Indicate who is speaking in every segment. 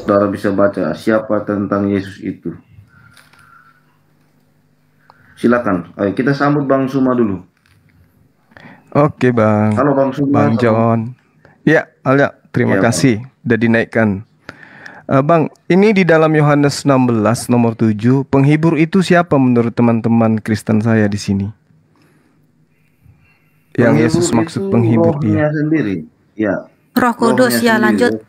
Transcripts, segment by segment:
Speaker 1: saudara bisa baca siapa tentang Yesus itu. Silakan, ayo kita sambut Bang Suma dulu.
Speaker 2: Oke Bang.
Speaker 1: Halo Bang Suma.
Speaker 2: Bang John. Ya, Alia, terima
Speaker 1: Ya,
Speaker 2: kasih udah dinaikkan. Bang, ini di dalam Yohanes 16 nomor 7, penghibur itu siapa menurut teman-teman Kristen saya di sini? Yang Yesus maksud penghibur
Speaker 1: dia
Speaker 2: dia.
Speaker 1: sendiri. Ya.
Speaker 3: Roh Kudus ya, lanjut.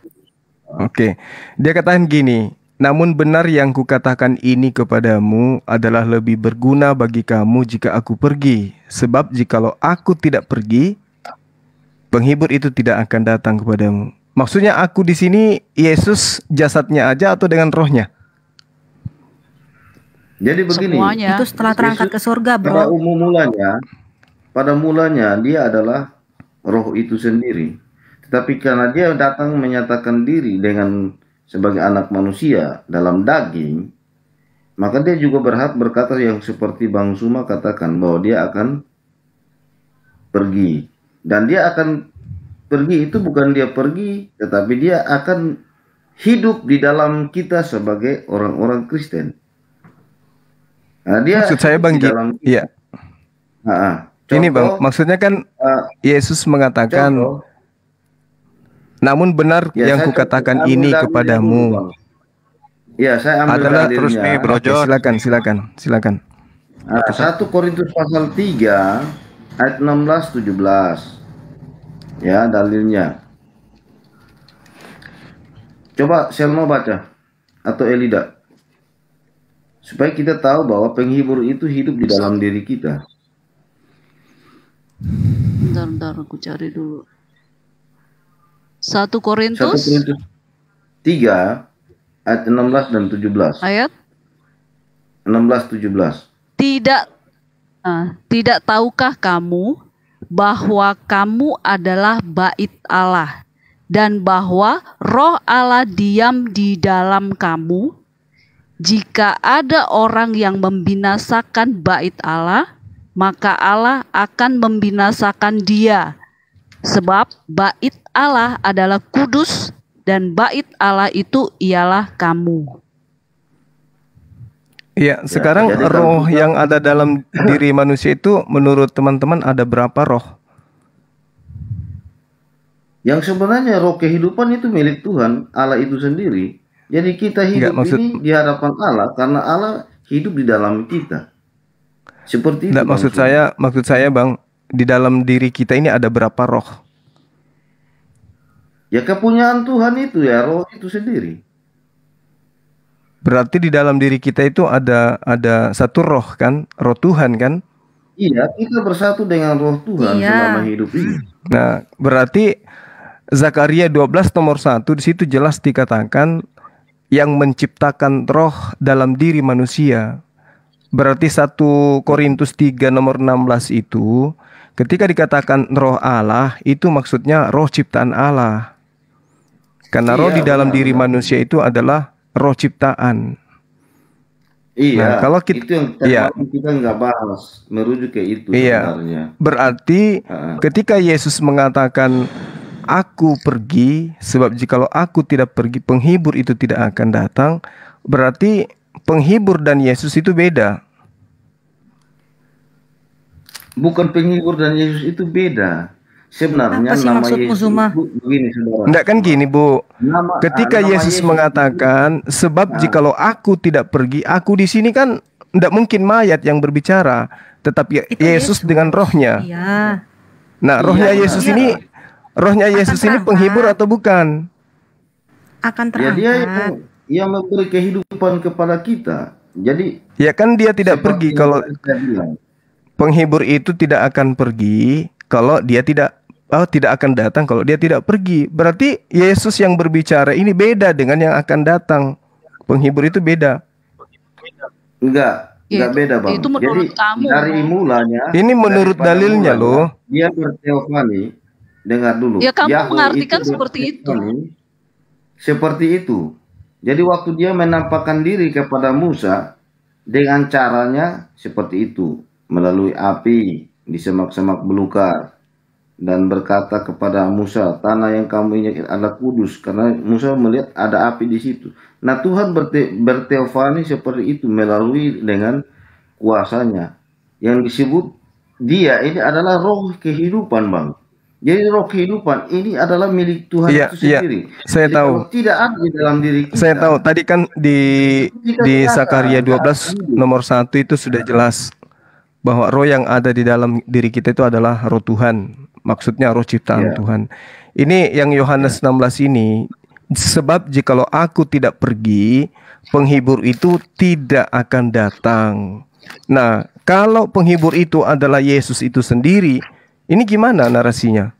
Speaker 2: Oke. Dia katakan gini, namun benar yang kukatakan ini kepadamu adalah lebih berguna bagi kamu jika aku pergi. Sebab jikalau aku tidak pergi, penghibur itu tidak akan datang kepadamu. Maksudnya aku di sini Yesus jasadnya aja atau dengan rohnya?
Speaker 1: Jadi begini.
Speaker 3: Semuanya. Itu setelah terangkat ke surga, bro.
Speaker 1: Pada mulanya dia adalah roh itu sendiri. Tetapi karena dia datang menyatakan diri dengan sebagai anak manusia dalam daging, maka dia juga berhak berkata yang seperti Bang Suma katakan, bahwa dia akan pergi. Dan dia akan pergi itu bukan dia pergi, tetapi dia akan hidup di dalam kita sebagai orang-orang Kristen. Nah, dia
Speaker 2: maksud saya Bang, iya. Ini Bang, maksudnya kan Yesus mengatakan, namun benar yang kukatakan ini kepadamu.
Speaker 1: Ya, saya ambil
Speaker 2: adalah terus nih Bro John. Silakan.
Speaker 1: 1 Korintus pasal 3 ayat 16-17. Ya, dalilnya. Coba Selma baca atau Elida, supaya kita tahu bahwa penghibur itu hidup di dalam diri kita.
Speaker 4: Bentar, aku cari dulu. 1 Korintus
Speaker 1: 3 ayat 16 dan 17.
Speaker 4: Ayat
Speaker 1: 16-17.
Speaker 4: Tidak tahukah kamu bahwa kamu adalah bait Allah dan bahwa Roh Allah diam di dalam kamu? Jika ada orang yang membinasakan bait Allah, maka Allah akan membinasakan dia. Sebab bait Allah adalah kudus dan bait Allah itu ialah kamu.
Speaker 2: Iya, sekarang roh yang ada dalam diri manusia itu menurut teman-teman ada berapa roh?
Speaker 1: Yang sebenarnya roh kehidupan itu milik Tuhan, Allah itu sendiri. Jadi kita hidup ini di hadapan Allah karena Allah hidup di dalam kita. Seperti itu.
Speaker 2: Maksud saya Bang, di dalam diri kita ini ada berapa roh?
Speaker 1: Ya kepunyaan Tuhan itu ya, roh itu sendiri.
Speaker 2: Berarti di dalam diri kita itu ada satu roh kan? Roh Tuhan kan?
Speaker 1: Iya, kita bersatu dengan roh Tuhan selama hidup ini.
Speaker 2: Nah, berarti Zakaria 12 nomor 1 di situ jelas dikatakan yang menciptakan roh dalam diri manusia. Berarti 1 Korintus 3 nomor 16 itu ketika dikatakan roh Allah itu maksudnya roh ciptaan Allah. Karena roh di dalam diri manusia itu adalah roh ciptaan.
Speaker 1: Iya,
Speaker 2: nah, kalau kita,
Speaker 1: itu yang kita nggak bahas, merujuk ke itu sebenarnya.
Speaker 2: Berarti ketika Yesus mengatakan aku pergi, sebab jikalau aku tidak pergi penghibur itu tidak akan datang, berarti penghibur dan Yesus itu beda.
Speaker 1: Bukan penghibur dan Yesus itu beda. Sebenarnya nama Yesus itu begini, saudara.
Speaker 2: Enggak kan gini, Bu. Ketika Yesus mengatakan, sebab jikalau aku tidak pergi, aku di sini kan enggak mungkin mayat yang berbicara, tetapi Yesus dengan rohnya.
Speaker 3: Iya.
Speaker 2: Nah, rohnya Yesus ini, penghibur atau bukan?
Speaker 3: Akan terangkat.
Speaker 1: Ya, dia yang memberi kehidupan kepada kita. Jadi
Speaker 2: ya kan dia tidak pergi kalau penghibur itu tidak akan pergi kalau dia tidak akan datang kalau dia tidak pergi. Berarti Yesus yang berbicara ini beda dengan yang akan datang. Penghibur itu beda.
Speaker 1: Enggak beda, Bang.
Speaker 4: Itu menurut
Speaker 1: jadi
Speaker 4: kamu,
Speaker 1: dari mulanya.
Speaker 2: Ini menurut dalilnya loh.
Speaker 1: Dia berteofani. Dengar dulu.
Speaker 4: Ya kamu mengartikan seperti itu.
Speaker 1: Seperti itu. Jadi waktu dia menampakkan diri kepada Musa dengan caranya seperti itu, melalui api di semak-semak belukar. dan berkata kepada Musa, tanah yang kamu injak adalah kudus, karena Musa melihat ada api di situ. Nah, Tuhan berteofani seperti itu melalui dengan kuasanya. Yang disebut dia ini adalah roh kehidupan, Bang. Jadi roh kehidupan ini adalah milik Tuhan itu sendiri.
Speaker 2: Saya
Speaker 1: Jadi
Speaker 2: tahu.
Speaker 1: kalau tidak ada di dalam diri kita.
Speaker 2: Saya tahu. Tadi kan di Zakaria 12 nomor 1 itu sudah jelas bahwa roh yang ada di dalam diri kita itu adalah roh Tuhan. Maksudnya roh ciptaan Tuhan. Ini yang Yohanes 16 ini, sebab jikalau aku tidak pergi, penghibur itu tidak akan datang. Nah, kalau penghibur itu adalah Yesus itu sendiri, ini gimana narasinya?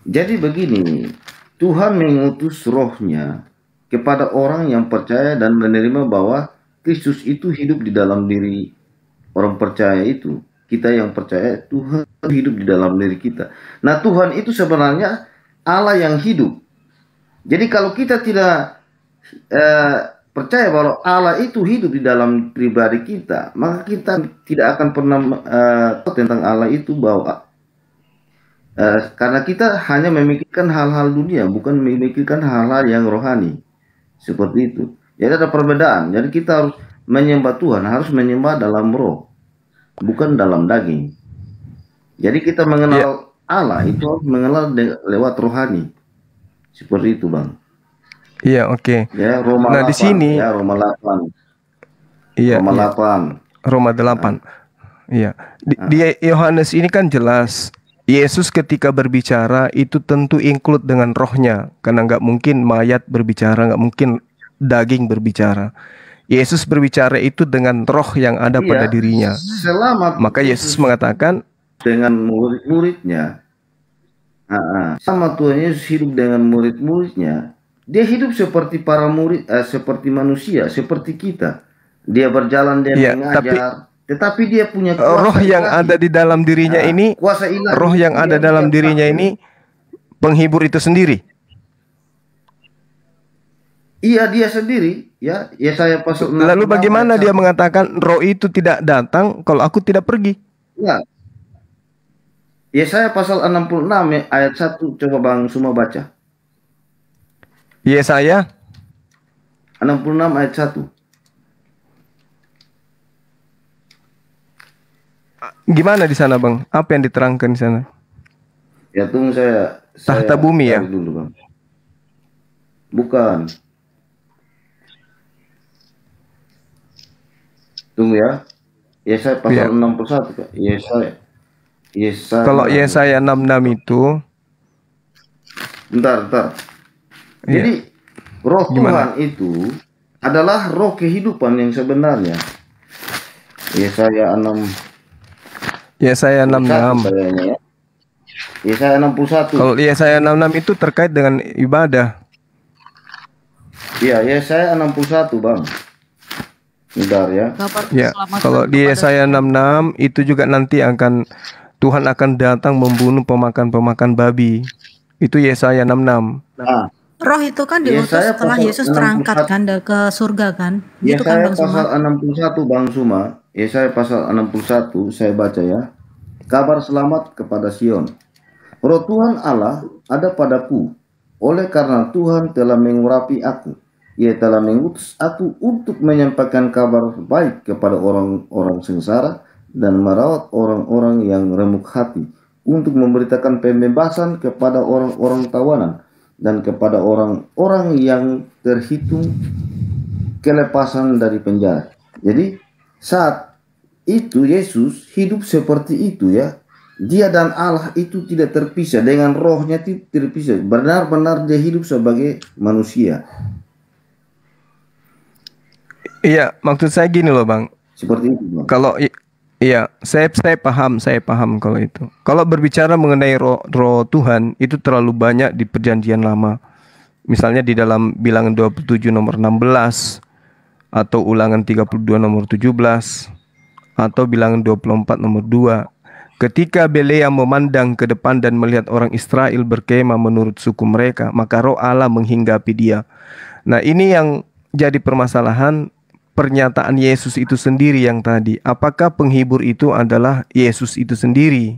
Speaker 1: Jadi begini, Tuhan mengutus rohnya kepada orang yang percaya dan menerima bahwa Kristus itu hidup di dalam diri orang percaya itu. Kita yang percaya Tuhan hidup di dalam diri kita. Nah, Tuhan itu sebenarnya Allah yang hidup. Jadi kalau kita tidak percaya bahwa Allah itu hidup di dalam pribadi kita, maka kita tidak akan pernah tentang Allah itu bahwa karena kita hanya memikirkan hal-hal dunia, bukan memikirkan hal-hal yang rohani. Seperti itu. Jadi ada perbedaan. Jadi kita harus menyembah Tuhan, harus menyembah dalam roh, bukan dalam daging. Jadi kita mengenal Allah itu harus mengenal lewat rohani. Seperti itu, Bang.
Speaker 2: Iya, oke.
Speaker 1: Ya, Roma
Speaker 2: nah,
Speaker 1: 8,
Speaker 2: di sini
Speaker 1: ya, Roma 8.
Speaker 2: Iya,
Speaker 1: Roma
Speaker 2: iya.
Speaker 1: 8.
Speaker 2: Roma 8. Iya. Di Yohanes ini kan jelas Yesus ketika berbicara itu tentu include dengan rohnya, karena nggak mungkin mayat berbicara, nggak mungkin daging berbicara. Yesus berbicara itu dengan roh yang ada pada dirinya. Maka Yesus mengatakan
Speaker 1: dengan murid-muridnya, sama Tuhan Yesus hidup dengan murid-muridnya. Dia hidup seperti para murid, seperti manusia, seperti kita. Dia berjalan, dia mengajar. Tetapi dia punya
Speaker 2: roh yang ada di dalam dirinya ini, roh yang ada dalam dirinya ini, penghibur itu sendiri.
Speaker 1: Iya, dia sendiri, ya. Yesaya pasal 6.
Speaker 2: Lalu bagaimana dia mengatakan roh itu tidak datang kalau aku tidak pergi?
Speaker 1: Ya. Yesaya pasal 66 ayat 1, coba Bang semua baca.
Speaker 2: Yesaya
Speaker 1: 66 ayat 1.
Speaker 2: Gimana di sana, Bang? Apa yang diterangkan di sana?
Speaker 1: Ya, tunggu saya
Speaker 2: tahta bumi ya?
Speaker 1: Dulu, Bang. Bukan. Tunggu ya. Yesaya pasal 61, Kak. Yesaya.
Speaker 2: Kalau Yesaya 66 itu
Speaker 1: bentar. Jadi roh Tuhan itu adalah roh kehidupan yang sebenarnya. Yesaya 66 kayaknya ya. Yesaya 61.
Speaker 2: Kalau Yesaya 66 itu terkait dengan ibadah.
Speaker 1: Iya, Yesaya 61, Bang. Bentar ya.
Speaker 2: Ya, kalau di Yesaya 66 itu juga nanti Tuhan akan datang membunuh pemakan babi. Itu Yesaya 66.
Speaker 1: Nah,
Speaker 3: roh itu kan diutus setelah Yesus terangkat kan ke surga kan? Itu kan Bang Suma.
Speaker 1: Pasal 61 Bang Suma. Yesaya pasal 61 saya baca ya. Kabar selamat kepada Sion. Roh Tuhan Allah ada padaku, oleh karena Tuhan telah mengurapi aku. Ia telah mengutus aku untuk menyampaikan kabar baik kepada orang-orang sengsara dan merawat orang-orang yang remuk hati, untuk memberitakan pembebasan kepada orang-orang tawanan dan kepada orang-orang yang terhitung kelepasan dari penjara. Jadi saat itu Yesus hidup seperti itu ya. Dia dan Allah itu tidak terpisah, dengan rohnya tidak terpisah. Benar-benar dia hidup sebagai manusia.
Speaker 2: Iya, maksud saya gini loh, Bang.
Speaker 1: Seperti itu, Bang.
Speaker 2: Kalau iya, saya paham kalau itu. Kalau berbicara mengenai roh Tuhan itu terlalu banyak di Perjanjian Lama. Misalnya di dalam Bilangan 27 nomor 16 atau Ulangan 32 nomor 17 atau Bilangan 24 nomor 2. Ketika Belea memandang ke depan dan melihat orang Israel berkemah menurut suku mereka, maka roh Allah menghinggapi dia. Nah, ini yang jadi permasalahan, pernyataan Yesus itu sendiri yang tadi. Apakah penghibur itu adalah Yesus itu sendiri?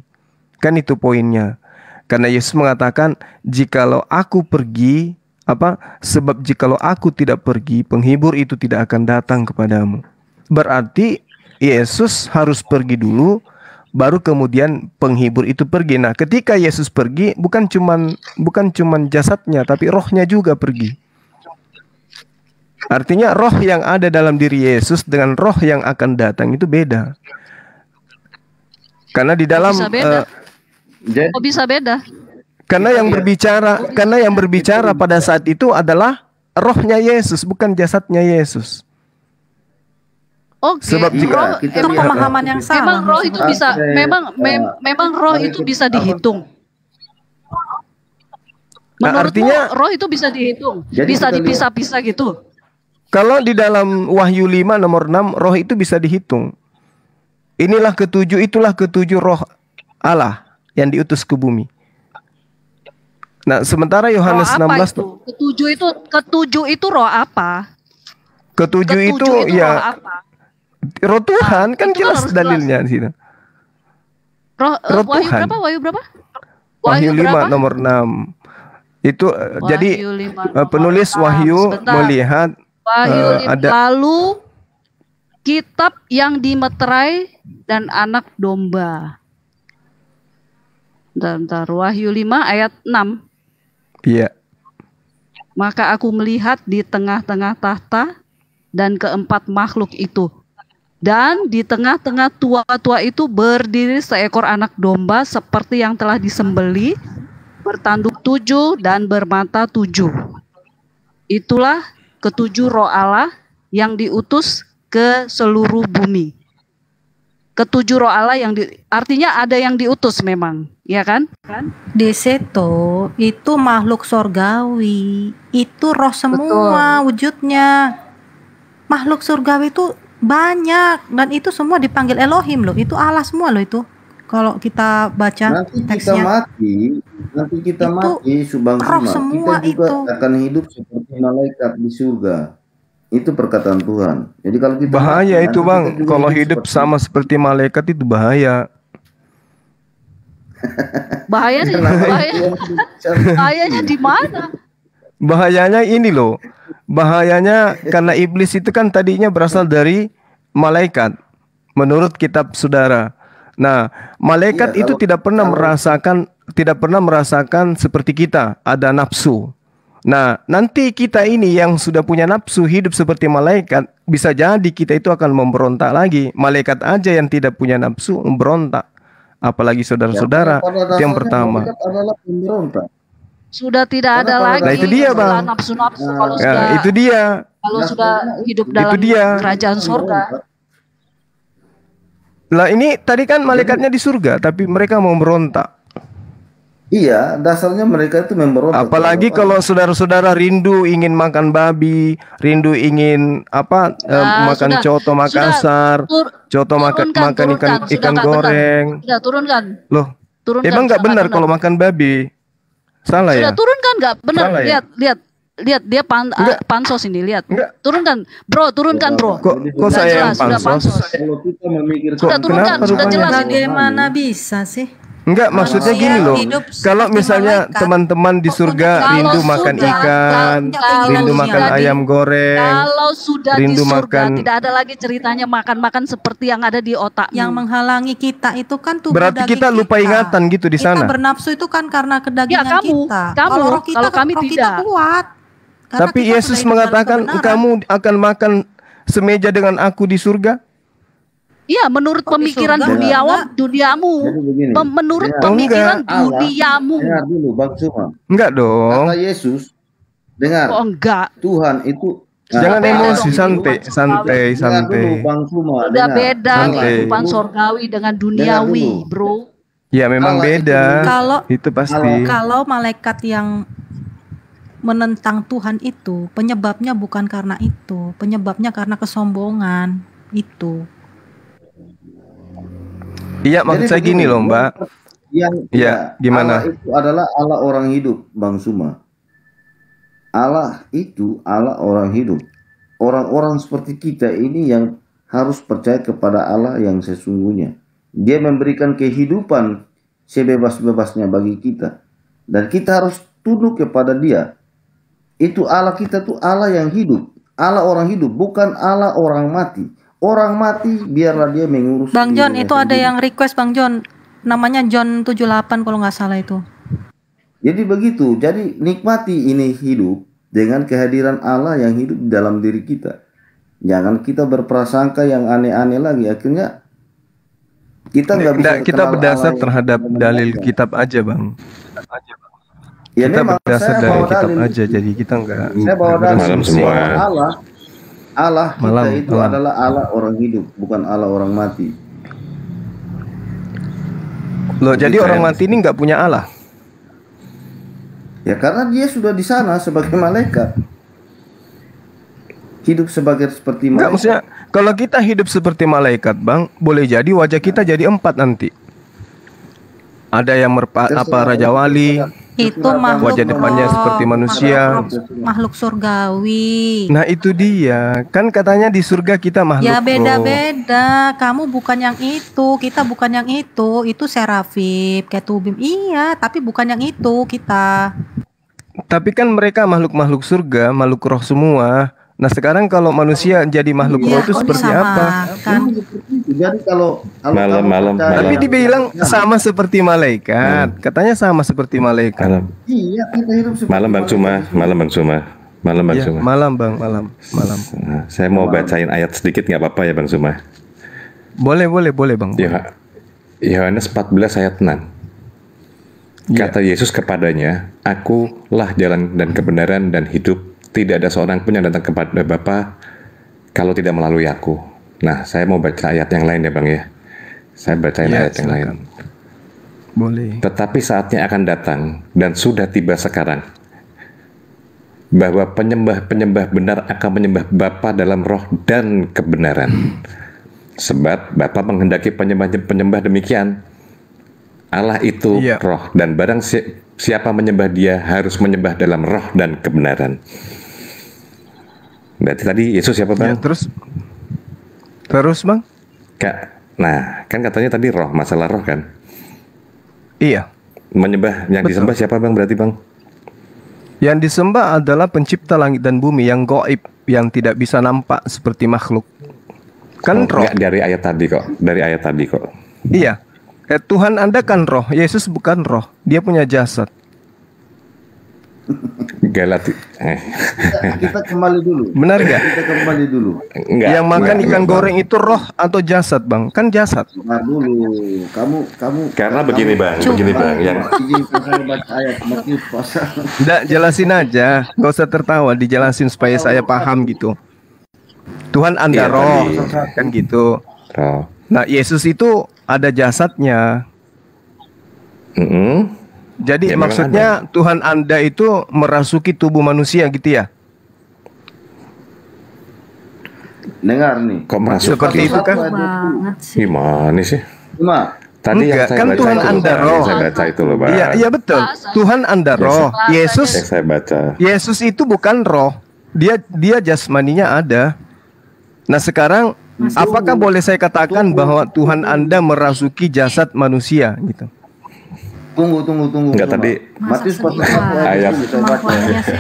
Speaker 2: Kan itu poinnya. Karena Yesus mengatakan, jikalau aku pergi, sebab jikalau aku tidak pergi, penghibur itu tidak akan datang kepadamu. Berarti Yesus harus pergi dulu, baru kemudian penghibur itu pergi. Nah, ketika Yesus pergi, bukan cuman jasadnya, tapi rohnya juga pergi. Artinya roh yang ada dalam diri Yesus dengan roh yang akan datang itu beda. Karena di dalam
Speaker 4: kok bisa beda?
Speaker 2: Karena yang berbicara pada saat itu adalah rohnya Yesus, bukan jasadnya Yesus.
Speaker 4: Oke.
Speaker 2: Sebab jika
Speaker 3: itu pemahaman yang salah.
Speaker 4: Memang roh itu bisa, memang roh itu bisa dihitung. Menurutmu roh itu bisa dihitung, bisa dipisah-pisah gitu?
Speaker 2: Kalau di dalam Wahyu 5 nomor 6, roh itu bisa dihitung. Itulah ketujuh roh Allah yang diutus ke bumi. Nah, sementara Yohanes 16
Speaker 4: itu? Ketujuh itu roh apa?
Speaker 2: Ketujuh itu ya roh apa? Roh Tuhan, kan jelas dalilnya di sini.
Speaker 4: Roh Wahyu
Speaker 2: Tuhan.
Speaker 4: berapa? Wahyu berapa?
Speaker 2: Wahyu 5 nomor 6. Itu jadi penulis Wahyu melihat ada
Speaker 4: lalu kitab yang dimeterai dan anak domba. Bentar, Wahyu 5 ayat 6.
Speaker 2: Iya.
Speaker 4: Maka aku melihat di tengah-tengah tahta dan keempat makhluk itu. Dan di tengah-tengah tua-tua itu berdiri seekor anak domba seperti yang telah disembeli, bertanduk 7 dan bermata 7. Itulah ketujuh roh Allah yang diutus ke seluruh bumi. Ketujuh roh Allah artinya ada yang diutus memang, ya kan?
Speaker 3: Di situ itu makhluk sorgawi, itu roh semua. Betul. Wujudnya. Makhluk surgawi itu banyak dan itu semua dipanggil Elohim loh. Itu Allah semua loh itu. Kalau kita baca teksnya.
Speaker 1: Nanti kita mati, Subang Suma, kita juga akan hidup seperti malaikat di surga. Itu perkataan Tuhan. Jadi kalau kita
Speaker 2: bahaya itu Bang, kalau hidup sama seperti malaikat itu bahaya.
Speaker 4: Bahayanya di mana?
Speaker 2: Bahayanya ini loh. Bahayanya karena iblis itu kan tadinya berasal dari malaikat menurut kitab saudara. Nah, malaikat itu tidak pernah merasakan seperti kita ada nafsu. Nah, nanti kita ini yang sudah punya nafsu hidup seperti malaikat, bisa jadi kita itu akan memberontak lagi. Malaikat aja yang tidak punya nafsu memberontak, apalagi saudara-saudara. Itu yang pertama.
Speaker 4: Sudah tidak ada lagi.
Speaker 2: Nah, itu dia Bang.
Speaker 4: Nafsu-nafsu kalau
Speaker 2: itu dia.
Speaker 4: Kalau sudah hidup dalam kerajaan surga.
Speaker 2: Lah ini tadi kan malaikatnya di surga, tapi mereka mau memberontak.
Speaker 1: Iya, dasarnya mereka itu memberontak.
Speaker 2: Apalagi kalau saudara-saudara rindu ingin makan babi, rindu ingin makan coto Makassar, coto makan ikan goreng.
Speaker 4: Sudah turunkan.
Speaker 2: Loh, emang nggak benar kalau makan babi? Salah ya?
Speaker 4: Sudah turunkan nggak benar?
Speaker 2: Salah
Speaker 4: lihat dia pansos ini, lihat. Turunkan, bro, turunkan bro.
Speaker 2: Kok saya yang pansos?
Speaker 1: Kalau kita memikirkan,
Speaker 4: sudah turunkan, sudah jelas.
Speaker 3: Bagaimana bisa sih?
Speaker 2: Enggak, maksudnya gini loh. Kalau misalnya teman-teman di surga rindu makan ikan, rindu makan ayam goreng,
Speaker 4: kalau sudah di
Speaker 2: rindu
Speaker 4: surga
Speaker 2: makan,
Speaker 4: tidak ada lagi ceritanya makan-makan seperti yang ada di otak.
Speaker 3: Yang menghalangi kita itu kan tubuh
Speaker 2: berarti kita lupa ingatan gitu di sana.
Speaker 3: Kita bernafsu itu kan karena kedagingan kita.
Speaker 4: Kalau kami tidak.
Speaker 3: Kuat.
Speaker 2: Tapi Yesus mengatakan kamu akan makan semeja dengan aku di surga.
Speaker 4: Iya, menurut pemikiran duniamu. Menurut pemikiran duniamu.
Speaker 1: Dengar dulu Bang Suma.
Speaker 2: Enggak dong.
Speaker 1: Kata Yesus, dengar.
Speaker 4: Oh enggak.
Speaker 1: Tuhan itu
Speaker 2: jangan emosi, santai.
Speaker 1: Dulu, Bang Suma,
Speaker 4: udah beda kehidupan surgawi dengan duniawi, bro.
Speaker 2: Ya memang beda.
Speaker 3: Itu
Speaker 2: pasti.
Speaker 3: Kalau malaikat yang menentang Tuhan itu penyebabnya bukan karena itu, penyebabnya karena kesombongan itu.
Speaker 2: Iya, maksud saya gini loh Mbak. Gimana?
Speaker 1: Allah itu adalah Allah orang hidup, Bang Suma. Allah itu Allah orang hidup. Orang-orang seperti kita ini yang harus percaya kepada Allah yang sesungguhnya. Dia memberikan kehidupan sebebas-bebasnya bagi kita. Dan kita harus tunduk kepada Dia. Itu Allah kita tuh Allah yang hidup. Allah orang hidup, bukan Allah orang mati. Orang mati biarlah dia mengurus
Speaker 3: Bang John,
Speaker 1: dirinya
Speaker 3: itu ada
Speaker 1: sendiri.
Speaker 3: yang request Bang John. Namanya John 78 kalau nggak salah itu.
Speaker 1: Jadi begitu. Jadi nikmati ini hidup dengan kehadiran Allah yang hidup di dalam diri kita. Jangan kita berprasangka yang aneh-aneh lagi. Akhirnya kita nggak bisa
Speaker 2: Kita
Speaker 1: kenal
Speaker 2: berdasar
Speaker 1: Allah yang
Speaker 2: terhadap dalil
Speaker 1: sebenarnya.
Speaker 2: kitab aja, Bang.
Speaker 1: Ya
Speaker 2: Kita
Speaker 1: memang
Speaker 2: berdasar
Speaker 1: saya
Speaker 2: dari
Speaker 1: bawa
Speaker 2: kitab
Speaker 1: dalil.
Speaker 2: aja, jadi kita nggak
Speaker 1: Saya bawa dalil
Speaker 5: Malam
Speaker 2: berasumsi.
Speaker 5: semua.
Speaker 1: bahwa Allah kita
Speaker 2: Malam,
Speaker 1: itu
Speaker 2: malam.
Speaker 1: adalah Allah orang hidup, bukan Allah orang mati.
Speaker 2: Loh, jadi orang mati ini nggak punya Allah.
Speaker 1: Ya karena dia sudah di sana sebagai malaikat. Hidup seperti
Speaker 2: Enggak,
Speaker 1: malaikat.
Speaker 2: maksudnya kalau kita hidup seperti malaikat, Bang, boleh jadi wajah kita jadi 4 nanti. Ada yang Raja Wali.
Speaker 3: Itu makhluk
Speaker 2: Wajah depannya
Speaker 3: roh,
Speaker 2: seperti manusia.
Speaker 3: makhluk surgawi.
Speaker 2: Nah, itu dia. Kan katanya di surga kita makhluk
Speaker 3: Ya
Speaker 2: roh.
Speaker 3: beda-beda. Kamu bukan yang itu, kita bukan yang itu. Itu serafim, ketubim. Iya, tapi bukan yang itu kita.
Speaker 2: Tapi kan mereka makhluk-makhluk surga, makhluk roh semua. Nah, sekarang kalau manusia jadi makhluk roh
Speaker 3: Iya,
Speaker 2: itu
Speaker 3: kok
Speaker 2: seperti apa?
Speaker 3: disamakan?
Speaker 1: Jadi kalau
Speaker 5: Malam.
Speaker 2: Tapi dibilang sama seperti malaikat. Katanya sama seperti malaikat.
Speaker 5: Malam.
Speaker 1: iya kita hidup seperti
Speaker 5: Malam Bang Cuma. Malam Bang Cuma. Malam Bang
Speaker 2: Ya,
Speaker 5: Cuma.
Speaker 2: malam, Bang, malam.
Speaker 5: Nah, saya mau bacain ayat sedikit nggak apa-apa ya Bang Cuma.
Speaker 2: Boleh, Bang.
Speaker 5: Yohanes 14 ayat 6.
Speaker 2: Iya.
Speaker 5: Kata Yesus kepadanya, Akulah jalan dan kebenaran dan hidup. Tidak ada seorang pun yang datang kepada Bapa kalau tidak melalui aku. Nah, saya mau baca ayat yang lain ya Bang ya. Saya bacain
Speaker 2: Ya,
Speaker 5: ayat yang lain.
Speaker 2: silakan. Boleh.
Speaker 5: Tetapi saatnya akan datang dan sudah tiba sekarang bahwa penyembah-penyembah benar akan menyembah Bapa dalam roh dan kebenaran. Sebab Bapa menghendaki penyembah demikian. Allah itu
Speaker 2: Iya.
Speaker 5: roh, dan barang siapa menyembah Dia harus menyembah dalam roh dan kebenaran. Berarti tadi Yesus siapa
Speaker 2: Ya,
Speaker 5: Bang?
Speaker 2: terus, Bang?
Speaker 5: Nah, kan katanya tadi roh, masalah roh kan?
Speaker 2: Iya.
Speaker 5: Menyembah, yang
Speaker 2: Betul.
Speaker 5: disembah siapa Bang berarti Bang?
Speaker 2: Yang disembah adalah pencipta langit dan bumi yang gaib, yang tidak bisa nampak seperti makhluk. Kan roh.
Speaker 5: Enggak, dari ayat tadi kok.
Speaker 2: Iya. Tuhan Anda kan roh, Yesus bukan roh. Dia punya jasad.
Speaker 1: kita kembali dulu.
Speaker 2: Benar gak?
Speaker 1: Kita kembali dulu.
Speaker 5: Enggak,
Speaker 2: Yang makan
Speaker 5: enggak,
Speaker 2: ikan
Speaker 5: enggak,
Speaker 2: goreng itu roh atau jasad, Bang? Kan jasad.
Speaker 1: Nah dulu, kamu
Speaker 5: Karena begini Bang, yang
Speaker 1: izinkan saya baca ayat Matius pasal.
Speaker 2: Nggak, jelasin aja. Gak usah tertawa, dijelasin supaya saya paham gitu. Tuhan Anda
Speaker 5: Iya,
Speaker 2: roh,
Speaker 5: tadi.
Speaker 2: kan gitu.
Speaker 5: roh.
Speaker 2: Nah, Yesus itu ada jasadnya. Jadi
Speaker 5: Ya, memang
Speaker 2: maksudnya Tuhan Anda itu merasuki tubuh manusia gitu ya?
Speaker 1: Dengar nih.
Speaker 5: Kok masuk
Speaker 2: Seperti itu kan?
Speaker 3: Banget sih.
Speaker 5: Gimana sih?
Speaker 1: Cuma
Speaker 5: Tadi yang
Speaker 2: Enggak,
Speaker 5: saya
Speaker 2: kan
Speaker 5: baca
Speaker 2: Tuhan
Speaker 5: itu loh,
Speaker 2: Anda
Speaker 5: Bang.
Speaker 2: roh.
Speaker 5: Saya baca itu loh Bang.
Speaker 2: Iya, iya betul. Tuhan Anda roh.
Speaker 5: Yang saya baca.
Speaker 2: Yesus itu bukan roh. Dia jasmaninya ada. Nah, sekarang apakah boleh saya katakan bahwa Tuhan Anda merasuki jasad manusia gitu?
Speaker 1: tunggu.
Speaker 5: Enggak,
Speaker 1: Cuma.
Speaker 5: tadi
Speaker 1: Matius
Speaker 3: Masa
Speaker 1: pasal
Speaker 3: sedih
Speaker 1: 1 ayat
Speaker 5: Ayat.
Speaker 1: 10 saya baca.
Speaker 3: Kemampuannya sih.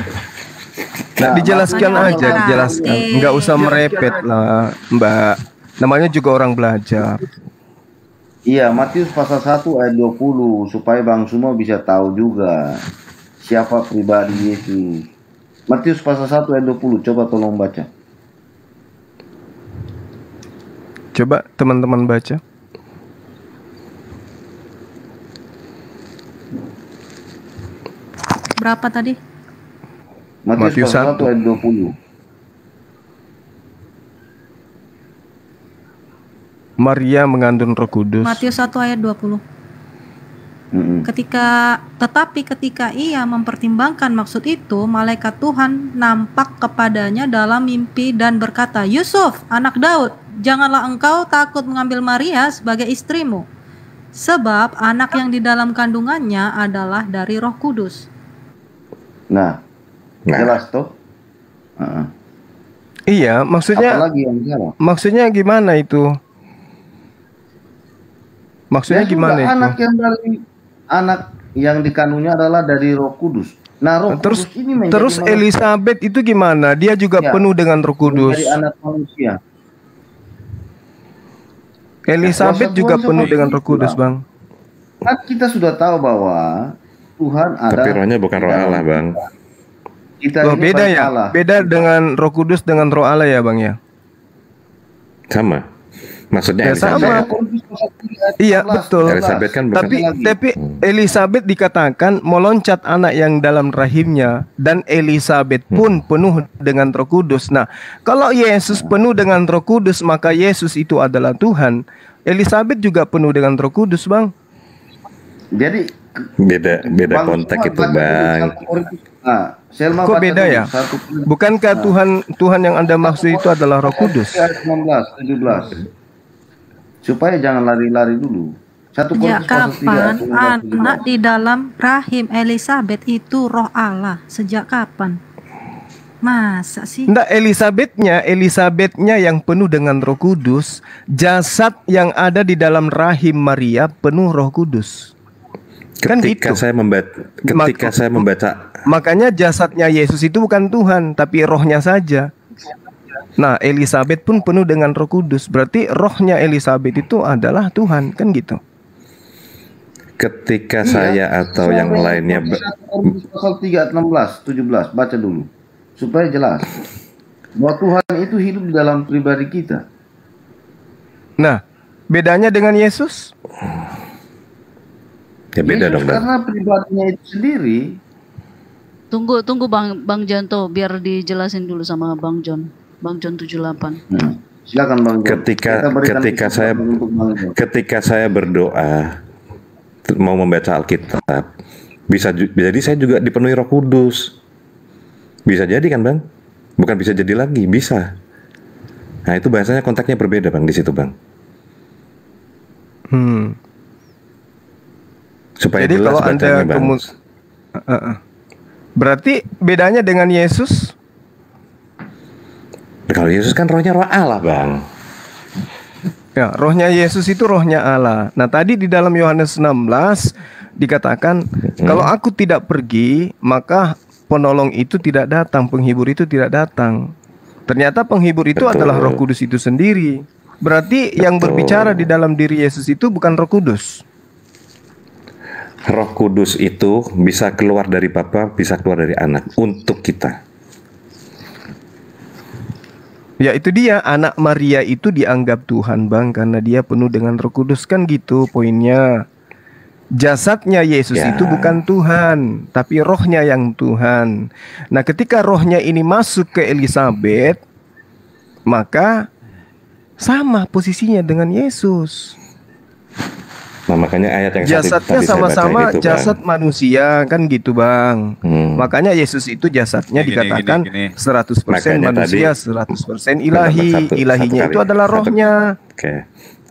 Speaker 2: Nah, dijelaskan
Speaker 3: makanya
Speaker 2: aja,
Speaker 3: orang
Speaker 2: dijelaskan.
Speaker 3: berarti.
Speaker 2: Nggak usah merepet lah, Mbak. Namanya juga orang belajar.
Speaker 1: Iya, Matius pasal 1 ayat 20 supaya Bang semua bisa tahu juga siapa pribadi Yesus. Matius pasal 1 ayat 20, coba tolong baca.
Speaker 2: Coba teman-teman baca.
Speaker 3: Berapa tadi?
Speaker 2: Matius
Speaker 1: Matius pasal 1
Speaker 2: 1.
Speaker 1: ayat 20.
Speaker 2: Maria mengandung Roh Kudus.
Speaker 3: Matius 1 ayat 20. Tetapi ketika ia mempertimbangkan maksud itu, malaikat Tuhan nampak kepadanya dalam mimpi dan berkata, Yusuf, anak Daud, janganlah engkau takut mengambil Maria sebagai istrimu, sebab anak yang di dalam kandungannya adalah dari Roh Kudus.
Speaker 1: Nah,
Speaker 5: Nah.
Speaker 1: jelas toh?
Speaker 2: Iya, maksudnya
Speaker 1: Apalagi yang salah?
Speaker 2: maksudnya gimana itu? Maksudnya
Speaker 1: Ya
Speaker 2: gimana
Speaker 1: sudah,
Speaker 2: itu?
Speaker 1: anak yang dari anak yang dikandungnya adalah dari Roh Kudus. Nah, Roh
Speaker 2: Terus
Speaker 1: Kudus ini menjadi
Speaker 2: terus
Speaker 1: manusia,
Speaker 2: Elizabeth itu gimana? Dia juga
Speaker 1: ya,
Speaker 2: penuh dengan Roh Kudus.
Speaker 1: menjadi anak manusia.
Speaker 2: Elizabeth
Speaker 1: kuasa
Speaker 2: juga
Speaker 1: Tuhan
Speaker 2: penuh
Speaker 1: seperti
Speaker 2: dengan Roh Kudus,
Speaker 1: itulah.
Speaker 2: Bang.
Speaker 1: Kan kita sudah tahu bahwa Tuhan ada
Speaker 5: Tapi rohnya bukan
Speaker 1: di
Speaker 5: roh
Speaker 1: dalam
Speaker 5: Allah, Bang.
Speaker 1: kita.
Speaker 2: Loh,
Speaker 1: Ini
Speaker 2: beda
Speaker 1: baik
Speaker 2: ya?
Speaker 1: Allah.
Speaker 2: Beda dengan Roh Kudus dengan Roh Allah ya, Bang ya?
Speaker 5: Sama. Maksudnya
Speaker 2: Ya, sama.
Speaker 5: Elizabeth.
Speaker 2: Iya, betul.
Speaker 5: Elizabeth kan bukan.
Speaker 2: Tapi Elizabeth dikatakan meloncat anak yang dalam rahimnya, dan Elizabeth pun penuh dengan Roh Kudus. Nah, kalau Yesus penuh dengan Roh Kudus, maka Yesus itu adalah Tuhan. Elizabeth juga penuh dengan Roh Kudus, Bang.
Speaker 1: Jadi
Speaker 5: beda
Speaker 1: Bang
Speaker 5: konteks
Speaker 1: Selma
Speaker 5: itu,
Speaker 1: baca dulu
Speaker 5: Bang.
Speaker 1: 1 Korintus. Nah, Selma
Speaker 2: Kok
Speaker 1: baca
Speaker 2: beda
Speaker 1: dulu
Speaker 2: ya?
Speaker 1: 1 Korintus.
Speaker 2: Bukankah Tuhan yang Anda maksud itu adalah Roh Kudus?
Speaker 1: Ayat 19, 17. Supaya jangan lari-lari dulu. 1
Speaker 3: Ya,
Speaker 1: Korintus pasal 3
Speaker 3: kapan
Speaker 1: ayat 19, 17.
Speaker 3: anak di dalam rahim Elizabeth itu roh Allah? Sejak kapan? Masa sih?
Speaker 2: Enggak, Elizabethnya yang penuh dengan Roh Kudus. Jasad yang ada di dalam rahim Maria penuh Roh Kudus. Kan
Speaker 5: Ketika
Speaker 2: gitu.
Speaker 5: saya membaca
Speaker 2: Makanya jasadnya Yesus itu bukan Tuhan, tapi rohnya saja. Nah, Elizabeth pun penuh dengan Roh Kudus. Berarti rohnya Elizabeth itu adalah Tuhan, kan gitu.
Speaker 5: ketika saya atau yang lainnya
Speaker 1: 1 Korintus pasal 3 ayat 16, 17. Baca dulu. Supaya jelas bahwa Tuhan itu hidup di dalam pribadi kita.
Speaker 2: Nah, bedanya dengan Yesus?
Speaker 5: ya beda
Speaker 1: Yesus
Speaker 5: dong, Bang.
Speaker 1: karena pribadinya itu sendiri.
Speaker 4: Tunggu Bang Janto biar dijelasin dulu sama Bang John. Bang John 78.
Speaker 1: Silakan Bang John.
Speaker 5: Ketika
Speaker 1: Kita berikan
Speaker 5: ketika saya
Speaker 1: kesempatan untuk Bang John.
Speaker 5: ketika saya berdoa mau membaca Alkitab, jadi saya juga dipenuhi Roh Kudus. Bisa jadi kan, Bang? Bukan bisa jadi lagi, bisa. Nah, itu bahasanya konteksnya berbeda, Bang, di situ, Bang. Supaya
Speaker 2: Jadi
Speaker 5: jelas
Speaker 2: kalau Anda
Speaker 5: bacanya, Bang.
Speaker 2: berarti bedanya dengan Yesus?
Speaker 5: Kalau Yesus kan rohnya roh Allah, Bang.
Speaker 2: Ya, rohnya Yesus itu rohnya Allah. Nah, tadi di dalam Yohanes 16 dikatakan, kalau aku tidak pergi, maka penolong itu tidak datang, penghibur itu tidak datang. Ternyata penghibur itu
Speaker 5: Betul.
Speaker 2: adalah Roh Kudus itu sendiri. Berarti yang
Speaker 5: Betul.
Speaker 2: berbicara di dalam diri Yesus itu bukan Roh Kudus.
Speaker 5: Roh Kudus itu bisa keluar dari Bapa, bisa keluar dari Anak untuk kita.
Speaker 2: Ya, itu dia, anak Maria itu dianggap Tuhan, Bang, karena dia penuh dengan Roh Kudus, kan gitu poinnya. Jasadnya Yesus
Speaker 5: Ya.
Speaker 2: itu bukan Tuhan, tapi rohnya yang Tuhan. Nah, ketika rohnya ini masuk ke Elizabeth, maka sama posisinya dengan Yesus.
Speaker 5: Nah, makanya ayat yang
Speaker 2: Jasadnya
Speaker 5: tadi saya baca
Speaker 2: sama-sama
Speaker 5: itu, Bang.
Speaker 2: jasad manusia, kan gitu, Bang. Makanya Yesus itu jasadnya dikatakan 100%
Speaker 5: Makanya
Speaker 2: manusia,
Speaker 5: tadi-
Speaker 2: 100% ilahi. Ilahinya
Speaker 5: satu
Speaker 2: itu
Speaker 5: kali.
Speaker 2: adalah rohnya.
Speaker 5: Oke,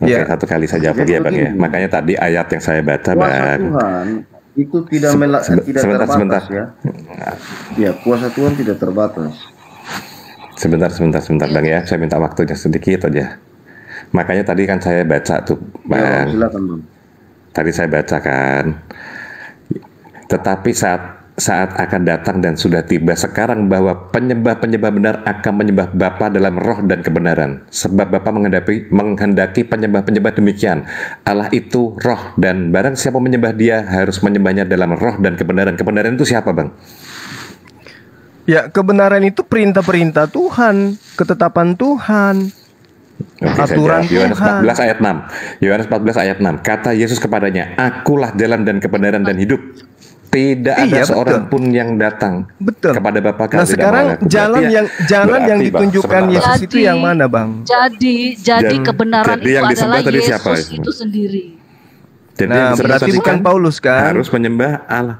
Speaker 2: Ya.
Speaker 5: satu kali saja
Speaker 1: Jadi
Speaker 5: pergi ya, Bang, ya.
Speaker 1: begini.
Speaker 5: Makanya tadi ayat yang saya baca,
Speaker 1: Kuasa
Speaker 5: Bang.
Speaker 1: Tuhan itu tidak tidak
Speaker 5: sebentar,
Speaker 1: terbatas ya. Ya, kuasa Tuhan tidak terbatas.
Speaker 5: Sebentar, Bang, ya. Saya minta waktunya sedikit aja. Makanya tadi kan saya baca tuh,
Speaker 1: Ya,
Speaker 5: Bang.
Speaker 1: silakan Bang.
Speaker 5: Tadi saya bacakan. Tetapi saat akan datang dan sudah tiba sekarang bahwa penyembah-penyembah benar akan menyembah Bapa dalam roh dan kebenaran. Sebab Bapa menghendaki penyembah-penyembah demikian. Allah itu roh, dan barang siapa menyembah Dia harus menyembahnya dalam roh dan kebenaran. Kebenaran itu siapa, Bang?
Speaker 2: Ya, kebenaran itu perintah-perintah Tuhan, ketetapan Tuhan.
Speaker 5: Oke, saya
Speaker 2: Aturan
Speaker 5: jawab. Yohanes
Speaker 2: Tuhan.
Speaker 5: 14 ayat 6. Yohanes 14 ayat 6. Kata Yesus kepadanya, "Akulah jalan dan kebenaran dan hidup. Tidak ada
Speaker 2: Iya,
Speaker 5: seorang
Speaker 2: betul.
Speaker 5: pun yang datang
Speaker 2: Betul.
Speaker 5: kepada Bapa
Speaker 2: Nah,
Speaker 5: kalau tidak
Speaker 2: sekarang
Speaker 5: melalui aku."
Speaker 2: jalan
Speaker 5: Berarti
Speaker 2: yang
Speaker 5: berarti, Bang,
Speaker 2: ditunjukkan
Speaker 5: sebentar,
Speaker 2: Yesus
Speaker 5: Bang.
Speaker 2: itu yang mana, Bang?
Speaker 4: Jadi
Speaker 5: Dan-
Speaker 4: kebenaran
Speaker 5: jadi
Speaker 4: itu
Speaker 5: yang disembah
Speaker 4: adalah
Speaker 5: tadi
Speaker 4: Yesus
Speaker 5: siapa?
Speaker 4: itu sendiri.
Speaker 5: Jadi
Speaker 2: Nah,
Speaker 5: yang disembah
Speaker 2: berarti
Speaker 5: tadi
Speaker 2: bukan
Speaker 5: kan
Speaker 2: Paulus, kan?
Speaker 5: harus menyembah Allah.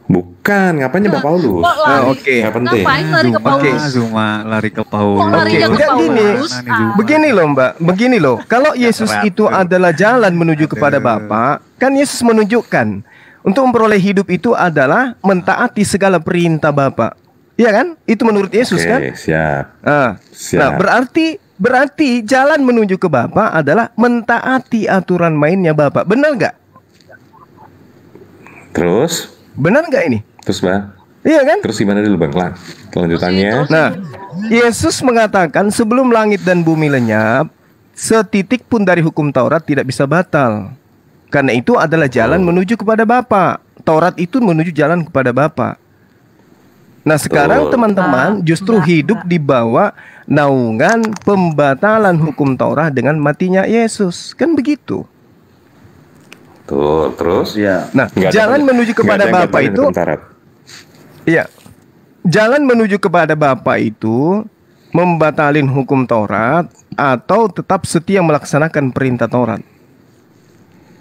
Speaker 5: Bukan, ngapain nyembah Paulus?
Speaker 4: Kok lari?
Speaker 2: oke.
Speaker 5: Nggak penting.
Speaker 4: Ngapain lari ke Paulus?
Speaker 6: Zuma lari ke
Speaker 4: Kok
Speaker 6: Paulus.
Speaker 4: larinya ke
Speaker 2: Enggak, gini.
Speaker 4: Paulus?
Speaker 2: Begini loh, Mbak. Begini loh. Kalau Yesus itu adalah jalan menuju kepada Bapa, kan Yesus menunjukkan untuk memperoleh hidup itu adalah mentaati segala perintah Bapa. Iya kan? Itu menurut Yesus, kan?
Speaker 5: Oke, siap.
Speaker 2: Nah, berarti jalan menuju ke Bapa adalah mentaati aturan mainnya Bapa. Benar nggak?
Speaker 5: Terus?
Speaker 2: Benar nggak ini?
Speaker 5: Terus Bang?
Speaker 2: Iya kan?
Speaker 5: Terus gimana dulu Bang? Lanjutannya.
Speaker 2: Nah, Yesus mengatakan sebelum langit dan bumi lenyap, setitik pun dari hukum Taurat tidak bisa batal. Karena itu adalah jalan menuju kepada Bapa. Taurat itu menuju jalan kepada Bapa. Nah, sekarang teman-teman justru hidup di bawah naungan pembatalan hukum Taurat dengan matinya Yesus. Kan begitu.
Speaker 5: Tuh, terus?
Speaker 1: Ya.
Speaker 2: Nah, jalan menuju kepada Bapa itu, iya, jalan menuju kepada Bapa itu membatalin hukum Taurat atau tetap setia melaksanakan perintah Taurat.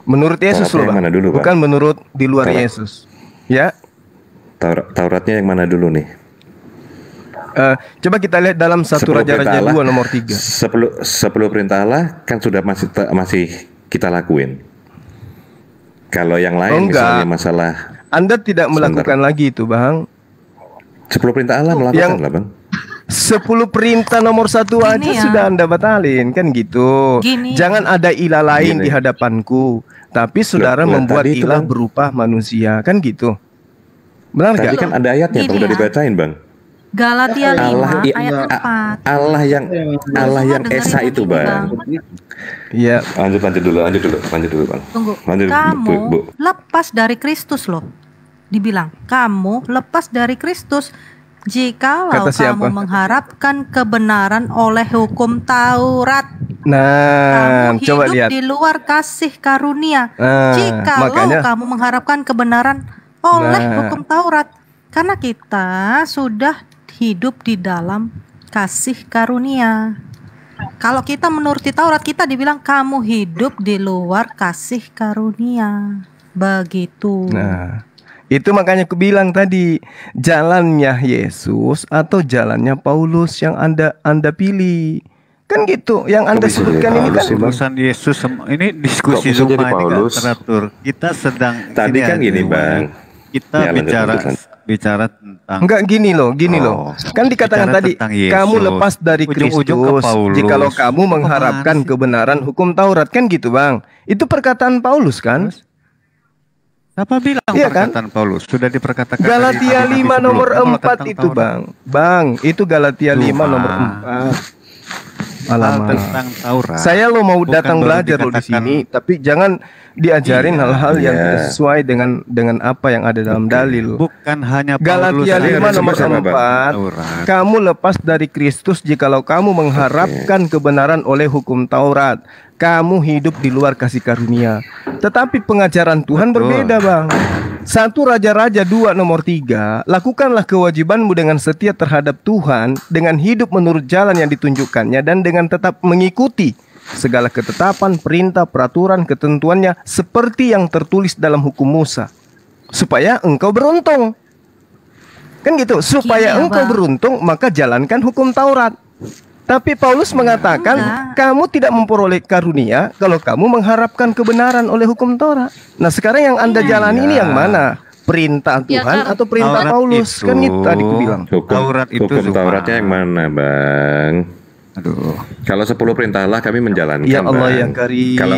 Speaker 2: Menurut Yesus loh, Bang. Bukan menurut di luar Taurat. Yesus. Ya.
Speaker 5: Tauratnya yang mana dulu nih?
Speaker 2: Coba kita lihat dalam 1 Raja-Raja 2 nomor 3.
Speaker 5: 10 perintah Allah kan sudah masih kita lakuin. Kalau yang lain misalnya masalah
Speaker 2: Anda tidak melakukan lagi itu, Bang.
Speaker 5: 10 perintah Allah melakukan lah, Bang.
Speaker 2: 10 perintah nomor 1 aja sudah Anda batalin, kan gitu. Jangan ada ilah lain di hadapanku, tapi saudara membuat ilah berupa manusia, kan gitu. Benar nggak?
Speaker 5: Tadi kan ada ayatnya, Bang, udah dibacain, Bang.
Speaker 3: Galatia 5 ayat 4.
Speaker 5: Allah yang Esa itu, Bang.
Speaker 2: Iya.
Speaker 5: Lanjut dulu, Bang.
Speaker 3: Tunggu.
Speaker 5: Lanjut,
Speaker 3: kamu
Speaker 5: Bu.
Speaker 3: lepas dari Kristus loh. Dibilang, kamu lepas dari Kristus jikalau kamu mengharapkan kebenaran oleh hukum Taurat.
Speaker 2: Nah,
Speaker 3: kamu
Speaker 2: coba
Speaker 3: hidup
Speaker 2: lihat
Speaker 3: di luar kasih karunia. Jikalau kamu mengharapkan kebenaran oleh hukum Taurat, karena kita sudah hidup di dalam kasih karunia. Kalau kita menuruti Taurat, kita dibilang kamu hidup di luar kasih karunia. Begitu.
Speaker 2: Nah, itu makanya aku bilang tadi, jalannya Yesus atau jalannya Paulus yang Anda pilih. Kan gitu, yang Anda sebutkan ini kan
Speaker 6: urusan Yesus. Ini diskusi rumah ini kan teratur. Kita sedang
Speaker 5: tadi kan gini, Bang.
Speaker 6: Kita bicara tentang
Speaker 2: enggak gini loh. Kan dikatakan tadi kamu lepas dari Kristus jikalau kamu mengharapkan kebenaran hukum Taurat, kan gitu, Bang. Itu perkataan Paulus kan?
Speaker 6: Apa bilang perkataan Paulus? Sudah diperkatakan
Speaker 2: Galatia 5 nomor 4 itu, Bang. Bang, itu Galatia 5 nomor 4. Alamak.
Speaker 6: Tentang Taurat.
Speaker 2: Saya lo mau datang belajar lo di sini, tapi jangan diajarin hal-hal yang sesuai dengan apa yang ada dalam dalil.
Speaker 6: Bukan hanya
Speaker 2: Galatia 5 nomor 4. Kamu lepas dari Kristus jikalau kamu mengharapkan kebenaran oleh hukum Taurat. Kamu hidup di luar kasih karunia. Tetapi pengajaran Tuhan berbeda, Bang. 1 Raja-Raja 2 nomor 3. Lakukanlah kewajibanmu dengan setia terhadap Tuhan, dengan hidup menurut jalan yang ditunjukkannya, dan dengan tetap mengikuti segala ketetapan, perintah, peraturan, ketentuannya seperti yang tertulis dalam hukum Musa, supaya engkau beruntung. Kan gitu, supaya engkau beruntung maka jalankan hukum Taurat. Tapi Paulus mengatakan kamu tidak memperoleh karunia kalau kamu mengharapkan kebenaran oleh hukum Taurat. Nah, sekarang yang Anda jalani ini yang mana? Perintah Tuhan atau perintah Paulus? Kan itu tadi aku bilang.
Speaker 5: Hukum Tauratnya yang mana, Bang?
Speaker 6: Aduh.
Speaker 5: Kalau 10 perintah Allah kami menjalankan,
Speaker 2: ya Allah,
Speaker 5: Bang.
Speaker 2: yang karim.
Speaker 5: Kalau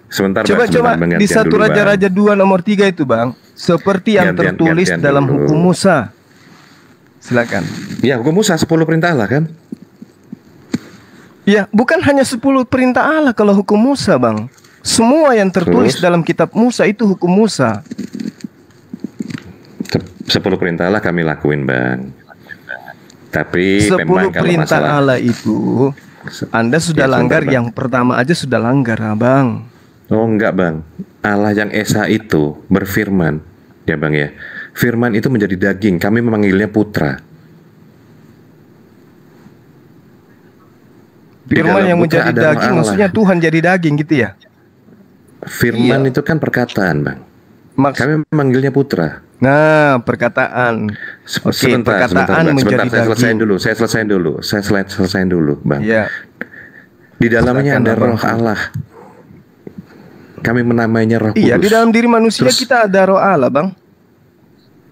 Speaker 5: sebentar,
Speaker 2: coba
Speaker 5: Bang,
Speaker 2: di 1 Raja-Raja 2 nomor 3 itu, Bang, seperti yang tertulis dalam hukum Musa. Silakan.
Speaker 5: Ya, hukum Musa 10 perintah Allah kan?
Speaker 2: Ya, bukan hanya 10 perintah Allah kalau hukum Musa, Bang. Semua yang tertulis dalam kitab Musa itu hukum Musa.
Speaker 5: 10 perintah Allah kami lakuin, Bang. Tapi
Speaker 2: 10
Speaker 5: memang kalau
Speaker 2: perintah
Speaker 5: masalah
Speaker 2: Allah itu Anda sudah langgar, yang pertama aja sudah langgar, Bang.
Speaker 5: Oh, enggak, Bang. Allah yang Esa itu berfirman, ya, Bang, ya. Firman itu menjadi daging, kami memanggilnya putra.
Speaker 2: Firman yang menjadi daging maksudnya Tuhan jadi daging gitu ya?
Speaker 5: Firman itu kan perkataan, Bang. Kami memanggilnya putra.
Speaker 2: Nah, perkataan.
Speaker 5: Sebentar, saya selesaiin dulu, Bang.
Speaker 2: Ya.
Speaker 5: Di dalamnya ada roh Allah. Kami menamainya Roh Kudus.
Speaker 2: Iya, di dalam diri manusia kita ada roh Allah, Bang.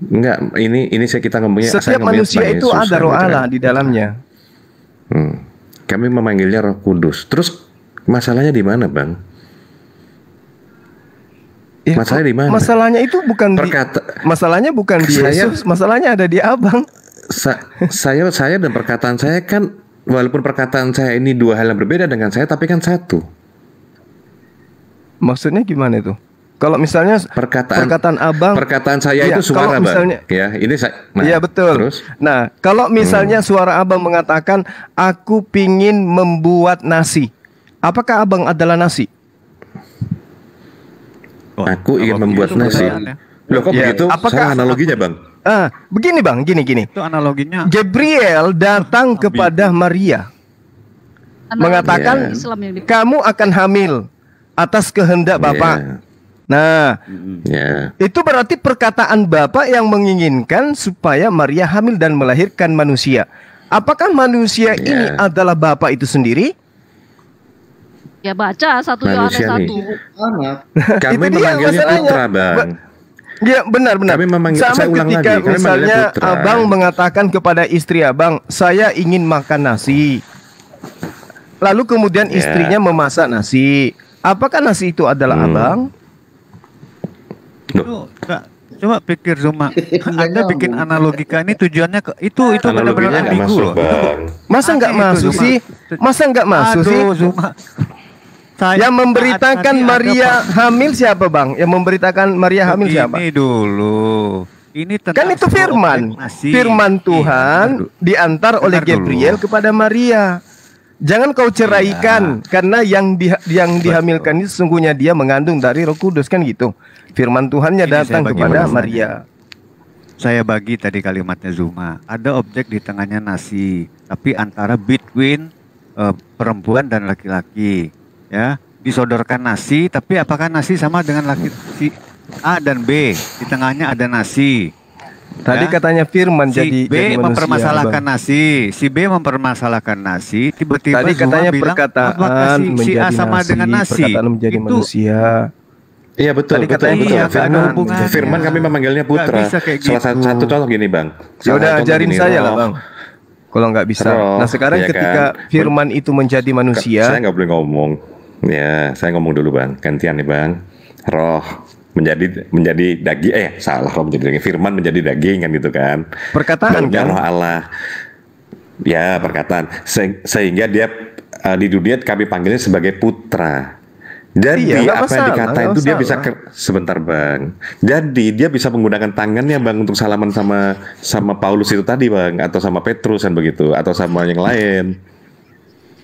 Speaker 5: Enggak, ini kita ngomongnya.
Speaker 2: Setiap manusia itu ada roh Allah di dalamnya.
Speaker 5: Kami memanggilnya Roh Kudus. Terus masalahnya di mana, Bang? Ya, masalahnya di mana?
Speaker 2: Masalahnya itu bukan masalahnya bukan di Yesus, masalahnya ada di Abang.
Speaker 5: Saya dan perkataan saya kan, walaupun perkataan saya ini dua hal yang berbeda dengan saya, tapi kan satu.
Speaker 2: Maksudnya gimana itu? Kalau misalnya perkataan Abang,
Speaker 5: perkataan saya itu suara misalnya, Bang. Ya, ini saya.
Speaker 2: Iya betul. Terus? Nah, kalau misalnya suara Abang mengatakan, aku pingin membuat nasi, apakah Abang adalah nasi?
Speaker 5: Aku ingin membuat nasi. Loh, kok begitu? Apakah analoginya, Bang?
Speaker 2: Begini Bang, gini.
Speaker 6: Itu analoginya.
Speaker 2: Gabriel datang kepada Maria, mengatakan, kamu akan hamil atas kehendak Bapa. Nah, itu berarti perkataan Bapak yang menginginkan supaya Maria hamil dan melahirkan manusia. Apakah manusia ini adalah Bapak itu sendiri?
Speaker 4: Ya baca 1 Yohanes 1.
Speaker 5: Kami memanggilnya putra, Bang.
Speaker 2: Ya benar. Sama ketika misalnya Abang mengatakan kepada istri Abang, saya ingin makan nasi. Lalu kemudian istrinya memasak nasi. Apakah nasi itu adalah Abang?
Speaker 6: Coba pikir Zuma, Anda bikin analogika ini tujuannya itu benar-benar ambigu loh.
Speaker 2: Masa nggak masuk sih? Zuma. Yang memberitakan Maria hamil siapa Bang? Yang memberitakan Maria hamil siapa?
Speaker 6: Ini dulu. Ini
Speaker 2: kan itu firman Tuhan diantar oleh Gabriel kepada Maria. Jangan kau ceraikan karena yang dihamilkan itu sesungguhnya dia mengandung dari Roh Kudus, kan gitu. Firman Tuhannya datang kepada Maria.
Speaker 6: Saya bagi tadi kalimatnya Zuma. Ada objek di tengahnya nasi, tapi antara between perempuan dan laki-laki. Ya, disodorkan nasi, tapi apakah nasi sama dengan si A dan B? Di tengahnya ada nasi.
Speaker 2: Tadi katanya firman
Speaker 6: si B mempermasalahkan nasi, si B mempermasalahkan nasi, tiba-tiba
Speaker 2: tadi katanya
Speaker 6: Zuma
Speaker 2: perkataan
Speaker 6: bilang, si A sama
Speaker 2: nasi,
Speaker 6: dengan nasi.
Speaker 2: Perkataan menjadi manusia.
Speaker 5: Iya betul, betul. Firman kami memanggilnya putra. Salah satu contoh gini Bang.
Speaker 2: Ya udah ajarin saya lah Bang. Kalau nggak bisa. Nah sekarang ketika firman itu menjadi manusia.
Speaker 5: Saya nggak boleh ngomong. Ya, saya ngomong dulu Bang. Gantian nih Bang. Roh menjadi daging. Salah, roh menjadi daging. Firman menjadi daging kan gitu kan.
Speaker 2: Perkataan kan.
Speaker 5: Roh Allah. Ya perkataan. Sehingga dia di dunia kami panggilnya sebagai putra. Jadi apa yang dikatain itu dia bisa sebentar Bang. Jadi dia bisa menggunakan tangannya Bang untuk salaman sama Paulus itu tadi Bang, atau sama Petrus kan begitu, atau sama yang lain.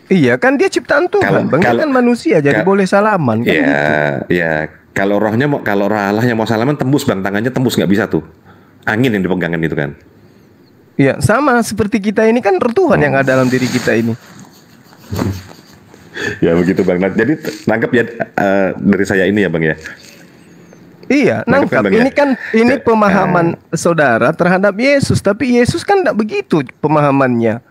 Speaker 2: Iya kan dia ciptaan Tuhan, Bang. Dia kan manusia jadi boleh salaman kan.
Speaker 5: Iya. Kalau roh Allah yang mau salaman tembus Bang, tangannya tembus, nggak bisa tuh. Angin yang dipegangkan itu kan.
Speaker 2: Iya, sama seperti kita ini kan roh Tuhan yang ada dalam diri kita ini.
Speaker 5: Ya begitu Bang. Nah, jadi nangkep ya dari saya ini ya Bang ya.
Speaker 2: Iya, nangkep. Ini kan pemahaman saudara terhadap Yesus, tapi Yesus kan tidak begitu pemahamannya.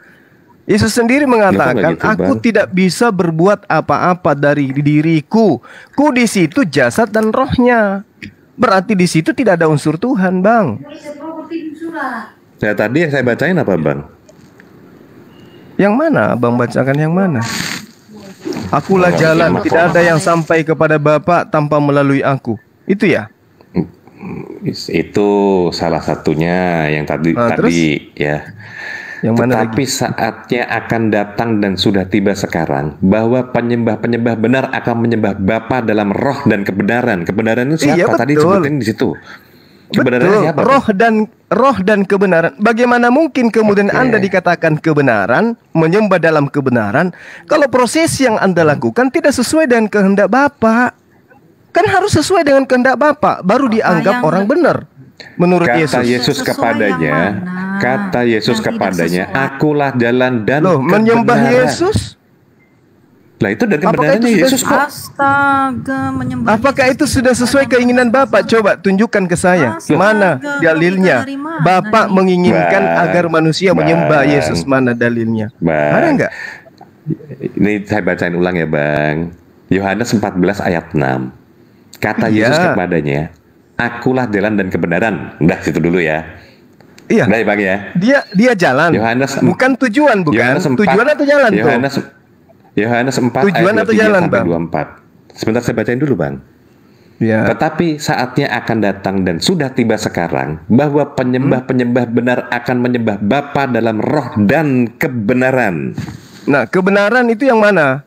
Speaker 2: Yesus sendiri mengatakan, gitu, aku tidak bisa berbuat apa-apa dari diriku. Ku di situ jasad dan rohnya. Berarti di situ tidak ada unsur Tuhan, Bang.
Speaker 5: Ya tadi yang saya bacain apa Bang?
Speaker 2: Yang mana? Bang bacakan yang mana? Akulah jalan, tidak ada yang sampai kepada Bapa tanpa melalui aku. Itu ya?
Speaker 5: Itu salah satunya yang tadi ya.
Speaker 2: Yang mana
Speaker 5: Tetapi lagi? Saatnya akan datang dan sudah tiba sekarang bahwa penyembah-penyembah benar akan menyembah Bapa dalam roh dan kebenaran. Kebenaran itu siapa? Tadi sebutin di situ.
Speaker 2: Betul, siapa, roh dan kebenaran. Bagaimana mungkin kemudian Anda dikatakan kebenaran, menyembah dalam kebenaran, kalau proses yang Anda lakukan tidak sesuai dengan kehendak Bapa? Kan harus sesuai dengan kehendak Bapa, baru dianggap orang benar. Menurut
Speaker 5: kata Yesus kepadanya, akulah jalan dan kebenaran.
Speaker 2: Menyembah Yesus?
Speaker 5: Lah itu dari kebenarannya Yesus kok.
Speaker 3: Astaga, menyembah.
Speaker 2: Apakah itu sudah sesuai keinginan Bapak? Coba tunjukkan ke saya. Mana dalilnya? Bapak menginginkan agar manusia menyembah Yesus. Mana dalilnya? Ada enggak?
Speaker 5: Ini saya bacain ulang ya Bang. Yohanes 14 ayat 6. Kata Yesus kepadanya, akulah jalan dan kebenaran. Udah situ dulu ya.
Speaker 2: Iya.
Speaker 5: Udah ya Bang ya.
Speaker 2: Dia jalan. bukan tujuan, bukan? Tujuan atau jalan
Speaker 5: Yohanes 4
Speaker 2: tujuan
Speaker 5: ayat
Speaker 2: atau jalan, Bang?
Speaker 5: 24. Sebentar saya bacain dulu Bang.
Speaker 2: Ya.
Speaker 5: Tetapi saatnya akan datang dan sudah tiba sekarang bahwa penyembah-penyembah benar akan menyembah Bapa dalam roh dan kebenaran.
Speaker 2: Nah, kebenaran itu yang mana?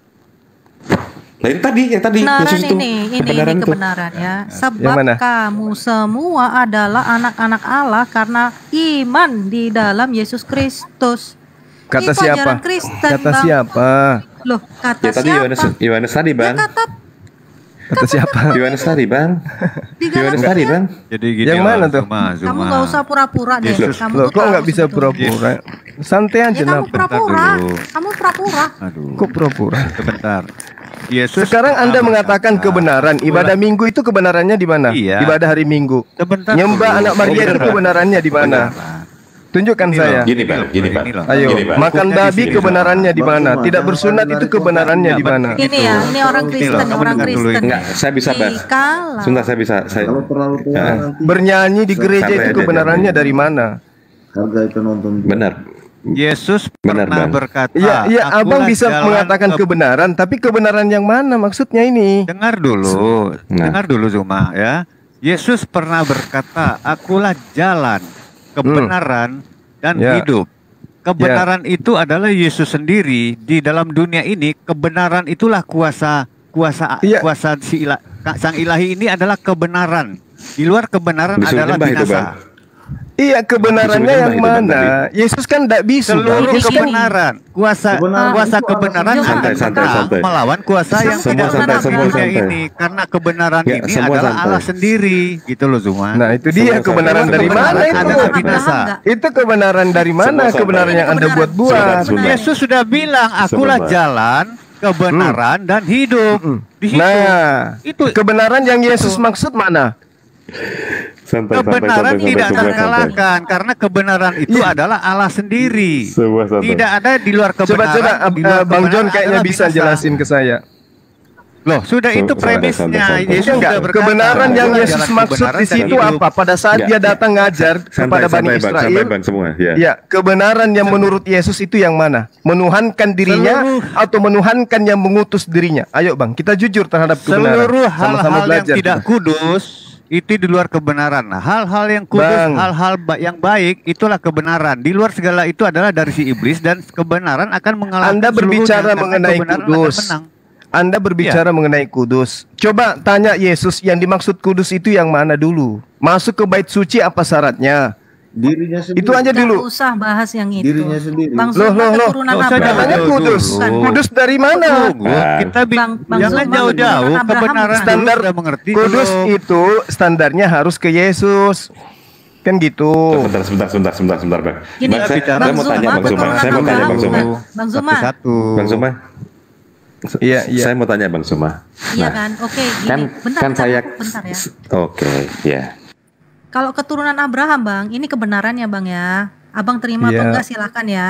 Speaker 5: Nah, yang tadi
Speaker 3: Kebenaran
Speaker 5: Yesus itu
Speaker 3: ini
Speaker 5: kebenaran itu.
Speaker 3: kebenaran ya.
Speaker 2: Yang
Speaker 3: Sebab
Speaker 2: mana?
Speaker 3: kamu semua adalah anak-anak Allah karena iman di dalam Yesus Kristus.
Speaker 2: Kata
Speaker 3: Itu
Speaker 2: siapa?
Speaker 3: ajaran Kristen,
Speaker 2: Kata
Speaker 3: Bang.
Speaker 2: siapa?
Speaker 3: Loh, kata
Speaker 5: Ya tadi
Speaker 3: siapa?
Speaker 5: Yohanes tadi,
Speaker 3: Ya,
Speaker 5: Bang.
Speaker 2: Kata siapa?
Speaker 5: Yohanes tadi, Bang.
Speaker 3: di
Speaker 5: Yohanes
Speaker 3: Galatia.
Speaker 5: tadi, Bang.
Speaker 6: Jadi gini
Speaker 2: Yang
Speaker 6: loh,
Speaker 2: mana tuh?
Speaker 3: Kamu nggak usah pura-pura deh.
Speaker 6: Yesus.
Speaker 3: Kamu
Speaker 2: Loh,
Speaker 3: tuh
Speaker 2: kok
Speaker 3: tahu
Speaker 2: nggak bisa
Speaker 3: sebetulnya.
Speaker 2: pura-pura? Santai aja,
Speaker 3: Ya kamu
Speaker 2: kenapa?
Speaker 3: pura-pura.
Speaker 6: dulu.
Speaker 3: Kamu pura-pura.
Speaker 6: Aduh.
Speaker 2: Kok pura-pura?
Speaker 6: Sebentar. Yesus
Speaker 2: Sekarang
Speaker 6: pernah
Speaker 2: Anda mengatakan
Speaker 6: berkata,
Speaker 2: kebenaran. Ibadah Minggu itu kebenarannya di mana?
Speaker 6: Iya.
Speaker 2: Ibadah hari Minggu.
Speaker 6: Sebentar
Speaker 2: Nyembah
Speaker 6: dulu.
Speaker 2: anak Maria itu
Speaker 5: beneran.
Speaker 2: kebenarannya di mana?
Speaker 6: Beneran.
Speaker 2: Tunjukkan
Speaker 6: Ini
Speaker 2: saya.
Speaker 6: loh.
Speaker 5: Gini, Bang. Gini, Bang.
Speaker 6: Ini loh.
Speaker 2: Ayo,
Speaker 5: Gini, Bang.
Speaker 2: makan
Speaker 6: Hukumnya di
Speaker 2: babi
Speaker 6: sini,
Speaker 2: kebenarannya di
Speaker 1: Bang.
Speaker 2: mana?
Speaker 1: Bang,
Speaker 2: Tidak
Speaker 1: jangan
Speaker 2: bersunat
Speaker 1: lari
Speaker 2: itu
Speaker 1: dari
Speaker 2: kebenarannya
Speaker 6: Tuhan.
Speaker 2: di mana?
Speaker 3: Ini ya, ini orang
Speaker 6: Ini
Speaker 3: Kristen,
Speaker 6: loh, kamu
Speaker 3: orang
Speaker 6: dengar dulu
Speaker 3: Kristen.
Speaker 6: ini.
Speaker 5: Enggak, saya bisa, Bang.
Speaker 3: Jikalau
Speaker 5: Sebentar, saya bisa.
Speaker 1: Kalau terlalu tua nanti
Speaker 2: Bernyanyi di gereja
Speaker 5: Santai
Speaker 2: itu
Speaker 5: aja,
Speaker 2: kebenarannya
Speaker 5: jangan.
Speaker 2: dari mana?
Speaker 1: hargai penonton.
Speaker 5: Benar.
Speaker 6: Yesus
Speaker 5: Benar,
Speaker 6: pernah
Speaker 5: Bang.
Speaker 6: berkata,
Speaker 2: Iya, iya, abang
Speaker 6: "Akulah
Speaker 2: bisa
Speaker 6: jalan
Speaker 2: mengatakan
Speaker 6: ke-"
Speaker 2: kebenaran, tapi kebenaran yang mana maksudnya ini?
Speaker 6: Dengar dulu,
Speaker 5: Nah.
Speaker 6: dengar dulu Zuma ya. Yesus pernah berkata, "Akulah jalan, kebenaran, dan
Speaker 2: Ya.
Speaker 6: hidup." Kebenaran itu adalah Yesus sendiri di dalam dunia ini. Kebenaran itulah kuasa
Speaker 2: Iya.
Speaker 6: kuasa Sang Ilahi ini adalah kebenaran. Di luar kebenaran
Speaker 5: Disuruh
Speaker 6: adalah
Speaker 5: nyembah itu,
Speaker 6: binasa.
Speaker 5: Bang.
Speaker 2: Iya, kebenarannya
Speaker 5: Disuruh
Speaker 2: yang
Speaker 5: nyembah itu, Bang,
Speaker 2: mana? Yesus kan tidak bisu. Bang.
Speaker 6: Seluruh
Speaker 2: Yesus kan
Speaker 6: kebenaran, kuasa
Speaker 1: Kebenaran
Speaker 6: kuasa
Speaker 1: itu
Speaker 6: kebenaran
Speaker 1: adalah-
Speaker 6: akan
Speaker 5: Santai, santai,
Speaker 6: menang
Speaker 5: santai.
Speaker 6: melawan kuasa yang
Speaker 3: Semua
Speaker 6: tidak
Speaker 3: santai,
Speaker 6: benar di
Speaker 3: semua
Speaker 6: dunia
Speaker 5: santai.
Speaker 6: ini. Karena kebenaran
Speaker 5: Ya,
Speaker 6: ini
Speaker 5: semua
Speaker 6: adalah
Speaker 5: santai.
Speaker 6: Allah sendiri, gitu loh Zuma.
Speaker 2: Nah, itu dia
Speaker 5: Semua
Speaker 2: kebenaran
Speaker 5: santai.
Speaker 2: dari
Speaker 6: Kebenaran
Speaker 2: mana itu?
Speaker 6: adalah binasa.
Speaker 2: Itu kebenaran dari mana?
Speaker 5: Semua santai.
Speaker 2: Kebenaran yang Anda
Speaker 3: Kebenaran.
Speaker 2: buat-buat.
Speaker 5: Sebentar.
Speaker 6: Yesus sudah bilang, "Akulah
Speaker 5: Sebentar.
Speaker 6: jalan, kebenaran, dan hidup." Di situ.
Speaker 2: Nah,
Speaker 6: Itu
Speaker 2: kebenaran yang Yesus maksud mana?
Speaker 5: Santai,
Speaker 6: kebenaran tidak
Speaker 5: semua santai.
Speaker 6: terkalahkan karena kebenaran itu
Speaker 2: Iya.
Speaker 6: adalah Allah sendiri.
Speaker 5: Semua santai.
Speaker 6: Tidak ada di luar kebenaran.
Speaker 2: Coba-coba
Speaker 6: di luar
Speaker 2: Bang John
Speaker 6: kebenaran
Speaker 2: kayaknya
Speaker 6: adalah
Speaker 2: bisa
Speaker 6: binasa.
Speaker 2: jelasin ke saya.
Speaker 6: Loh, sudah itu premisnya.
Speaker 5: santai.
Speaker 6: Yesus
Speaker 2: Enggak,
Speaker 6: sudah berkata,
Speaker 2: kebenaran yang
Speaker 6: "Akulah
Speaker 2: Yesus
Speaker 6: jalan
Speaker 2: maksud
Speaker 6: kebenaran
Speaker 2: di
Speaker 6: dan
Speaker 2: situ
Speaker 6: hidup."
Speaker 2: apa? Pada saat
Speaker 5: Enggak.
Speaker 2: dia datang ngajar kepada Bani
Speaker 5: Bang.
Speaker 2: Israel.
Speaker 5: Santai, Bang, semua. Ya.
Speaker 2: Ya, kebenaran yang menurut Yesus itu yang mana? Menuhankan dirinya
Speaker 6: Seluruh-
Speaker 2: atau menuhankan yang mengutus dirinya? Ayo Bang, kita jujur terhadap kebenaran.
Speaker 6: Seluruh
Speaker 2: Sama-sama
Speaker 6: hal-hal yang
Speaker 2: belajar
Speaker 6: tidak
Speaker 2: kita.
Speaker 6: kudus itu di luar kebenaran. Nah, hal-hal yang kudus,
Speaker 2: Bang.
Speaker 6: hal-hal yang baik itulah kebenaran. Di luar segala itu adalah dari si iblis dan kebenaran akan mengalahkan
Speaker 2: Anda berbicara
Speaker 6: seluruhnya karena
Speaker 2: mengenai
Speaker 6: kebenaran
Speaker 2: kudus.
Speaker 6: akan menang.
Speaker 2: Anda berbicara mengenai kudus. Coba tanya Yesus yang dimaksud kudus itu yang mana dulu? Masuk ke bait suci apa syaratnya?
Speaker 1: Dirinya sendiri.
Speaker 2: Itu aja
Speaker 3: Nggak
Speaker 2: dulu.
Speaker 3: usah bahas yang itu.
Speaker 1: Dirinya sendiri.
Speaker 3: Bang
Speaker 2: Loh,
Speaker 3: Zuma
Speaker 2: loh.
Speaker 3: keturunan
Speaker 6: Nggak usah
Speaker 3: Abraham.
Speaker 2: Katanya
Speaker 6: jauh-jauh
Speaker 2: kudus.
Speaker 6: dulu.
Speaker 2: Kudus dari mana?
Speaker 6: Tunggu, kita
Speaker 3: Bang
Speaker 6: jangan
Speaker 3: Zuma
Speaker 6: jauh-jauh
Speaker 3: keturunan Abraham
Speaker 6: kebenaran
Speaker 3: bukan?
Speaker 2: Standar
Speaker 6: sudah mengerti
Speaker 2: kudus
Speaker 6: belum?
Speaker 2: itu standarnya harus ke Yesus. Kan gitu.
Speaker 5: Sebentar, Bang.
Speaker 3: Gini,
Speaker 5: Bang, saya mau tanya Bang Zuma. Saya mau tanya Bang Zuma.
Speaker 3: Bang Zuma.
Speaker 6: Satu-satu.
Speaker 5: Bang Zuma.
Speaker 2: Iya, iya.
Speaker 5: Saya mau tanya Bang Zuma.
Speaker 3: Iya
Speaker 5: Nah,
Speaker 3: kan? Oke, gini.
Speaker 5: kan
Speaker 3: bentar,
Speaker 5: kan
Speaker 3: bentar,
Speaker 5: saya
Speaker 3: bentar ya.
Speaker 5: Oke, ya.
Speaker 3: Kalau keturunan Abraham, Bang, ini kebenarannya, Bang ya. Abang terima atau
Speaker 2: Iya.
Speaker 3: enggak silakan ya.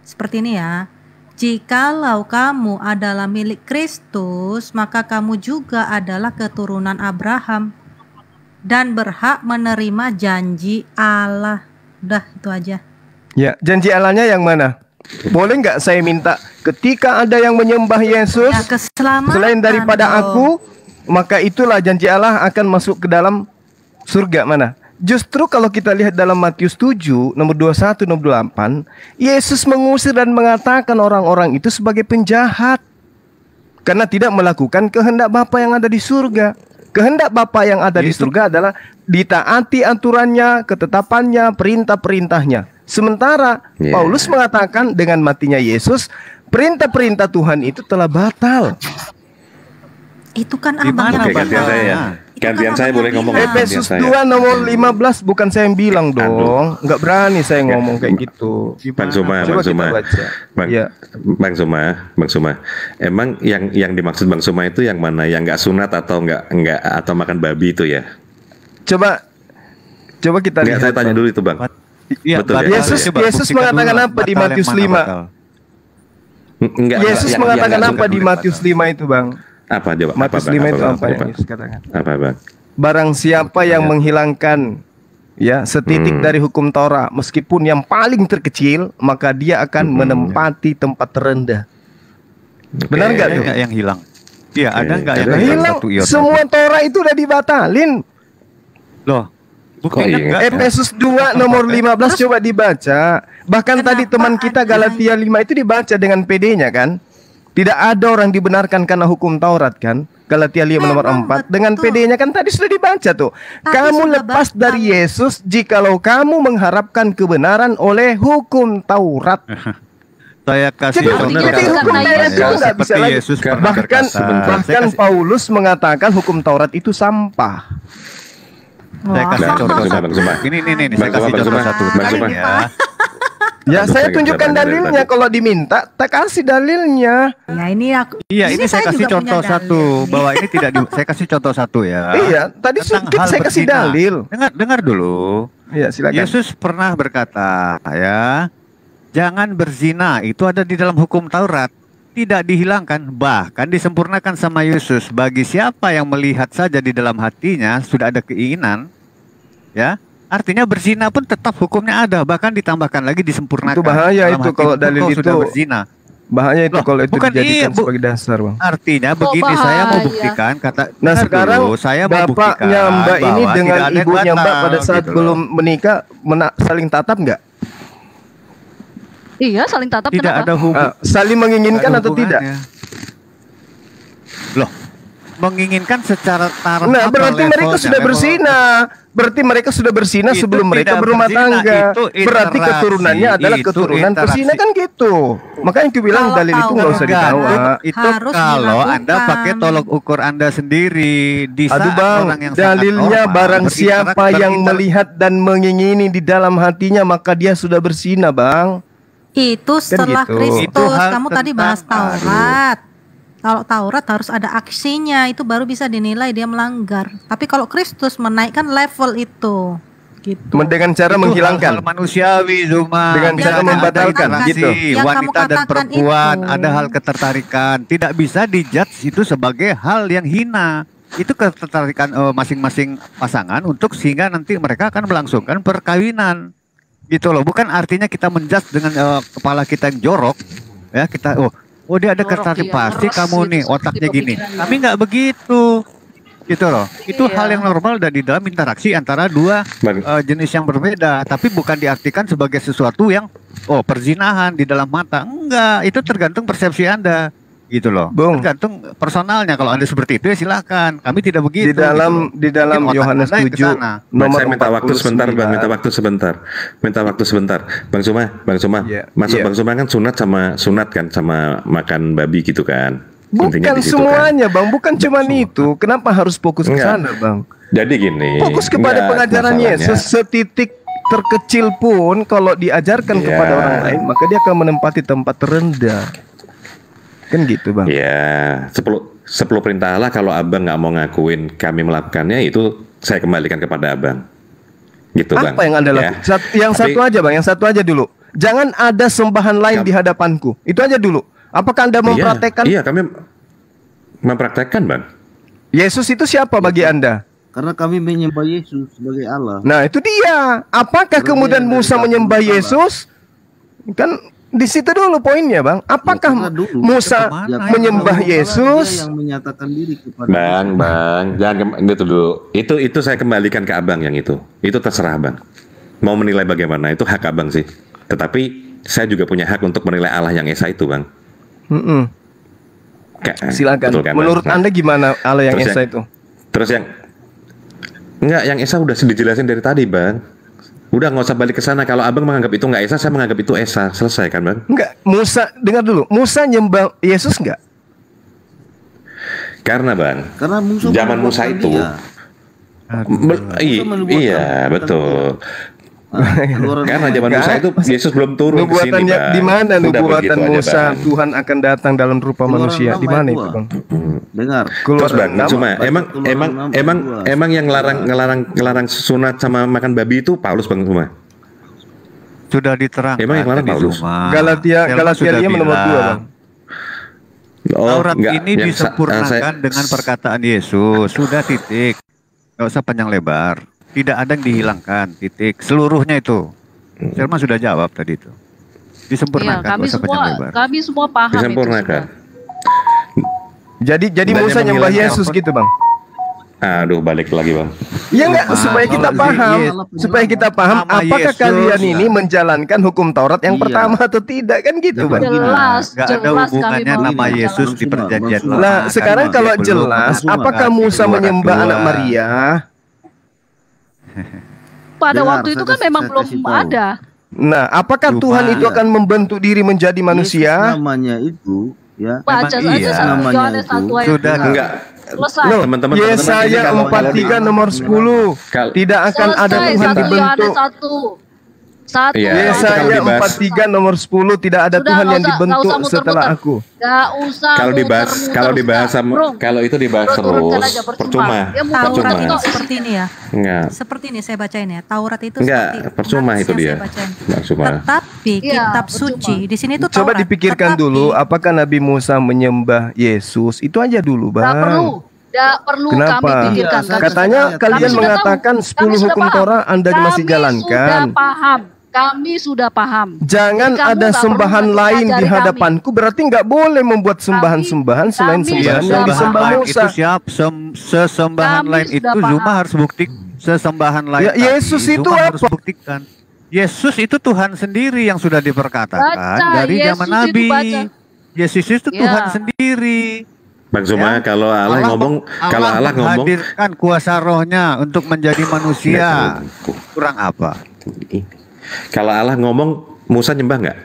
Speaker 3: Seperti ini ya. Jikalau kamu adalah milik Kristus, maka kamu juga adalah keturunan Abraham dan berhak menerima janji Allah. Udah, itu aja.
Speaker 2: Ya, janji Allahnya yang mana? Boleh nggak saya minta ketika ada yang menyembah Yesus
Speaker 3: Ya, keselamatan
Speaker 2: selain daripada
Speaker 3: dong.
Speaker 2: aku, maka itulah janji Allah akan masuk ke dalam surga mana? Justru kalau kita lihat dalam Matius 7 nomor 21 nomor 28, Yesus mengusir dan mengatakan orang-orang itu sebagai penjahat karena tidak melakukan kehendak Bapa yang ada di surga. Kehendak Bapa yang ada di surga adalah ditaati aturannya, ketetapannya, perintah-perintahnya. Sementara
Speaker 5: Yeah.
Speaker 2: Paulus mengatakan dengan matinya Yesus, perintah-perintah Tuhan itu telah batal.
Speaker 3: Itu kan
Speaker 6: Di
Speaker 3: abang
Speaker 6: mana
Speaker 3: yang
Speaker 5: Oke, gantian
Speaker 3: bilang.
Speaker 5: saya ya.
Speaker 3: Itu
Speaker 5: Gantian
Speaker 3: kan
Speaker 5: saya
Speaker 3: abang
Speaker 5: boleh
Speaker 3: yang
Speaker 5: ngomong
Speaker 3: bilang.
Speaker 5: nggak?
Speaker 2: Efesus
Speaker 5: Gantian
Speaker 2: 2 nomor 15 bukan saya yang bilang dong. Nggak berani saya ngomong kayak gitu.
Speaker 5: Bang Zuma,
Speaker 2: Coba
Speaker 5: Bang Zuma.
Speaker 2: kita baca.
Speaker 5: Bang,
Speaker 2: Ya.
Speaker 5: Bang Zuma. Emang yang dimaksud Bang Zuma itu yang mana? Yang nggak sunat atau nggak atau makan babi itu ya?
Speaker 2: Coba kita
Speaker 5: Nggak,
Speaker 2: lihat.
Speaker 5: saya tanya
Speaker 2: Bang.
Speaker 5: dulu itu Bang.
Speaker 6: Iya,
Speaker 5: Betul ya?
Speaker 6: batal.
Speaker 2: Yesus-
Speaker 6: Coba
Speaker 2: Yesus
Speaker 6: buktikan
Speaker 2: mengatakan
Speaker 6: dulu
Speaker 2: apa di
Speaker 6: batal
Speaker 2: Matius
Speaker 6: yang mana
Speaker 2: 5?
Speaker 6: batal.
Speaker 5: Enggak,
Speaker 2: Yesus
Speaker 5: yang
Speaker 2: mengatakan
Speaker 5: nggak
Speaker 2: apa
Speaker 5: sunat.
Speaker 2: di Matius 5 itu, Bang?
Speaker 5: Apa coba?
Speaker 2: Matius
Speaker 5: Bang?
Speaker 2: 5 itu
Speaker 5: Bang?
Speaker 2: apa yang Yesus katakan?
Speaker 5: Apa Bang?
Speaker 2: Barang siapa yang menghilangkan ya setitik dari hukum Taurat meskipun yang paling terkecil, maka dia akan menempati tempat terendah. Benar nggak tuh?
Speaker 6: Enggak yang hilang. Iya, ada nggak yang
Speaker 5: Ada
Speaker 6: bilang
Speaker 2: Hilang,
Speaker 6: satu iot?
Speaker 2: semua Torah itu udah dibatalin.
Speaker 6: Loh, buktinya
Speaker 5: iya?
Speaker 6: enggak?
Speaker 2: Efesus 2 nomor 15 coba dibaca. Bahkan tadi
Speaker 3: Kenapa
Speaker 2: teman kita
Speaker 3: ada
Speaker 2: Galatia 5 itu dibaca dengan PD-nya kan. Tidak ada orang dibenarkan karena hukum Taurat kan. Galatia 5 nomor
Speaker 3: Memang
Speaker 2: 4 dengan
Speaker 3: betul.
Speaker 2: PD-nya kan tadi sudah dibaca tuh.
Speaker 3: Tapi
Speaker 2: Kamu
Speaker 3: sudah
Speaker 2: lepas
Speaker 3: batal.
Speaker 2: dari Yesus jikalau kamu mengharapkan kebenaran oleh hukum Taurat.
Speaker 6: Saya kasih
Speaker 2: Jadi,
Speaker 6: contoh
Speaker 2: jadi hukum
Speaker 4: karena
Speaker 2: Taurat
Speaker 4: Yesus
Speaker 2: itu nggak bisa
Speaker 6: seperti
Speaker 2: lagi.
Speaker 6: Yesus pernah
Speaker 2: Bahkan
Speaker 6: berkata.
Speaker 2: bahkan Paulus mengatakan hukum Taurat itu sampah.
Speaker 6: Saya kasih
Speaker 5: Bang
Speaker 6: contoh
Speaker 5: Zuma,
Speaker 6: satu.
Speaker 5: Bang Zuma.
Speaker 6: Ini saya
Speaker 5: Bang
Speaker 6: kasih
Speaker 5: Zuma,
Speaker 6: contoh
Speaker 5: Bang
Speaker 6: satu.
Speaker 5: Zuma, Bang Zuma.
Speaker 6: Ya.
Speaker 2: Ya,
Speaker 5: Aduh,
Speaker 2: saya
Speaker 5: saya
Speaker 2: tunjukkan
Speaker 5: nggak bisa
Speaker 2: dalilnya
Speaker 5: tadi.
Speaker 2: kalau diminta, saya kasih dalilnya.
Speaker 3: Ya ini aku.
Speaker 6: Iya, ini saya kasih
Speaker 3: juga
Speaker 6: contoh
Speaker 3: punya
Speaker 6: satu
Speaker 3: dalil nih.
Speaker 6: bahwa ini tidak saya kasih contoh satu ya.
Speaker 2: Iya, tadi
Speaker 6: Tentang
Speaker 2: sedikit
Speaker 6: hal
Speaker 2: saya kasih
Speaker 6: berzina.
Speaker 2: dalil.
Speaker 6: Dengar dulu.
Speaker 2: Iya, silakan.
Speaker 6: Yesus pernah berkata, ya, jangan berzina, itu ada di dalam hukum Taurat. Tidak dihilangkan, bahkan disempurnakan sama Yesus. Bagi siapa yang melihat saja di dalam hatinya sudah ada keinginan, ya, artinya berzina pun tetap hukumnya ada, bahkan ditambahkan lagi disempurnakan.
Speaker 2: Itu bahaya
Speaker 6: Dalam
Speaker 2: itu
Speaker 6: hati
Speaker 2: kalau
Speaker 6: pun
Speaker 2: dalil
Speaker 6: kau
Speaker 2: itu.
Speaker 6: sudah berzina.
Speaker 2: Bahaya itu
Speaker 6: Loh,
Speaker 2: kalau itu
Speaker 6: bukan
Speaker 2: dijadikan
Speaker 6: Bu.
Speaker 2: sebagai dasar, Bang.
Speaker 6: Artinya
Speaker 4: Kok
Speaker 6: begini, saya mau
Speaker 4: bahaya?
Speaker 6: buktikan kata.
Speaker 2: Nah,
Speaker 6: dengar
Speaker 2: sekarang
Speaker 6: dulu, saya mau
Speaker 2: bapaknya
Speaker 6: buktikan
Speaker 2: Mbak ini
Speaker 6: bahwa
Speaker 2: dengan
Speaker 6: tidak ada yang
Speaker 2: ibunya Mbak
Speaker 6: batal,
Speaker 2: pada saat
Speaker 6: gitu loh.
Speaker 2: belum menikah saling tatap nggak?
Speaker 4: Iya, saling tatap
Speaker 6: Tidak
Speaker 4: kenapa?
Speaker 6: ada hubungan.
Speaker 2: Saling menginginkan atau tidak?
Speaker 6: Loh, menginginkan secara taraf
Speaker 2: Nah,
Speaker 6: apa
Speaker 2: berarti mereka
Speaker 6: levelnya,
Speaker 2: sudah
Speaker 6: level-
Speaker 2: berzina. Berarti mereka sudah berzina
Speaker 6: Itu
Speaker 2: sebelum mereka
Speaker 6: tidak
Speaker 2: berumah
Speaker 6: berzina,
Speaker 2: tangga.
Speaker 6: itu
Speaker 2: Berarti
Speaker 6: interaksi,
Speaker 2: keturunannya adalah
Speaker 6: itu
Speaker 2: keturunan
Speaker 6: interaksi.
Speaker 2: pesina kan gitu. Makanya aku bilang
Speaker 3: Kalau
Speaker 2: dalil itu nggak usah
Speaker 3: Taurat
Speaker 2: dibawa.
Speaker 6: Itu
Speaker 3: Harus
Speaker 6: kalau
Speaker 3: dilakukan.
Speaker 6: Anda pakai tolok ukur Anda sendiri di saat
Speaker 2: Aduh Bang,
Speaker 6: orang yang sangat
Speaker 2: dalilnya
Speaker 6: normal
Speaker 2: barang siapa yang melihat dan mengingini di dalam hatinya maka dia sudah berzina, Bang.
Speaker 3: Itu setelah
Speaker 2: gitu.
Speaker 3: Kristus.
Speaker 6: Itu hal
Speaker 3: Kamu tadi bahas
Speaker 6: tentang-
Speaker 3: Taurat. Kalau Taurat harus ada aksinya, itu baru bisa dinilai dia melanggar. Tapi kalau Kristus menaikkan level itu, gitu.
Speaker 2: Dengan cara
Speaker 6: Itu
Speaker 2: menghilangkan.
Speaker 6: hal manusiawi, Zuma.
Speaker 2: Dengan
Speaker 6: Bisa
Speaker 3: cara
Speaker 6: ada
Speaker 2: membatalkan,
Speaker 6: interaksi,
Speaker 2: gitu.
Speaker 3: Yang kamu
Speaker 6: wanita dan
Speaker 3: katakan
Speaker 6: perempuan
Speaker 3: itu.
Speaker 6: ada hal ketertarikan. Tidak bisa dijudge itu sebagai hal yang hina. Itu ketertarikan masing-masing pasangan untuk sehingga nanti mereka akan melangsungkan perkawinan. Gitu loh. Bukan artinya kita menjudge dengan kepala kita yang jorok. Ya, kita oh dia ada
Speaker 4: Jorok,
Speaker 6: ketertarikan
Speaker 4: iya,
Speaker 6: pasti
Speaker 4: ngeres
Speaker 6: kamu
Speaker 4: gitu
Speaker 6: nih
Speaker 4: seperti
Speaker 6: otaknya gini.
Speaker 4: pemikiran.
Speaker 6: Tapi nggak begitu. Gitu loh. Itu
Speaker 4: Iya.
Speaker 6: hal yang normal dan di dalam interaksi antara dua
Speaker 5: Bang,
Speaker 6: jenis yang berbeda, tapi bukan diartikan sebagai sesuatu yang perzinahan di dalam mata. Enggak, itu tergantung persepsi Anda. Gitu loh.
Speaker 2: Bung.
Speaker 6: Tergantung personalnya. Kalau Anda seperti itu ya silakan. Kami tidak begitu.
Speaker 2: Di dalam
Speaker 6: gitu loh.
Speaker 2: di dalam
Speaker 6: Mungkin otak
Speaker 2: Yohanes
Speaker 6: Anda yang
Speaker 2: 7
Speaker 6: kesana.
Speaker 2: nomor
Speaker 5: saya minta waktu sebentar, Bang.
Speaker 2: 49.
Speaker 5: Minta waktu sebentar. Minta waktu sebentar. Bang Zuma.
Speaker 2: Iya,
Speaker 5: Masuk
Speaker 2: iya.
Speaker 5: Bang Zuma kan sunat kan sama makan babi gitu kan. Intinya
Speaker 2: Bukan
Speaker 5: di situ kan.
Speaker 2: semuanya, Bang. Bukan cuma itu. Kenapa harus fokus ke
Speaker 5: Enggak.
Speaker 2: sana, Bang?
Speaker 5: Jadi gini.
Speaker 2: Fokus kepada
Speaker 5: enggak,
Speaker 2: pengajaran
Speaker 5: masalahnya.
Speaker 2: Yesus setitik terkecil pun kalau diajarkan
Speaker 5: Iya.
Speaker 2: kepada orang lain, maka dia akan menempati tempat terendah. Kan gitu, Bang.
Speaker 5: Ya, 10 perintah Allah kalau abang nggak mau ngakuin kami melakukannya itu saya kembalikan kepada abang. Gitu bang.
Speaker 2: Apa yang Anda
Speaker 5: Ya.
Speaker 2: lakukan? Yang
Speaker 5: Tapi-
Speaker 2: satu aja, Bang. Yang satu aja dulu. Jangan ada sembahan lain
Speaker 5: Kam-
Speaker 2: di hadapanku. Itu aja dulu. Apakah Anda mempraktekkan
Speaker 5: Iya, kami mempraktekkan bang.
Speaker 2: Yesus itu siapa bagi Anda?
Speaker 1: Karena kami menyembah Yesus sebagai Allah.
Speaker 2: Nah, itu dia. Apakah
Speaker 1: Karena
Speaker 2: kemudian
Speaker 1: dia
Speaker 2: Musa
Speaker 1: dari
Speaker 2: menyembah
Speaker 1: Allah.
Speaker 2: Yesus? Kan di situ dulu poinnya, Bang. Apakah
Speaker 1: karena dulu
Speaker 2: Musa
Speaker 6: kemana?
Speaker 1: Ya,
Speaker 2: menyembah
Speaker 1: karena Allah
Speaker 2: Yesus?
Speaker 1: Dia yang menyatakan diri kepada
Speaker 5: Bang, jangan itu dulu. Itu saya kembalikan ke abang yang itu. Itu terserah bang. Mau menilai bagaimana itu hak abang sih. Tetapi saya juga punya hak untuk menilai Allah yang Esa itu bang.
Speaker 2: Mm-mm. Silakan.
Speaker 5: Betul kan, Bang?
Speaker 2: Menurut
Speaker 5: Nah,
Speaker 2: Anda gimana Allah yang
Speaker 5: terus
Speaker 2: Esa
Speaker 5: yang-
Speaker 2: itu?
Speaker 5: Terus yang Esa udah dijelasin dari tadi bang. Udah nggak usah balik ke sana. Kalau abang menganggap itu nggak Esa, saya menganggap itu Esa. Selesai kan bang?
Speaker 2: Enggak, Musa, dengar dulu. Musa nyembah Yesus enggak?
Speaker 5: Karena bang,
Speaker 1: Karena Musa
Speaker 5: zaman
Speaker 1: menubuatkan
Speaker 5: Musa itu,
Speaker 1: dia.
Speaker 5: iya
Speaker 1: menubuatkan
Speaker 5: betul.
Speaker 1: Keluaran
Speaker 5: Karena zaman
Speaker 2: Enggak.
Speaker 5: Musa itu Yesus belum turun ke sini
Speaker 2: Nubuatannya
Speaker 5: bang.
Speaker 2: di mana
Speaker 5: Udah
Speaker 2: nubuatan
Speaker 5: begitu aja,
Speaker 2: Musa
Speaker 5: Bang.
Speaker 2: Tuhan akan datang dalam rupa
Speaker 1: Keluaran
Speaker 2: manusia? Di
Speaker 1: 6
Speaker 2: mana
Speaker 1: ayat
Speaker 2: itu,
Speaker 1: 2.
Speaker 2: Bang?
Speaker 1: Dengar.
Speaker 5: Terus bang,
Speaker 2: Keluaran
Speaker 5: cuma
Speaker 1: Baca
Speaker 5: emang
Speaker 1: Keluaran 6 ayat 2.
Speaker 5: emang yang ngelarang sunat sama makan babi itu Paulus bang cuma.
Speaker 6: Sudah diterangkan.
Speaker 5: Emang yang mana,
Speaker 6: tadi,
Speaker 5: Paulus?
Speaker 6: Zuma.
Speaker 2: Galatia
Speaker 6: Selma sudah
Speaker 2: 5 nomor 2,
Speaker 6: bilang,
Speaker 2: Bang.
Speaker 6: Taurat
Speaker 5: enggak,
Speaker 6: ini
Speaker 5: yang
Speaker 6: disempurnakan dengan perkataan Yesus. Sudah titik. Gak usah panjang lebar. Tidak ada yang dihilangkan. Titik. Seluruhnya itu. Selma sudah jawab tadi itu.
Speaker 4: Iya,
Speaker 6: Disempurnakan.
Speaker 4: kami
Speaker 6: Gak usah panjang
Speaker 4: semua
Speaker 6: lebar.
Speaker 4: kami semua paham itu
Speaker 5: disempurnakan.
Speaker 4: sudah.
Speaker 2: Jadi
Speaker 5: Dan
Speaker 2: Musa
Speaker 5: yang
Speaker 2: nyembah
Speaker 5: menghilangkan-
Speaker 2: Yesus gitu, Bang.
Speaker 5: Aduh, balik lagi bang.
Speaker 2: Ya enggak,
Speaker 6: Pak,
Speaker 2: supaya kita
Speaker 6: kalau
Speaker 2: paham,
Speaker 1: supaya
Speaker 2: kita paham
Speaker 6: Nama
Speaker 2: apakah
Speaker 6: Yesus,
Speaker 2: kalian ini menjalankan hukum Taurat yang
Speaker 1: Iya.
Speaker 2: pertama atau tidak, kan gitu, Bang.
Speaker 4: Jelas,
Speaker 6: Nggak ada
Speaker 4: jelas
Speaker 6: hubungannya
Speaker 4: kami mau
Speaker 6: nama
Speaker 4: menjalankan.
Speaker 6: Yesus di perjanjian
Speaker 1: Bang Suma.
Speaker 6: lama.
Speaker 2: Lah, sekarang
Speaker 6: Kan
Speaker 2: kalau
Speaker 6: dia belum
Speaker 2: jelas,
Speaker 1: Bang Suma.
Speaker 2: apakah
Speaker 6: Kan
Speaker 2: Musa
Speaker 6: di
Speaker 2: menyembah
Speaker 6: kedua.
Speaker 2: anak Maria?
Speaker 4: Pada
Speaker 1: Dengar,
Speaker 4: waktu itu
Speaker 1: saya
Speaker 4: kan memang
Speaker 1: kasih
Speaker 4: belum
Speaker 1: tahu.
Speaker 4: ada.
Speaker 2: Nah, apakah
Speaker 6: Cuma-
Speaker 2: Tuhan itu akan membentuk diri menjadi
Speaker 1: Yesus
Speaker 2: manusia?
Speaker 1: namanya itu ya.
Speaker 4: Baca
Speaker 6: Memang
Speaker 4: saja
Speaker 6: iya.
Speaker 4: 1
Speaker 1: Namanya
Speaker 4: Yohanes
Speaker 1: itu
Speaker 4: 1 ayat
Speaker 6: sudah
Speaker 4: 3.
Speaker 5: Enggak.
Speaker 4: Selesai.
Speaker 2: Loh,
Speaker 5: Teman-teman,
Speaker 2: Yesaya
Speaker 5: kalau-
Speaker 2: 43 nomor 10.
Speaker 5: Kalau-
Speaker 2: Tidak akan ada
Speaker 4: Selesai,
Speaker 2: Tuhan
Speaker 4: 1
Speaker 2: dibentuk.
Speaker 4: Yohanes 1. 1
Speaker 5: Iya,
Speaker 4: Yohanes
Speaker 5: kalau
Speaker 2: Yesaya
Speaker 5: dibahas-
Speaker 2: 43 nomor 10, tidak ada
Speaker 4: Sudah,
Speaker 2: Tuhan
Speaker 4: nggak
Speaker 2: yang
Speaker 4: usah- nggak
Speaker 2: dibentuk
Speaker 4: usah muter-muter.
Speaker 2: setelah aku.
Speaker 4: Gak usah
Speaker 5: kalau dibahas
Speaker 4: muter-muter,
Speaker 5: kalau dibahas
Speaker 4: sudah.
Speaker 5: sama
Speaker 4: Brung,
Speaker 5: kalau itu dibahas
Speaker 4: Brung, turunkan
Speaker 5: terus
Speaker 4: aja,
Speaker 5: percuma.
Speaker 4: Ya,
Speaker 3: Taurat
Speaker 4: percuma.
Speaker 3: itu
Speaker 5: Percuma.
Speaker 3: seperti ini ya.
Speaker 5: Enggak.
Speaker 3: Seperti ini saya bacain ya. Taurat itu
Speaker 5: Enggak,
Speaker 3: seperti
Speaker 5: percuma
Speaker 3: nas
Speaker 5: itu
Speaker 3: yang
Speaker 5: dia.
Speaker 3: saya bacain.
Speaker 5: Percuma.
Speaker 3: Tetapi
Speaker 4: Iya,
Speaker 3: kitab
Speaker 4: percuma.
Speaker 3: suci di sini tuh
Speaker 2: Coba
Speaker 3: Taurat.
Speaker 2: dipikirkan
Speaker 3: Tetapi-
Speaker 2: dulu, apakah Nabi Musa menyembah Yesus? Itu aja dulu,
Speaker 4: Gak perlu.
Speaker 2: Bang.
Speaker 4: Gak perlu
Speaker 2: Kenapa?
Speaker 4: kami pikirkan.
Speaker 1: Iya,
Speaker 2: Katanya
Speaker 1: Kami
Speaker 2: kalian
Speaker 4: sudah
Speaker 2: mengatakan
Speaker 4: tahu.
Speaker 2: 10
Speaker 4: Kami sudah
Speaker 2: hukum
Speaker 4: paham.
Speaker 2: Taurat Anda masih jalankan.
Speaker 4: Kami sudah paham.
Speaker 2: Jangan
Speaker 4: Jadi kamu
Speaker 2: ada
Speaker 4: nggak perlu
Speaker 2: sembahan
Speaker 4: lagi
Speaker 2: lain di
Speaker 4: ngajari
Speaker 2: hadapanku. Berarti nggak boleh membuat sembahan-sembahan selain
Speaker 4: kami
Speaker 2: sembahan
Speaker 4: sudah
Speaker 2: yang disembah
Speaker 4: paham.
Speaker 2: Musa.
Speaker 6: Itu siap sesembahan
Speaker 4: Kami
Speaker 6: lain
Speaker 4: sudah
Speaker 6: itu
Speaker 4: paham.
Speaker 6: Zuma harus bukti sesembahan lain.
Speaker 2: Ya,
Speaker 6: tadi,
Speaker 2: Yesus itu
Speaker 6: Zuma harus
Speaker 2: apa?
Speaker 6: buktikan. Yesus itu Tuhan sendiri yang sudah diperkatakan
Speaker 4: Baca,
Speaker 6: dari
Speaker 4: Yesus
Speaker 6: zaman
Speaker 4: itu
Speaker 6: Nabi.
Speaker 4: baca.
Speaker 6: Yesus itu
Speaker 4: Ya.
Speaker 6: Tuhan sendiri.
Speaker 5: Bang Zuma,
Speaker 6: Ya.
Speaker 5: kalau Allah ngomong, kalau Allah ngomong,
Speaker 6: menghadirkan kuasa rohnya untuk menjadi manusia. Kurang apa?
Speaker 5: kalau Allah ngomong, Musa nyembah nggak?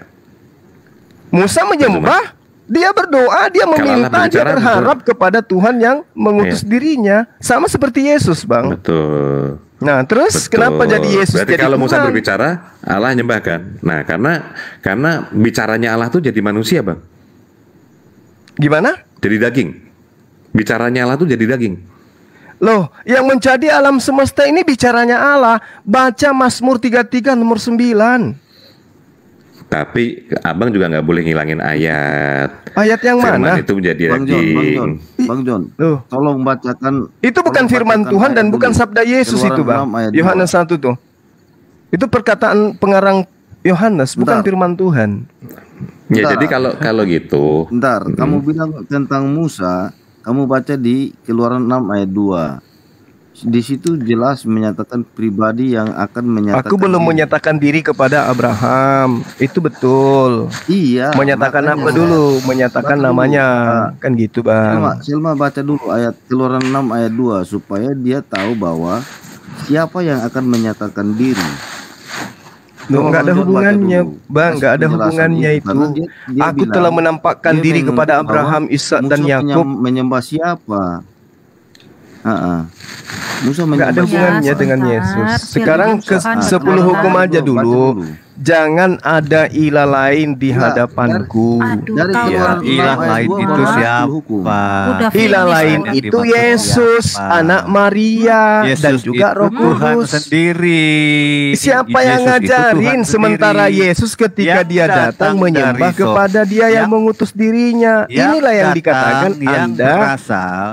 Speaker 2: Musa menyembah, dia berdoa, dia
Speaker 5: Allah
Speaker 2: meminta, dia
Speaker 5: berbicara,
Speaker 2: berharap kepada Tuhan yang mengutus
Speaker 5: Iya.
Speaker 2: dirinya. Sama seperti Yesus, Bang.
Speaker 5: Betul.
Speaker 2: Nah, terus
Speaker 5: Betul.
Speaker 2: kenapa jadi Yesus
Speaker 5: Berarti
Speaker 2: jadi
Speaker 5: kalau Musa
Speaker 2: Tuhan?
Speaker 5: berbicara, Allah nyembah kan? Nah, karena bicaranya Allah tuh jadi manusia, bang.
Speaker 2: Gimana?
Speaker 5: Jadi daging. Bicaranya Allah tuh jadi daging.
Speaker 2: Loh, yang menjadi alam semesta ini bicaranya Allah. Baca Mazmur 33 nomor 9.
Speaker 5: Tapi abang juga nggak boleh ngilangin ayat.
Speaker 2: Ayat yang
Speaker 5: Firman
Speaker 2: mana?
Speaker 5: itu menjadi
Speaker 1: Bang John,
Speaker 5: daging.
Speaker 1: Bang John,
Speaker 2: Loh,
Speaker 1: tolong bacakan.
Speaker 2: itu bukan
Speaker 1: tolong
Speaker 2: firman
Speaker 1: bacakan
Speaker 2: Tuhan dan
Speaker 1: ayat
Speaker 2: bukan
Speaker 1: dulu.
Speaker 2: sabda Yesus
Speaker 1: Keluaran
Speaker 2: itu, Bang.
Speaker 1: 6 ayat
Speaker 2: Yohanes 1 tuh. Itu perkataan pengarang Yohanes, bukan
Speaker 1: Bentar.
Speaker 2: firman Tuhan.
Speaker 5: Ya,
Speaker 1: Bentar.
Speaker 5: jadi kalau gitu,
Speaker 1: Bentar, kamu bilang tentang Musa, kamu baca di Keluaran 6 ayat 2. Di situ jelas menyatakan pribadi yang akan menyatakan.
Speaker 2: Aku belum
Speaker 1: diri.
Speaker 2: menyatakan diri kepada Abraham. Itu betul.
Speaker 1: Iya.
Speaker 2: Menyatakan
Speaker 1: makanya.
Speaker 2: apa dulu? Menyatakan
Speaker 1: Baca dulu.
Speaker 2: namanya.
Speaker 1: Nah,
Speaker 2: Kan gitu, Bang.
Speaker 1: Selma baca dulu ayat Keluaran 6 ayat 2 supaya dia tahu bahwa siapa yang akan menyatakan diri.
Speaker 2: Loh,
Speaker 1: Coba
Speaker 2: nggak ada
Speaker 1: Bang John baca
Speaker 2: hubungannya,
Speaker 1: dulu.
Speaker 2: Bang.
Speaker 1: Kasih
Speaker 2: Nggak ada
Speaker 1: penjelasan
Speaker 2: hubungannya itu.
Speaker 1: Karena dia
Speaker 2: Aku
Speaker 1: bilang,
Speaker 2: telah menampakkan
Speaker 1: dia
Speaker 2: diri kepada
Speaker 1: menuntut bahwa
Speaker 2: Abraham, Ishak dan
Speaker 1: Musa
Speaker 2: Yakub.
Speaker 1: menyembah siapa? Musa
Speaker 2: Nggak ada
Speaker 1: menyembah
Speaker 2: hubungannya
Speaker 3: Ya,
Speaker 2: dengan
Speaker 3: sebentar.
Speaker 2: Yesus.
Speaker 3: Firman
Speaker 2: Sekarang ke
Speaker 3: Tuhan
Speaker 2: 10 hukum
Speaker 3: berkata,
Speaker 2: aja
Speaker 1: Baca
Speaker 2: dulu.
Speaker 1: dulu.
Speaker 2: Jangan ada ilah lain di
Speaker 1: Enggak,
Speaker 2: hadapanku.
Speaker 3: Aduh,
Speaker 1: Dari
Speaker 3: tahu
Speaker 1: Keluaran
Speaker 3: kan?
Speaker 6: Ilah
Speaker 1: 6 ayat
Speaker 6: lain
Speaker 1: 2
Speaker 6: itu
Speaker 1: baru
Speaker 6: siapa?
Speaker 1: hukum.
Speaker 3: Udah
Speaker 2: Ilah
Speaker 3: finish
Speaker 2: lain
Speaker 3: orang.
Speaker 2: itu
Speaker 6: Dimaksud
Speaker 2: Yesus,
Speaker 6: siapa?
Speaker 2: anak Maria,
Speaker 6: Yesus
Speaker 2: dan juga
Speaker 6: itu
Speaker 2: Roh
Speaker 6: Tuhan
Speaker 2: Kudus.
Speaker 6: sendiri.
Speaker 2: Siapa yang
Speaker 6: Yesus itu
Speaker 2: ngajarin?
Speaker 6: Tuhan
Speaker 2: Sementara
Speaker 6: sendiri.
Speaker 2: Yesus ketika
Speaker 6: Yang
Speaker 2: dia datang
Speaker 6: datang
Speaker 2: menyembah
Speaker 6: dari
Speaker 2: kepada dia yang
Speaker 6: yang-
Speaker 2: mengutus dirinya. Inilah yang dikatakan
Speaker 6: yang
Speaker 2: Anda.
Speaker 6: berasal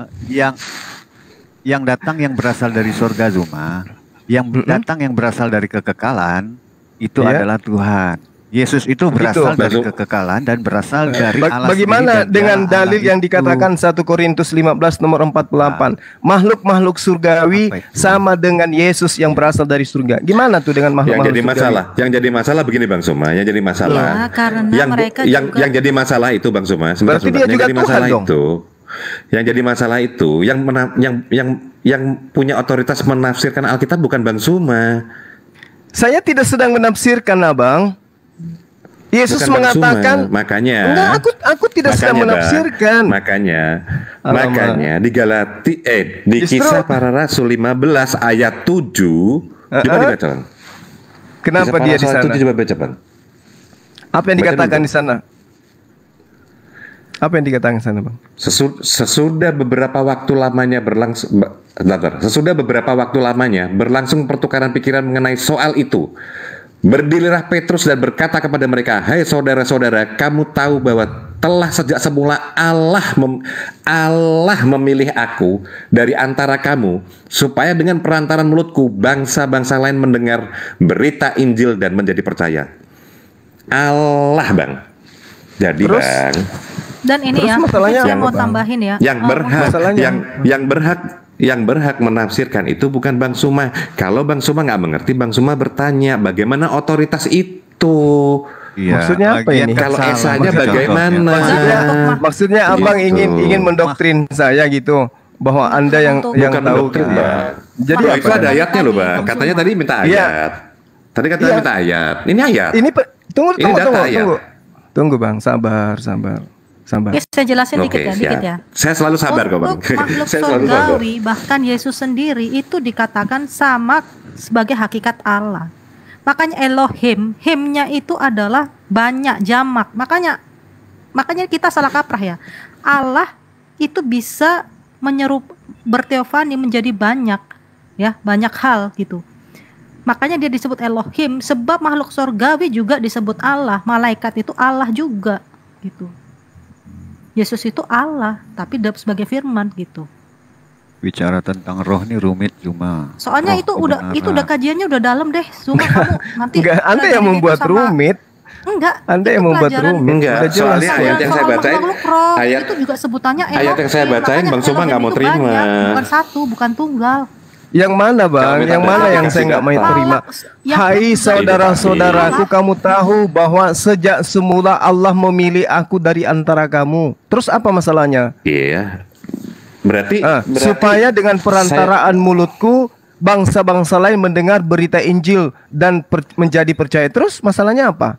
Speaker 6: yang datang yang berasal dari surga Zuma, yang datang yang berasal dari kekekalan itu
Speaker 2: Iya.
Speaker 6: adalah Tuhan. Yesus itu berasal dari
Speaker 5: Betul.
Speaker 6: kekekalan dan berasal dari Allah
Speaker 2: Bagaimana
Speaker 6: sendiri dan
Speaker 2: dengan
Speaker 6: dialah
Speaker 2: dalil
Speaker 6: Allah
Speaker 2: yang
Speaker 6: itu.
Speaker 2: dikatakan 1 Korintus 15 nomor 48? Makhluk-makhluk surgawi
Speaker 6: Apa itu?
Speaker 2: sama dengan Yesus yang berasal dari surga. Gimana tuh dengan
Speaker 5: yang
Speaker 2: makhluk-makhluk
Speaker 5: jadi
Speaker 2: surgawi?
Speaker 5: masalah, begini Bang Suma, yang jadi masalah.
Speaker 3: Ya, karena
Speaker 5: yang
Speaker 3: mereka
Speaker 5: yang
Speaker 3: juga-
Speaker 5: yang jadi masalah itu Bang Suma, sebentar,
Speaker 2: Berarti
Speaker 5: sebentar.
Speaker 2: dia
Speaker 5: Yang
Speaker 2: juga
Speaker 5: jadi
Speaker 2: Tuhan
Speaker 5: masalah
Speaker 2: dong.
Speaker 5: itu, yang jadi masalah itu, yang punya otoritas menafsirkan Alkitab bukan Bang Suma.
Speaker 2: Saya tidak sedang menafsirkan, Abang. Yesus
Speaker 5: Bukan Bang
Speaker 2: mengatakan,
Speaker 5: Suma. Makanya
Speaker 2: enggak, aku tidak sedang
Speaker 5: Bang,
Speaker 2: menafsirkan.
Speaker 5: Makanya di di
Speaker 2: Justru-
Speaker 5: Kisah Para Rasul 15 ayat 7 coba dibaca Bang.
Speaker 2: Kenapa
Speaker 5: Kisah
Speaker 2: dia
Speaker 5: Para
Speaker 2: di
Speaker 5: Rasul
Speaker 2: sana?
Speaker 5: 7 coba baca Bang.
Speaker 2: Apa yang
Speaker 5: Baca
Speaker 2: dikatakan
Speaker 5: dulu.
Speaker 2: di sana? Apa yang dikatakan di sana, Bang?
Speaker 5: Sesudah beberapa waktu lamanya berlangsung pertukaran pikiran mengenai soal itu. Berdirilah Petrus dan berkata kepada mereka, "Hai saudara-saudara, kamu tahu bahwa telah sejak semula Allah memilih aku dari antara kamu supaya dengan perantaran mulutku bangsa-bangsa lain mendengar berita Injil dan menjadi percaya." Allah, Bang. Jadi
Speaker 2: Terus?
Speaker 5: Bang,
Speaker 3: Dan ini
Speaker 2: Terus
Speaker 3: ya,
Speaker 2: masalahnya
Speaker 3: saya
Speaker 2: apa,
Speaker 3: mau
Speaker 2: Bang?
Speaker 3: tambahin ya.
Speaker 5: Yang berhak,
Speaker 2: masalahnya-
Speaker 5: yang berhak menafsirkan itu bukan Bang Suma. Kalau Bang Suma nggak mengerti, Bang Suma bertanya bagaimana otoritas itu.
Speaker 6: Iya,
Speaker 2: Maksudnya apa
Speaker 6: lagian
Speaker 2: ini?
Speaker 6: kan
Speaker 5: Kalau
Speaker 6: salah
Speaker 5: esanya
Speaker 6: maksudnya.
Speaker 5: bagaimana?
Speaker 2: Maksudnya
Speaker 5: Gitu.
Speaker 2: abang ingin mendoktrin saya gitu bahwa Anda yang
Speaker 3: Bukan
Speaker 2: tahu
Speaker 5: mendoktrin,
Speaker 2: gitu.
Speaker 5: Bang.
Speaker 2: Jadi
Speaker 5: Loh,
Speaker 2: apa?
Speaker 5: itu ada ayatnya loh, Bang. Katanya tadi minta
Speaker 2: Iya.
Speaker 5: ayat. Tadi katanya
Speaker 2: Iya.
Speaker 5: minta ayat. Ini ayat.
Speaker 2: Ini tunggu
Speaker 5: Ini data ya?
Speaker 2: Tunggu Bang, sabar.
Speaker 3: Oke, saya jelasin
Speaker 5: Oke,
Speaker 3: dikit ya.
Speaker 5: Saya selalu sabar kok, Bang.
Speaker 3: Untuk makhluk
Speaker 5: Saya selalu sabar.
Speaker 3: surgawi, bahkan Yesus sendiri itu dikatakan sama sebagai hakikat Allah. Makanya Elohim, himnya itu adalah banyak, jamak. Makanya kita salah kaprah ya. Allah itu bisa berteofani menjadi banyak, ya, banyak hal gitu. Makanya dia disebut Elohim, sebab makhluk surgawi juga disebut Allah, malaikat itu Allah juga gitu. Yesus itu Allah, tapi sebagai firman gitu.
Speaker 6: Bicara tentang roh nih rumit cuma.
Speaker 3: Soalnya
Speaker 6: Roh
Speaker 3: itu udah kajiannya udah dalam deh. Cuma kamu nanti
Speaker 2: Enggak, Anda yang
Speaker 3: pelajarin
Speaker 2: membuat
Speaker 3: itu sama-
Speaker 2: rumit.
Speaker 3: Enggak.
Speaker 2: Anda
Speaker 3: itu
Speaker 2: yang membuat
Speaker 3: pelajaran-
Speaker 2: rumit.
Speaker 5: Enggak,
Speaker 2: Udah jelas.
Speaker 5: soalnya ayat yang saya
Speaker 3: Soal
Speaker 5: bacain,
Speaker 3: makhluk roh,
Speaker 5: ayat
Speaker 3: itu juga sebutannya
Speaker 5: ayat yang saya
Speaker 3: Elohim.
Speaker 5: bacain,
Speaker 3: Makanya
Speaker 5: Bang Suma
Speaker 3: Elohim
Speaker 5: nggak mau
Speaker 3: itu
Speaker 5: terima.
Speaker 3: banyak, bukan satu, bukan tunggal.
Speaker 2: Yang mana Bang?
Speaker 5: Kalau
Speaker 2: Yang mana
Speaker 5: minta
Speaker 2: yang saya nggak mau
Speaker 5: Allah,
Speaker 2: terima?
Speaker 3: yang
Speaker 2: Hai
Speaker 3: kedua,
Speaker 2: saudara-saudaraku,
Speaker 3: Allah.
Speaker 2: kamu tahu bahwa sejak semula Allah memilih aku dari antara kamu. Terus apa masalahnya?
Speaker 5: Iya. Berarti
Speaker 2: Supaya dengan perantaraan mulutku bangsa-bangsa lain mendengar berita Injil dan menjadi percaya. Terus masalahnya apa?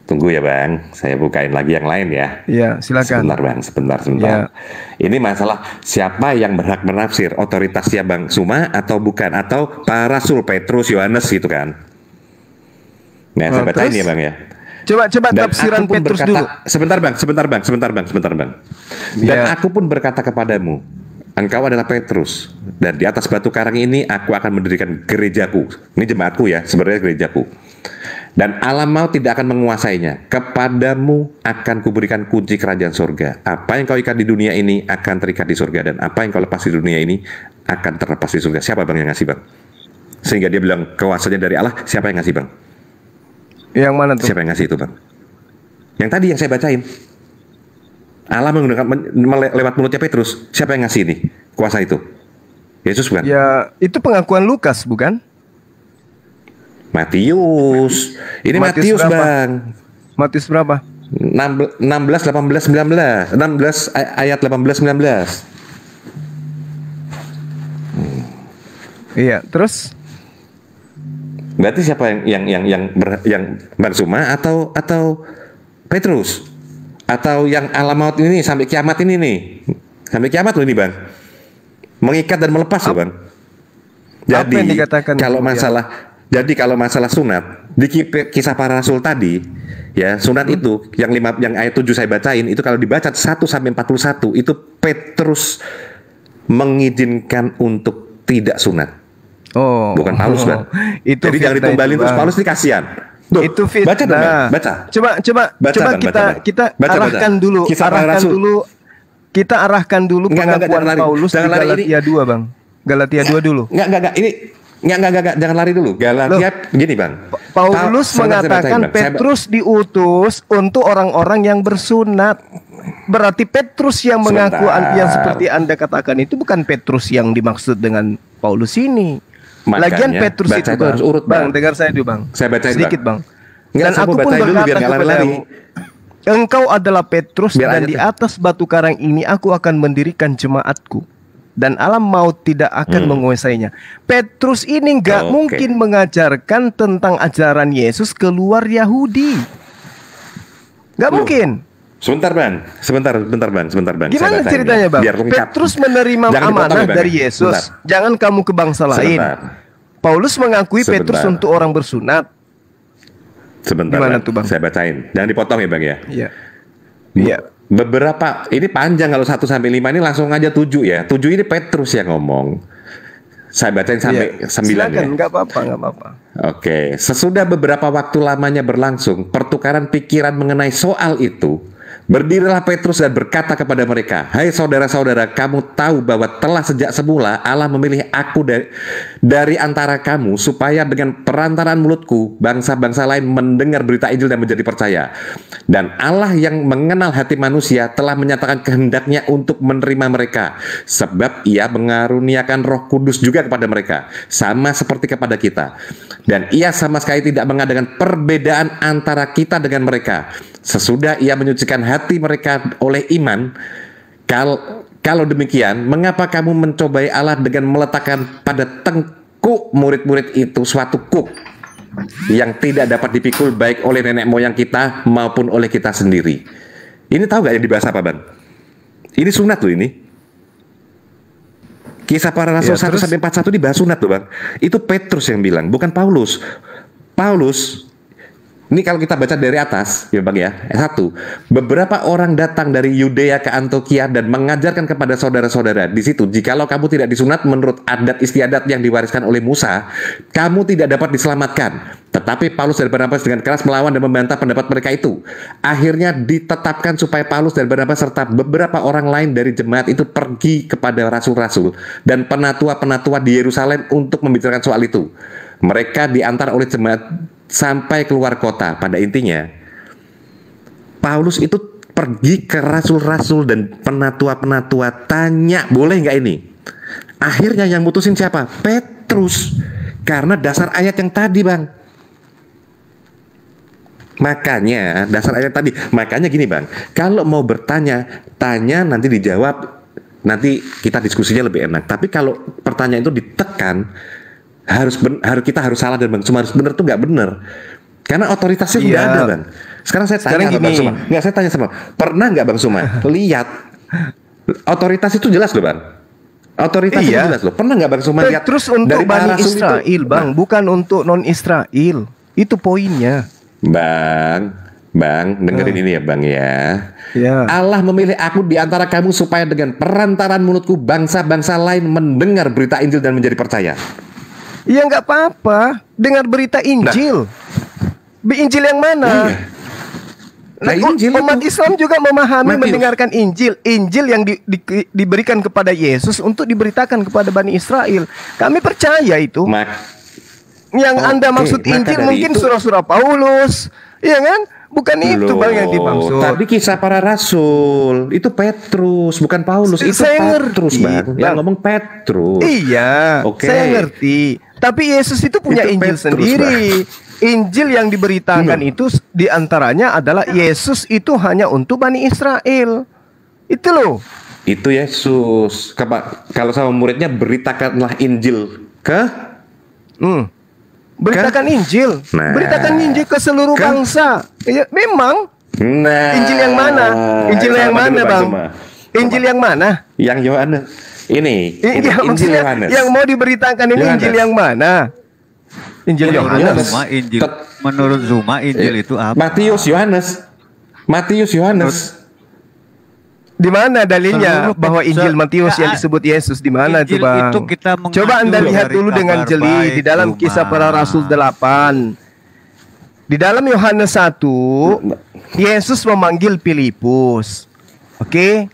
Speaker 5: Tunggu ya Bang, saya bukain lagi yang lain ya.
Speaker 2: Iya, silakan.
Speaker 5: Sebentar Bang, sebentar.
Speaker 2: Ya.
Speaker 5: Ini masalah siapa yang berhak menafsir, otoritasnya Bang Suma atau bukan, atau para rasul Petrus, Yohanes gitu kan? Nah, saya bacain
Speaker 2: terus?
Speaker 5: ya Bang ya.
Speaker 2: Coba
Speaker 5: Dan
Speaker 2: tafsiran
Speaker 5: aku pun
Speaker 2: Petrus
Speaker 5: berkata,
Speaker 2: dulu.
Speaker 5: Sebentar Bang. Dan
Speaker 2: Ya.
Speaker 5: aku pun berkata kepadamu, engkau adalah Petrus, dan di atas batu karang ini aku akan mendirikan gerejaku. Ini jemaatku ya, sebenarnya gerejaku. Dan alam maut tidak akan menguasainya. Kepadamu akan kuberikan kunci kerajaan surga. Apa yang kau ikat di dunia ini akan terikat di surga, dan apa yang kau lepas di dunia ini akan terlepas di surga. Siapa Bang yang ngasih Bang? Sehingga dia bilang kuasanya dari Allah. Siapa yang ngasih Bang?
Speaker 2: Yang mana tuh?
Speaker 5: Siapa yang ngasih itu Bang? Yang tadi yang saya bacain. Allah menggunakan lewat mulutnya Petrus. Siapa yang ngasih ini kuasa itu? Yesus bukan?
Speaker 2: Ya, itu pengakuan Lukas bukan?
Speaker 5: Matius. Ini
Speaker 2: Matius
Speaker 5: Matius
Speaker 2: berapa?
Speaker 5: Bang.
Speaker 2: Matius berapa?
Speaker 5: 16, 18, 19. 16 ayat 18, 19.
Speaker 2: Iya, terus?
Speaker 5: Berarti siapa yang Bang Suma atau Petrus? Atau yang alam maut ini sampai kiamat ini nih? Sampai kiamat loh ini Bang. Mengikat dan melepas loh Bang.
Speaker 2: Apa yang dikatakan
Speaker 5: kalau
Speaker 2: itu,
Speaker 5: kalau masalah sunat di kisah para rasul tadi ya, sunat itu yang ayat 7 saya bacain itu, kalau dibaca 1 sampai 41 itu Petrus mengizinkan untuk tidak sunat.
Speaker 2: Oh,
Speaker 5: Bukan Paulus Bang.
Speaker 2: Itu
Speaker 5: Jadi jangan
Speaker 2: fitnah
Speaker 5: ditumbalin
Speaker 2: itu,
Speaker 5: terus
Speaker 2: Bang.
Speaker 5: Paulus ini kasihan. Tuh,
Speaker 2: Itu fitnah.
Speaker 5: baca dong, Bang. Baca.
Speaker 2: Coba
Speaker 5: Bang,
Speaker 2: kita
Speaker 5: baca.
Speaker 2: arahkan dulu,
Speaker 5: Kisah para rasul.
Speaker 2: Kita arahkan dulu
Speaker 5: Enggak,
Speaker 2: pengakuan
Speaker 5: jangan lari.
Speaker 2: Paulus
Speaker 5: Jangan
Speaker 2: di
Speaker 5: lari,
Speaker 2: Galatia 2, Bang. Galatia 2 dulu.
Speaker 5: Enggak. Ini enggak, jangan lari dulu. Galatia gini, Bang.
Speaker 2: Paulus mengatakan Petrus diutus untuk orang-orang yang bersunat. Berarti Petrus yang mengaku yang seperti Anda katakan itu bukan Petrus yang dimaksud dengan Paulus ini.
Speaker 5: Makanya,
Speaker 2: Lagian Petrus
Speaker 5: baca
Speaker 2: itu
Speaker 5: harus urut,
Speaker 2: Bang,
Speaker 5: Bang.
Speaker 2: dengar saya dulu, Bang.
Speaker 5: Saya bacain,
Speaker 2: sedikit, Bang.
Speaker 5: Enggak,
Speaker 2: Dan
Speaker 5: saya
Speaker 2: aku
Speaker 5: mau
Speaker 2: pun
Speaker 5: bacain dulu
Speaker 2: berkata
Speaker 5: biar nggak lari-lari.
Speaker 2: kepadamu, engkau adalah Petrus,
Speaker 5: Biar
Speaker 2: dan
Speaker 5: ayat
Speaker 2: di
Speaker 5: itu.
Speaker 2: atas batu karang ini aku akan mendirikan jemaatku, dan alam maut tidak akan menguasainya. Petrus ini nggak
Speaker 5: Oke.
Speaker 2: mungkin mengajarkan tentang ajaran Yesus keluar Yahudi. Nggak
Speaker 5: Loh.
Speaker 2: mungkin.
Speaker 5: Sebentar Bang.
Speaker 2: Gimana
Speaker 5: Saya bacain,
Speaker 2: ceritanya, Bang?
Speaker 5: Biar lengkap.
Speaker 2: Petrus menerima
Speaker 5: Jangan dipotong
Speaker 2: amanah
Speaker 5: ya, Bang,
Speaker 2: dari
Speaker 5: ya.
Speaker 2: Yesus.
Speaker 5: Sebentar.
Speaker 2: Jangan kamu ke bangsa lain.
Speaker 5: Sebentar.
Speaker 2: Paulus mengakui
Speaker 5: Sebentar.
Speaker 2: Petrus untuk orang bersunat.
Speaker 5: Sebentar
Speaker 2: Gimana
Speaker 5: Bang.
Speaker 2: tuh, Bang?
Speaker 5: Saya bacain. Jangan dipotong ya Bang ya.
Speaker 2: Iya. Iya.
Speaker 5: Beberapa ini panjang, kalau 1 sampai 5 ini langsung aja 7 ya. 7 ini Petrus yang ngomong. Saya bacain sampai 9
Speaker 2: Silakan,
Speaker 5: ya.
Speaker 2: nggak apa-apa.
Speaker 5: Oke, sesudah beberapa waktu lamanya berlangsung, pertukaran pikiran mengenai soal itu Berdirilah Petrus dan berkata kepada mereka, "Hai saudara-saudara, kamu tahu bahwa telah sejak semula Allah memilih aku dari antara kamu supaya dengan perantaraan mulutku bangsa-bangsa lain mendengar berita Injil dan menjadi percaya. Dan Allah yang mengenal hati manusia telah menyatakan kehendaknya untuk menerima mereka, sebab Ia mengaruniakan Roh Kudus juga kepada mereka, sama seperti kepada kita. Dan Ia sama sekali tidak mengadakan perbedaan antara kita dengan mereka. Sesudah Ia menyucikan hati mereka oleh iman. Kalau demikian, mengapa kamu mencobai Allah dengan meletakkan pada tengkuk murid-murid itu suatu kuk yang tidak dapat dipikul baik oleh nenek moyang kita maupun oleh kita sendiri?" Ini tahu gak yang dibahas apa, Bang? Ini sunat loh ini. Kisah Para Rasul 1-41 dibahas sunat tuh, Bang. Itu Petrus yang bilang, bukan Paulus. Paulus, ini kalau kita baca dari atas, ya Bang ya. 1. Beberapa orang datang dari Yudea ke Antioquia dan mengajarkan kepada saudara-saudara di situ, jikalau kamu tidak disunat menurut adat istiadat yang diwariskan oleh Musa, kamu tidak dapat diselamatkan. Tetapi Paulus dan Barnabas dengan keras melawan dan membantah pendapat mereka itu. Akhirnya ditetapkan supaya Paulus dan Barnabas serta beberapa orang lain dari jemaat itu pergi kepada rasul-rasul dan penatua-penatua di Yerusalem untuk membicarakan soal itu. Mereka diantar oleh jemaat sampai keluar kota. Pada intinya, Paulus itu pergi ke rasul-rasul dan penatua-penatua, tanya boleh nggak ini. Akhirnya yang mutusin siapa? Petrus. Karena dasar ayat yang tadi, Bang. Makanya dasar ayat tadi. Makanya gini, Bang, kalau mau bertanya, tanya nanti dijawab, nanti kita diskusinya lebih enak. Tapi kalau pertanyaan itu ditekan, kita harus salah dan Bang Suma harus benar tuh nggak benar, karena otoritasnya sudah ada, Bang. Sekarang saya tanya sama Bang Suma, nggak, saya tanya sama, pernah nggak Bang Suma lihat otoritas itu jelas loh, Bang. Otoritas itu jelas loh. Pernah nggak Bang Suma lihat
Speaker 2: terus untuk
Speaker 5: dari
Speaker 2: Bani Israel
Speaker 5: itu,
Speaker 2: Bang, bukan untuk non Israel. Itu poinnya,
Speaker 5: Bang, dengerin ini ya, Bang ya.
Speaker 2: Ya.
Speaker 5: Allah memilih aku di antara kamu supaya dengan perantaraan mulutku bangsa-bangsa lain mendengar berita Injil dan menjadi percaya.
Speaker 2: Ya nggak apa-apa, dengar berita Injil. Injil yang mana?
Speaker 5: Injil
Speaker 2: umat
Speaker 5: itu.
Speaker 2: Islam juga memahami,
Speaker 5: Matius.
Speaker 2: mendengarkan Injil. Injil yang diberikan kepada Yesus untuk diberitakan kepada Bani Israel. Kami percaya itu. Yang Anda maksud Injil mungkin surah-surah Paulus, ya kan? Bukan itu, Bang, yang dimaksud.
Speaker 5: Tapi Kisah Para Rasul itu Petrus, bukan Paulus. Itu Petrus, Bang. Yang ngomong Petrus.
Speaker 2: Iya, saya ngerti. Tapi Yesus itu punya itu Injil Petrus, sendiri, Bang. Injil yang diberitakan itu diantaranya adalah Yesus itu hanya untuk Bani Israel. Itu loh.
Speaker 5: Itu Yesus. Kalau sama muridnya, beritakanlah Injil ke
Speaker 2: beritakan Injil, beritakan Injil ke seluruh bangsa. Ya, memang. Injil yang mana? Injil yang mana, Bang? Injil yang mana?
Speaker 5: Yang Yohanes. Ini Injil Yohanes.
Speaker 2: Yang mau diberitakan ini Injil yang mana? Injil Yohanes.
Speaker 6: Menurut Zuma Injil itu apa?
Speaker 5: Matius Yohanes.
Speaker 2: Di mana dalilnya bahwa Injil Matius yang disebut Yesus? Di mana itu, Bang? Itu coba Anda lihat dulu dengan jeli di dalam Kisah Para Rasul 8. Di dalam Yohanes 1, Yesus memanggil Filipus. Oke?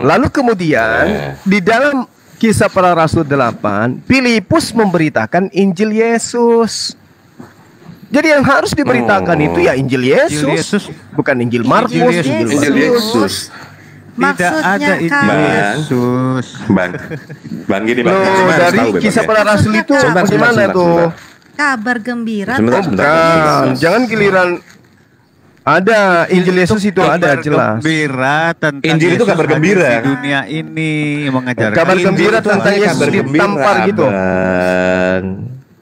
Speaker 2: Lalu kemudian di dalam Kisah Para Rasul 8, Filipus memberitakan Injil Yesus. Jadi yang harus diberitakan itu ya Injil Yesus, bukan Injil Markus, Injil Yesus.
Speaker 6: Tidak ada Injil Yesus.
Speaker 5: Bang gini, Bang.
Speaker 2: Dari Kisah Para Rasul itu bagaimana tuh?
Speaker 3: Kabar gembira.
Speaker 2: Jangan giliran. Ada Injil Yesus itu ada jelas.
Speaker 6: Gembira tentang
Speaker 5: Injil itu kabar gembira
Speaker 6: di dunia ini mengajarkan.
Speaker 2: Kabar gembira tentang Yesus ditampar gitu.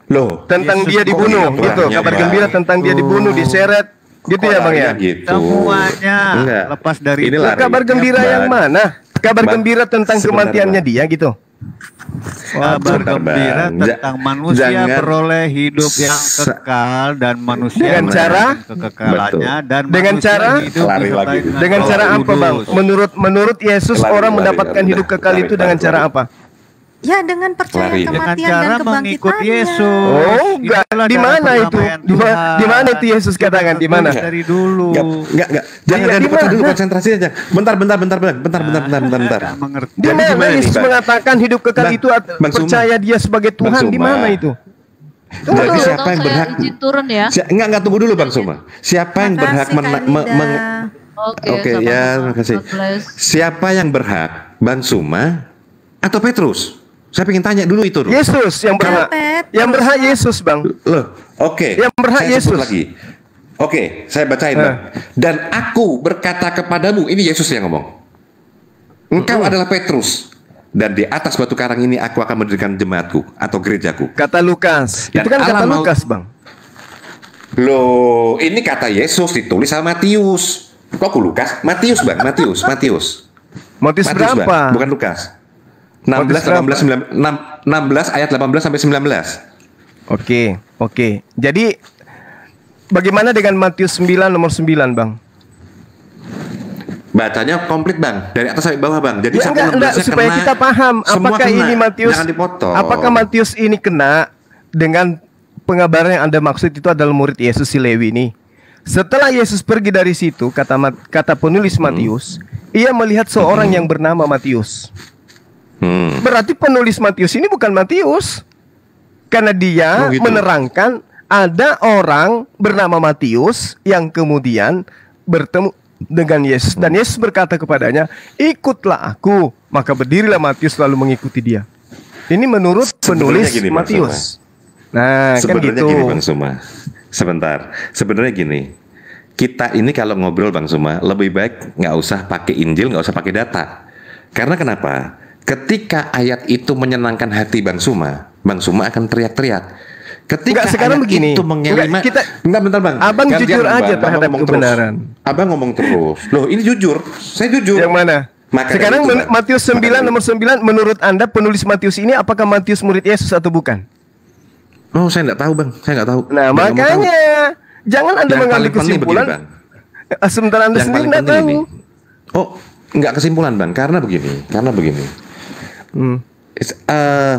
Speaker 5: Loh,
Speaker 2: tentang dia dibunuh gitu. Kabar gembira tentang dia dibunuh, diseret. Gitu ya, Bang ya?
Speaker 5: Gitu.
Speaker 6: Semuanya lepas dari
Speaker 5: itu.
Speaker 2: Kabar gembira yang mana? Kabar gembira tentang kematiannya dia gitu.
Speaker 6: Kabar gembira tentang manusia beroleh hidup yang kekal dan manusia
Speaker 2: dengan cara
Speaker 6: kekekalannya dan
Speaker 2: dengan cara apa, Bang? Menurut Yesus orang mendapatkan hidup kekal itu dengan cara apa?
Speaker 3: Ya dengan percaya
Speaker 5: Lari.
Speaker 6: Dengan
Speaker 3: kematian
Speaker 6: cara
Speaker 3: dan
Speaker 6: mengikut
Speaker 3: kebangkitannya.
Speaker 6: Yesus.
Speaker 2: Oh, enggak.
Speaker 6: Itulah
Speaker 2: Di
Speaker 6: cara
Speaker 2: mana itu?
Speaker 6: perdamaian
Speaker 2: Di
Speaker 6: Tuhan.
Speaker 2: mana itu Yesus katakan? Di mana?
Speaker 6: Dari dulu.
Speaker 5: Enggak. Jangan
Speaker 2: Di
Speaker 5: dipotong
Speaker 2: mana?
Speaker 5: dulu, konsentrasi aja. Bentar.
Speaker 6: Nggak mengerti.
Speaker 2: Di mana
Speaker 5: gimana nih,
Speaker 2: Yesus
Speaker 5: Bang?
Speaker 2: mengatakan hidup kekal
Speaker 5: Bang,
Speaker 2: itu
Speaker 5: Bang Suma.
Speaker 2: percaya dia sebagai
Speaker 5: Bang
Speaker 2: Tuhan? Di
Speaker 5: Suma.
Speaker 2: mana itu?
Speaker 5: Jadi
Speaker 4: Tunggu,
Speaker 5: siapa yang
Speaker 4: saya
Speaker 5: berhak?
Speaker 4: izin turun ya.
Speaker 5: Enggak tunggu dulu Bang Suma. Siapa yang berhak
Speaker 3: Makasih, Kak Lida.
Speaker 4: Oke,
Speaker 5: Oke, ya,
Speaker 4: sama-sama.
Speaker 5: makasih.
Speaker 4: God bless.
Speaker 5: Siapa yang berhak? Bang Suma atau Petrus? Saya pengen tanya dulu itu. Ruh.
Speaker 2: Yesus yang berhak.
Speaker 3: Petrus.
Speaker 2: Yang berhak Yesus, Bang.
Speaker 5: Loh, oke.
Speaker 2: Yang berhak
Speaker 5: Saya sebut
Speaker 2: Yesus.
Speaker 5: lagi. Oke, saya bacain, Bang. Dan aku berkata kepadamu, ini Yesus yang ngomong. Engkau adalah Petrus, dan di atas batu karang ini aku akan mendirikan jemaatku atau gerejaku.
Speaker 2: Kata Lukas.
Speaker 5: Dan
Speaker 2: Itu kan kata
Speaker 5: Allah mau-
Speaker 2: Lukas, Bang.
Speaker 5: Loh, ini kata Yesus ditulis sama Matius. Kok aku Lukas? Matius, Bang. Matius.
Speaker 2: Matius
Speaker 5: Matius,
Speaker 2: berapa?
Speaker 5: Bang. Bukan Lukas. 16, 18, 16 ayat 18 sampai 19.
Speaker 2: Oke. Jadi bagaimana dengan Matius 9 nomor 9, Bang?
Speaker 5: Bacanya komplit, Bang, dari atas sampai bawah, Bang. Jadi sampai
Speaker 2: Enggak,
Speaker 5: 16-nya
Speaker 2: supaya
Speaker 5: kena,
Speaker 2: kita paham
Speaker 5: semua
Speaker 2: apakah
Speaker 5: kena.
Speaker 2: ini Matius,
Speaker 5: Jangan dipotong.
Speaker 2: apakah Matius ini kena dengan pengabaran yang Anda maksud itu adalah murid Yesus si Lewi ini. Setelah Yesus pergi dari situ, kata penulis Matius, ia melihat seorang yang bernama Matius. Berarti penulis Matius ini bukan Matius, karena dia
Speaker 5: Oh, gitu.
Speaker 2: menerangkan ada orang bernama Matius yang kemudian bertemu dengan Yesus, dan Yesus berkata kepadanya, ikutlah aku. Maka berdirilah Matius lalu mengikuti dia. Ini menurut
Speaker 5: Sebenarnya
Speaker 2: penulis
Speaker 5: gini, Bang
Speaker 2: Matius. Nah, kan
Speaker 5: Sebenarnya
Speaker 2: gitu.
Speaker 5: gini, Bang Suma. Sebentar. Sebenarnya gini. Kita ini kalau ngobrol, Bang Suma, lebih baik nggak usah pakai Injil, nggak usah pakai data. Karena kenapa? Ketika ayat itu menyenangkan hati Bang Suma akan teriak-teriak. Ketika
Speaker 2: Enggak, sekarang
Speaker 5: ayat
Speaker 2: begini.
Speaker 5: itu mengelima,
Speaker 2: Enggak,
Speaker 5: bentar, Bang.
Speaker 2: Abang
Speaker 5: Gantian,
Speaker 2: jujur
Speaker 5: Bang.
Speaker 2: aja
Speaker 5: Abang
Speaker 2: terhadap
Speaker 5: ngomong
Speaker 2: kebenaran.
Speaker 5: Terus. Abang ngomong terus. Loh, ini jujur. Saya jujur.
Speaker 2: Yang mana?
Speaker 5: Maka
Speaker 2: Sekarang
Speaker 5: dari itu, Bang.
Speaker 2: Matius 9
Speaker 5: Maka dari-
Speaker 2: nomor 9, menurut Anda penulis Matius ini apakah Matius murid Yesus atau bukan?
Speaker 5: Oh, saya nggak tahu, Bang. Saya nggak tahu.
Speaker 2: Nah,
Speaker 5: Dan nggak mau tahu.
Speaker 2: makanya jangan Anda
Speaker 5: Yang
Speaker 2: mengambil
Speaker 5: paling penting
Speaker 2: kesimpulan
Speaker 5: begini, Bang.
Speaker 2: sementara Anda
Speaker 5: Yang
Speaker 2: sendiri
Speaker 5: paling
Speaker 2: nggak
Speaker 5: penting
Speaker 2: tahu.
Speaker 5: ini. Oh, nggak kesimpulan, Bang. Karena begini.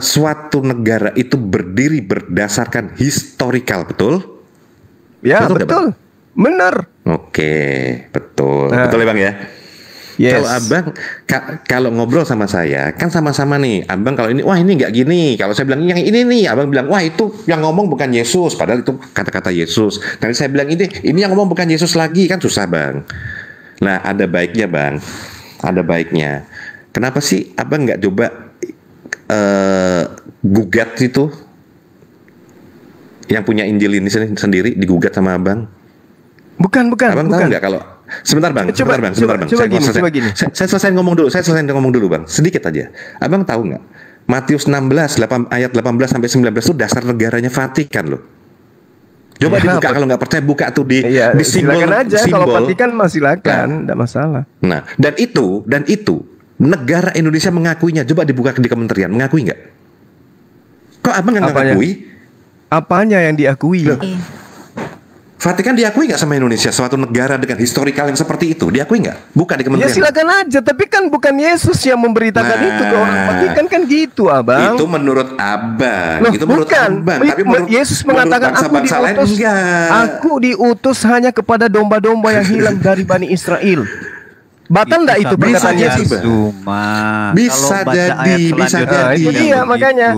Speaker 5: Suatu negara itu berdiri berdasarkan historical, betul?
Speaker 2: Ya,
Speaker 5: Betul nggak,
Speaker 2: betul. Benar.
Speaker 5: Oke, betul.
Speaker 2: Nah.
Speaker 5: Betul ya, Bang ya?
Speaker 2: Yes.
Speaker 5: Kalau Abang kalau ngobrol sama saya kan sama-sama nih. Abang kalau ini wah ini nggak gini. Kalau saya bilang yang ini nih, Abang bilang wah itu yang ngomong bukan Yesus, padahal itu kata-kata Yesus. Nanti saya bilang ini yang ngomong bukan Yesus lagi, kan susah, Bang. Nah, ada baiknya, Bang. Ada baiknya. Kenapa sih Abang nggak coba gugat itu yang punya Injil ini sendiri digugat sama Abang?
Speaker 2: Bukan.
Speaker 5: Abang tahu nggak kalau sebentar bang,
Speaker 2: Coba gini.
Speaker 5: Saya selesai ngomong dulu bang, sedikit aja. Abang tahu nggak? Matius 16 ayat 18 sampai 19 itu dasar negaranya Vatikan loh. Coba
Speaker 2: Ya,
Speaker 5: dibuka, kalau nggak percaya buka tuh di simbol.
Speaker 2: Silakan aja, kalau Vatikan mah silakan, enggak masalah.
Speaker 5: Nah, dan itu negara Indonesia mengakuinya. Coba dibuka di kementerian, mengakui nggak? Kok abang nggak mengakui?
Speaker 2: Apanya yang diakui?
Speaker 5: Loh, Vatikan diakui nggak sama Indonesia, suatu negara dengan historikal yang seperti itu? Diakui nggak? Buka di
Speaker 2: Ya
Speaker 5: kementerian.
Speaker 2: silakan aja, tapi kan bukan Yesus yang memberitakan itu ke orang Vatikan, kan gitu, Abang.
Speaker 5: Itu menurut abang.
Speaker 2: Loh,
Speaker 5: Itu menurut
Speaker 2: bukan.
Speaker 5: abang. Tapi menurut
Speaker 2: Yesus mengatakan
Speaker 5: bangsa-bangsa lain enggak.
Speaker 2: aku diutus hanya kepada domba-domba yang hilang dari Bani Israel. Batal enggak itu
Speaker 5: bisa
Speaker 2: perkataan
Speaker 5: jadi,
Speaker 2: Yesus?
Speaker 5: Bang.
Speaker 6: Cuma
Speaker 5: Bisa
Speaker 6: kalau baca
Speaker 5: jadi,
Speaker 6: ayat
Speaker 5: bisa
Speaker 6: selanjutnya
Speaker 5: jadi.
Speaker 2: Itu dia,
Speaker 6: begitu.
Speaker 2: makanya.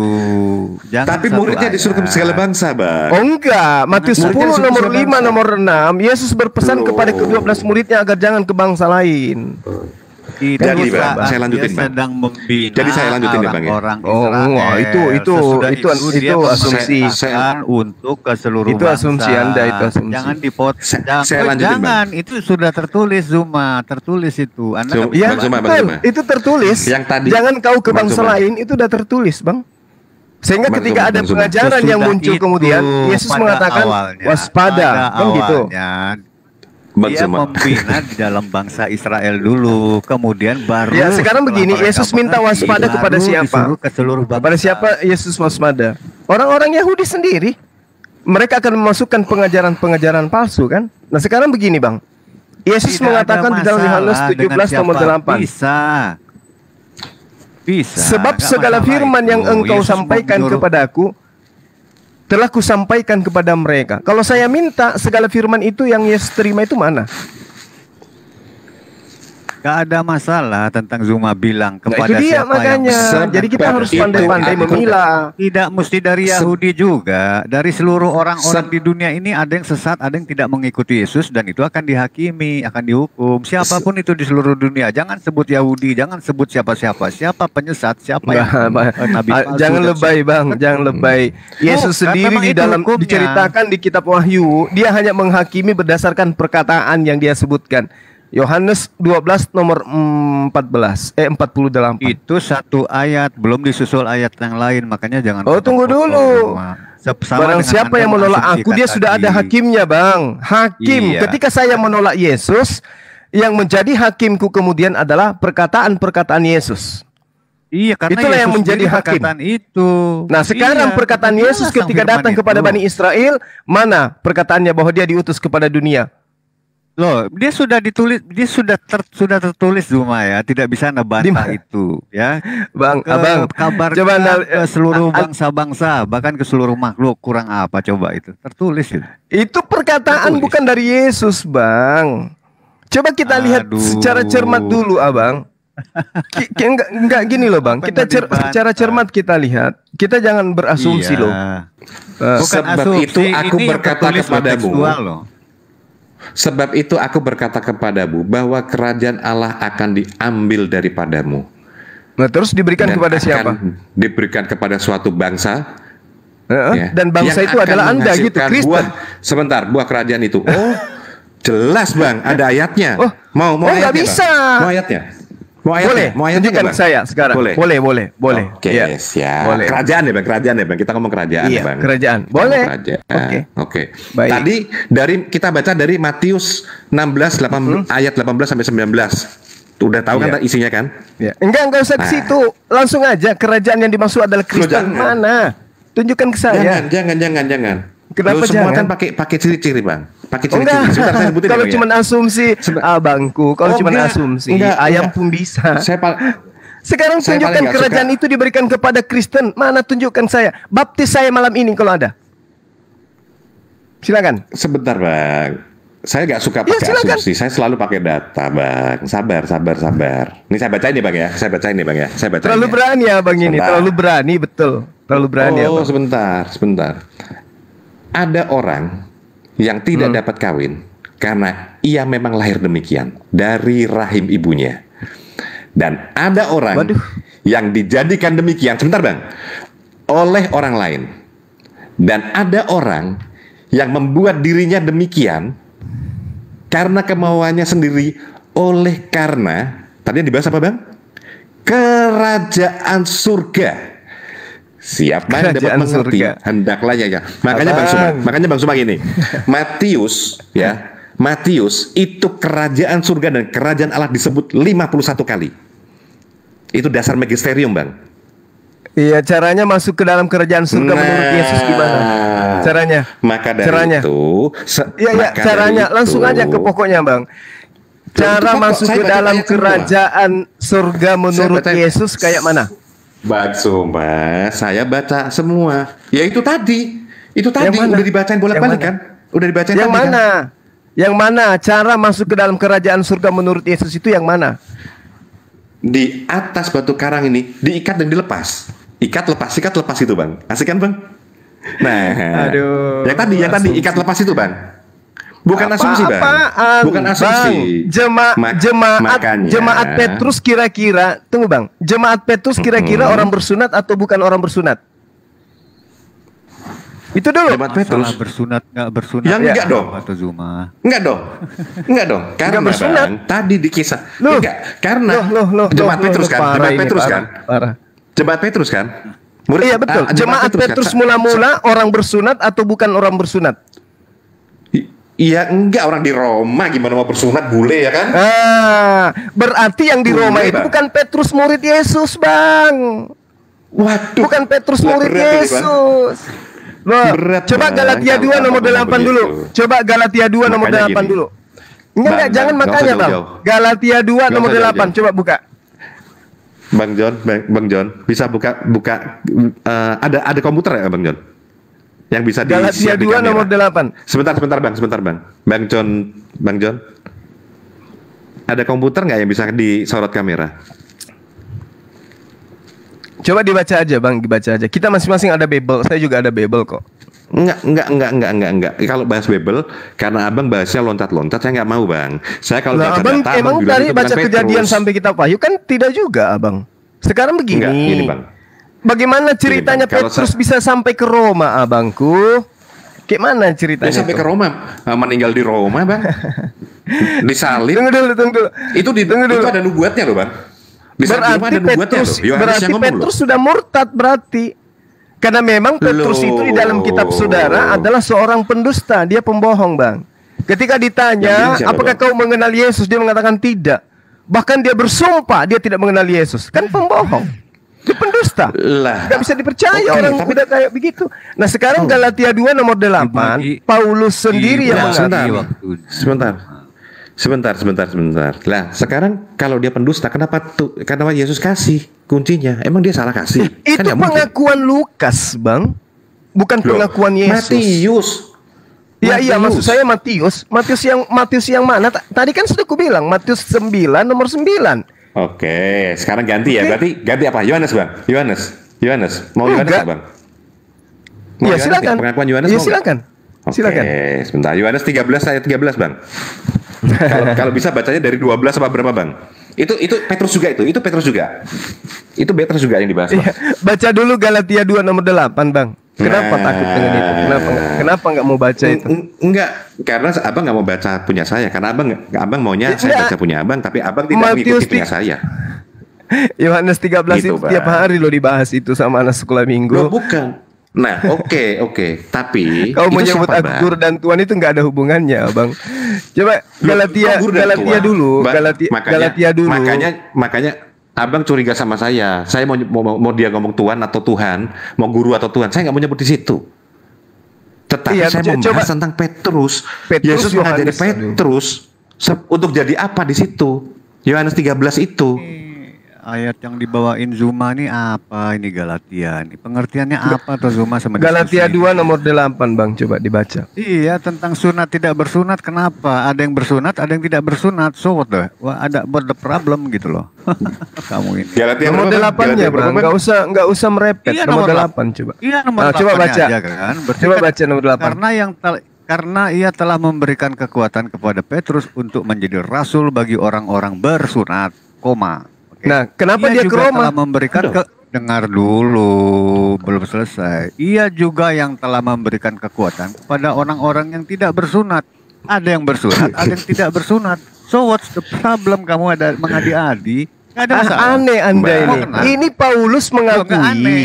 Speaker 6: Jangan
Speaker 5: Tapi
Speaker 6: satu
Speaker 5: muridnya disuruh ke
Speaker 6: ayat.
Speaker 5: segala bangsa, bang.
Speaker 2: Oh enggak, Matius
Speaker 5: Muridnya
Speaker 2: 10
Speaker 5: disuruh
Speaker 2: nomor
Speaker 5: segala
Speaker 2: 5
Speaker 5: bangsa.
Speaker 2: nomor 6, Yesus berpesan
Speaker 5: Loh.
Speaker 2: kepada ke-12 muridnya agar jangan ke bangsa lain.
Speaker 6: Itu
Speaker 5: Jadi, Bang,
Speaker 6: saat
Speaker 5: saya lanjutin,
Speaker 6: dia
Speaker 5: Bang.
Speaker 6: sedang membina
Speaker 5: Jadi saya lanjutin ya, Bang, ya.
Speaker 6: orang
Speaker 2: Oh,
Speaker 6: Israel.
Speaker 2: enggak, itu
Speaker 6: Sesudah
Speaker 2: itu
Speaker 6: dia
Speaker 2: asumsi.
Speaker 6: memperintahkan untuk ke seluruh
Speaker 2: Itu
Speaker 6: bangsa.
Speaker 2: asumsi Anda, itu asumsi.
Speaker 6: Jangan dipotong.
Speaker 5: Saya lanjutin,
Speaker 6: Jangan, itu sudah tertulis Zuma, tertulis itu. Anda nggak
Speaker 2: Ya,
Speaker 5: Bang Zuma, Bang
Speaker 2: betul.
Speaker 5: Zuma.
Speaker 2: Itu tertulis.
Speaker 5: Yang tadi-
Speaker 2: Jangan kau ke
Speaker 5: Bang
Speaker 2: bangsa
Speaker 5: Zuma.
Speaker 2: lain, itu udah tertulis, Bang. Sehingga
Speaker 5: Bang
Speaker 2: ketika
Speaker 5: Zuma,
Speaker 2: ada
Speaker 5: Bang Zuma.
Speaker 2: pengajaran yang
Speaker 6: Sesudah
Speaker 2: muncul
Speaker 6: itu,
Speaker 2: kemudian, Yesus
Speaker 6: pada
Speaker 2: mengatakan
Speaker 6: awalnya,
Speaker 2: waspada,
Speaker 6: pada
Speaker 2: kan gitu.
Speaker 6: awalnya,
Speaker 5: Bang
Speaker 6: dia
Speaker 5: Zuma.
Speaker 6: membina di dalam bangsa Israel dulu, kemudian baru.
Speaker 2: Ya, sekarang
Speaker 6: setelah
Speaker 2: begini,
Speaker 6: mereka
Speaker 2: Yesus minta
Speaker 6: mengerti,
Speaker 2: waspada kepada
Speaker 6: baru
Speaker 2: siapa?
Speaker 6: disuruh ke seluruh bangsa.
Speaker 2: Kepada siapa Yesus waspada? Orang-orang Yahudi sendiri. Mereka akan memasukkan pengajaran-pengajaran palsu, kan? Nah, sekarang begini, Bang. Yesus
Speaker 6: Tidak
Speaker 2: mengatakan
Speaker 6: ada
Speaker 2: di dalam Yohanes
Speaker 6: masalah dengan
Speaker 2: 17 nomor
Speaker 6: siapa
Speaker 2: 8.
Speaker 6: Bisa. Bisa.
Speaker 2: Sebab
Speaker 6: nggak
Speaker 2: segala
Speaker 6: masalah
Speaker 2: firman
Speaker 6: itu.
Speaker 2: yang engkau
Speaker 6: Yesus
Speaker 2: sampaikan
Speaker 6: menyuruh-
Speaker 2: kepadaku telah kusampaikan kepada mereka. Kalau saya minta segala firman itu yang Yesus terima itu mana?
Speaker 6: Gak ada masalah tentang Zuma bilang
Speaker 2: Nah,
Speaker 6: kepada
Speaker 2: itu dia
Speaker 6: siapa
Speaker 2: makanya.
Speaker 6: yang
Speaker 2: Jadi kita harus
Speaker 5: itu
Speaker 2: pandai-pandai
Speaker 5: aku-
Speaker 2: memilah.
Speaker 6: tidak mesti dari Yahudi juga, dari seluruh orang-orang di dunia ini ada yang sesat, ada yang tidak mengikuti Yesus dan itu akan dihakimi, akan dihukum. Siapapun itu di seluruh dunia, jangan sebut Yahudi, jangan sebut siapa-siapa, siapa penyesat, siapa yang nabi palsu
Speaker 2: Jangan
Speaker 6: dan
Speaker 2: lebay bang, jangan lebay. Yesus
Speaker 6: Bukan,
Speaker 2: sendiri
Speaker 6: memang
Speaker 2: di
Speaker 6: itu
Speaker 2: dalam
Speaker 6: hukumnya.
Speaker 2: diceritakan di kitab Wahyu, dia hanya menghakimi berdasarkan perkataan yang dia sebutkan. Yohanes 12 nomor 48.
Speaker 6: Itu satu ayat, belum disusul ayat yang lain, makanya jangan.
Speaker 2: Oh, tunggu dulu. Barang siapa yang menolak aku, dia sudah ada hakimnya, Bang. Hakim.
Speaker 6: Iya.
Speaker 2: Ketika saya menolak Yesus, yang menjadi hakimku kemudian adalah perkataan-perkataan Yesus.
Speaker 6: Iya, karena
Speaker 2: Itulah yang
Speaker 6: Yesus
Speaker 2: menjadi
Speaker 6: sendiri
Speaker 2: hakim.
Speaker 6: perkataan itu.
Speaker 2: Nah, sekarang
Speaker 6: Iya,
Speaker 2: perkataan
Speaker 6: jelas
Speaker 2: Yesus
Speaker 6: yang
Speaker 2: ketika
Speaker 6: firman
Speaker 2: datang kepada
Speaker 6: itu.
Speaker 2: Bani Israel, mana perkataannya bahwa dia diutus kepada dunia?
Speaker 6: Loh, dia sudah ditulis, dia sudah tertulis Zuma ya, tidak bisa nebantah itu ya.
Speaker 2: Bang,
Speaker 6: Ke
Speaker 2: Abang,
Speaker 6: kabar
Speaker 2: coba
Speaker 6: ke seluruh bangsa-bangsa, bahkan ke seluruh makhluk, kurang apa coba itu? Tertulis itu.
Speaker 2: itu perkataan
Speaker 6: Tertulis.
Speaker 2: bukan dari Yesus, Bang. Coba kita lihat
Speaker 6: Aduh.
Speaker 2: secara cermat dulu, Abang. Enggak gini loh, Bang.
Speaker 6: Apa
Speaker 2: Kita
Speaker 6: yang dibantah?
Speaker 2: secara cermat kita lihat. Kita jangan berasumsi
Speaker 6: Iya.
Speaker 2: loh.
Speaker 6: Bukan
Speaker 5: Sebab
Speaker 6: asumsi,
Speaker 5: itu aku
Speaker 6: ini yang
Speaker 5: berkata
Speaker 6: tertulis
Speaker 5: kepadamu.
Speaker 6: tekstual loh.
Speaker 5: Sebab itu aku berkata kepadamu bahwa kerajaan Allah akan diambil daripadamu.
Speaker 2: Nah, terus diberikan
Speaker 5: Dan
Speaker 2: kepada
Speaker 5: akan
Speaker 2: siapa?
Speaker 5: diberikan kepada suatu bangsa. Ya,
Speaker 2: Dan bangsa
Speaker 5: yang
Speaker 2: itu
Speaker 5: akan
Speaker 2: adalah Anda gitu,
Speaker 5: menghasilkan
Speaker 2: Kristen.
Speaker 5: buah kerajaan itu. Oh, jelas Bang, ada ayatnya.
Speaker 2: Oh,
Speaker 5: mau
Speaker 2: nggak
Speaker 5: ayatnya,
Speaker 2: bisa.
Speaker 5: Bang? Mau ayatnya?
Speaker 2: Boleh,
Speaker 5: Mau ayatnya
Speaker 2: tunjukkan
Speaker 5: nggak, Bang?
Speaker 2: saya sekarang. Boleh.
Speaker 5: Oke,
Speaker 2: Iya.
Speaker 5: siap.
Speaker 2: Boleh.
Speaker 5: Kerajaan ya Bang. Kita ngomong kerajaan
Speaker 2: Iya,
Speaker 5: ya Bang.
Speaker 2: kerajaan.
Speaker 5: Kita
Speaker 2: Boleh.
Speaker 5: ngomong kerajaan. Oke.
Speaker 2: Baik.
Speaker 5: Tadi kita baca dari Matius 16 ayat 18 sampai 19. Udah tahu kan
Speaker 2: Iya.
Speaker 5: isinya kan?
Speaker 2: Ya. Enggak usah ke
Speaker 5: Nah.
Speaker 2: situ. Langsung aja kerajaan yang dimaksud adalah Kristen.
Speaker 5: jangan.
Speaker 2: Mana? Tunjukkan ke saya.
Speaker 5: Jangan.
Speaker 2: Kenapa
Speaker 5: Lu semua
Speaker 2: jangan?
Speaker 5: kan pakai ciri-ciri Bang. Pakai
Speaker 2: Oh,
Speaker 5: ciri-ciri.
Speaker 2: enggak.
Speaker 5: Sebentar saya sebutin
Speaker 2: Kalau
Speaker 5: ya, Bang,
Speaker 2: cuma
Speaker 5: ya.
Speaker 2: asumsi, abangku. Kalau
Speaker 5: Oh,
Speaker 2: cuma
Speaker 5: enggak.
Speaker 2: asumsi,
Speaker 5: Enggak,
Speaker 2: ayam
Speaker 5: enggak.
Speaker 2: pun bisa.
Speaker 5: Saya
Speaker 2: Sekarang
Speaker 5: Saya
Speaker 2: tunjukkan
Speaker 5: paling nggak
Speaker 2: kerajaan
Speaker 5: suka.
Speaker 2: itu diberikan kepada Kristen. Mana tunjukkan saya? Baptis saya malam ini kalau ada. Silakan.
Speaker 5: sebentar Bang. Saya nggak suka pakai
Speaker 2: silakan.
Speaker 5: asumsi. Saya selalu pakai data Bang. Sabar. Ini saya bacain nih Bang ya. Saya bacain ya.
Speaker 2: Terlalu berani ya bang ini.
Speaker 5: Sebentar.
Speaker 2: Terlalu berani betul. Terlalu berani ya
Speaker 5: Oh,
Speaker 2: bang.
Speaker 5: sebentar. Ada orang yang tidak dapat kawin karena ia memang lahir demikian dari rahim ibunya. Dan ada orang
Speaker 2: Waduh.
Speaker 5: yang dijadikan demikian, sebentar Bang, oleh orang lain. Dan ada orang yang membuat dirinya demikian karena kemauannya sendiri, oleh karena tadi yang dibahas apa Bang? Kerajaan surga. Siapa yang dapat
Speaker 2: Kerajaan
Speaker 5: mengerti,
Speaker 2: surga.
Speaker 5: hendaklah ya. Makanya Bang Suma gini. Matius itu kerajaan surga dan kerajaan Allah disebut 51 kali. Itu dasar magisterium, Bang.
Speaker 2: Iya, caranya masuk ke dalam kerajaan surga menurut Yesus gimana? Caranya?
Speaker 5: Maka dari
Speaker 2: Caranya?
Speaker 5: itu,
Speaker 2: Iya, caranya langsung aja ke pokoknya, Bang. Cara
Speaker 5: Itu kan kok
Speaker 2: masuk
Speaker 5: saya
Speaker 2: ke
Speaker 5: baca
Speaker 2: dalam
Speaker 5: ayat semua.
Speaker 2: kerajaan surga menurut
Speaker 5: baca-
Speaker 2: Yesus kayak mana?
Speaker 5: Bang Suma, saya baca semua. Ya itu tadi. Itu tadi
Speaker 2: Yang mana?
Speaker 5: udah dibacain bolak-balik
Speaker 2: Yang
Speaker 5: kan? Udah dibacain
Speaker 2: Yang
Speaker 5: tadi kan?
Speaker 2: mana? Yang mana? Cara masuk ke dalam kerajaan surga menurut Yesus itu yang mana?
Speaker 5: Di atas batu karang ini diikat dan dilepas. Ikat lepas itu Bang. Asik kan Bang? Nah,
Speaker 2: Aduh,
Speaker 5: yang tadi
Speaker 2: asumsi.
Speaker 5: ikat lepas itu Bang. Bukan asumsi Bang.
Speaker 2: Apaan,
Speaker 5: Bukan asumsi.
Speaker 2: Bang?
Speaker 5: Makanya.
Speaker 2: Jemaat Petrus kira-kira, tunggu Bang. Jemaat Petrus kira-kira orang bersunat atau bukan orang bersunat? Itu dulu.
Speaker 5: Jemaat Petrus.
Speaker 6: Masalah bersunat nggak bersunat.
Speaker 5: Yang enggak dong.
Speaker 6: Atau Zuma.
Speaker 5: Enggak dong. Karena
Speaker 2: Enggak bersunat.
Speaker 5: Bang, tadi di kisah.
Speaker 2: Loh.
Speaker 5: Enggak, karena
Speaker 2: Loh,
Speaker 5: Jemaat Petrus kan,
Speaker 2: parah
Speaker 5: Jemaat
Speaker 2: ini,
Speaker 5: Petrus kan.
Speaker 2: parah.
Speaker 5: Jemaat Petrus kan. Murid-
Speaker 2: Iya betul. Jemaat Petrus
Speaker 5: kan?
Speaker 2: mula-mula orang bersunat atau bukan orang bersunat?
Speaker 5: Iya enggak, orang di Roma gimana mau bersunat, bule ya kan?
Speaker 2: Berarti yang di Roma
Speaker 5: Boleh,
Speaker 2: itu
Speaker 5: Bang.
Speaker 2: bukan Petrus murid Yesus, Bang.
Speaker 5: Waduh.
Speaker 2: Bukan Petrus
Speaker 5: Lah,
Speaker 2: murid
Speaker 5: berat ini, Bang.
Speaker 2: Yesus. Loh,
Speaker 5: Berat,
Speaker 2: coba
Speaker 5: Bang,
Speaker 2: Galatia 2
Speaker 5: kalau
Speaker 2: nomor
Speaker 5: ngomong
Speaker 2: 8
Speaker 5: begitu.
Speaker 2: dulu. Coba Galatia 2 nomor
Speaker 5: Makanya
Speaker 2: 8
Speaker 5: gini.
Speaker 2: dulu. Enggak,
Speaker 5: Bang,
Speaker 2: jangan
Speaker 5: nggak
Speaker 2: makanya,
Speaker 5: usah
Speaker 2: Bang.
Speaker 5: jauh-jauh.
Speaker 2: Galatia 2
Speaker 5: Nggak
Speaker 2: nomor
Speaker 5: usah
Speaker 2: 8,
Speaker 5: jauh-jauh.
Speaker 2: coba buka.
Speaker 5: Bang John, bisa buka ada komputer ya Bang John? Yang bisa
Speaker 2: Galatia 2 nomor 8.
Speaker 5: Sebentar Bang. Bang John. Ada komputer nggak yang bisa disorot kamera?
Speaker 2: Coba dibaca aja Bang, dibaca aja. Kita masing-masing ada Bible, saya juga ada Bible kok.
Speaker 5: Enggak. Kalau bahas Bible, karena abang bahasnya loncat-loncat, saya nggak mau Bang. Saya kalau baca
Speaker 2: abang
Speaker 5: data,
Speaker 2: emang
Speaker 5: bilang
Speaker 2: dari
Speaker 5: itu
Speaker 2: baca
Speaker 5: bukan
Speaker 2: Kejadian
Speaker 5: Petrus.
Speaker 2: sampai Kitab Wahyu kan tidak juga Abang. Sekarang begini.
Speaker 5: Enggak, gini Bang.
Speaker 2: Bagaimana ceritanya
Speaker 5: Bang, kalau
Speaker 2: Petrus bisa sampai ke Roma, abangku? Gimana ceritanya?
Speaker 5: Dia sampai
Speaker 2: itu?
Speaker 5: ke Roma, meninggal di Roma Bang. Disalib.
Speaker 2: Tunggu dulu.
Speaker 5: Itu ada nubuatnya loh Bang. Di saat Roma ada nubuatnya loh. Yohanes
Speaker 2: Berarti
Speaker 5: yang ngomong
Speaker 2: Petrus
Speaker 5: loh.
Speaker 2: sudah murtad berarti. Karena memang Petrus itu di dalam kitab saudara adalah seorang pendusta, dia pembohong Bang. Ketika ditanya,
Speaker 5: Yang siapa,
Speaker 2: apakah
Speaker 5: Bang?
Speaker 2: kau mengenal Yesus? Dia mengatakan tidak. Bahkan dia bersumpah dia tidak mengenal Yesus. Kan pembohong. Dia pendusta.
Speaker 5: Lah.
Speaker 2: Gak bisa dipercaya
Speaker 5: Oke,
Speaker 2: orang udah kayak begitu. Nah sekarang Galatia 2 nomor 8, Paulus sendiri yang mengatakan.
Speaker 5: Sebentar. Lah, sekarang kalau dia pendusta, kenapa Yesus kasih kuncinya? Emang dia salah kasih?
Speaker 2: Itu
Speaker 5: nggak mungkin.
Speaker 2: pengakuan Lukas, Bang. Bukan
Speaker 5: Loh,
Speaker 2: pengakuan Yesus.
Speaker 5: Matius.
Speaker 2: Iya, maksud saya Matius yang mana? Tadi kan sudah kubilang Matius 9 nomor 9.
Speaker 5: Oke, sekarang ganti ya. Berarti ganti apa? Yohanes, Bang. Yohanes. Mau Yohanes
Speaker 2: Enggak.
Speaker 5: nggak, Bang? Mau
Speaker 2: Iya,
Speaker 5: Yohanes
Speaker 2: silakan.
Speaker 5: nggak? Pengakuan Yohanes
Speaker 2: Iya,
Speaker 5: mau nggak?
Speaker 2: silakan.
Speaker 5: Oke,
Speaker 2: Silakan.
Speaker 5: sebentar. Yohanes 13 ayat 13, Bang. Kalau bisa bacanya dari 12 apa berapa, Bang? Itu Petrus juga itu Petrus juga. Itu Petrus juga yang dibahas, Bang.
Speaker 2: Iya, baca dulu Galatia 2 nomor 8, Bang. Kenapa
Speaker 5: Nah.
Speaker 2: takut dengan itu? Kenapa nggak mau baca itu?
Speaker 5: Enggak, karena abang nggak mau baca punya saya, karena abang maunya
Speaker 2: Ya,
Speaker 5: saya
Speaker 2: enggak.
Speaker 5: baca punya abang, tapi abang tidak mengikuti punya saya.
Speaker 2: Yohanes 13
Speaker 5: Gitu,
Speaker 2: itu tiap
Speaker 5: Bang.
Speaker 2: hari lo dibahas itu sama anak sekolah
Speaker 5: Loh,
Speaker 2: minggu.
Speaker 5: bukan. Nah, oke, tapi
Speaker 2: Kau
Speaker 5: itu
Speaker 2: menyebut
Speaker 5: siapa,
Speaker 2: aku
Speaker 5: Bang?
Speaker 2: guru dan Tuhan itu nggak ada hubungannya, Bang. Coba Galatia
Speaker 5: Guru dan
Speaker 2: Galatia
Speaker 5: Tuhan.
Speaker 2: dulu,
Speaker 5: Bang,
Speaker 2: Galatia dulu.
Speaker 5: Makanya abang curiga sama saya. Saya mau dia ngomong Tuhan atau Tuhan, mau guru atau Tuhan. Saya nggak mau nyebut di situ. Tetapi
Speaker 2: Iya,
Speaker 5: saya mau
Speaker 2: coba.
Speaker 5: bahas tentang Petrus.
Speaker 2: Petrus,
Speaker 5: Yesus mengajari
Speaker 2: Yohanes,
Speaker 5: Petrus untuk jadi apa di situ? Yohanes 13 itu.
Speaker 6: Ayat yang dibawain Zuma nih apa ini Galatia nih? Pengertiannya apa tuh Zuma sama
Speaker 2: Galatia
Speaker 6: diskusi
Speaker 2: 2 nomor 8, Bang, coba dibaca.
Speaker 6: Iya, tentang sunat tidak bersunat. Kenapa? Ada yang bersunat, ada yang tidak bersunat. So what the? Wah, ada what the problem gitu loh. Kamu ini.
Speaker 5: Galatia
Speaker 2: Nomor
Speaker 5: berapa, Bang?
Speaker 2: 8-nya,
Speaker 5: Galatia
Speaker 2: Bang.
Speaker 5: berapa, Bang?
Speaker 2: Enggak usah merepet.
Speaker 6: Iya,
Speaker 2: nomor
Speaker 6: nomor
Speaker 2: 8 coba.
Speaker 6: Iya, nomor
Speaker 2: Coba
Speaker 6: 8
Speaker 2: baca.
Speaker 6: aja kan. Berarti
Speaker 2: Coba
Speaker 6: kan
Speaker 2: baca nomor 8.
Speaker 6: karena ia telah memberikan kekuatan kepada Petrus untuk menjadi rasul bagi orang-orang bersunat, koma. Oke.
Speaker 2: Nah, kenapa dia ke
Speaker 6: juga
Speaker 2: Roma?
Speaker 6: telah memberikan dengar dulu, belum selesai. Ia juga yang telah memberikan kekuatan kepada orang-orang yang tidak bersunat. Ada yang bersunat, ada yang tidak bersunat. So what's the problem? Kamu ada mengadi-adi? Nggak ada masalah.
Speaker 2: Aneh Anda
Speaker 5: Bang.
Speaker 2: ini.
Speaker 6: Kenapa?
Speaker 2: Ini Paulus
Speaker 6: nggak aneh.
Speaker 2: mengakui.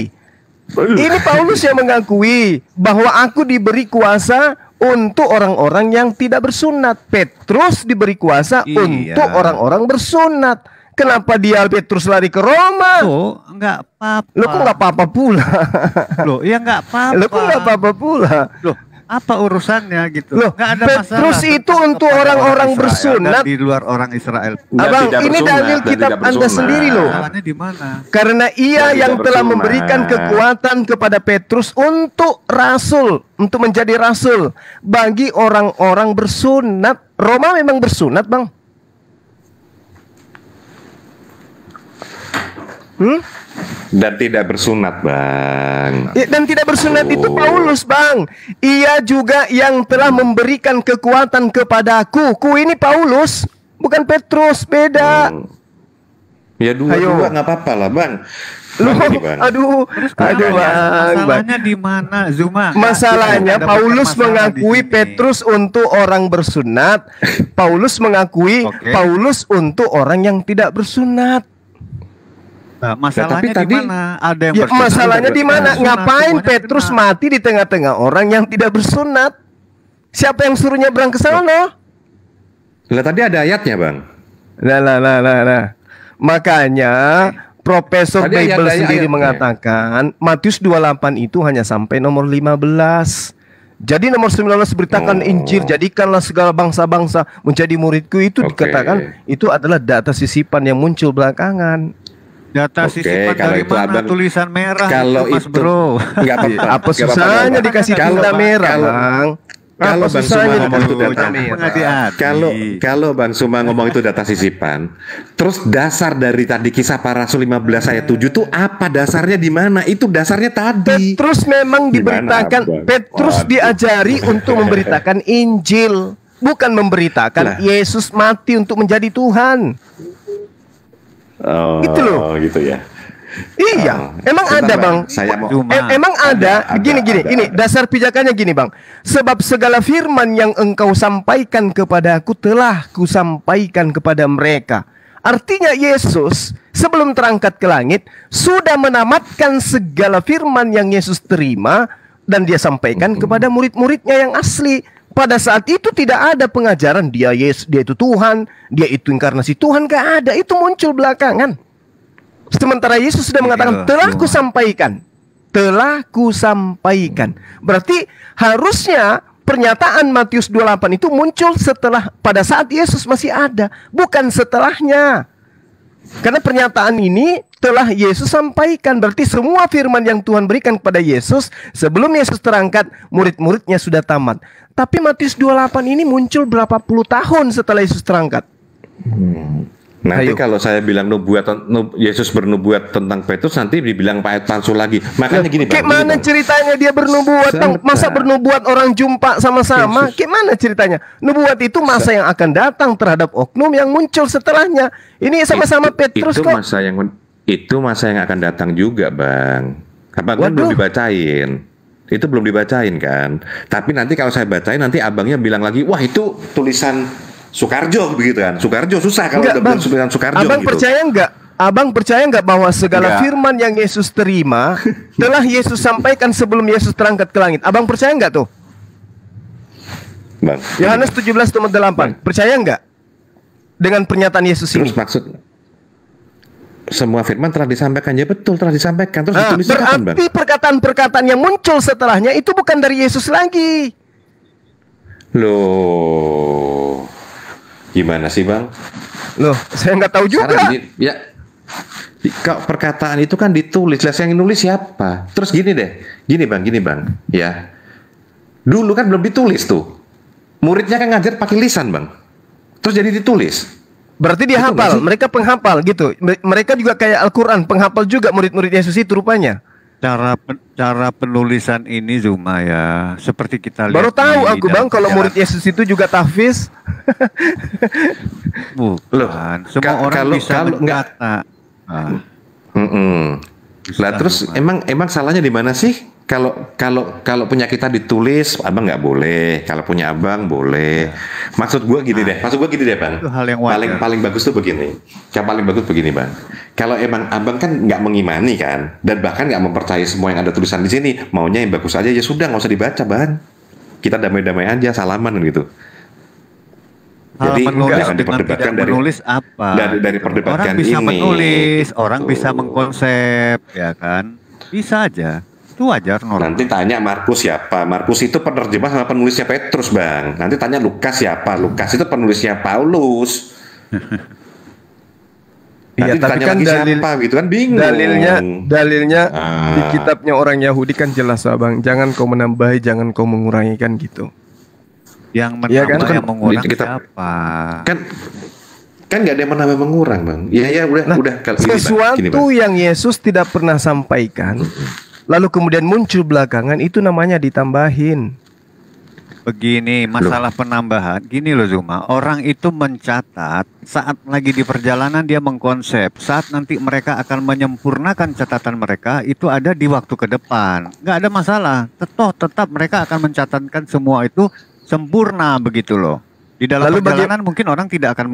Speaker 2: Ini Paulus yang mengakui bahwa aku diberi kuasa untuk orang-orang yang tidak bersunat. Petrus diberi kuasa
Speaker 6: Iya.
Speaker 2: untuk orang-orang bersunat. Kenapa dia Petrus lari ke Roma?
Speaker 6: Loh, enggak apa-apa.
Speaker 2: Lo kok nggak apa-apa pula?
Speaker 6: Loh, iya enggak apa-apa.
Speaker 2: Lo kok nggak apa-apa pula?
Speaker 6: Loh, apa urusannya gitu?
Speaker 2: Loh,
Speaker 6: Nggak ada
Speaker 2: Petrus
Speaker 6: masalah
Speaker 2: itu
Speaker 6: tentang
Speaker 2: untuk
Speaker 6: kepada
Speaker 2: orang-orang
Speaker 6: Israel
Speaker 2: bersunat.
Speaker 6: dan di luar orang Israel.
Speaker 2: Abang,
Speaker 5: tidak
Speaker 2: ini
Speaker 5: bersunat,
Speaker 2: dalil
Speaker 5: dan
Speaker 2: kitab
Speaker 5: tidak
Speaker 2: Anda
Speaker 5: bersunat.
Speaker 2: sendiri loh.
Speaker 6: Masalahnya di mana?
Speaker 2: Karena ia
Speaker 5: Dan
Speaker 2: yang
Speaker 5: tidak
Speaker 2: telah
Speaker 5: bersunat.
Speaker 2: memberikan kekuatan kepada Petrus untuk rasul, untuk menjadi rasul bagi orang-orang bersunat. Roma memang bersunat, Bang.
Speaker 5: Dan tidak bersunat, Bang.
Speaker 2: Ya, dan tidak bersunat itu Paulus, Bang. Ia juga yang telah memberikan kekuatan kepadaku. Ku ini Paulus, bukan Petrus, beda.
Speaker 5: Ya dua-dua nggak apa-apa lah, Bang.
Speaker 2: Loh,
Speaker 5: Bang, ini, Bang.
Speaker 2: aduh, Bang.
Speaker 6: Masalahnya di mana, Zuma?
Speaker 2: Masalahnya
Speaker 6: Ada
Speaker 2: Paulus
Speaker 6: masalah
Speaker 2: mengakui
Speaker 6: di sini.
Speaker 2: Petrus untuk orang bersunat. Paulus mengakui
Speaker 6: Oke.
Speaker 2: Paulus untuk orang yang tidak bersunat.
Speaker 6: Nah, masalahnya
Speaker 5: tapi
Speaker 6: di
Speaker 5: tadi-
Speaker 6: mana? Ada yang
Speaker 2: Ya,
Speaker 6: bersunat,
Speaker 2: masalahnya di mana?
Speaker 6: bersunat,
Speaker 2: Ngapain
Speaker 6: semuanya
Speaker 2: Petrus
Speaker 6: kena.
Speaker 2: mati di tengah-tengah orang yang tidak bersunat? Siapa yang suruh nyebrang ke sana?
Speaker 5: Lah tadi ada ayatnya, Bang.
Speaker 2: Nah. Makanya Profesor
Speaker 5: Tadi
Speaker 2: Bible
Speaker 5: ada
Speaker 2: sendiri
Speaker 5: ayatnya.
Speaker 2: mengatakan Matius 28 itu hanya sampai nomor 15. Jadi nomor 19 beritakan Injil, jadikanlah segala bangsa-bangsa menjadi muridku, itu
Speaker 5: Oke.
Speaker 2: dikatakan itu adalah data sisipan yang muncul belakangan.
Speaker 6: Data
Speaker 5: Oke,
Speaker 6: sisipan
Speaker 5: kalau
Speaker 6: dari
Speaker 5: itu
Speaker 6: mana?
Speaker 5: Abang,
Speaker 6: Tulisan merah
Speaker 5: kalau
Speaker 6: itu, Mas
Speaker 5: itu
Speaker 6: Bro.
Speaker 5: nggak apa-apa.
Speaker 2: Apa
Speaker 5: nggak apa-apa,
Speaker 2: susahnya
Speaker 5: nggak apa-apa.
Speaker 2: dikasih
Speaker 5: Kalau
Speaker 2: tinta
Speaker 5: Bang-
Speaker 2: merah,
Speaker 5: kalau-
Speaker 2: Bang?
Speaker 5: Kalau
Speaker 2: Apa
Speaker 5: Bang Suma
Speaker 2: susahnya
Speaker 5: ngomong itu
Speaker 2: dikasih tinta
Speaker 5: data,
Speaker 2: merah?
Speaker 6: Hati-hati.
Speaker 5: kalau Bang Suma ngomong itu data sisipan, terus dasar dari tadi kisah para rasul 15 ayat 7 tuh apa dasarnya di mana? Itu dasarnya tadi.
Speaker 2: Petrus memang
Speaker 5: Gimana,
Speaker 2: diberitakan,
Speaker 5: Abang?
Speaker 2: Petrus
Speaker 5: Waduh.
Speaker 2: diajari untuk memberitakan Injil, bukan memberitakan
Speaker 5: Lah.
Speaker 2: Yesus mati untuk menjadi Tuhan.
Speaker 5: Oh,
Speaker 2: Gitu loh.
Speaker 5: gitu ya.
Speaker 2: Iya,
Speaker 5: Oh.
Speaker 2: emang
Speaker 5: Sebentar,
Speaker 2: ada Bang.
Speaker 5: Saya mau
Speaker 6: Cuma
Speaker 2: Emang ada, gini,
Speaker 5: ada.
Speaker 2: dasar pijakannya gini Bang. Sebab segala firman yang engkau sampaikan kepadaku telah kusampaikan kepada mereka. Artinya Yesus sebelum terangkat ke langit sudah menamatkan segala firman yang Yesus terima dan dia sampaikan kepada murid-muridnya yang asli. Pada saat itu tidak ada pengajaran dia Yesus, dia itu Tuhan, dia itu inkarnasi Tuhan, gak ada. Itu muncul belakangan. Sementara Yesus sudah mengatakan telah kusampaikan. Telah kusampaikan. Berarti harusnya pernyataan Matius 28 itu muncul setelah, pada saat Yesus masih ada, bukan setelahnya. Karena pernyataan ini telah Yesus sampaikan. Berarti semua firman yang Tuhan berikan kepada Yesus sebelum Yesus terangkat, murid-muridnya sudah tamat. Tapi Matius 28 ini muncul berapa puluh tahun setelah Yesus terangkat.
Speaker 5: Nanti
Speaker 2: Ayo.
Speaker 5: kalau saya bilang Yesus bernubuat tentang Petrus, nanti dibilang palsu lagi. Makanya gini Bang.
Speaker 2: Kayak
Speaker 5: gini,
Speaker 2: mana
Speaker 5: Bang.
Speaker 2: ceritanya dia bernubuat Bang? Masa
Speaker 5: Sebentar.
Speaker 2: bernubuat orang jumpa sama-sama?
Speaker 5: Yesus.
Speaker 2: Kayak mana ceritanya? Nubuat itu masa yang akan datang terhadap oknum yang muncul setelahnya. Ini sama-sama Petrus
Speaker 5: itu
Speaker 2: kok.
Speaker 5: masa yang akan datang juga, Bang. Abang kan
Speaker 2: Waduh.
Speaker 5: belum dibacain. Itu belum dibacain kan. Tapi nanti kalau saya bacain, nanti abangnya bilang lagi, wah itu tulisan Soekarjo begitu kan. Soekarjo susah kalau
Speaker 2: Enggak,
Speaker 5: udah
Speaker 2: Bang.
Speaker 5: tulisan Soekarjo
Speaker 2: Abang
Speaker 5: gitu.
Speaker 2: percaya enggak? Abang percaya enggak bahwa segala
Speaker 5: Enggak.
Speaker 2: firman yang Yesus terima telah Yesus sampaikan sebelum Yesus terangkat ke langit? Abang percaya enggak tuh?
Speaker 5: Bang.
Speaker 2: Yohanes 17:8. Percaya enggak dengan pernyataan Yesus ini?
Speaker 5: Terus maksud semua firman telah disampaikan, ya betul telah disampaikan. Terus
Speaker 2: Nah,
Speaker 5: ditulis kapan, Bang?
Speaker 2: berarti perkataan-perkataan yang muncul setelahnya itu bukan dari Yesus lagi.
Speaker 5: Loh, gimana sih, Bang?
Speaker 2: Loh, saya nggak tahu juga.
Speaker 5: Sekarang gini, ya, kalau perkataan itu kan ditulis, lah yang nulis siapa? Terus gini bang, ya. Dulu kan belum ditulis tuh. Muridnya kan ngajar pakai lisan, Bang. Terus jadi ditulis.
Speaker 2: Berarti dia
Speaker 5: Betul nggak
Speaker 2: hafal,
Speaker 5: sih?
Speaker 2: mereka penghafal gitu. Mereka juga kayak Al-Quran, penghafal juga murid-murid Yesus itu rupanya.
Speaker 6: Cara penulisan ini Zuma ya, seperti kita lihat.
Speaker 2: Baru tahu
Speaker 6: di
Speaker 2: aku
Speaker 6: dalam
Speaker 2: Bang kalau
Speaker 6: sejarah.
Speaker 2: murid Yesus itu juga tahfiz.
Speaker 6: Bukan, semua orang
Speaker 5: kalau-
Speaker 6: bisa
Speaker 5: kalau nggak-
Speaker 6: mencatat. Ah,
Speaker 5: Lah terus emang salahnya di mana sih? Kalau punya kita ditulis, abang nggak boleh. Kalau punya abang boleh. Maksud gue gini deh, bang.
Speaker 6: Itu hal yang wajar.
Speaker 5: Paling bagus tuh begini. Yang paling bagus begini, bang. Kalau emang abang kan nggak mengimani kan, dan bahkan nggak mempercayai semua yang ada tulisan di sini, maunya yang bagus aja, ya sudah nggak usah dibaca, bang. Kita damai-damai aja, salaman gitu.
Speaker 6: Hal
Speaker 5: Jadi
Speaker 6: menulis
Speaker 5: jangan
Speaker 6: dengan
Speaker 5: diperdebatkan
Speaker 6: tidak
Speaker 5: dari
Speaker 6: menulis apa?
Speaker 5: dari perdebatkan
Speaker 6: orang bisa
Speaker 5: ini.
Speaker 6: menulis, orang
Speaker 5: Gitu.
Speaker 6: bisa mengkonsep, ya kan? Bisa aja. Itu wajar normal.
Speaker 5: Nanti tanya Markus siapa? Markus itu penerjemah sama penulisnya Petrus, bang. Nanti tanya Lukas siapa? Lukas itu penulisnya Paulus.
Speaker 2: Iya,
Speaker 5: Nanti
Speaker 2: tapi
Speaker 5: ditanya
Speaker 2: kan
Speaker 5: lagi
Speaker 2: dalil,
Speaker 5: siapa gitu kan bingung.
Speaker 2: dalilnya di
Speaker 5: Ah.
Speaker 2: kitabnya orang Yahudi kan jelas Abang. Jangan kau menambahi, jangan kau mengurangi kan gitu.
Speaker 6: Yang
Speaker 2: Iya
Speaker 6: menambah,
Speaker 2: kan?
Speaker 6: yang mengurang
Speaker 5: Kita-
Speaker 6: siapa?
Speaker 5: kan nggak ada yang menambah mengurang, bang. Iya udah kalau gini, Bang.
Speaker 2: Sesuatu
Speaker 5: Gini, Bang.
Speaker 2: yang Yesus tidak pernah sampaikan, lalu kemudian muncul belakangan, itu namanya ditambahin.
Speaker 6: Begini, masalah penambahan, gini loh Zuma, orang itu mencatat saat lagi di perjalanan dia mengkonsep, saat nanti mereka akan menyempurnakan catatan mereka itu ada di waktu ke depan, nggak ada masalah, tetap mereka akan mencatatkan semua itu sempurna begitu loh. Di dalam
Speaker 2: Lalu
Speaker 6: perjalanan mungkin orang tidak akan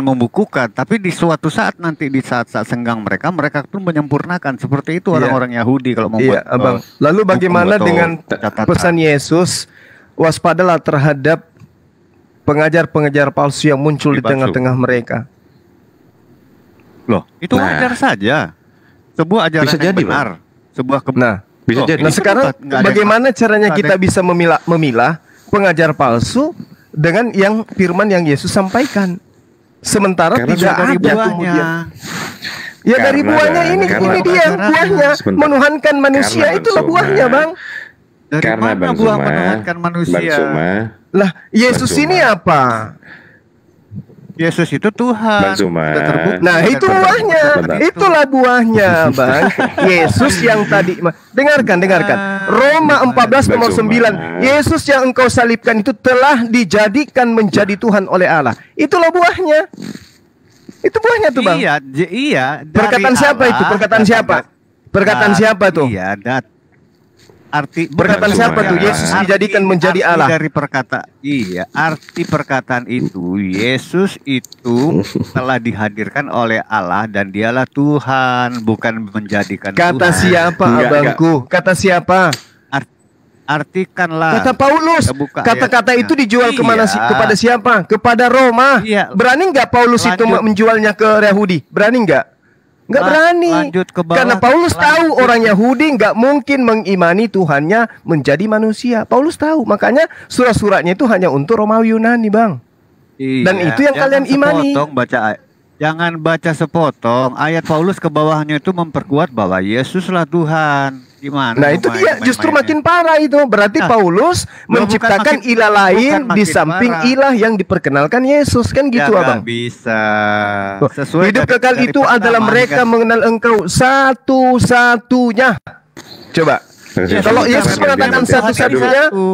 Speaker 6: membukukan, tapi di suatu saat nanti di saat-saat senggang mereka pun menyempurnakan seperti itu
Speaker 2: Iya.
Speaker 6: orang-orang Yahudi kalau membuat.
Speaker 2: Iya, Abang. Lalu bagaimana
Speaker 6: buku atau
Speaker 2: dengan
Speaker 6: catatan.
Speaker 2: pesan Yesus? Waspadalah terhadap pengajar-pengajar palsu yang muncul di
Speaker 6: Palsu.
Speaker 2: tengah-tengah mereka.
Speaker 6: Loh, itu
Speaker 5: Nah.
Speaker 6: wajar saja. Sebuah ajaran
Speaker 5: Bisa
Speaker 6: yang
Speaker 5: jadi,
Speaker 6: benar, sebuah
Speaker 2: Nah,
Speaker 5: Bisa
Speaker 6: Loh,
Speaker 5: jadi.
Speaker 2: nah
Speaker 6: itu
Speaker 2: sekarang
Speaker 6: nggak ada yang-
Speaker 2: bagaimana caranya
Speaker 6: nggak ada
Speaker 2: kita
Speaker 6: yang-
Speaker 2: bisa memilah pengajar palsu dengan yang firman yang Yesus sampaikan? Sementara
Speaker 5: Karena
Speaker 2: tidak
Speaker 6: dari
Speaker 2: ada
Speaker 6: buahnya.
Speaker 2: kemudian. Ya dari
Speaker 5: Karena,
Speaker 2: buahnya
Speaker 5: Bang,
Speaker 2: ini
Speaker 5: karena-
Speaker 2: dia buahnya
Speaker 5: Sebentar.
Speaker 2: menuhankan manusia,
Speaker 5: Karena,
Speaker 2: itulah
Speaker 5: Bang
Speaker 2: buahnya,
Speaker 5: Suma.
Speaker 2: Bang.
Speaker 6: Dari
Speaker 5: Karena
Speaker 6: mana
Speaker 5: Bang
Speaker 6: buah
Speaker 5: Suma,
Speaker 6: menuhankan manusia?
Speaker 5: Bang Suma,
Speaker 2: Lah, Yesus
Speaker 5: Bang Suma.
Speaker 2: ini apa?
Speaker 6: Yesus itu Tuhan.
Speaker 5: Bang Suma.
Speaker 6: Sudah terbukti.
Speaker 2: Nah, itu buahnya.
Speaker 5: Bentar.
Speaker 2: Itulah buahnya, Bang. Yesus yang tadi dengarkan. Roma 14 nomor
Speaker 5: Bang
Speaker 2: 9.
Speaker 5: Suma.
Speaker 2: Yesus yang engkau salibkan itu telah dijadikan menjadi Tuhan oleh Allah. Itulah buahnya. Itu buahnya tuh, Bang.
Speaker 6: Iya. dari
Speaker 2: Perkataan siapa
Speaker 6: Allah
Speaker 2: itu? Perkataan
Speaker 6: datang
Speaker 2: siapa?
Speaker 6: ke-
Speaker 2: Perkataan siapa tuh?
Speaker 6: Iya, arti
Speaker 2: Perkataan
Speaker 5: Bang
Speaker 2: siapa
Speaker 5: Suma.
Speaker 2: tuh? Yesus dijadikan menjadi
Speaker 6: arti
Speaker 2: Allah.
Speaker 6: Dari arti perkataan itu, Yesus itu telah dihadirkan oleh Allah dan dialah Tuhan, bukan menjadikan
Speaker 2: Kata
Speaker 6: Tuhan.
Speaker 2: siapa,
Speaker 5: Enggak,
Speaker 2: abangku? Kata siapa?
Speaker 6: Artikanlah.
Speaker 2: Kata Paulus.
Speaker 6: Kita buka
Speaker 2: Kata-kata
Speaker 6: ayatnya.
Speaker 2: itu dijual
Speaker 6: Iya.
Speaker 2: kepada siapa? Kepada Roma.
Speaker 6: Iya.
Speaker 2: Berani nggak Paulus itu
Speaker 6: Lanjut.
Speaker 2: menjualnya ke Yahudi? Berani nggak? Nggak berani.
Speaker 6: Lanjut ke bawah.
Speaker 2: Karena Paulus tahu orang Yahudi nggak mungkin mengimani Tuhannya menjadi manusia. Paulus tahu. Makanya surat-suratnya itu hanya untuk Romawi Yunani, Bang.
Speaker 6: Iya.
Speaker 2: Dan itu yang
Speaker 6: Jangan
Speaker 2: kalian imani.
Speaker 6: Jangan baca sepotong. Ayat Paulus ke bawahnya itu memperkuat bahwa Yesuslah Tuhan. Gimana?
Speaker 2: Nah itu dia justru makin parah itu. Berarti
Speaker 6: Nah,
Speaker 2: Paulus
Speaker 6: bukan
Speaker 2: menciptakan
Speaker 6: makin-
Speaker 2: ilah lain
Speaker 6: bukan
Speaker 2: di
Speaker 6: makin
Speaker 2: samping
Speaker 6: parah.
Speaker 2: ilah yang diperkenalkan Yesus. Kan gitu,
Speaker 6: Ya,
Speaker 2: Abang.
Speaker 6: nggak bisa.
Speaker 2: Loh,
Speaker 6: Sesuai
Speaker 2: hidup
Speaker 6: dari-
Speaker 2: kekal
Speaker 6: dari
Speaker 2: itu adalah
Speaker 6: pertama
Speaker 2: mereka
Speaker 6: hingga-
Speaker 2: mengenal engkau satu-satunya. Coba.
Speaker 6: Ya,
Speaker 2: Kalau
Speaker 6: bukan
Speaker 2: Yesus
Speaker 6: makin
Speaker 2: mengatakan
Speaker 6: Tuhan
Speaker 2: satu-satunya,
Speaker 6: satu.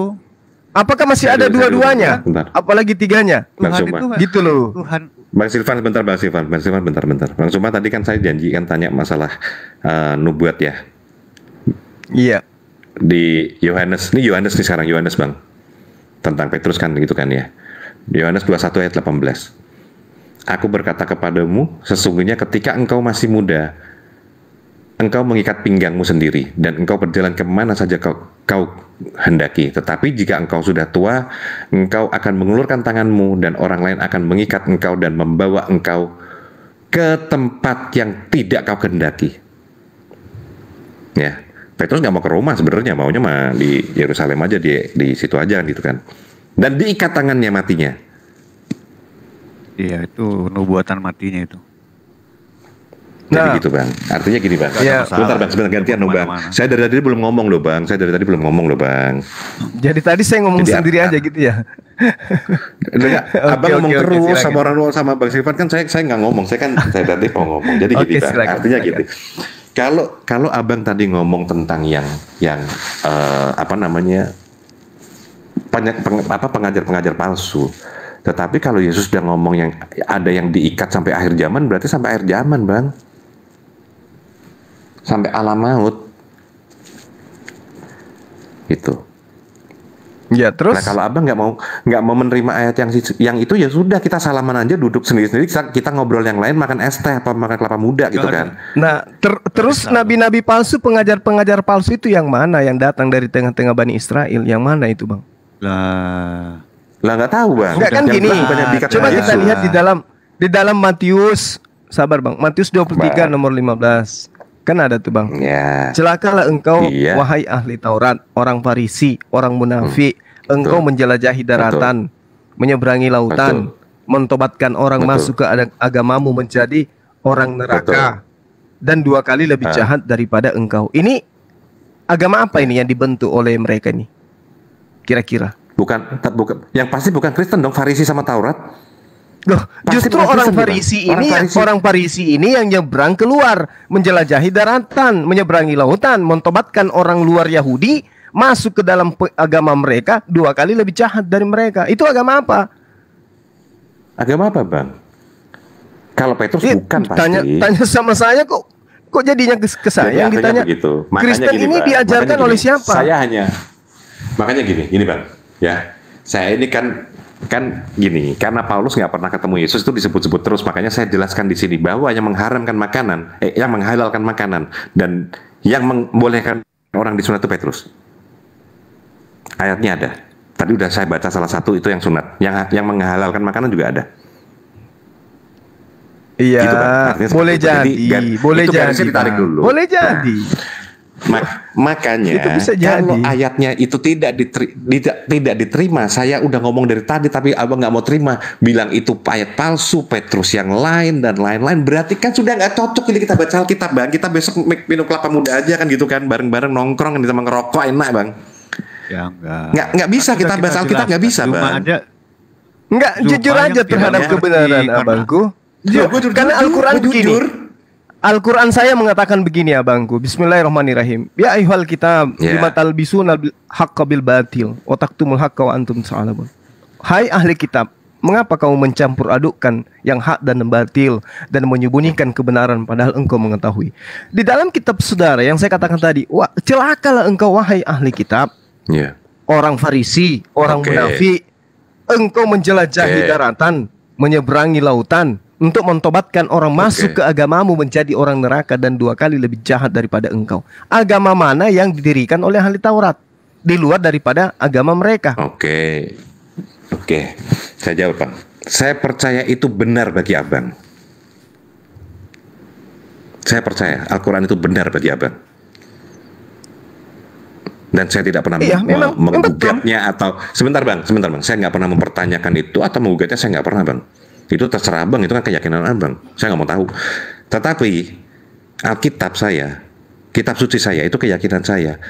Speaker 2: apakah masih ada
Speaker 5: Aduh,
Speaker 2: dua-duanya?
Speaker 5: bentar.
Speaker 2: Apalagi tiganya?
Speaker 5: Bang
Speaker 6: Tuhan
Speaker 5: Suma.
Speaker 6: itu
Speaker 2: Gitu loh.
Speaker 6: Tuhan.
Speaker 5: Bang Silvan bentar. Bang Silvan bentar. Bang Suma tadi kan saya janjikan tanya masalah nubuat ya.
Speaker 2: Iya.
Speaker 5: Di Yohanes nih sekarang Yohanes Bang. Tentang Petrus kan gitu kan ya. Yohanes 21 ayat 18. Aku berkata kepadamu, sesungguhnya ketika engkau masih muda, engkau mengikat pinggangmu sendiri dan engkau berjalan kemana saja kau hendaki. Tetapi jika engkau sudah tua, engkau akan mengulurkan tanganmu dan orang lain akan mengikat engkau dan membawa engkau ke tempat yang tidak kau kehendaki. Ya, Petrus nggak mau ke Roma sebenarnya, maunya mah di Yerusalem aja, di situ aja gitu kan. Dan diikat tangannya matinya.
Speaker 6: Iya, itu nubuatan matinya itu.
Speaker 5: Jadi
Speaker 2: Nah.
Speaker 5: gitu Bang. Artinya gini Bang.
Speaker 2: Iya.
Speaker 5: Sebentar Bang, sebentar gantian loh Bang.
Speaker 6: Kemana-mana.
Speaker 5: Saya dari tadi belum ngomong loh Bang.
Speaker 2: Jadi tadi saya ngomong
Speaker 5: Jadi,
Speaker 2: sendiri aja gitu ya.
Speaker 5: Enggak, Abang ngomong
Speaker 2: oke,
Speaker 5: terus
Speaker 2: silakan.
Speaker 5: sama orang sama Bang Sifat kan saya nggak ngomong. Saya tadi mau ngomong. Jadi
Speaker 2: Oke,
Speaker 5: gini Bang.
Speaker 2: silakan,
Speaker 5: Artinya
Speaker 2: silakan.
Speaker 5: gitu. Kalau Abang tadi ngomong tentang yang apa namanya pengajar-pengajar palsu. Tetapi kalau Yesus sudah ngomong yang ada yang diikat sampai akhir zaman, berarti sampai akhir zaman, Bang. Sampai alam maut. Itu.
Speaker 2: Ya terus.
Speaker 5: Nah, kalau Abang nggak mau menerima ayat yang itu, ya sudah, kita salaman aja, duduk sendiri-sendiri, kita ngobrol yang lain, makan es teh apa makan kelapa muda gitu kan.
Speaker 2: Nah, terus nabi-nabi palsu, pengajar-pengajar palsu itu yang mana yang datang dari tengah-tengah Bani Israel? Yang mana itu, Bang?
Speaker 5: Lah nggak tahu Bang.
Speaker 2: Enggak kan
Speaker 5: Yang
Speaker 2: gini.
Speaker 5: bilang banyak diikat
Speaker 2: Coba
Speaker 5: sama
Speaker 2: kita
Speaker 5: Yesus.
Speaker 2: lihat di dalam Matius, sabar Bang. Matius 23 nomor 15. Kan ada tuh Bang.
Speaker 5: Ya.
Speaker 2: Celakalah engkau,
Speaker 5: Iya.
Speaker 2: wahai ahli Taurat, orang Farisi, orang munafik. Engkau
Speaker 5: Betul.
Speaker 2: menjelajahi daratan, menyeberangi lautan, mentobatkan orang
Speaker 5: Betul.
Speaker 2: masuk ke agamamu menjadi orang neraka. Dan 2 kali lebih jahat daripada engkau. Ini agama apa ini yang dibentuk oleh mereka ini? Kira-kira.
Speaker 5: Bukan, yang pasti bukan Kristen dong, Farisi sama Taurat.
Speaker 2: Loh,
Speaker 5: Pasti
Speaker 2: justru
Speaker 5: bukan
Speaker 2: orang
Speaker 5: Kristen,
Speaker 2: Farisi
Speaker 5: bukan?
Speaker 2: ini, orang Farisi ini yang nyebrang keluar, menjelajahi daratan, menyeberangi lautan, mentobatkan orang luar Yahudi, masuk ke dalam agama mereka 2 kali lebih jahat dari mereka. Itu agama apa?
Speaker 5: Agama apa Bang? Kalau Petrus
Speaker 2: Ih,
Speaker 5: bukan pasti.
Speaker 2: tanya sama saya kok jadinya ke saya yang
Speaker 5: akhirnya
Speaker 2: ditanya.
Speaker 5: begitu. Makanya
Speaker 2: Kristen
Speaker 5: gini,
Speaker 2: ini
Speaker 5: Bang.
Speaker 2: diajarkan
Speaker 5: Makanya
Speaker 2: oleh
Speaker 5: gini,
Speaker 2: siapa?
Speaker 5: Saya hanya makanya gini Bang, ya. Saya ini kan gini, karena Paulus nggak pernah ketemu Yesus itu disebut-sebut terus, makanya saya jelaskan di sini bahwa yang mengharamkan makanan, yang menghalalkan makanan dan yang membolehkan orang disunat itu Petrus. Ayatnya ada. Tadi udah saya baca salah satu itu yang sunat, yang menghalalkan makanan juga ada.
Speaker 2: Iya,
Speaker 5: Gitu, Bang. Artinya seperti
Speaker 2: boleh
Speaker 5: itu.
Speaker 2: jadi,
Speaker 5: Jadi,
Speaker 2: boleh
Speaker 5: itu
Speaker 2: jadi,
Speaker 5: garisnya ditarik
Speaker 2: Bang.
Speaker 5: dulu.
Speaker 2: Boleh jadi.
Speaker 5: Makanya
Speaker 2: Itu bisa
Speaker 5: kalau
Speaker 2: jadi.
Speaker 5: ayatnya itu tidak diterima, saya udah ngomong dari tadi tapi abang nggak mau terima, bilang itu ayat palsu, Petrus yang lain dan lain-lain, berarti kan sudah nggak cocok ini kita baca Alkitab bang. Kita besok minum kelapa muda aja kan gitu kan, bareng-bareng nongkrong sama ngerokok enak bang.
Speaker 6: Ya enggak.
Speaker 5: Nggak bisa
Speaker 6: Kan
Speaker 5: kita
Speaker 6: sudah
Speaker 5: baca Alkitab, nggak bisa
Speaker 6: Cuma
Speaker 5: bang.
Speaker 6: aja
Speaker 2: Enggak, jujur
Speaker 6: Supaya
Speaker 2: aja
Speaker 6: tidak
Speaker 2: terhadap
Speaker 6: mengerti
Speaker 2: kebenaran
Speaker 6: karena-
Speaker 2: abangku.
Speaker 5: Ya, gua jujur,
Speaker 2: Karena Al-Quran
Speaker 5: gua
Speaker 2: begini.
Speaker 5: jujur.
Speaker 2: Al-Quran saya mengatakan begini abangku. Bismillahirrahmanirrahim. Ya ayyuhal kitab
Speaker 5: Ya.
Speaker 2: lima talbisuna haqqa bil batil wa taktumul haqqa wa antum ta'lamun. Hai ahli kitab, mengapa kamu mencampur adukkan yang hak dan yang batil dan menyembunyikan kebenaran padahal engkau mengetahui? Di dalam kitab saudara yang saya katakan tadi, wah, celakalah engkau wahai ahli kitab,
Speaker 5: Ya.
Speaker 2: orang Farisi, orang
Speaker 5: Oke.
Speaker 2: munafik, engkau menjelajahi
Speaker 5: Oke.
Speaker 2: daratan, menyeberangi lautan untuk mentobatkan orang masuk
Speaker 5: Oke.
Speaker 2: ke agamamu menjadi orang neraka dan 2 kali lebih jahat daripada engkau. Agama mana yang didirikan oleh ahli Taurat di luar daripada agama mereka?
Speaker 5: Oke, saya jawab bang. Saya percaya itu benar bagi abang. Saya percaya Al-Quran itu benar bagi abang. Dan saya tidak pernah
Speaker 2: Iya, memang
Speaker 5: menggugatnya atau sebentar bang, saya nggak pernah mempertanyakan itu atau menggugatnya, saya nggak pernah bang. Itu terserah abang, itu kan keyakinan abang. Saya nggak mau tahu. Tetapi Alkitab saya, kitab suci saya itu keyakinan saya.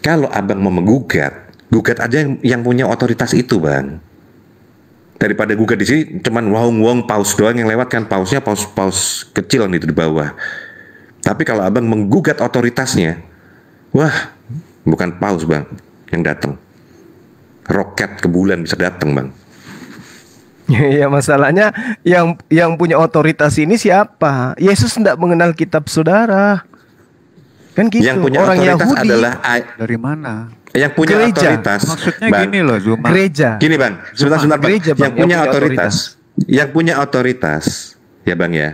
Speaker 5: Kalau abang mau menggugat, gugat aja yang punya otoritas itu bang. Daripada gugat di sini cuman wong paus doang yang lewat kan, pausnya paus kecil itu di bawah. Tapi kalau abang menggugat otoritasnya, wah, bukan paus bang yang datang, roket ke bulan bisa datang bang.
Speaker 2: Ya masalahnya yang punya otoritas ini siapa? Yesus tidak mengenal kitab saudara. Kan gitu.
Speaker 5: Yang punya
Speaker 2: Orang
Speaker 5: otoritas
Speaker 2: Yahudi
Speaker 5: adalah
Speaker 6: dari mana?
Speaker 5: yang punya
Speaker 2: Gereja.
Speaker 5: otoritas.
Speaker 6: Maksudnya
Speaker 5: Bang,
Speaker 6: gini loh Zuma.
Speaker 2: gereja.
Speaker 5: Gini bang, sebentar bang.
Speaker 2: Gereja, Bang,
Speaker 5: Yang punya otoritas, ya bang ya.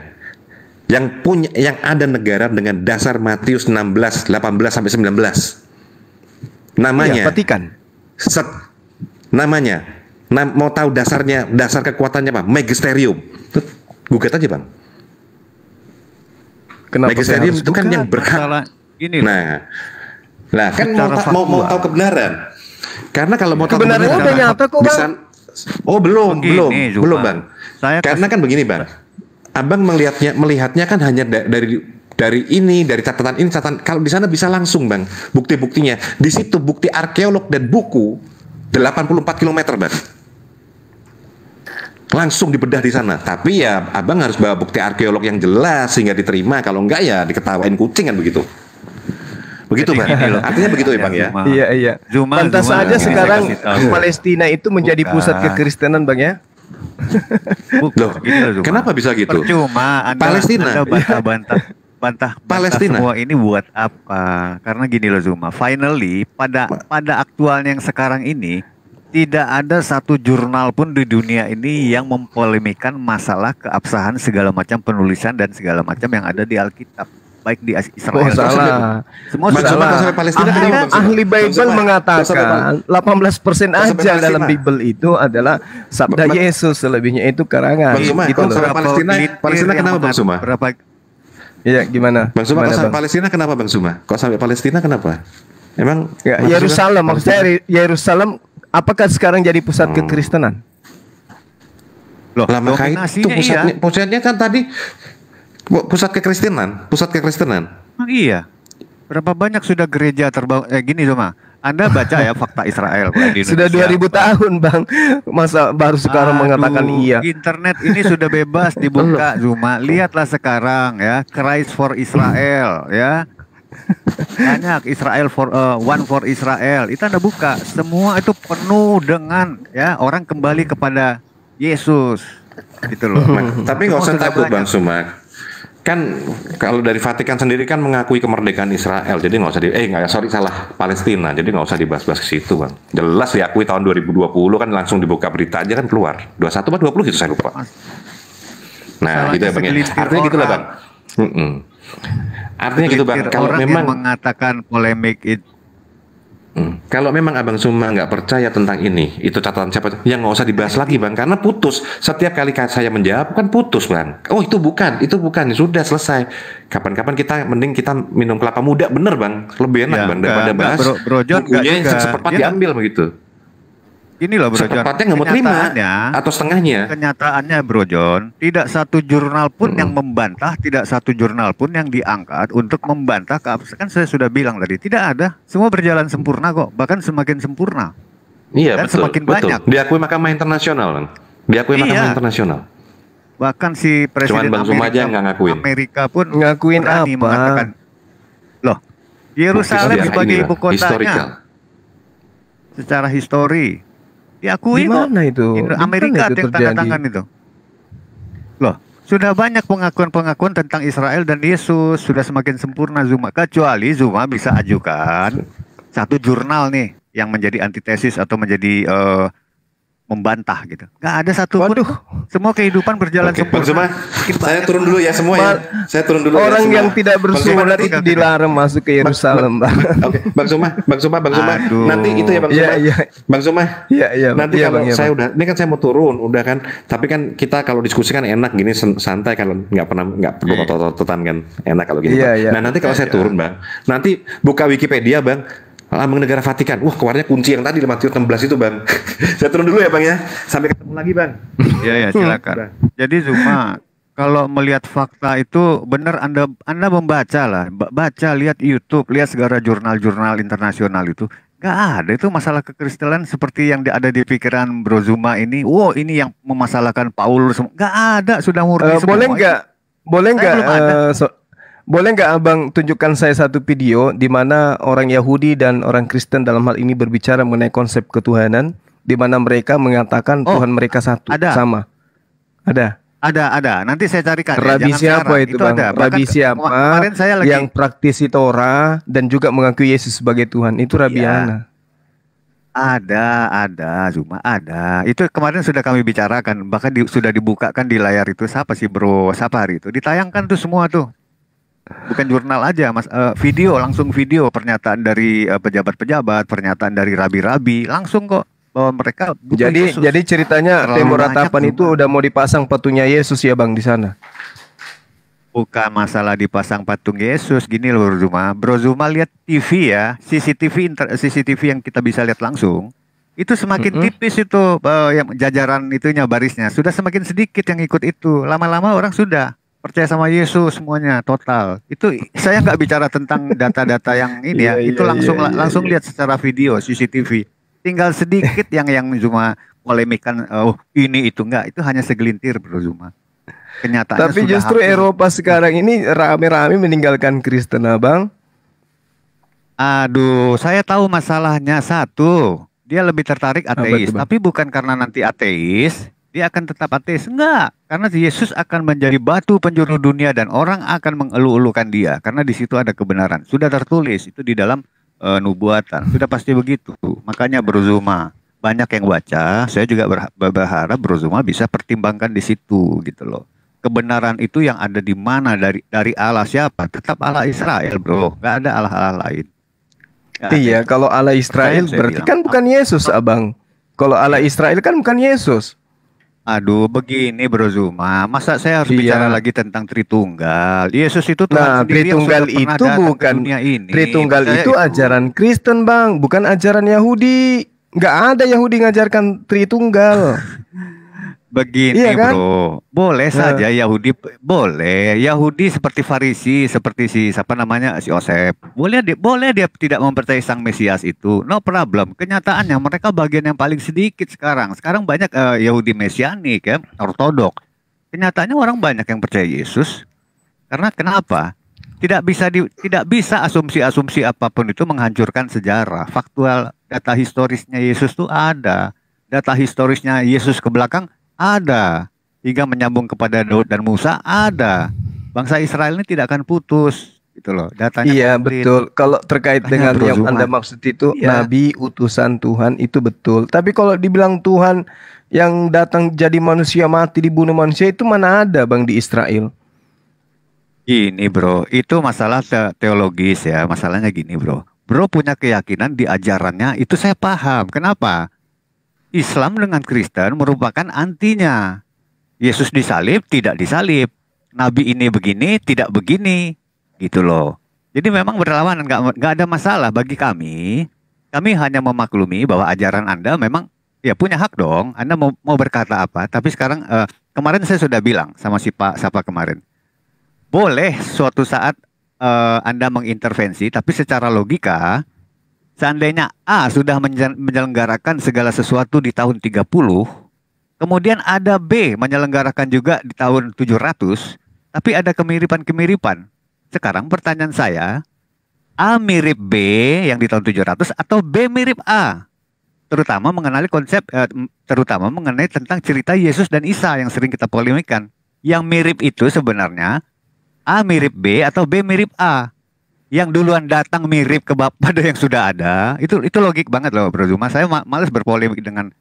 Speaker 5: Yang ada negara dengan dasar Matius 16, 18 sampai 19. Namanya
Speaker 2: Iya, Vatikan.
Speaker 5: namanya. Mau tahu dasarnya, dasar kekuatannya apa? Magisterium. Gugat aja bang.
Speaker 2: Kenapa saya
Speaker 5: Magisterium
Speaker 2: harus
Speaker 5: itu kan
Speaker 2: buka?
Speaker 5: yang berhak.
Speaker 6: Masalah ini loh.
Speaker 5: Nah kan
Speaker 6: Secara
Speaker 5: mau
Speaker 6: faktual.
Speaker 5: tahu kebenaran. Karena kalau mau tahu
Speaker 2: Kebenarannya
Speaker 5: kebenaran,
Speaker 2: udah nyata kok, Bang.
Speaker 5: bisa- Oh belum,
Speaker 6: Begini, Zuma.
Speaker 5: belum bang.
Speaker 6: Saya
Speaker 5: Karena kan begini bang, abang melihatnya kan hanya dari ini, dari catatan ini, catatan. Kalau di sana bisa langsung bang, bukti-buktinya. Di situ bukti arkeolog dan buku 84 km bang. Langsung dibedah di sana. Tapi ya abang harus bawa bukti arkeolog yang jelas sehingga diterima. Kalau enggak ya diketawain kucing kan begitu. Begitu
Speaker 6: Jadi
Speaker 5: bang.
Speaker 6: gini loh.
Speaker 5: Artinya begitu ya bang ya.
Speaker 6: Zuma.
Speaker 2: Iya.
Speaker 6: Zuma,
Speaker 2: Pantas
Speaker 6: Zuma,
Speaker 2: saja
Speaker 6: ini
Speaker 2: sekarang
Speaker 6: saya kasih tahu.
Speaker 2: Palestina itu menjadi
Speaker 6: Bukan.
Speaker 2: pusat kekristenan bang ya.
Speaker 5: Loh,
Speaker 6: Gini loh, Zuma.
Speaker 5: kenapa bisa gitu?
Speaker 6: Percuma
Speaker 5: Palestina.
Speaker 6: Anda bantah
Speaker 5: Palestina.
Speaker 6: semua ini buat apa? Karena gini loh Zuma, finally pada aktualnya yang sekarang ini tidak ada satu jurnal pun di dunia ini yang mempolemikan masalah keabsahan segala macam penulisan dan segala macam yang ada di Alkitab, baik di Israel.
Speaker 2: Oh salah.
Speaker 6: Semua
Speaker 5: Bang
Speaker 6: sudah
Speaker 5: Zuma,
Speaker 2: Salah.
Speaker 5: kalau sampai Palestina kenapa, Bang Zuma?
Speaker 2: Ahli
Speaker 5: Bang
Speaker 2: Bible
Speaker 5: Zuma,
Speaker 2: mengatakan 18%
Speaker 5: Bang Zuma,
Speaker 2: aja dalam
Speaker 5: Palestina.
Speaker 2: Bible itu adalah sabda
Speaker 5: Bang-
Speaker 2: Yesus, selebihnya itu karangan.
Speaker 5: Bang Zuma,
Speaker 2: Gitu
Speaker 5: kalau
Speaker 2: loh.
Speaker 5: sampai Palestina
Speaker 6: yang
Speaker 5: kenapa, Bang Zuma?
Speaker 6: Berapa
Speaker 2: Iya gimana?
Speaker 5: Bang Zuma,
Speaker 2: Gimana,
Speaker 5: kok sampai
Speaker 2: Bang?
Speaker 5: Palestina kenapa Bang Zuma? Kok sampai Palestina kenapa? Emang
Speaker 2: Ya,
Speaker 5: maksudnya-
Speaker 2: Yerusalem, maksudnya Yerusalem apakah sekarang jadi pusat kekristenan?
Speaker 6: loh,
Speaker 5: Lah makanya itu
Speaker 6: dominasinya
Speaker 5: pusatnya kan tadi pusat kekristenan.
Speaker 6: Emang iya. Berapa banyak sudah gereja terbangun gini Zuma. Anda baca ya fakta Israel kalau di
Speaker 2: Sudah
Speaker 6: Indonesia.
Speaker 2: 2000 tahun, Bang. Masa baru sekarang
Speaker 6: Aduh,
Speaker 2: mengatakan iya?
Speaker 6: Internet ini sudah bebas dibuka Zuma. Lihatlah sekarang ya, Christ for Israel ya. Banyak Israel for one for Israel. Itu Anda buka, semua itu penuh dengan ya orang kembali kepada Yesus. Gitu loh.
Speaker 5: Tapi nggak
Speaker 6: Semua
Speaker 5: usah
Speaker 6: sudah
Speaker 5: takut
Speaker 6: banyak.
Speaker 5: Bang Zuma. Kan kalau dari Vatikan sendiri kan mengakui kemerdekaan Israel, jadi nggak usah salah Palestina, jadi nggak usah dibahas-bahas ke situ bang. Jelas diakui tahun 2020 kan langsung dibuka berita aja kan keluar 21 atau 20 gitu saya lupa. Nah
Speaker 6: Salahnya
Speaker 5: gitu ya bang ya.
Speaker 6: segelintir
Speaker 5: Artinya gitu lah bang.
Speaker 6: orang.
Speaker 5: Artinya gitu bang.
Speaker 6: Segelintir
Speaker 5: Kalau
Speaker 6: orang
Speaker 5: memang
Speaker 6: yang mengatakan polemik itu
Speaker 5: Kalau memang Abang Suma nggak percaya tentang ini, itu catatan siapa? Yang nggak usah dibahas lagi, Bang, karena putus. Setiap kali saya menjawab kan putus, Bang. Oh, itu bukan, sudah selesai. Kapan-kapan mending kita minum kelapa muda, bener, Bang. Lebih enak, Bang, daripada bahas
Speaker 6: Bro John,
Speaker 5: bukunya yang secepatnya diambil begitu.
Speaker 6: Ini loh Bro John,
Speaker 5: secepatnya nggak mau terima atau setengahnya.
Speaker 6: Kenyataannya Bro John, tidak satu jurnal pun yang membantah, tidak satu jurnal pun yang diangkat untuk membantah. Kan saya sudah bilang tadi, tidak ada. Semua berjalan sempurna kok, bahkan semakin sempurna.
Speaker 5: Iya,
Speaker 6: dan
Speaker 5: betul,
Speaker 6: semakin
Speaker 5: betul.
Speaker 6: banyak.
Speaker 5: Diakui Mahkamah Internasional, Bang. Diakui Mahkamah Internasional.
Speaker 6: Bahkan si Presiden
Speaker 5: Bang Suma aja yang nggak ngakuin.
Speaker 6: Amerika pun
Speaker 2: ngakuin
Speaker 6: berani
Speaker 2: apa?
Speaker 6: mengatakan, loh, Yerusalem sebagai ibu kotanya
Speaker 5: historical.
Speaker 6: Secara histori diakui
Speaker 2: Di mana itu?
Speaker 6: Amerika
Speaker 2: Di mana itu
Speaker 6: yang tanda tangan itu. Loh, sudah banyak pengakuan-pengakuan tentang Israel dan Yesus, sudah semakin sempurna Zuma. Kecuali Zuma bisa ajukan satu jurnal nih yang menjadi antitesis atau menjadi membantah gitu. Nggak ada satu pun. Semua kehidupan berjalan sempurna.
Speaker 5: Bang Suma, saya turun dulu ya semua ya. Saya turun dulu.
Speaker 2: Orang
Speaker 5: ya,
Speaker 2: yang tidak bersurat itu dilarang masuk ke Yerusalem, Bang.
Speaker 5: Oke, Bang Suma.
Speaker 6: Aduh.
Speaker 5: Nanti itu ya Bang Suma.
Speaker 2: Iya.
Speaker 5: Bang Suma.
Speaker 2: Iya.
Speaker 5: Nanti
Speaker 2: Iya,
Speaker 5: kalau
Speaker 2: Bang,
Speaker 5: saya udah, ini kan saya mau turun, udah kan. Tapi kan kita kalau diskusi kan enak gini santai, kalau nggak perlu otot-ototan kan, enak kalau gini.
Speaker 2: Iya.
Speaker 5: Nah nanti kalau saya turun Bang, nanti buka Wikipedia Bang. Lambang Negara Vatikan. Wah, keluarnya kunci yang tadi Matius 16 itu, Bang. Saya turun dulu ya, Bang ya. Sampai ketemu lagi, Bang.
Speaker 6: Iya, silakan. Jadi Zuma, kalau melihat fakta itu benar Anda membaca lah, baca, lihat YouTube, lihat segala jurnal-jurnal internasional itu. Gak ada itu masalah kekristenan seperti yang ada di pikiran Bro Zuma ini. Wow, ini yang memasalahkan Paulus. Gak ada, sudah murni semua.
Speaker 2: Boleh nggak Abang tunjukkan saya satu video di mana orang Yahudi dan orang Kristen dalam hal ini berbicara mengenai konsep ketuhanan, di mana mereka mengatakan Tuhan mereka satu, sama. Ada.
Speaker 6: Nanti saya carikan.
Speaker 2: Rabi siapa itu Bang? Rabi siapa yang praktisi Torah dan juga mengakui Yesus sebagai Tuhan? Itu Rabi Ana.
Speaker 6: Ada, Zuma ada. Itu kemarin sudah kami bicarakan, bahkan sudah dibukakan di layar itu. Siapa sih Bro? Siapa hari itu? Ditayangkan tuh semua tuh. Bukan jurnal aja, Mas. Langsung video pernyataan dari pejabat-pejabat, pernyataan dari rabi-rabi, langsung kok bahwa mereka butuh Yesus.
Speaker 2: Jadi ceritanya Tembok Ratapan itu udah mau dipasang patungnya Yesus ya Bang di sana.
Speaker 6: Bukan masalah dipasang patung Yesus, gini loh Bro Zuma lihat TV ya, CCTV yang kita bisa lihat langsung. Itu semakin tipis itu yang jajaran itunya barisnya, sudah semakin sedikit yang ikut itu. Lama-lama orang sudah percaya sama Yesus semuanya total. Itu saya nggak bicara tentang data-data yang ini ya. Itu langsung lihat secara video CCTV. Tinggal sedikit yang Zuma polemikan. Oh ini itu enggak. Itu hanya segelintir Bro Zuma. Kenyataannya.
Speaker 2: Tapi justru Eropa sekarang ini rame-rame meninggalkan Kristen, Abang.
Speaker 6: Aduh, saya tahu masalahnya satu. Dia lebih tertarik ateis. Tapi bukan karena nanti ateis dia akan tetap ateis. Enggak, karena Yesus akan menjadi batu penjuru dunia dan orang akan mengeluh-elukan dia karena di situ ada kebenaran. Sudah tertulis itu di dalam nubuatan. Sudah pasti begitu. Makanya Bro Zuma banyak yang baca. Saya juga berharap Bro Zuma bisa pertimbangkan di situ gitu loh. Kebenaran itu yang ada di mana dari Allah siapa? Tetap Allah Israel, Bro. Enggak ada Allah-Allah lain.
Speaker 2: Iya, kalau Allah Israel berarti kan bukan Yesus, Abang. Kalau Allah Israel kan bukan Yesus.
Speaker 6: Aduh, begini Bro Zuma, masa saya harus bicara lagi tentang Tritunggal? Yesus itu Tuhan sendiri
Speaker 2: Tritunggal yang itu bukan
Speaker 6: dunia ini.
Speaker 2: Tritunggal itu ajaran Kristen, Bang, bukan ajaran Yahudi. Nggak ada Yahudi ngajarkan Tritunggal.
Speaker 6: Begini Bro, boleh saja Yahudi, boleh Yahudi seperti Farisi, seperti si Yosef, boleh dia tidak mempercayai Sang Mesias itu, no problem. Kenyataannya mereka bagian yang paling sedikit sekarang banyak Yahudi Mesianik ya, Ortodok. Kenyataannya orang banyak yang percaya Yesus. Karena kenapa? Tidak bisa asumsi-asumsi apapun itu menghancurkan sejarah. Faktual data historisnya Yesus itu ada, data historisnya Yesus ke belakang ada, hingga menyambung kepada Daud dan Musa ada. Bangsa Israel ini tidak akan putus, gitu loh. Datanya
Speaker 2: iya
Speaker 6: komplit.
Speaker 2: Betul. Kalau terkait dengan yang Anda maksud itu nabi utusan Tuhan itu betul. Tapi kalau dibilang Tuhan yang datang jadi manusia mati dibunuh manusia itu mana ada Bang di Israel?
Speaker 6: Gini Bro, itu masalah teologis ya. Masalahnya gini Bro. Bro punya keyakinan di ajarannya, itu saya paham. Kenapa? Islam dengan Kristen merupakan antinya. Yesus disalib, tidak disalib. Nabi ini begini, tidak begini. Gitu loh. Jadi memang berlawanan, nggak ada masalah bagi kami. Kami hanya memaklumi bahwa ajaran Anda memang ya punya hak dong. Anda mau berkata apa. Tapi sekarang, kemarin saya sudah bilang sama si Pak Sapa kemarin. Boleh suatu saat Anda mengintervensi, tapi secara logika, seandainya A sudah menyelenggarakan segala sesuatu di tahun 30, kemudian ada B menyelenggarakan juga di tahun 700, tapi ada kemiripan-kemiripan. Sekarang pertanyaan saya, A mirip B yang di tahun 700 atau B mirip A? Terutama mengenai terutama mengenai tentang cerita Yesus dan Isa yang sering kita polemikan. Yang mirip itu sebenarnya A mirip B atau B mirip A. Yang duluan datang mirip pada yang sudah ada, itu logik banget loh Bro Zuma. Saya males berpolemik dengan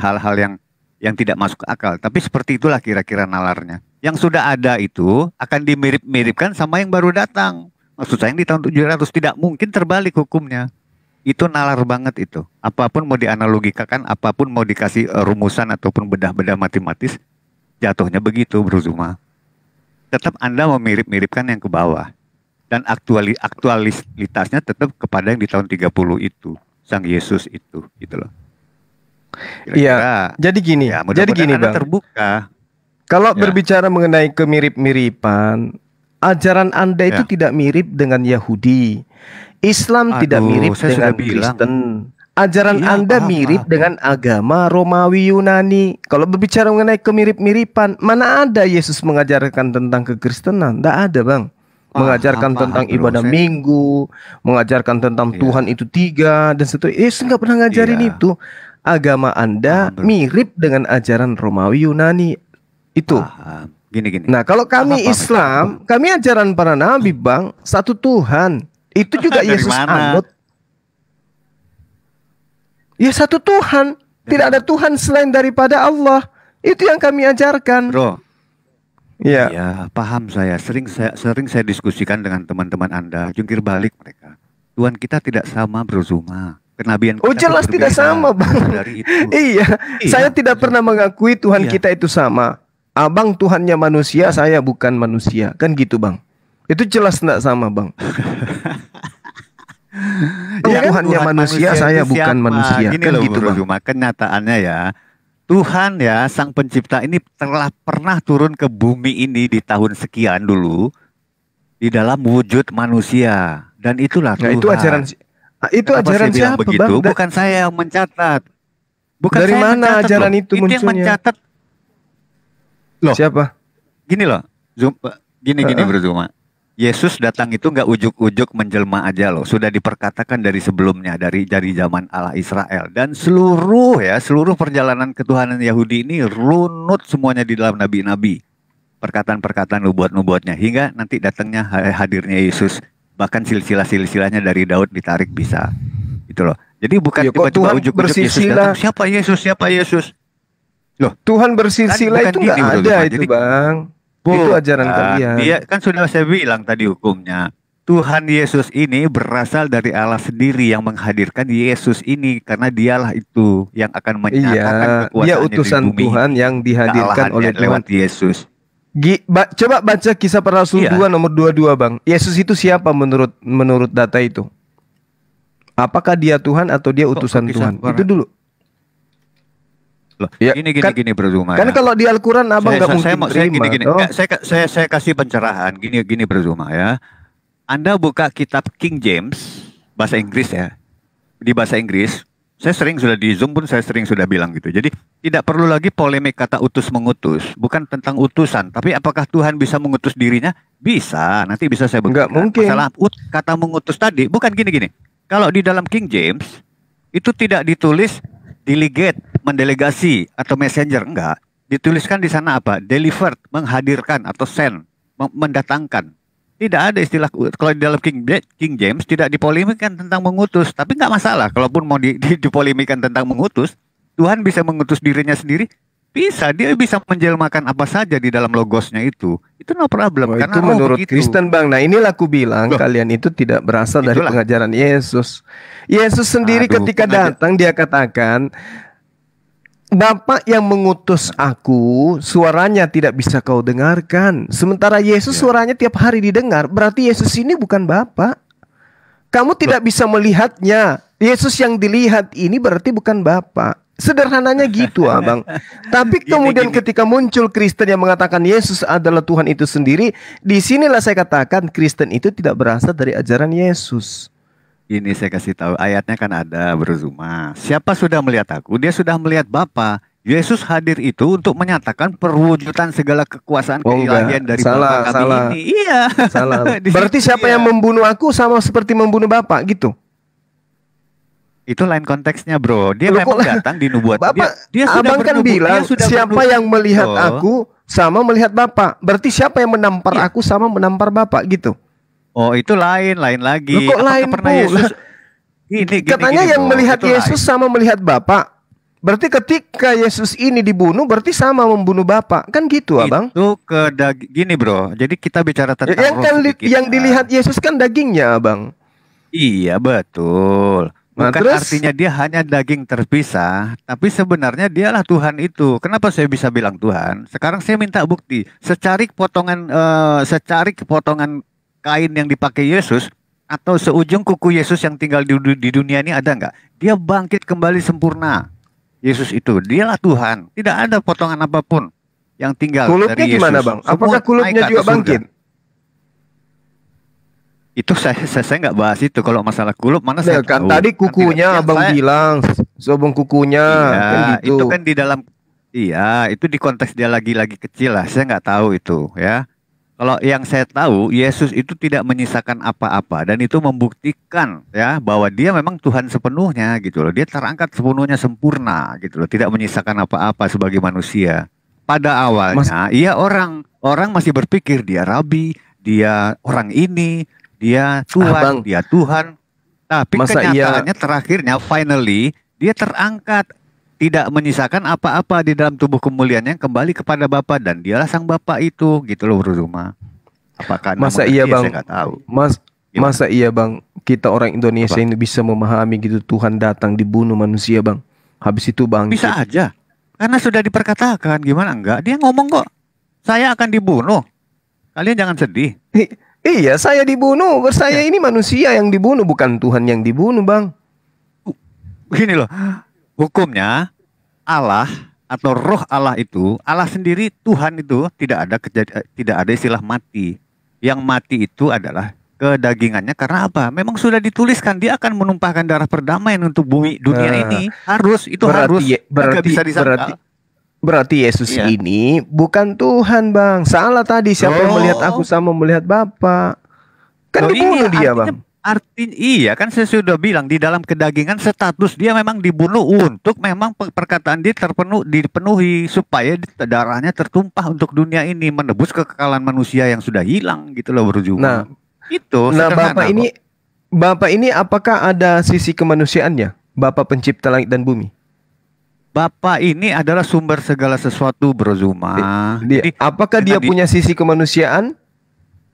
Speaker 6: hal-hal yang tidak masuk akal. Tapi seperti itulah kira-kira nalarnya. Yang sudah ada itu akan dimirip-miripkan sama yang baru datang. Maksud saya yang di tahun 700 tidak mungkin terbalik hukumnya. Itu nalar banget itu. Apapun mau dianalogikakan, apapun mau dikasih rumusan ataupun bedah-bedah matematis, jatuhnya begitu Bro Zuma. Tetap Anda memirip-miripkan yang ke bawah. Dan aktualitasnya tetap kepada yang di tahun 30 itu, Sang Yesus itu, gitu loh.
Speaker 2: Iya. Jadi gini,
Speaker 6: ya,
Speaker 2: jadi gini Bang.
Speaker 6: Terbuka.
Speaker 2: Kalau berbicara mengenai kemirip-miripan, ajaran Anda itu tidak mirip dengan Yahudi. Islam tidak mirip dengan Kristen. Ajaran Anda mirip dengan agama Romawi Yunani. Kalau berbicara mengenai kemirip-miripan, mana ada Yesus mengajarkan tentang kekristenan? Tidak ada Bang. Mengajarkan tentang ibadah minggu, mengajarkan tentang Tuhan itu 3 dan seterusnya. Yesus nggak pernah ngajarin itu. Agama Anda mirip dengan ajaran Romawi Yunani itu.
Speaker 6: Gini.
Speaker 2: Nah kalau kami Islam, kami ajaran para nabi Bang, satu Tuhan. Itu juga Yesus anut. Ya satu Tuhan. Tidak ada Tuhan selain daripada Allah. Itu yang kami ajarkan.
Speaker 6: Bro.
Speaker 2: Ya.
Speaker 6: Ya, paham saya. Sering saya diskusikan dengan teman-teman Anda, jungkir balik mereka. Tuhan kita tidak sama Bro Zuma. Kenabian kita
Speaker 2: jelas tidak sama Bang.
Speaker 6: Dari itu.
Speaker 2: Iya, saya tidak pernah mengakui Tuhan kita itu sama. Abang Tuhannya manusia, saya bukan manusia. Kan gitu Bang. Itu jelas tidak sama Bang. Tuhannya manusia, saya bukan manusia.
Speaker 6: Gini
Speaker 2: kan
Speaker 6: loh,
Speaker 2: gitu
Speaker 6: Bro
Speaker 2: Bang.
Speaker 6: Zuma, kenyataannya ya, Tuhan ya, Sang Pencipta ini telah pernah turun ke bumi ini di tahun sekian dulu di dalam wujud manusia, dan itulah Tuhan.
Speaker 2: Itu ajaran siapa
Speaker 6: begitu?
Speaker 2: Bang?
Speaker 6: Bukan saya yang mencatat. Bukan
Speaker 2: dari
Speaker 6: saya
Speaker 2: mana
Speaker 6: mencatat,
Speaker 2: ajaran
Speaker 6: loh.
Speaker 2: itu
Speaker 6: Itu
Speaker 2: munculnya?
Speaker 6: yang mencatat. Loh,
Speaker 2: Siapa?
Speaker 6: Gini loh, gini Bro Zuma. Yesus datang itu nggak ujuk-ujuk menjelma aja loh. Sudah diperkatakan dari sebelumnya, dari zaman Allah Israel. Dan seluruh perjalanan ketuhanan Yahudi ini runut semuanya di dalam nabi-nabi. Perkataan-perkataan nubuat-nubuatnya. Hingga nanti datangnya hadirnya Yesus. Bahkan silsilah-silsilahnya dari Daud ditarik bisa. Itu loh. Jadi bukan tiba-tiba ujuk-ujuk Yesus datang. Siapa Yesus? Loh,
Speaker 2: Tuhan bersilsilah itu nggak ada itu Bang. Itu ajaran kalian.
Speaker 6: Dia kan sudah saya bilang tadi hukumnya. Tuhan Yesus ini berasal dari Allah sendiri yang menghadirkan Yesus ini, karena dialah itu yang akan menyatakan kekuasaannya
Speaker 2: dia utusan
Speaker 6: di bumi.
Speaker 2: Tuhan yang dihadirkan oleh Tuhan
Speaker 6: lewat Yesus.
Speaker 2: Coba baca Kisah Para Rasul 2 nomor 22 Bang. Yesus itu siapa menurut data itu? Apakah dia Tuhan atau dia utusan Tuhan? Itu dulu.
Speaker 6: Loh, gini Bro Zuma.
Speaker 2: Kan kalau di Al-Quran abang nggak mungkin terima.
Speaker 6: Saya kasih pencerahan. Gini Bro Zuma ya. Anda buka kitab King James bahasa Inggris ya. Di bahasa Inggris, saya sering sudah di Zoom pun saya sering sudah bilang gitu. Jadi tidak perlu lagi polemik kata utus mengutus. Bukan tentang utusan, tapi apakah Tuhan bisa mengutus dirinya? Bisa. Nanti bisa saya buktikan.
Speaker 2: Nggak mungkin.
Speaker 6: Masalah kata mengutus tadi bukan gini. Kalau di dalam King James itu tidak ditulis delegate, mendelegasi atau messenger, enggak. Dituliskan di sana apa? Delivered, menghadirkan atau send, mendatangkan. Tidak ada istilah, kalau di dalam King James tidak dipolemikan tentang mengutus, tapi nggak masalah. Kalaupun mau dipolemikan tentang mengutus, Tuhan bisa mengutus dirinya sendiri, Bisa, dia bisa menjelmakan apa saja di dalam logosnya itu. Itu no problem.
Speaker 2: Oh,
Speaker 6: Karena
Speaker 2: itu menurut
Speaker 6: begitu.
Speaker 2: Kristen Bang. Nah inilah aku bilang
Speaker 6: Loh.
Speaker 2: kalian itu tidak berasal dari
Speaker 6: Itulah.
Speaker 2: pengajaran Yesus. Yesus sendiri
Speaker 6: Aduh,
Speaker 2: ketika datang dia katakan, Bapa yang mengutus aku, suaranya tidak bisa kau dengarkan. Sementara Yesus
Speaker 6: Ya.
Speaker 2: suaranya tiap hari didengar, berarti Yesus ini bukan Bapa. Kamu tidak bisa melihatnya. Yesus yang dilihat ini berarti bukan Bapa. Sederhananya gitu, Abang. Tapi kemudian ketika muncul Kristen yang mengatakan Yesus adalah Tuhan itu sendiri, disinilah saya katakan Kristen itu tidak berasal dari ajaran Yesus.
Speaker 6: Ini saya kasih tahu, ayatnya kan ada, Bro Zuma. Siapa sudah melihat aku, dia sudah melihat Bapa. Yesus hadir itu untuk menyatakan perwujudan segala kekuasaan keilahian dari Bapa kami ini. Iya.
Speaker 2: Salah.
Speaker 6: Di
Speaker 2: Berarti
Speaker 6: situ
Speaker 2: siapa
Speaker 6: dia.
Speaker 2: yang membunuh aku sama seperti membunuh Bapa gitu.
Speaker 6: Itu lain konteksnya, Bro. Dia
Speaker 2: Loh,
Speaker 6: memang
Speaker 2: kok-
Speaker 6: datang di nubuat.
Speaker 2: Bapak,
Speaker 6: Dia sudah
Speaker 2: Abang kan
Speaker 6: bernubuat,
Speaker 2: bilang
Speaker 6: dia sudah
Speaker 2: siapa
Speaker 6: bernubuat.
Speaker 2: yang melihat
Speaker 6: Oh.
Speaker 2: aku sama melihat Bapak. Berarti siapa yang menampar
Speaker 6: Iya.
Speaker 2: aku sama menampar Bapak gitu.
Speaker 6: Oh, itu lain lagi.
Speaker 2: Loh, kok
Speaker 6: Apakah
Speaker 2: lain
Speaker 6: pernah
Speaker 2: pula?
Speaker 6: Yesus gini,
Speaker 2: Katanya yang
Speaker 6: Bro,
Speaker 2: melihat
Speaker 6: itu
Speaker 2: Yesus
Speaker 6: lain.
Speaker 2: sama melihat Bapak. Berarti ketika Yesus ini dibunuh berarti sama membunuh Bapak. Kan gitu, Abang.
Speaker 6: Itu gini, Bro. Jadi kita bicara tentang
Speaker 2: Yang
Speaker 6: roh
Speaker 2: kan
Speaker 6: sedikit,
Speaker 2: yang
Speaker 6: ya.
Speaker 2: dilihat Yesus kan dagingnya, Abang.
Speaker 6: Iya, betul.
Speaker 2: Nah,
Speaker 6: Bukan
Speaker 2: terus?
Speaker 6: artinya dia hanya daging terpisah, tapi sebenarnya dialah Tuhan itu. Kenapa saya bisa bilang Tuhan? Sekarang saya minta bukti. Secarik potongan kain yang dipakai Yesus atau seujung kuku Yesus yang tinggal di dunia ini ada nggak? Dia bangkit kembali sempurna. Yesus itu, dialah Tuhan. Tidak ada potongan apapun yang tinggal
Speaker 2: Kulupnya
Speaker 6: dari Yesus.
Speaker 2: gimana, Bang?
Speaker 6: Semua
Speaker 2: Apakah kulupnya
Speaker 6: naik ke
Speaker 2: juga
Speaker 6: atas surga.
Speaker 2: bangkit?
Speaker 6: Itu saya nggak bahas itu. Kalau masalah kulup mana
Speaker 2: Nah,
Speaker 6: saya
Speaker 2: kan
Speaker 6: tahu.
Speaker 2: tadi
Speaker 6: Kan
Speaker 2: kukunya
Speaker 6: tidak- yang
Speaker 2: Abang
Speaker 6: saya-
Speaker 2: bilang sobong kukunya
Speaker 6: Iya,
Speaker 2: kan gitu.
Speaker 6: itu kan di dalam, iya, itu di konteks dia lagi kecil lah. Saya nggak tahu itu, ya. Kalau yang saya tahu, Yesus itu tidak menyisakan apa-apa dan itu membuktikan ya bahwa dia memang Tuhan sepenuhnya gitu loh. Dia terangkat sepenuhnya sempurna gitu loh, tidak menyisakan apa-apa sebagai manusia. Pada awalnya, iya orang masih berpikir dia rabi, dia orang ini, dia
Speaker 2: Bang.
Speaker 6: Tuhan, dia Tuhan. Tapi
Speaker 2: Masa
Speaker 6: kenyataannya terakhirnya finally dia terangkat, tidak menyisakan apa-apa di dalam tubuh kemuliaannya, kembali kepada Bapa dan dialah sang Bapa itu gitu loh, Bro Zuma. Apakah Anda
Speaker 2: Masa
Speaker 6: mengerti?
Speaker 2: iya,
Speaker 6: Ya,
Speaker 2: Bang?
Speaker 6: saya nggak tahu. Gimana?
Speaker 2: Masa iya, Bang, kita orang Indonesia
Speaker 6: Apa?
Speaker 2: ini bisa memahami gitu Tuhan datang dibunuh manusia, Bang. Habis itu bang.
Speaker 6: Bisa aja. Karena sudah diperkatakan, gimana enggak? Dia ngomong kok, saya akan dibunuh. Kalian jangan sedih.
Speaker 2: Iya, saya dibunuh.
Speaker 6: Ya.
Speaker 2: Saya ini manusia yang dibunuh, bukan Tuhan yang dibunuh, Bang.
Speaker 6: Begini loh, hukumnya Allah atau roh Allah itu, Allah sendiri Tuhan itu tidak ada istilah mati. Yang mati itu adalah kedagingannya karena apa? Memang sudah dituliskan dia akan menumpahkan darah perdamaian untuk bumi dunia ini. Harus, itu harus. Nggak bisa disangkal.
Speaker 2: Berarti Yesus
Speaker 6: Iya.
Speaker 2: ini bukan Tuhan, Bang. Salah tadi, siapa yang
Speaker 6: Oh.
Speaker 2: melihat aku sama melihat Bapa. Kan
Speaker 6: Loh,
Speaker 2: dibunuh
Speaker 6: iya,
Speaker 2: dia,
Speaker 6: artinya-
Speaker 2: Bang.
Speaker 6: Iya kan saya sudah bilang di dalam kedagingan status dia memang dibunuh untuk memang perkataan dia dipenuhi supaya darahnya tertumpah untuk dunia ini menebus kekekalan manusia yang sudah hilang gitu loh, Bro Juma.
Speaker 2: Nah,
Speaker 6: Itu
Speaker 2: Nah,
Speaker 6: sederhana
Speaker 2: Bapak ini apakah ada sisi kemanusiaannya? Bapak pencipta langit dan bumi.
Speaker 6: Bapak ini adalah sumber segala sesuatu, Bro Zuma. Jadi
Speaker 2: Apakah dia
Speaker 6: tadi-
Speaker 2: punya sisi kemanusiaan?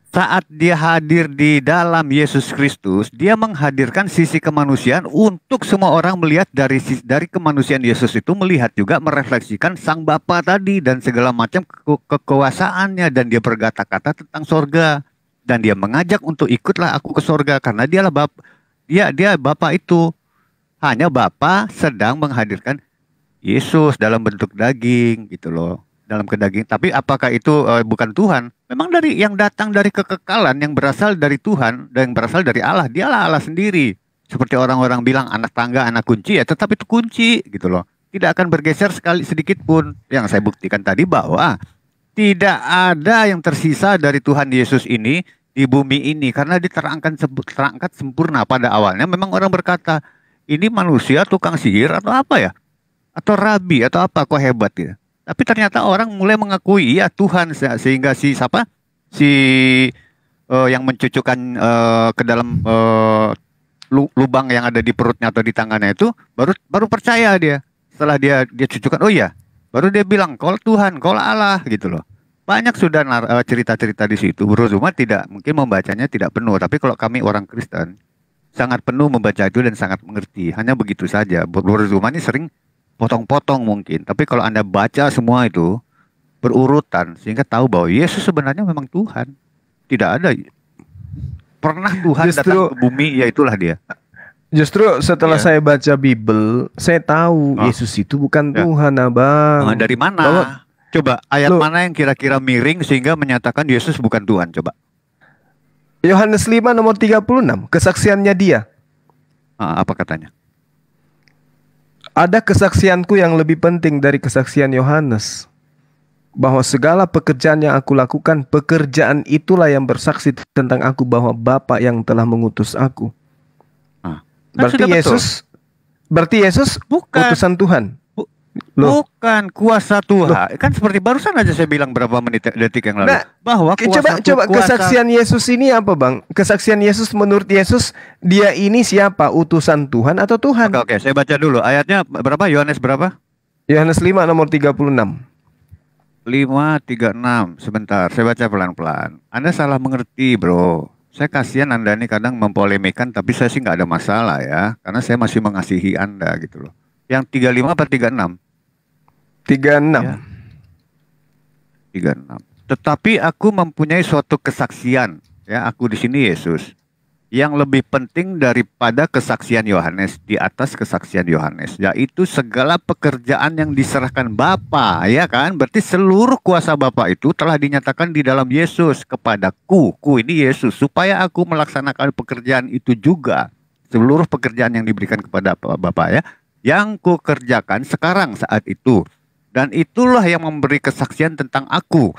Speaker 6: saat dia hadir di dalam Yesus Kristus, dia menghadirkan sisi kemanusiaan untuk semua orang melihat dari kemanusiaan Yesus itu, melihat juga merefleksikan Sang Bapa tadi dan segala macam kekuasaannya, dan dia berkata-kata tentang sorga dan dia mengajak untuk ikutlah aku ke sorga karena dialah dia Bapa itu. Hanya Bapa sedang menghadirkan Yesus dalam bentuk daging gitu loh. Dalam kedaging, tapi apakah itu bukan Tuhan? Memang yang datang dari kekekalan, yang berasal dari Tuhan dan yang berasal dari Allah, dialah Allah sendiri. Seperti orang-orang bilang anak tangga, anak kunci, ya tetap itu kunci gitu loh. Tidak akan bergeser sekali sedikit pun. Yang saya buktikan tadi bahwa tidak ada yang tersisa dari Tuhan Yesus ini di bumi ini karena terangkat sempurna pada awalnya. Memang orang berkata, ini manusia tukang sihir atau apa ya? Atau rabi atau apa, kok hebat ya? Tapi ternyata orang mulai mengakui ya Tuhan, sehingga yang mencucukkan ke dalam lubang yang ada di perutnya atau di tangannya itu baru percaya dia. Setelah dia cucukkan, oh iya, Baru dia bilang, "Kau Tuhan, kau Allah," gitu loh. Banyak sudah cerita-cerita di situ. Bro Zuma tidak mungkin membacanya tidak penuh, tapi kalau kami orang Kristen sangat penuh membaca itu dan sangat mengerti. Hanya begitu saja. Bro Zuma ini sering potong-potong mungkin, tapi kalau Anda baca semua itu berurutan sehingga tahu bahwa Yesus sebenarnya memang Tuhan. Tidak ada pernah Tuhan datang ke bumi, ya itulah dia.
Speaker 2: Justru setelah saya baca Bible, saya tahu Yesus itu bukan Tuhan, Abang.
Speaker 6: Dari mana? Coba ayat mana yang kira-kira miring sehingga menyatakan Yesus bukan Tuhan? Coba.
Speaker 2: Yohanes 5 nomor 36, kesaksiannya dia.
Speaker 6: Apa katanya?
Speaker 2: Ada kesaksianku yang lebih penting dari kesaksian Yohanes, bahwa segala pekerjaan yang aku lakukan, pekerjaan itulah yang bersaksi tentang aku bahwa Bapa yang telah mengutus aku. Berarti Yesus
Speaker 6: bukan
Speaker 2: utusan Tuhan.
Speaker 6: Bukan kuasa Tuhan. Kan seperti barusan aja saya bilang berapa detik yang lalu.
Speaker 2: Nah,
Speaker 6: bahwa
Speaker 2: coba kesaksian Yesus ini apa, Bang? Kesaksian Yesus menurut Yesus, dia ini siapa? Utusan Tuhan atau Tuhan?
Speaker 6: Oke, saya baca dulu. Ayatnya berapa? Yohanes berapa?
Speaker 2: Yohanes 5 nomor 36.
Speaker 6: 5:36. Sebentar, saya baca pelan-pelan. Anda salah mengerti, bro. Saya kasihan Anda ini kadang mempolemikkan, tapi saya sih nggak ada masalah ya, karena saya masih mengasihi Anda gitu loh. Yang 35 apa 36?
Speaker 2: 36.
Speaker 6: Ya. 36. Tetapi aku mempunyai suatu kesaksian, ya, aku di sini Yesus, yang lebih penting daripada kesaksian Yohanes, di atas kesaksian Yohanes, yaitu segala pekerjaan yang diserahkan Bapa, ya kan? Berarti seluruh kuasa Bapa itu telah dinyatakan di dalam Yesus kepadaku. Ku ini Yesus, supaya aku melaksanakan pekerjaan itu juga. Seluruh pekerjaan yang diberikan kepada Bapa, ya, yang ku kerjakan sekarang saat itu. Dan itulah yang memberi kesaksian tentang aku.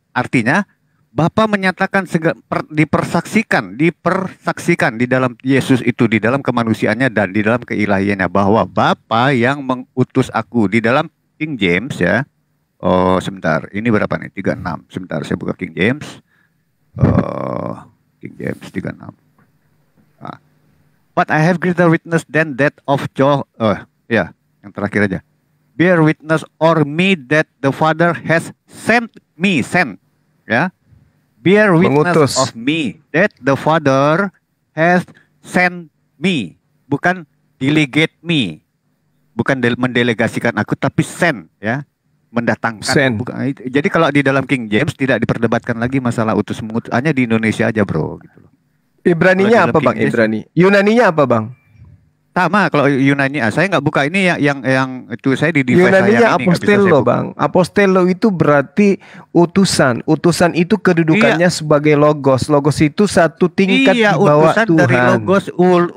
Speaker 6: Artinya, Bapa menyatakan dipersaksikan di dalam Yesus itu, di dalam kemanusiaannya dan di dalam keilahiannya, bahwa Bapa yang mengutus aku. Di dalam King James, ya. Oh, sebentar. Ini berapa nih? 36. Sebentar, saya buka King James. King James 36. But I have greater witness than that of Joel. Ya, yang terakhir aja. Bear witness or me that the Father has sent me. Ya. Bear witness of me that the Father has sent me. Bukan delegate me. Bukan mendelegasikan aku, tapi send, ya. Mendatangkan. Jadi kalau di dalam King James tidak diperdebatkan lagi masalah utus mengutus. Hanya di Indonesia aja, bro. Gitu loh.
Speaker 2: Ibraninya apa, Bang? Ibrani. Yunaninya apa, Bang?
Speaker 6: Sama kalau Yunani, saya nggak buka ini yang itu saya di device
Speaker 2: Yunaninya apostello, Bang. Apostello itu berarti utusan. Utusan itu kedudukannya sebagai logos. Logos itu satu tingkat di bawah
Speaker 6: utusan
Speaker 2: Tuhan.
Speaker 6: Dari logos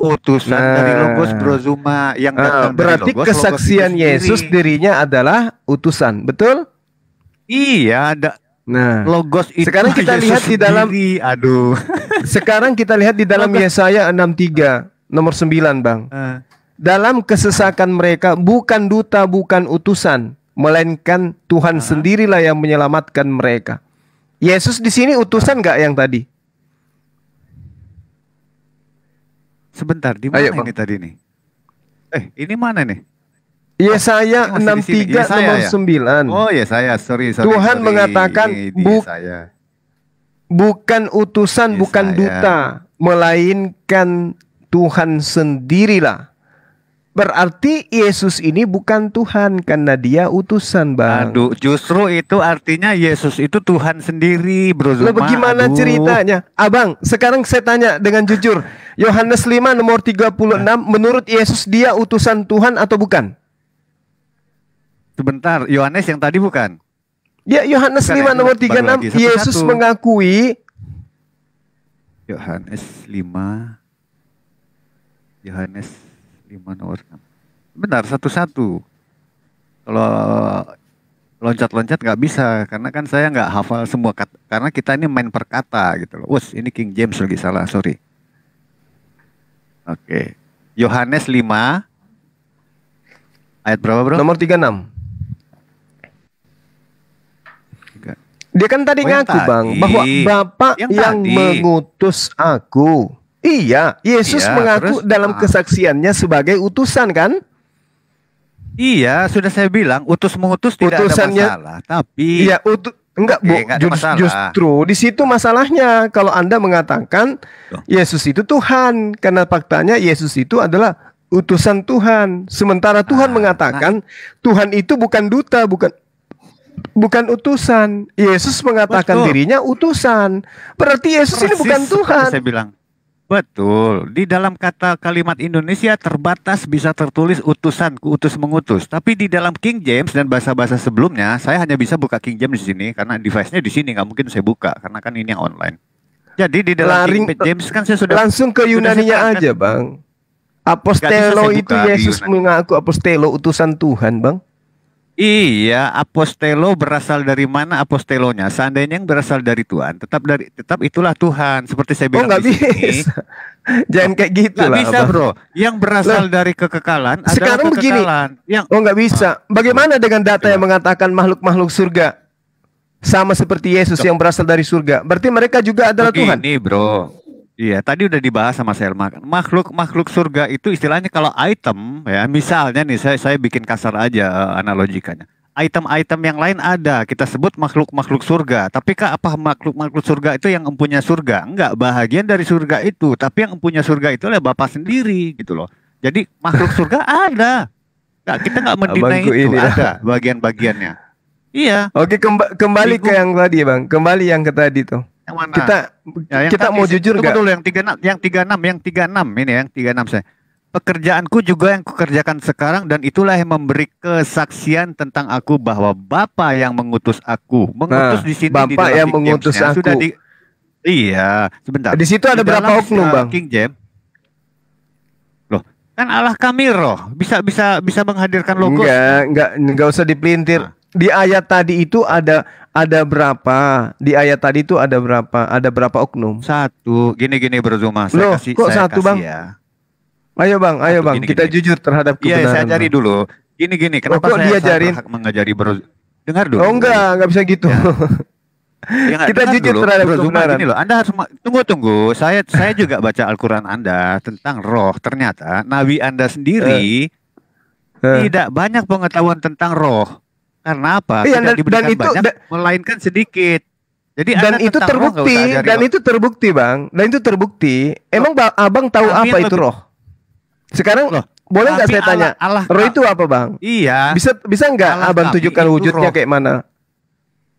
Speaker 6: utusan dari logos Bro Zuma yang datang
Speaker 2: berarti
Speaker 6: dari logos,
Speaker 2: kesaksian
Speaker 6: logos
Speaker 2: Yesus dirinya adalah utusan, betul?
Speaker 6: Iya, ada.
Speaker 2: Nah,
Speaker 6: logos itu
Speaker 2: sekarang kita
Speaker 6: Yesus
Speaker 2: lihat di dalam Sekarang kita lihat di dalam Yesaya 63 nomor 9, Bang. Dalam kesesakan mereka bukan duta, bukan utusan, melainkan Tuhan sendirilah yang menyelamatkan mereka. Yesus di sini utusan nggak yang tadi?
Speaker 6: Sebentar, di mana ini tadi nih? Ini mana nih?
Speaker 2: Yesaya 63 nomor 9.
Speaker 6: Oh, Yesaya, sorry.
Speaker 2: Tuhan mengatakan bukan utusan, bukan duta, melainkan Tuhan sendirilah. Berarti Yesus ini bukan Tuhan karena dia utusan, Bang.
Speaker 6: Aduh, justru itu artinya Yesus itu Tuhan sendiri, Bro Zuma.
Speaker 2: Lah bagaimana ceritanya? Abang, sekarang saya tanya dengan jujur. Yohanes 5 nomor 36, menurut Yesus dia utusan Tuhan atau bukan?
Speaker 6: Sebentar, Yohanes yang tadi bukan?
Speaker 2: Ya, Yohanes 5 nomor 36, Yesus mengakui.
Speaker 6: Yohanes 5 nomor 6. Benar, satu-satu. Kalau loncat-loncat nggak bisa, karena kan saya nggak hafal semua kata, karena kita ini main per kata gitu loh. Ini King James lagi salah, sorry. Oke. Yohanes 5 ayat berapa, Bro?
Speaker 2: Nomor 36. Dia kan tadi ngaku, Bang, bahwa Bapa yang mengutus aku. Iya, Yesus mengaku dalam kesaksiannya sebagai utusan, kan?
Speaker 6: Iya, sudah saya bilang utus mengutus tidak
Speaker 2: Utusannya-
Speaker 6: ada masalah, tapi
Speaker 2: Iya, enggak, Bu.
Speaker 6: Oke, nggak ada masalah.
Speaker 2: Justru di situ masalahnya kalau Anda mengatakan
Speaker 6: Loh.
Speaker 2: Yesus itu Tuhan, karena faktanya Yesus itu adalah utusan Tuhan. Sementara Tuhan mengatakan Tuhan itu bukan duta, bukan utusan. Yesus mengatakan
Speaker 6: Betul.
Speaker 2: dirinya utusan. Berarti Yesus ini
Speaker 6: persis
Speaker 2: bukan
Speaker 6: seperti
Speaker 2: Tuhan.
Speaker 6: saya bilang. Betul, di dalam kata kalimat Indonesia terbatas bisa tertulis utusanku, utus mengutus. Tapi di dalam King James dan bahasa-bahasa sebelumnya, saya hanya bisa buka King James di sini karena device-nya di sini, nggak mungkin saya buka karena kan ini yang online. Jadi di dalam King James kan saya sudah
Speaker 2: Langsung ke
Speaker 6: sudah
Speaker 2: Yunaninya
Speaker 6: saya terangkan.
Speaker 2: aja, Bang.
Speaker 6: Nggak
Speaker 2: Apostelo
Speaker 6: bisa saya
Speaker 2: itu
Speaker 6: buka di
Speaker 2: Yesus
Speaker 6: Yunani.
Speaker 2: mengaku apostelo utusan Tuhan, Bang.
Speaker 6: Iya, apostelo berasal dari mana apostelonya? Seandainya yang berasal dari Tuhan, tetap itulah Tuhan. Seperti saya
Speaker 2: Oh,
Speaker 6: bilang
Speaker 2: nggak
Speaker 6: di sini.
Speaker 2: bisa. Jangan kayak gitu
Speaker 6: Nggak
Speaker 2: lah,
Speaker 6: bisa,
Speaker 2: Bang.
Speaker 6: Bro. Yang berasal dari kekekalan adalah
Speaker 2: sekarang begini.
Speaker 6: kekekalan. Yang
Speaker 2: Oh, nggak bisa. Bagaimana dengan data yang mengatakan makhluk-makhluk surga sama seperti Yesus yang berasal dari surga? Berarti mereka juga adalah Tuhan.
Speaker 6: begini, Bro. Iya, tadi udah dibahas sama Selma. Makhluk surga itu istilahnya kalau item ya, misalnya nih saya bikin kasar aja analogikannya. Item-item yang lain ada, kita sebut makhluk-makhluk surga. Tapi apa makhluk-makhluk surga itu yang empunya surga? Enggak, bahagian dari surga itu. Tapi yang empunya surga itu adalah Bapa sendiri gitu loh. Jadi makhluk surga ada. Nggak, kita nggak mendinai
Speaker 2: Abangku
Speaker 6: itu,
Speaker 2: ini ya.
Speaker 6: ada bagian-bagiannya. Iya,
Speaker 2: Oke, kembali ke yang tadi, Bang. Kembali yang ke tadi tuh.
Speaker 6: yang mana?
Speaker 2: Kita
Speaker 6: Ya, yang
Speaker 2: kita
Speaker 6: tadi,
Speaker 2: mau jujur
Speaker 6: tunggu
Speaker 2: nggak?
Speaker 6: dulu yang 36 ini yang 36 saya. Pekerjaanku juga yang kukerjakan sekarang dan itulah yang memberi kesaksian tentang aku bahwa Bapa yang mengutus aku. Mengutus
Speaker 2: Nah,
Speaker 6: di sini
Speaker 2: Bapa
Speaker 6: di dalam
Speaker 2: yang
Speaker 6: King
Speaker 2: mengutus
Speaker 6: James-nya
Speaker 2: aku.
Speaker 6: sudah Iya, sebentar.
Speaker 2: Di situ ada
Speaker 6: Di
Speaker 2: berapa
Speaker 6: dalam,
Speaker 2: oknum, Bang?
Speaker 6: King James. Loh, kan Allah kami roh, bisa menghadirkan logo.
Speaker 2: Enggak usah dipelintir.
Speaker 6: Nah.
Speaker 2: Di ayat tadi itu ada berapa? Di ayat tadi itu ada berapa? Ada berapa oknum?
Speaker 6: Satu, gini Bro Zuma,
Speaker 2: Loh, kok satu, Bang?
Speaker 6: ya.
Speaker 2: Ayo, Bang,
Speaker 6: Gini,
Speaker 2: kita jujur terhadap
Speaker 6: Iya,
Speaker 2: kebenaran.
Speaker 6: saya ajari
Speaker 2: Bang.
Speaker 6: dulu. Gini, kenapa
Speaker 2: kok
Speaker 6: saya
Speaker 2: diajarin?
Speaker 6: berhak mengajari Bro? Dengar dulu.
Speaker 2: Oh, enggak bisa gitu.
Speaker 6: Ya, nggak,
Speaker 2: Kita
Speaker 6: dengar
Speaker 2: jujur
Speaker 6: dulu.
Speaker 2: terhadap
Speaker 6: Bro Zuma,
Speaker 2: kebenaran.
Speaker 6: gini loh, Anda harus tunggu. Saya juga baca Al-Qur'an Anda tentang roh. Ternyata nabi Anda sendiri tidak banyak pengetahuan tentang roh. Karena apa?
Speaker 2: Iya,
Speaker 6: Tidak diberikan
Speaker 2: dan itu-
Speaker 6: banyak, melainkan sedikit. Jadi
Speaker 2: Dan
Speaker 6: Anda
Speaker 2: itu
Speaker 6: tentang roh nggak
Speaker 2: terbukti,
Speaker 6: usah ajari,
Speaker 2: dan
Speaker 6: Bang.
Speaker 2: itu terbukti, Bang. Dan itu terbukti. Emang Abang tahu
Speaker 6: Tapi
Speaker 2: apa
Speaker 6: yang
Speaker 2: itu
Speaker 6: lebih-
Speaker 2: roh? Sekarang
Speaker 6: Loh,
Speaker 2: boleh nggak
Speaker 6: tapi
Speaker 2: saya tanya?
Speaker 6: Allah
Speaker 2: Roh itu apa, Bang?
Speaker 6: Iya.
Speaker 2: Bisa nggak
Speaker 6: Allah
Speaker 2: Abang
Speaker 6: kami
Speaker 2: tunjukkan
Speaker 6: itu
Speaker 2: wujudnya
Speaker 6: roh.
Speaker 2: kayak mana?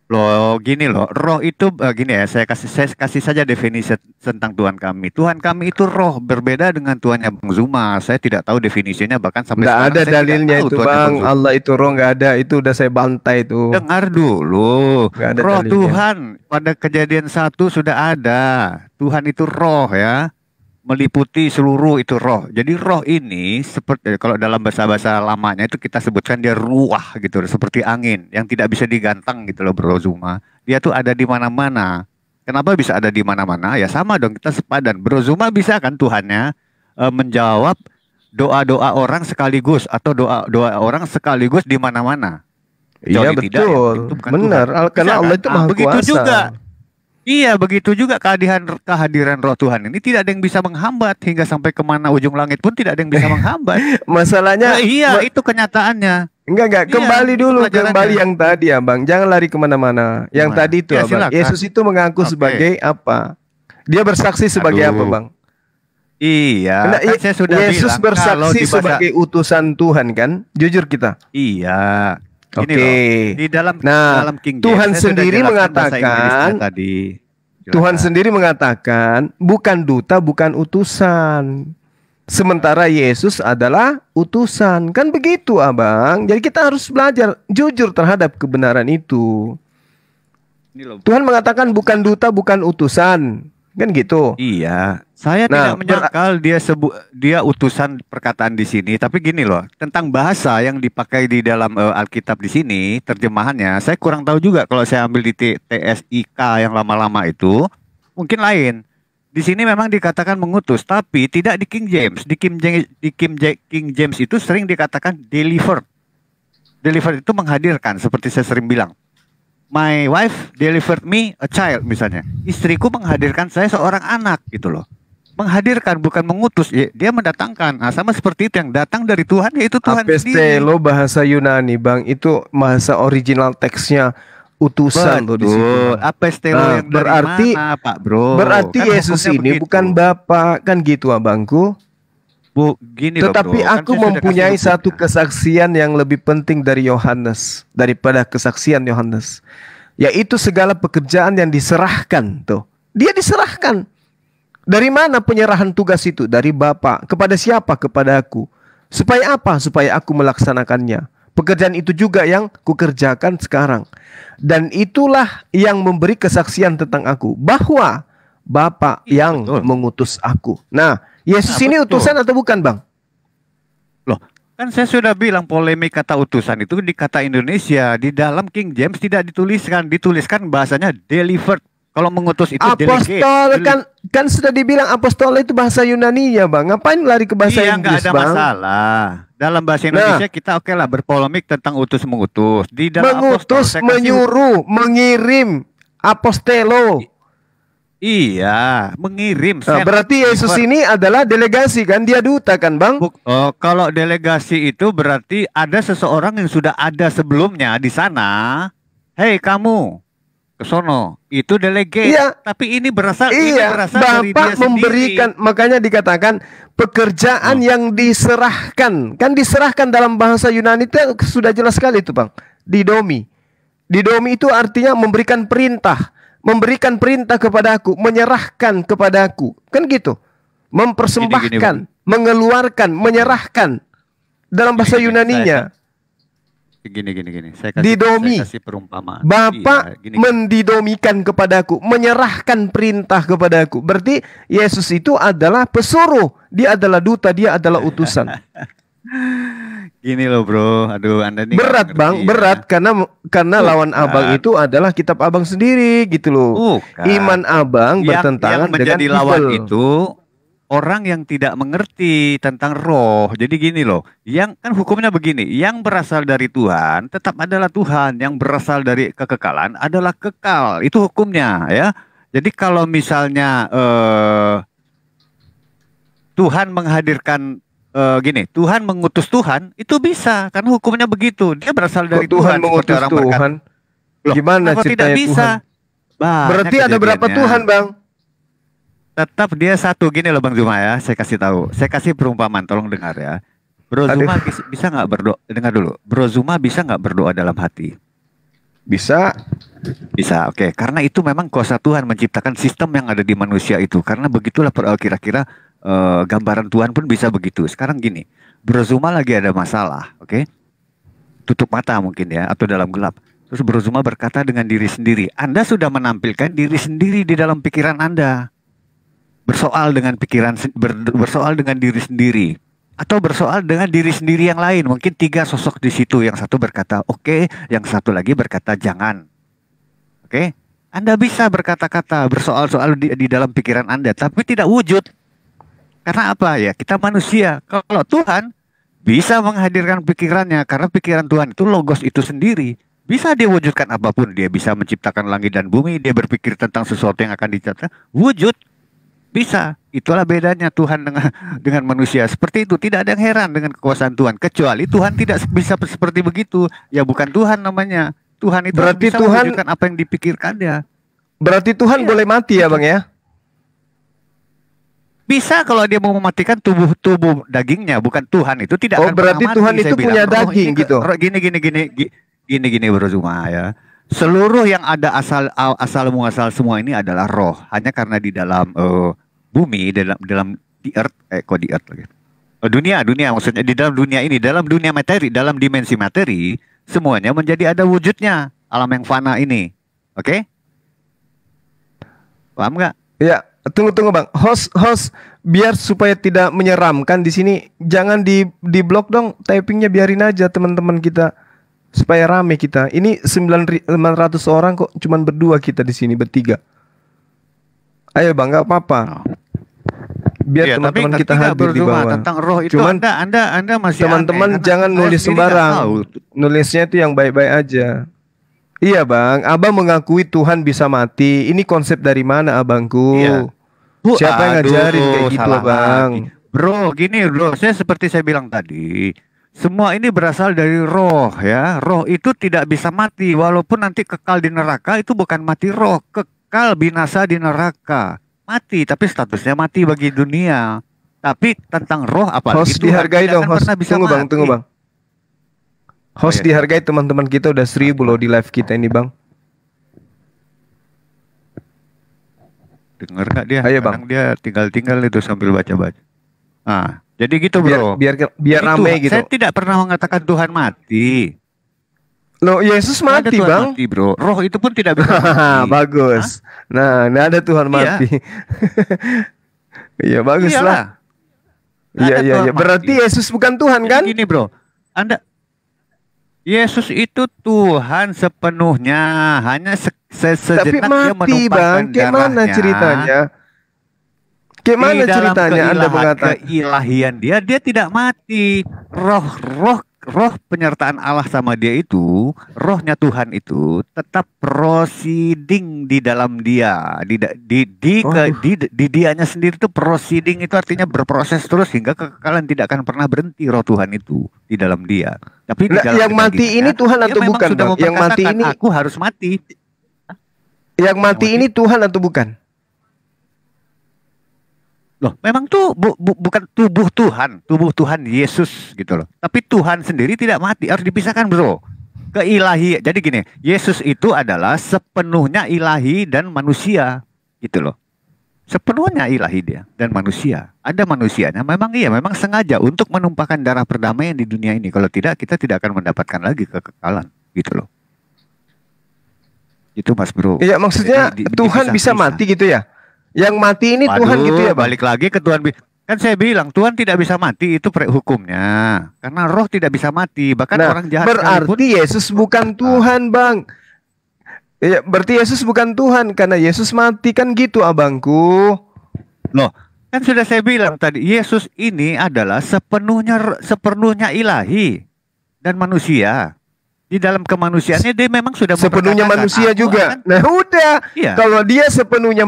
Speaker 6: Loh, gini loh, roh itu gini ya, saya kasih saja definisi tentang Tuhan kami. Tuhan kami itu roh, berbeda dengan Tuhannya Bang Zuma. Saya tidak tahu definisinya, bahkan sampai
Speaker 2: Nggak
Speaker 6: sekarang
Speaker 2: ada
Speaker 6: saya tidak
Speaker 2: dalilnya
Speaker 6: tahu
Speaker 2: itu,
Speaker 6: Tuhannya
Speaker 2: Bang.
Speaker 6: Zuma.
Speaker 2: Allah itu roh nggak ada. Itu udah saya bantai itu.
Speaker 6: Dengar dulu,
Speaker 2: Nggak ada
Speaker 6: roh
Speaker 2: dalilnya.
Speaker 6: Tuhan pada Kejadian 1 sudah ada. Tuhan itu roh ya, meliputi seluruh itu roh. Jadi roh ini seperti kalau dalam bahasa lamanya itu kita sebutkan dia ruah gitu, seperti angin yang tidak bisa digantang gitu loh Bro Zuma. Dia tuh ada di mana-mana. Kenapa bisa ada di mana-mana? Ya sama dong, kita sepadan. Bro Zuma bisa kan Tuhannya menjawab doa-doa orang sekaligus atau doa-doa orang sekaligus di mana-mana.
Speaker 2: Iya,
Speaker 6: Kecuali tidak, ya,
Speaker 2: betul.
Speaker 6: itu bukan
Speaker 2: Benar.
Speaker 6: Tuhan.
Speaker 2: Karena
Speaker 6: Bisa
Speaker 2: Allah
Speaker 6: kan?
Speaker 2: itu
Speaker 6: Nah,
Speaker 2: maha
Speaker 6: begitu
Speaker 2: kuasa.
Speaker 6: juga. Iya, begitu juga kehadiran roh Tuhan ini tidak ada yang bisa menghambat hingga sampai kemana ujung langit pun tidak ada yang bisa menghambat.
Speaker 2: Masalahnya
Speaker 6: Nah, iya, itu kenyataannya.
Speaker 2: Enggak,
Speaker 6: Iya,
Speaker 2: kembali
Speaker 6: itu
Speaker 2: dulu,
Speaker 6: pelajarannya.
Speaker 2: kembali yang tadi ya, Bang. Jangan lari kemana-mana. Yang
Speaker 6: Gimana?
Speaker 2: tadi itu,
Speaker 6: Ya,
Speaker 2: Abang.
Speaker 6: silakan.
Speaker 2: Yesus itu mengaku
Speaker 6: Oke.
Speaker 2: sebagai apa? Dia bersaksi sebagai
Speaker 6: Aduh.
Speaker 2: apa, Bang?
Speaker 6: Iya,
Speaker 2: Karena
Speaker 6: kan saya sudah
Speaker 2: Yesus
Speaker 6: bilang kalau
Speaker 2: bersaksi
Speaker 6: di bahasa-
Speaker 2: sebagai utusan Tuhan, kan? Jujur kita.
Speaker 6: Iya. Gini
Speaker 2: Oke.
Speaker 6: loh, di dalam
Speaker 2: Nah,
Speaker 6: King James,
Speaker 2: Tuhan
Speaker 6: saya sudah
Speaker 2: sendiri
Speaker 6: jelaskan bahasa
Speaker 2: mengatakan-
Speaker 6: Inggrisnya tadi.
Speaker 2: Tuhan
Speaker 6: Silakan.
Speaker 2: sendiri mengatakan bukan duta, bukan utusan. Sementara Yesus adalah utusan. Kan begitu, Abang. Jadi kita harus belajar jujur terhadap kebenaran itu.
Speaker 6: Ini loh.
Speaker 2: Tuhan mengatakan bukan duta, bukan utusan. Kan gitu.
Speaker 6: Iya, saya
Speaker 2: Nah,
Speaker 6: tidak menyangkal dia utusan perkataan di sini, tapi gini loh, tentang bahasa yang dipakai di dalam Alkitab di sini, terjemahannya saya kurang tahu juga kalau saya ambil di TSIK yang lama-lama itu, mungkin lain. Di sini memang dikatakan mengutus, tapi tidak di King James. Di King James itu sering dikatakan delivered. Delivered itu menghadirkan, seperti saya sering bilang. My wife delivered me a child misalnya. Istriku menghadirkan saya seorang anak gitu loh. menghadirkan bukan mengutus. Dia mendatangkan. Nah, sama seperti itu, yang datang dari Tuhan yaitu Tuhan sendiri.
Speaker 2: Apostelo bahasa Yunani, Bang, itu bahasa original teksnya utusan tuh di situ.
Speaker 6: Betul. Apostelo
Speaker 2: Nah,
Speaker 6: yang dari mana, Pak Bro?
Speaker 2: berarti
Speaker 6: Kan
Speaker 2: Yesus
Speaker 6: hukumnya
Speaker 2: ini
Speaker 6: begitu.
Speaker 2: bukan Bapa, kan gitu abangku.
Speaker 6: Gini loh,
Speaker 2: Tetapi
Speaker 6: Bro. Kan
Speaker 2: aku
Speaker 6: saya sudah
Speaker 2: mempunyai
Speaker 6: kasih
Speaker 2: satu
Speaker 6: hukumnya.
Speaker 2: kesaksian yang lebih penting dari Yohanes, daripada kesaksian Yohanes, yaitu segala pekerjaan yang diserahkan tuh. Dia diserahkan. Dari mana penyerahan tugas itu? Dari Bapa. Kepada siapa? Kepada aku. Supaya apa? Supaya aku melaksanakannya. Pekerjaan itu juga yang kukerjakan sekarang. Dan itulah yang memberi kesaksian tentang aku, bahwa Bapa
Speaker 6: Iya,
Speaker 2: yang
Speaker 6: betul.
Speaker 2: mengutus aku. Nah, Yesus
Speaker 6: Nah,
Speaker 2: ini
Speaker 6: betul.
Speaker 2: utusan atau bukan, Bang?
Speaker 6: Loh, kan saya sudah bilang polemik kata utusan itu di kata Indonesia. Di dalam King James tidak dituliskan bahasanya delivered. Kalau mengutus itu
Speaker 2: Apostol kan sudah dibilang apostol itu bahasa Yunani ya, Bang. Ngapain lari ke bahasa
Speaker 6: Iya,
Speaker 2: Inggris,
Speaker 6: nggak ada
Speaker 2: Bang?
Speaker 6: masalah. Dalam bahasa Indonesia kita oke lah berpolemik tentang utus mengutus. Di dalam apostol
Speaker 2: Mengutus,
Speaker 6: saya kasih
Speaker 2: menyuruh, mengirim, apostelo.
Speaker 6: iya, mengirim.
Speaker 2: Nah, berarti Yesus ini adalah delegasi kan? Dia duta kan, Bang?
Speaker 6: Kalau delegasi itu berarti ada seseorang yang sudah ada sebelumnya di sana. Hei kamu, ke sono. Itu delegate.
Speaker 2: Iya.
Speaker 6: Tapi ini berasal
Speaker 2: Iya,
Speaker 6: dari dia
Speaker 2: Bapak memberikan, makanya dikatakan pekerjaan yang diserahkan. Kan diserahkan dalam bahasa Yunani itu sudah jelas sekali itu, Bang. Didomi. Didomi itu artinya memberikan perintah. Memberikan perintah kepada aku, menyerahkan kepada aku. Kan gitu. Mempersembahkan, mengeluarkan, menyerahkan. Dalam bahasa Yunaninya.
Speaker 6: Gini. Saya
Speaker 2: Didomi.
Speaker 6: kasih perumpamaan.
Speaker 2: Bapak
Speaker 6: Iya, gini.
Speaker 2: mendidomikan kepadaku, menyerahkan perintah kepadaku. Berarti Yesus itu adalah pesuruh. Dia adalah duta, dia adalah utusan.
Speaker 6: Gini loh bro, aduh Anda nih
Speaker 2: Berat,
Speaker 6: nggak
Speaker 2: Bang,
Speaker 6: ngerti ya.
Speaker 2: berat karena lawan Abang itu adalah kitab Abang sendiri gitu loh.
Speaker 6: Bukan.
Speaker 2: Iman Abang bertentangan
Speaker 6: yang menjadi
Speaker 2: dengan
Speaker 6: lawan
Speaker 2: Bible.
Speaker 6: itu orang yang tidak mengerti tentang roh. Jadi gini loh, yang kan hukumnya begini, yang berasal dari Tuhan tetap adalah Tuhan, yang berasal dari kekekalan adalah kekal. Itu hukumnya ya. Jadi kalau misalnya Tuhan menghadirkan gini, Tuhan mengutus Tuhan itu bisa karena hukumnya begitu. Dia berasal dari
Speaker 2: Kok Tuhan
Speaker 6: Tuhan.
Speaker 2: mengutus
Speaker 6: seperti orang berkata.
Speaker 2: Tuhan?
Speaker 6: Loh,
Speaker 2: Gimana
Speaker 6: kenapa tidak
Speaker 2: ceritanya
Speaker 6: bisa?
Speaker 2: Tuhan?
Speaker 6: Banyak
Speaker 2: Berarti ada berapa
Speaker 6: kejadiannya.
Speaker 2: Tuhan, Bang?
Speaker 6: Tetap dia satu. Gini loh Bang Zuma ya, saya kasih tahu. Saya kasih perumpamaan, tolong dengar ya. Bro
Speaker 2: Aduh.
Speaker 6: Zuma bisa nggak berdoa? Dengar dulu. Bro Zuma bisa nggak berdoa dalam hati?
Speaker 2: Bisa.
Speaker 6: Bisa, oke. Karena itu memang kuasa Tuhan menciptakan sistem yang ada di manusia itu. Karena begitulah kira-kira gambaran Tuhan pun bisa begitu. Sekarang gini, Bro Zuma lagi ada masalah, oke? Tutup mata mungkin ya, atau dalam gelap. Terus Bro Zuma berkata dengan diri sendiri, Anda sudah menampilkan diri sendiri di dalam pikiran Anda. Bersoal dengan bersoal dengan diri sendiri. Atau bersoal dengan diri sendiri yang lain. Mungkin 3 sosok di situ. Yang satu berkata oke, yang satu lagi berkata jangan. Oke? Anda bisa berkata-kata, bersoal-soal di dalam pikiran Anda, tapi tidak wujud. Karena apa ya? Kita manusia. Kalau Tuhan bisa menghadirkan pikirannya, karena pikiran Tuhan itu logos itu sendiri. Bisa dia wujudkan apapun. Dia bisa menciptakan langit dan bumi. Dia berpikir tentang sesuatu yang akan diciptakan. Wujud. Bisa. Itulah bedanya Tuhan dengan manusia. Seperti itu. Tidak ada yang heran dengan kekuasaan Tuhan. Kecuali Tuhan tidak bisa seperti begitu. Ya bukan Tuhan namanya. Tuhan itu
Speaker 2: Berarti
Speaker 6: bisa
Speaker 2: Tuhan
Speaker 6: mewujudkan apa yang dipikirkannya.
Speaker 2: Berarti Tuhan boleh mati ya, Bang ya?
Speaker 6: Bisa kalau dia mau mematikan tubuh dagingnya, bukan Tuhan itu tidak akan
Speaker 2: berarti
Speaker 6: pernah mati,
Speaker 2: Tuhan
Speaker 6: saya
Speaker 2: itu
Speaker 6: bilang.
Speaker 2: punya daging
Speaker 6: Ini
Speaker 2: gitu.
Speaker 6: Gini Bro Zuma ya. Seluruh yang ada asal muasal semua ini adalah roh. Hanya karena di dalam bumi, dalam di earth, di earth lagi. Dunia maksudnya di dalam dunia ini, dalam dunia materi, dalam dimensi materi, semuanya menjadi ada wujudnya. Alam yang fana ini. Oke? Paham nggak?
Speaker 2: Ya, tunggu Bang. Host biar supaya tidak menyeramkan di sini, jangan di blok dong, typingnya biarin aja teman-teman kita supaya rame kita. Ini 900 orang kok, cuman berdua kita di sini bertiga. Ayo Bang, nggak apa-apa. Biar teman-teman kita hadir di bawah.
Speaker 6: Tentang roh itu
Speaker 2: Cuman
Speaker 6: Anda masih
Speaker 2: teman-teman
Speaker 6: aneh,
Speaker 2: jangan
Speaker 6: karena
Speaker 2: nulis
Speaker 6: saya sendiri nggak
Speaker 2: sembarang.
Speaker 6: tahu.
Speaker 2: Nulisnya itu yang baik-baik aja. Iya Bang, Abang mengakui Tuhan bisa mati. Ini konsep dari mana Abangku?
Speaker 6: Iya.
Speaker 2: Siapa yang ngajarin kayak gitu,
Speaker 6: salah
Speaker 2: Bang?
Speaker 6: lagi. Bro, gini bro, seperti saya bilang tadi, semua ini berasal dari roh ya. Roh itu tidak bisa mati, walaupun nanti kekal di neraka, itu bukan mati roh, kekal binasa di neraka. Mati, tapi statusnya mati bagi dunia. Tapi tentang roh apalagi
Speaker 2: Host dihargai
Speaker 6: tidak
Speaker 2: dong,
Speaker 6: akan
Speaker 2: host.
Speaker 6: pernah bisa
Speaker 2: Tunggu Bang,
Speaker 6: mati.
Speaker 2: tunggu Bang. Host
Speaker 6: iya.
Speaker 2: dihargai, teman-teman kita udah 1000 loh di live kita ini, Bang.
Speaker 6: Dengar nggak dia?
Speaker 2: Ayo,
Speaker 6: Kadang dia tinggal-tinggal itu sambil baca-baca. Ah, jadi gitu bro.
Speaker 2: Biar
Speaker 6: Jadi
Speaker 2: rame
Speaker 6: Tuhan-
Speaker 2: gitu.
Speaker 6: Saya tidak pernah mengatakan Tuhan mati.
Speaker 2: Loh, Yesus
Speaker 6: Ada
Speaker 2: mati,
Speaker 6: Tuhan
Speaker 2: Bang.
Speaker 6: mati bro. Roh itu pun tidak bisa mati.
Speaker 2: Bagus. Nah, ini ada Tuhan
Speaker 6: Iya.
Speaker 2: mati. Iya, bagus
Speaker 6: Iyalah.
Speaker 2: lah. Iya,
Speaker 6: Ada
Speaker 2: iya,
Speaker 6: Tuhan
Speaker 2: iya. Berarti
Speaker 6: mati.
Speaker 2: Yesus bukan Tuhan
Speaker 6: Jadi
Speaker 2: kan?
Speaker 6: gini bro, Yesus itu Tuhan sepenuhnya, hanya
Speaker 2: Tapi
Speaker 6: sejenak dia
Speaker 2: mati,
Speaker 6: menumpahkan
Speaker 2: Bang. Kayak mana
Speaker 6: darahnya.
Speaker 2: ceritanya? Kayak mana
Speaker 6: Di dalam
Speaker 2: ceritanya Anda mengatakan?
Speaker 6: keilahian dia tidak mati. Roh penyertaan Allah sama dia itu, rohnya Tuhan itu tetap proceeding di dalam dia, di dianya sendiri itu proceeding itu artinya berproses terus hingga kekekalan, tidak akan pernah berhenti roh Tuhan itu di dalam dia. Tapi di
Speaker 2: Nah,
Speaker 6: dalam
Speaker 2: yang mati
Speaker 6: kedagingannya,
Speaker 2: ini Tuhan
Speaker 6: dia
Speaker 2: atau
Speaker 6: memang
Speaker 2: bukan,
Speaker 6: sudah
Speaker 2: Bang? Yang mati
Speaker 6: memperkatakan,
Speaker 2: ini
Speaker 6: aku harus mati.
Speaker 2: Yang mati ini Tuhan atau bukan?
Speaker 6: Loh, memang tuh bukan tubuh Tuhan Yesus gitu loh. Tapi Tuhan sendiri tidak mati, harus dipisahkan bro. Keilahi, jadi gini, Yesus itu adalah sepenuhnya ilahi dan manusia gitu loh. Sepenuhnya ilahi dia dan manusia. Ada manusianya, memang sengaja untuk menumpahkan darah perdamaian di dunia ini. Kalau tidak, kita tidak akan mendapatkan lagi kekekalan gitu loh. Itu mas bro.
Speaker 2: Iya, maksudnya
Speaker 6: Jadi,
Speaker 2: Tuhan bisa
Speaker 6: dipisah-pisah.
Speaker 2: mati gitu ya? Yang mati ini Tuhan gitu ya, Bang?
Speaker 6: Balik lagi ke Tuhan. Kan saya bilang Tuhan tidak bisa mati, itu hukumnya. Karena roh tidak bisa mati, bahkan
Speaker 2: Nah,
Speaker 6: orang jahat sekalipun.
Speaker 2: berarti Yesus bukan Tuhan, Bang. Ya, berarti Yesus bukan Tuhan karena Yesus mati kan gitu, abangku.
Speaker 6: Loh, kan sudah saya bilang tadi, Yesus ini adalah sepenuhnya ilahi dan manusia. Di dalam kemanusiaannya dia memang sudah
Speaker 2: Sepenuhnya
Speaker 6: memperkatakan,
Speaker 2: manusia
Speaker 6: aku
Speaker 2: juga.
Speaker 6: akan-
Speaker 2: Nah, udah.
Speaker 6: Iya.
Speaker 2: Kalau dia sepenuhnya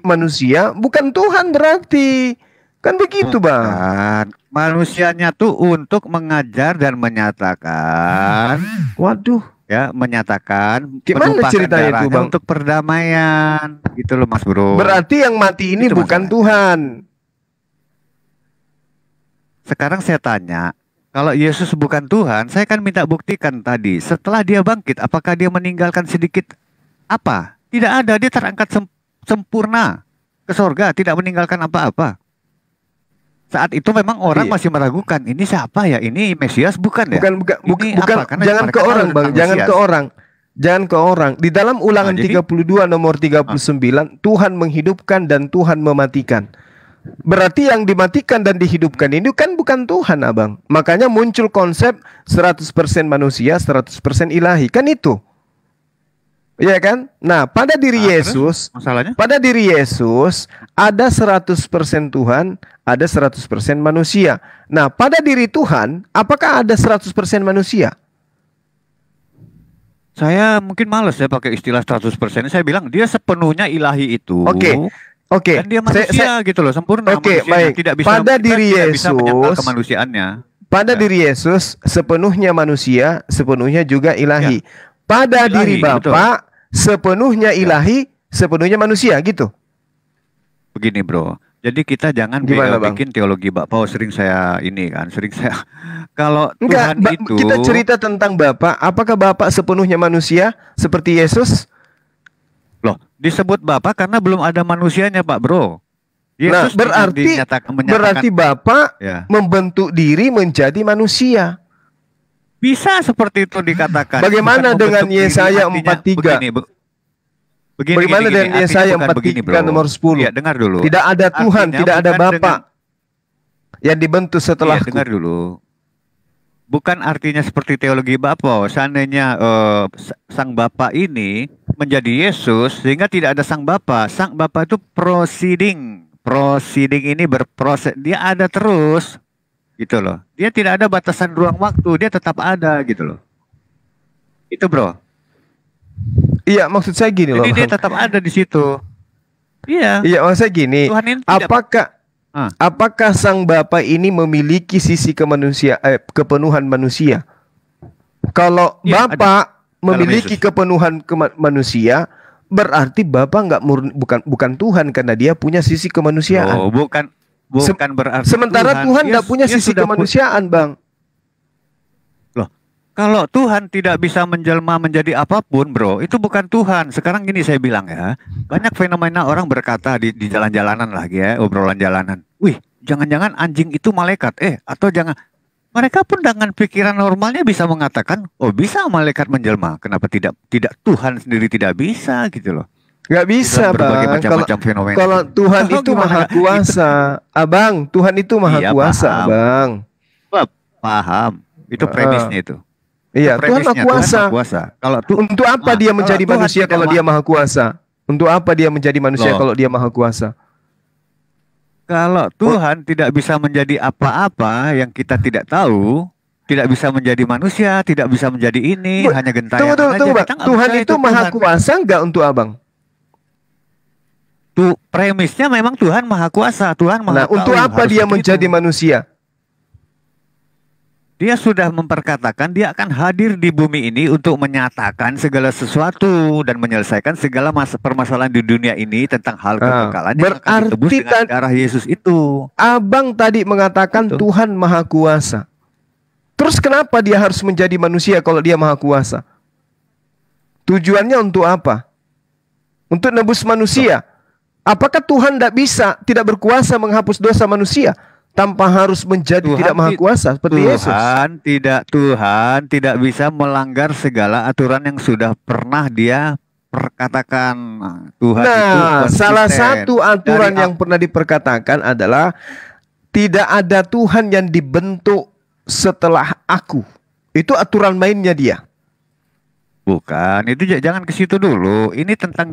Speaker 2: manusia, bukan Tuhan berarti. Kan begitu, Bang.
Speaker 6: Bukan. Manusianya tuh untuk mengajar dan menyatakan,
Speaker 2: Waduh.
Speaker 6: ya, menyatakan
Speaker 2: Gimana
Speaker 6: menumpahkan
Speaker 2: ceritanya itu,
Speaker 6: darahnya
Speaker 2: Bang?
Speaker 6: untuk perdamaian, gitu loh Mas Bro.
Speaker 2: Berarti yang mati ini
Speaker 6: Itu
Speaker 2: bukan
Speaker 6: masalahnya.
Speaker 2: Tuhan.
Speaker 6: Sekarang saya tanya, kalau Yesus bukan Tuhan, saya kan minta buktikan tadi. Setelah dia bangkit, apakah dia meninggalkan sedikit apa? Tidak ada, dia terangkat sempurna ke sorga, tidak meninggalkan apa-apa. Saat itu memang orang
Speaker 2: Iya.
Speaker 6: masih meragukan, ini siapa ya? Ini Mesias bukan ya?
Speaker 2: Bukan,
Speaker 6: Ini
Speaker 2: bukan.
Speaker 6: apa? Karena
Speaker 2: Jangan
Speaker 6: mereka
Speaker 2: ke
Speaker 6: tahu
Speaker 2: orang, Bang.
Speaker 6: tentang
Speaker 2: Jangan
Speaker 6: Mesias.
Speaker 2: ke orang. Jangan ke orang. Di dalam Ulangan
Speaker 6: Nah, jadi-
Speaker 2: 32 nomor 39, Tuhan menghidupkan dan Tuhan mematikan. Berarti yang dimatikan dan dihidupkan ini kan bukan Tuhan, Abang. Makanya muncul konsep 100% manusia, 100% ilahi. Kan itu. Iya kan? Nah, pada diri
Speaker 6: Nah,
Speaker 2: Yesus,
Speaker 6: Masalahnya?
Speaker 2: pada diri Yesus ada 100% Tuhan, ada 100% manusia. Nah, pada diri Tuhan, apakah ada 100% manusia?
Speaker 6: Saya mungkin males ya pakai istilah 100%. Saya bilang dia sepenuhnya ilahi itu.
Speaker 2: Oke,
Speaker 6: Dan dia manusia gitu loh, sempurna
Speaker 2: Oke,
Speaker 6: manusianya.
Speaker 2: baik.
Speaker 6: Tidak bisa,
Speaker 2: Pada
Speaker 6: kita
Speaker 2: diri
Speaker 6: tidak bisa menyangkal
Speaker 2: Yesus,
Speaker 6: kemanusiaannya.
Speaker 2: pada
Speaker 6: Ya.
Speaker 2: diri Yesus sepenuhnya manusia, sepenuhnya juga ilahi. Pada
Speaker 6: Ilahi,
Speaker 2: diri Bapa sepenuhnya ilahi, sepenuhnya manusia gitu.
Speaker 6: Begini bro, jadi kita jangan
Speaker 2: Gimana, Bang?
Speaker 6: bikin teologi Bapak. Sering saya kalau
Speaker 2: Enggak,
Speaker 6: Tuhan itu
Speaker 2: kita cerita tentang Bapa. Apakah Bapa sepenuhnya manusia seperti Yesus?
Speaker 6: loh disebut Bapak karena belum ada manusianya Pak Bro.
Speaker 2: Nah,
Speaker 6: Yesus
Speaker 2: berarti
Speaker 6: menyatakan
Speaker 2: Bapa
Speaker 6: ya.
Speaker 2: membentuk diri menjadi manusia.
Speaker 6: Bisa seperti itu dikatakan.
Speaker 2: Bagaimana
Speaker 6: Bukan
Speaker 2: dengan
Speaker 6: membentuk diri,
Speaker 2: Yesaya
Speaker 6: artinya
Speaker 2: 43?
Speaker 6: Begini,
Speaker 2: Bagaimana dengan
Speaker 6: artinya
Speaker 2: Yesaya
Speaker 6: bukan begini,
Speaker 2: 43
Speaker 6: bro.
Speaker 2: nomor 10?
Speaker 6: Iya, dengar dulu.
Speaker 2: Tidak ada Tuhan,
Speaker 6: Artinya
Speaker 2: tidak ada
Speaker 6: bukan
Speaker 2: Bapa yang dibentuk
Speaker 6: Iya,
Speaker 2: setelahku.
Speaker 6: dengar dulu. Bukan artinya seperti teologi Bapak. Seandainya sang Bapa ini menjadi Yesus, sehingga tidak ada sang Bapa. Sang Bapa itu proceeding. Proceeding ini berproses. Dia ada terus. Gitu loh. Dia tidak ada batasan ruang waktu. Dia tetap ada gitu loh. Itu bro.
Speaker 2: Iya, maksud saya gini loh.
Speaker 6: Jadi dia
Speaker 2: Bang.
Speaker 6: tetap ada di situ. Iya.
Speaker 2: Iya, maksudnya gini,
Speaker 6: Tuhan ini tidak.
Speaker 2: apakah sang Bapa ini memiliki sisi kepenuhan manusia? Kalau
Speaker 6: Iya,
Speaker 2: Bapa memiliki
Speaker 6: Yesus.
Speaker 2: kepenuhan manusia, berarti Bapa nggak bukan Tuhan karena dia punya sisi kemanusiaan.
Speaker 6: Oh, bukan berarti
Speaker 2: Sementara Tuhan nggak punya
Speaker 6: dia
Speaker 2: sisi
Speaker 6: sudah
Speaker 2: kemanusiaan, Bang.
Speaker 6: Loh, kalau Tuhan tidak bisa menjelma menjadi apapun, bro, itu bukan Tuhan. Sekarang gini saya bilang ya, banyak fenomena orang berkata di jalan-jalanan lagi ya, obrolan jalanan. Wih, jangan-jangan anjing itu malaikat, atau jangan. Mereka pun dengan pikiran normalnya bisa mengatakan, oh bisa malaikat menjelma. Kenapa tidak Tuhan sendiri tidak bisa gitu loh.
Speaker 2: Nggak bisa,
Speaker 6: Berbagai
Speaker 2: Bang.
Speaker 6: macam-macam fenomena.
Speaker 2: Kalau Tuhan
Speaker 6: Oh,
Speaker 2: itu
Speaker 6: gimana?
Speaker 2: maha kuasa, Abang. Tuhan itu maha
Speaker 6: Iya,
Speaker 2: kuasa,
Speaker 6: paham.
Speaker 2: Abang.
Speaker 6: Paham. Itu premisnya itu.
Speaker 2: Iya,
Speaker 6: Itu
Speaker 2: Tuhan maha
Speaker 6: premisnya,
Speaker 2: kuasa.
Speaker 6: Tuhan maha kuasa. Kalau
Speaker 2: Untuk apa dia menjadi
Speaker 6: Tuhan
Speaker 2: manusia
Speaker 6: tidak
Speaker 2: kalau dia maha kuasa? Untuk apa dia menjadi manusia
Speaker 6: Loh.
Speaker 2: kalau dia maha kuasa?
Speaker 6: Kalau Tuhan tidak bisa menjadi apa-apa yang kita tidak tahu, tidak bisa menjadi manusia, tidak bisa menjadi ini, hanya gentayangan
Speaker 2: Tunggu,
Speaker 6: aja.
Speaker 2: Bang.
Speaker 6: Kita nggak
Speaker 2: Tuhan
Speaker 6: percaya
Speaker 2: itu maha
Speaker 6: Tuhan.
Speaker 2: kuasa enggak untuk Abang?
Speaker 6: Tuh, premisnya memang Tuhan maha kuasa, Tuhan maha
Speaker 2: Nah, untuk
Speaker 6: tahu,
Speaker 2: apa
Speaker 6: harus
Speaker 2: dia
Speaker 6: begitu.
Speaker 2: menjadi manusia?
Speaker 6: Dia sudah memperkatakan dia akan hadir di bumi ini untuk menyatakan segala sesuatu dan menyelesaikan segala permasalahan di dunia ini tentang hal kekekalan yang akan ditebus
Speaker 2: berarti
Speaker 6: dengan darah Yesus itu.
Speaker 2: Abang tadi mengatakan
Speaker 6: Betul.
Speaker 2: Tuhan maha kuasa. Terus kenapa dia harus menjadi manusia kalau dia maha kuasa? Tujuannya untuk apa? Untuk nebus manusia. Apakah Tuhan tidak berkuasa menghapus dosa manusia tanpa harus menjadi tidak maha kuasa seperti Yesus?
Speaker 6: Tuhan tidak bisa melanggar segala aturan yang sudah pernah dia perkatakan. Tuhan itu
Speaker 2: Nah,
Speaker 6: konsisten.
Speaker 2: salah satu aturan
Speaker 6: Dari
Speaker 2: yang pernah diperkatakan adalah tidak ada Tuhan yang dibentuk setelah aku. Itu aturan mainnya dia.
Speaker 6: Bukan, itu jangan ke situ dulu. Ini tentang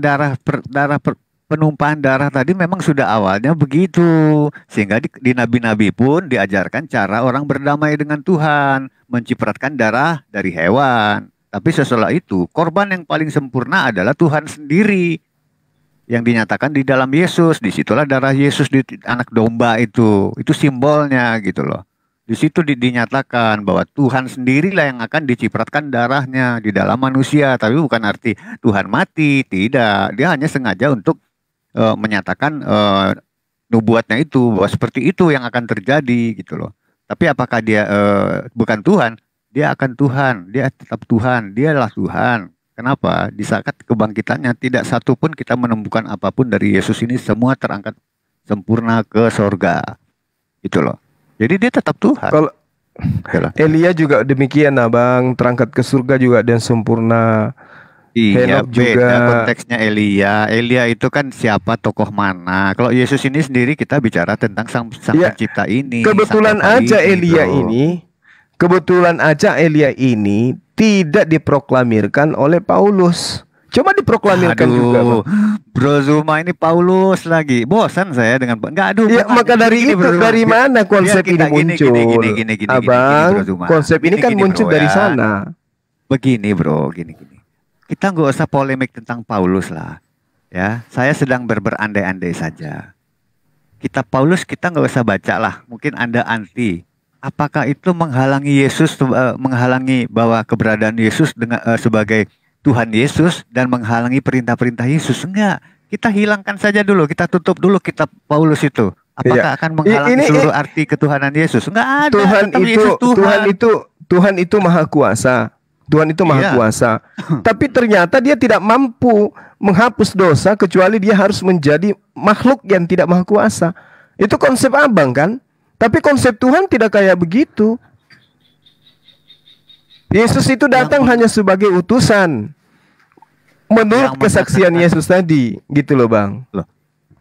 Speaker 6: penumpahan darah tadi memang sudah awalnya begitu. Sehingga di nabi-nabi pun diajarkan cara orang berdamai dengan Tuhan, mencipratkan darah dari hewan. Tapi setelah itu, korban yang paling sempurna adalah Tuhan sendiri yang dinyatakan di dalam Yesus. Disitulah darah Yesus di anak domba itu simbolnya gitu loh. Di situ dinyatakan bahwa Tuhan sendirilah yang akan dicipratkan darahnya di dalam manusia. Tapi bukan arti Tuhan mati, tidak. Dia hanya sengaja untuk menyatakan nubuatnya itu, bahwa seperti itu yang akan terjadi gitu loh. Tapi apakah dia bukan Tuhan? Dia akan Tuhan, dia tetap Tuhan, dialah Tuhan. Kenapa? Di saat kebangkitannya tidak satu pun kita menemukan apapun dari Yesus ini, semua terangkat sempurna ke sorga. Itu loh. Jadi dia tetap Tuhan.
Speaker 2: Kalau Elia juga demikian, Abang, terangkat ke surga juga dan sempurna.
Speaker 6: Iya,
Speaker 2: Henok
Speaker 6: beda
Speaker 2: juga.
Speaker 6: konteksnya Elia. Elia itu kan siapa, tokoh mana? Kalau Yesus ini sendiri kita bicara tentang sang
Speaker 2: Ya,
Speaker 6: pencipta ini.
Speaker 2: Kebetulan
Speaker 6: sang Bapa
Speaker 2: aja
Speaker 6: ini,
Speaker 2: Elia ini tidak diproklamirkan oleh Paulus. Coba diproklamirkan juga, Bang.
Speaker 6: Bro Zuma ini Paulus lagi. Bosan saya dengan nggak ada
Speaker 2: Ya,
Speaker 6: hubungan.
Speaker 2: maka dari
Speaker 6: Gini,
Speaker 2: itu,
Speaker 6: Bro Zuma.
Speaker 2: dari mana konsep
Speaker 6: Biar kita
Speaker 2: ini muncul?
Speaker 6: gini,
Speaker 2: Abang,
Speaker 6: Bro Zuma.
Speaker 2: konsep ini kan
Speaker 6: Gini,
Speaker 2: muncul
Speaker 6: Bro,
Speaker 2: dari
Speaker 6: ya.
Speaker 2: sana.
Speaker 6: Begini bro, gini. Kita nggak usah polemik tentang Paulus lah. Ya, saya sedang berandai-andai saja. Kitab Paulus kita nggak usah baca lah. Mungkin Anda anti. Apakah itu menghalangi Yesus, menghalangi bahwa keberadaan Yesus dengan sebagai Tuhan Yesus dan menghalangi perintah-perintah Yesus? Enggak. Kita hilangkan saja dulu. Kita tutup dulu kitab Paulus itu. Apakah
Speaker 2: Iya.
Speaker 6: akan menghalangi seluruh arti ketuhanan Yesus? Enggak ada. Tetap Yesus
Speaker 2: Tuhan itu maha kuasa. Tuhan itu maha
Speaker 6: Iya.
Speaker 2: kuasa. Tapi ternyata dia tidak mampu menghapus dosa kecuali dia harus menjadi makhluk yang tidak maha kuasa. Itu konsep Abang kan? Tapi konsep Tuhan tidak kayak begitu. Yesus itu datang hanya sebagai utusan. Menurut
Speaker 6: Yang
Speaker 2: kesaksian
Speaker 6: mengatakan-
Speaker 2: Yesus tadi, gitu loh, Bang.